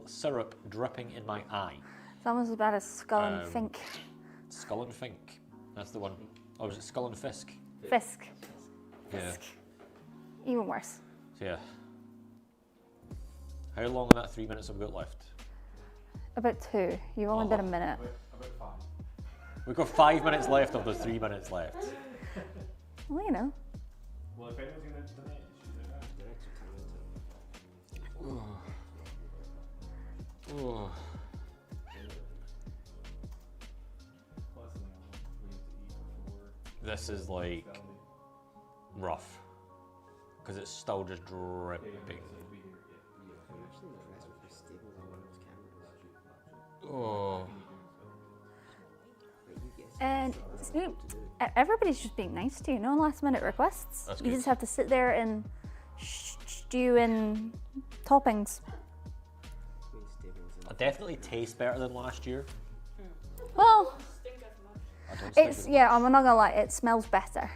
syrup dripping in my eye. It's almost as bad as Skull and Fink. Skull and Fink, that's the one. Or was it Skull and Fisk? Fisk. Yeah. Even worse. So yeah. How long of that 3 minutes have we got left? About 2. You've only been a minute. About 5. We've got 5 minutes left of the 3 minutes left. Well, you know. Well, if anyone's going to donate, Oh. This is like rough because it's still just dripping. Oh. And everybody's just being nice to you. No last minute requests. That's You good. just have to sit there and stew in toppings. It definitely tastes better than last year. Well, I don't think it's yeah. I'm not gonna lie. It smells better.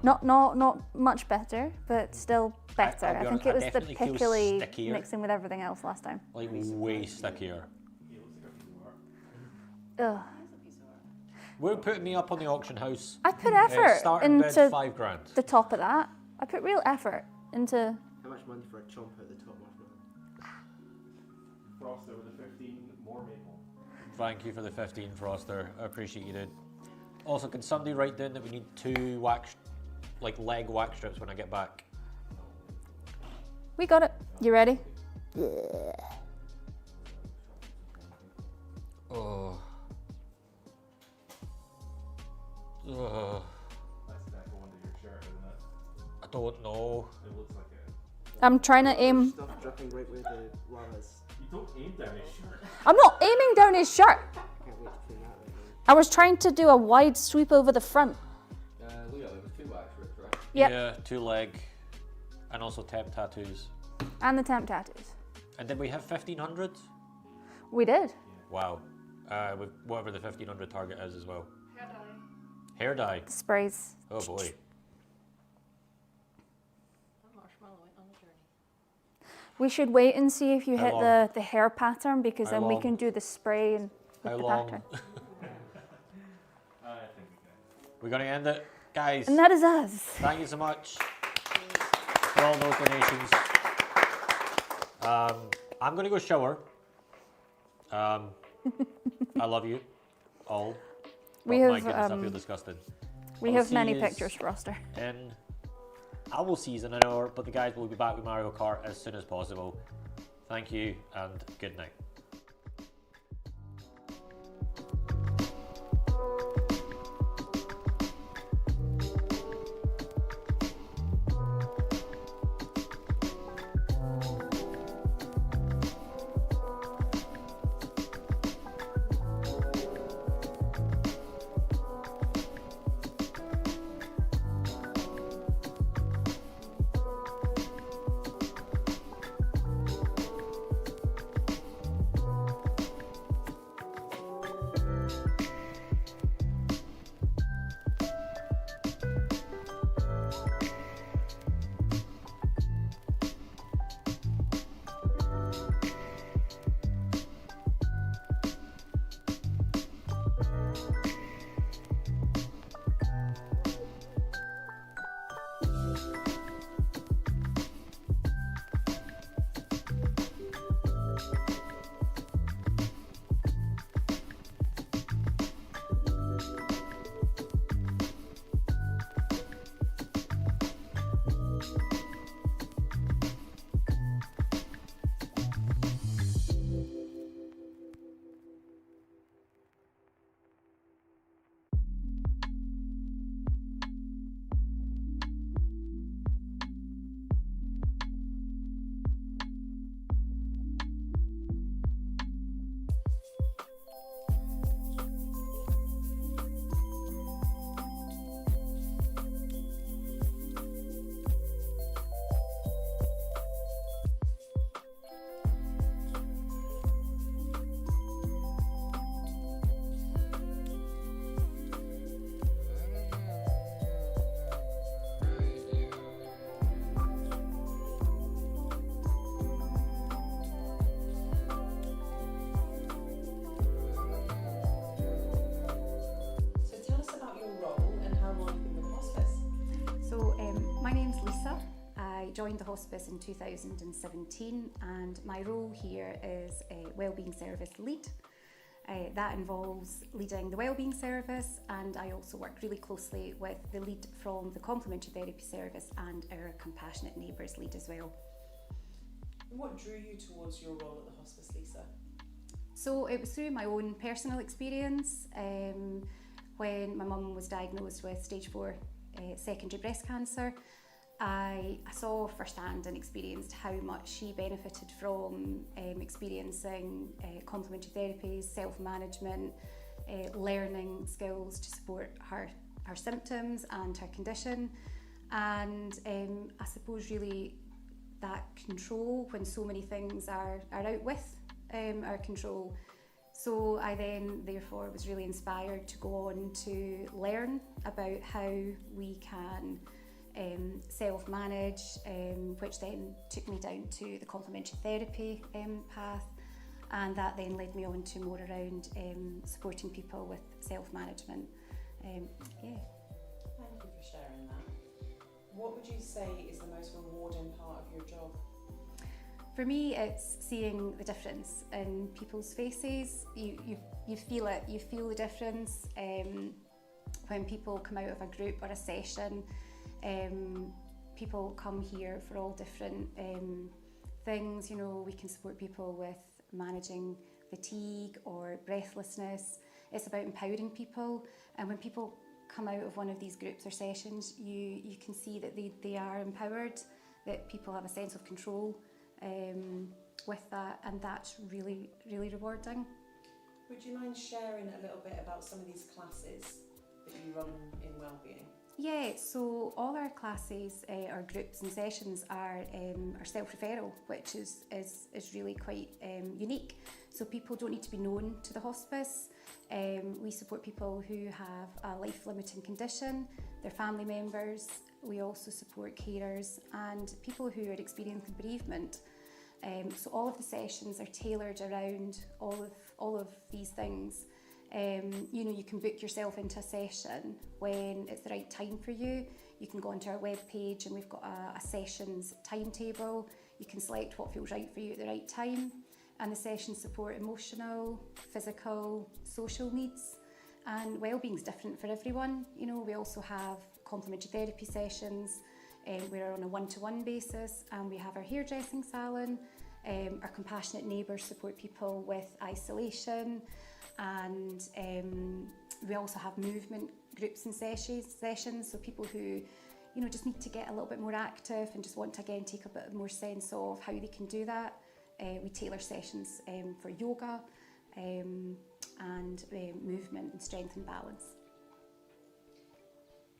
Not much better, but still better. I'll be I think honest, it I was the definitely feel pickly stickier. mixed in with everything else last time. Like way stickier. Ugh. We're putting me up on the auction house. I put effort starting bid into £5,000. the top of that. I put real effort into. How much money for a chomp at the top marshmallow? Froster with a 15, more maple. Thank you for the 15, Froster. I appreciate you, dude. Also, can somebody write down that we need 2 wax, like leg wax strips when I get back? We got it. You ready? Yeah. Oh. Ugh. That's that going to your shirt, isn't it? I don't know. It looks like it. I'm trying to aim. Stuff dripping right where the lava's. You don't aim down his shirt. I'm not aiming down his shirt. I can't wait to clean that right now. I was trying to do a wide sweep over the front. Leo, there was 2 wax strips, right? Yep. Yeah, 2 leg, and also temp tattoos. And the temp tattoos. And did we have 1,500? We did. Wow. With whatever the 1,500 target is as well. Hair dye. The sprays. Oh boy. That marshmallow went on the journey. We should wait and see if you How hit long? the hair pattern because How then we long? can do the spray and with How the long? pattern. I think we can. We're going to end it. Guys, And that is us. thank you so much for all those donations. I'm going to go shower. I love you all. We Oh my have, goodness, I feel disgusting. We I'll have see many yous pictures for us. I will see you in an hour, but the guys will be back with Mario Kart as soon as possible. Thank you and good night. joined the hospice in 2017, and my role here is a wellbeing service lead. That involves leading the wellbeing service, and I also work really closely with the lead from the complementary therapy service and our compassionate neighbours lead as well. What drew you towards your role at the hospice, Lisa? So it was through my own personal experience. When my mum was diagnosed with stage 4 secondary breast cancer, I saw firsthand and experienced how much she benefited from experiencing complementary therapies, self-management, learning skills to support her symptoms and her condition. And I suppose really that control when so many things are out with our control. So I then therefore was really inspired to go on to learn about how we can self-manage, which then took me down to the complementary therapy path, and that then led me on to more around supporting people with self-management. Thank you for sharing that. What would you say is the most rewarding part of your job? For me, it's seeing the difference in people's faces. You feel it, you feel the difference when people come out of a group or a session. People come here for all different things. You know, we can support people with managing fatigue or breathlessness. It's about empowering people, and when people come out of one of these groups or sessions, you can see that they are empowered, that people have a sense of control with that, and that's really, really rewarding. Would you mind sharing a little bit about some of these classes that you run in wellbeing? Yeah, so all our classes, our groups and sessions are self-referral, which is really quite unique. So people don't need to be known to the hospice. We support people who have a life-limiting condition, their family members. We also support carers and people who are experiencing bereavement. So all of the sessions are tailored around all of these things. You know, you can book yourself into a session when it's the right time for you. You can go onto our webpage and we've got a sessions timetable. You can select what feels right for you at the right time. And the sessions support emotional, physical, social needs. And wellbeing's different for everyone. You know, we also have complementary therapy sessions. We're on a one-to-one basis, and we have our hairdressing salon. Our compassionate neighbours support people with isolation, and we also have movement groups and sessions. So people who, you know, just need to get a little bit more active and just want to again take a bit more sense of how they can do that. We tailor sessions for yoga and movement and strength and balance.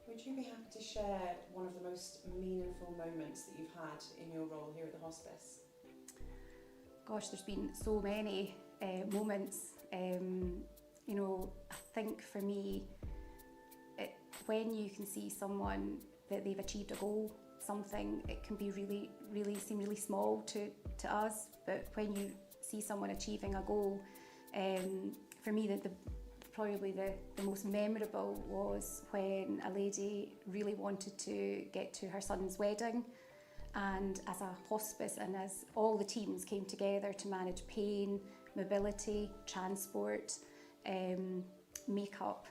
Would you be happy to share one of the most meaningful moments that you've had in your role here at the hospice? Gosh, there's been so many moments. You know, I think for me, when you can see someone that they've achieved a goal, something, it can be seem really small to us, but when you see someone achieving a goal, for me, probably the most memorable was when a lady really wanted to get to her son's wedding, and as a hospice and as all the teams came together to manage pain, mobility, transport, makeup,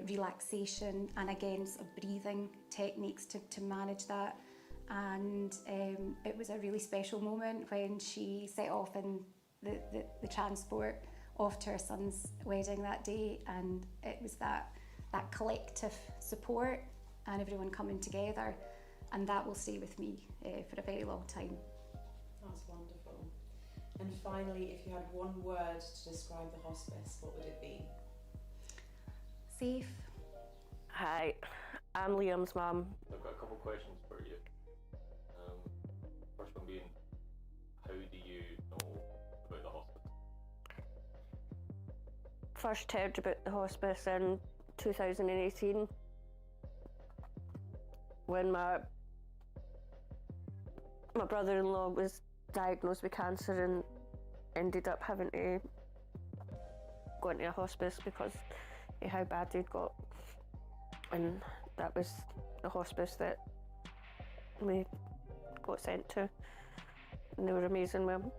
relaxation, and again breathing techniques to manage that. And it was a really special moment when she set off in the transport off to her son's wedding that day, and it was that collective support and everyone coming together, and that will stay with me for a very long time. That's wonderful. And finally, if you had one word to describe the hospice, what would it be? Safe. Hi, I'm Liam's mum. I've got a couple of questions for you. First one being, how do you know about the hospice? First heard about the hospice in 2018 when my brother-in-law was diagnosed with cancer and ended up having to go into a hospice because of how bad he'd got, and that was the hospice that we got sent to, and they were amazing with him.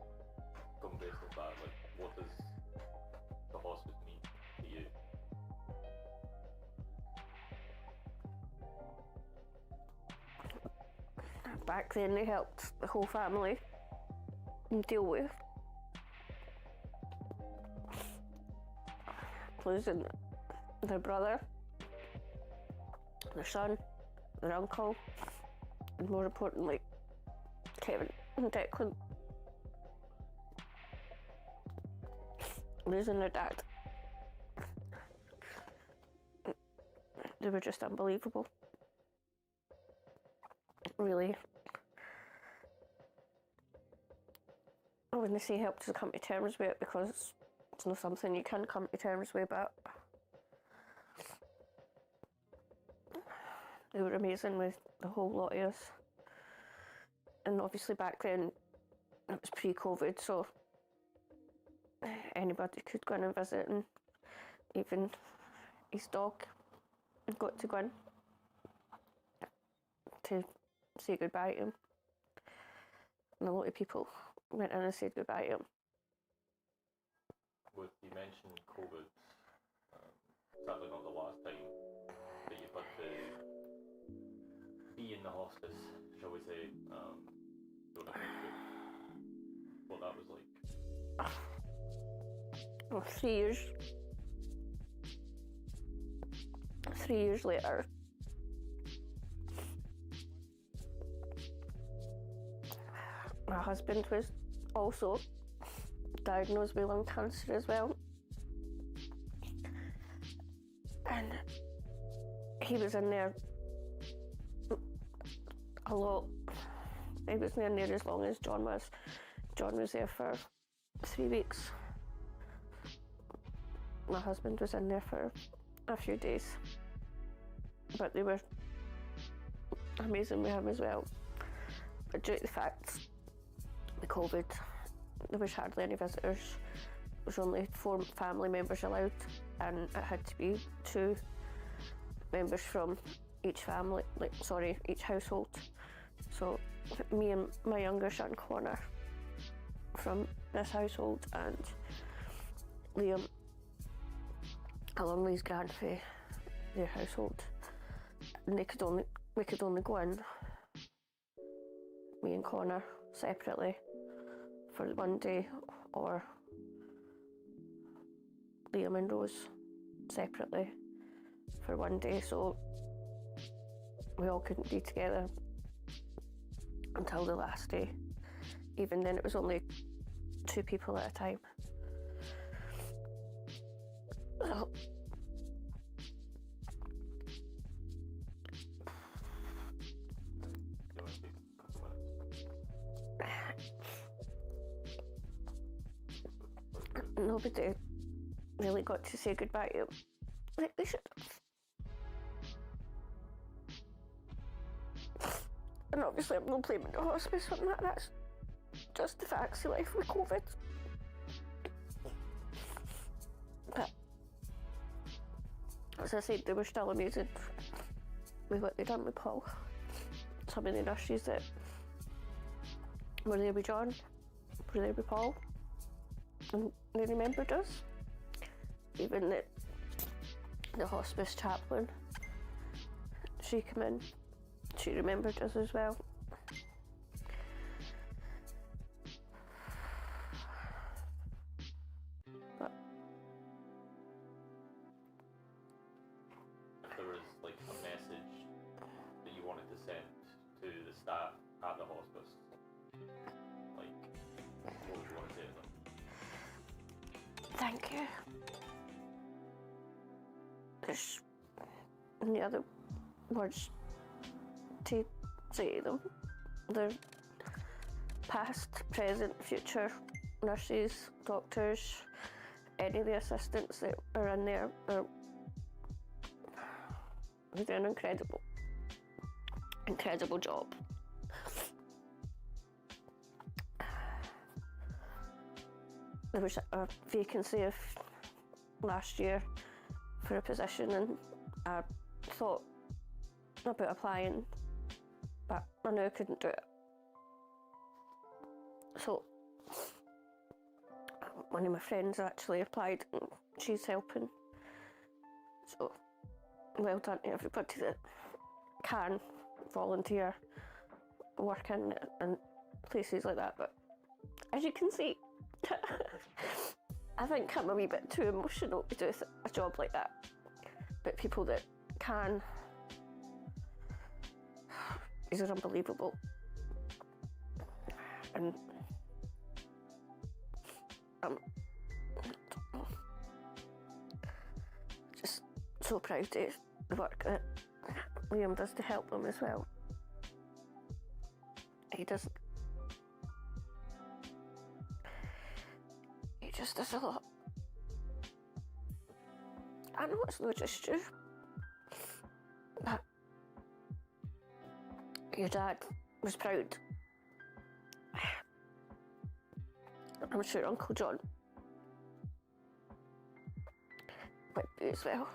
Going based off that, like, what does the hospice mean to you? Back then they helped the whole family deal with losing their brother, their son, their uncle, and more importantly, Kevin and Declan losing their dad. They were just unbelievable. Really. I wouldn't say helped us come to terms with it because it's not something you can come to terms with, but they were amazing with the whole lot of us. And obviously back then it was pre-COVID, so anybody could go in and visit, and even his dog got to go in to say goodbye to him. And a lot of people went in and said goodbye to him. With you mentioned COVID, sadly not the last time that you've had to be in the hospice, shall we say, don't think what that was like. Well, 3 years later, my husband was also diagnosed with lung cancer as well, and he was in there a lot. He was in there as long as John was. John was there for 3 weeks. My husband was in there for a few days, but they were amazing with him as well. But due to the fact with COVID, there was hardly any visitors. There was only 4 family members allowed, and it had to be 2 members from each family, each household. So me and my younger son Connor from this household, and Liam along with his grand for their household. And we could only go in, me and Connor separately for 1 day, or Liam and Rose separately for 1 day, so we all couldn't be together until the last day. Even then it was only 2 people at a time. So nobody really got to say goodbye to him like they should have. And obviously I'm not blaming the hospice for that, that's just the facts of life with COVID. But as I said, they were still amazing with what they'd done with Paul. Some of the nurses that were there with John were there with Paul, and they remembered us. Even the hospice chaplain, she came in, she remembered us as well. But if there was like a message that you wanted to send to the staff at the hospice, like, what would you want to say to them? thank you. There's any other words to say to them. They're past, present, future nurses, doctors, any of the assistants that are in there are doing an incredible job. There was a vacancy of last year for a position, and I thought about applying, but I knew I couldn't do it one of my friends actually applied and she's helping. So well done to everybody that can volunteer, work in places like that. But as you can see, I think I'm a wee bit too emotional to do a job like that. But people that can, these are unbelievable. And I'm just so proud of the work that Liam does to help them as well. He just does a lot. I know it's not just you, but your dad was proud. I'm sure Uncle John would be as well.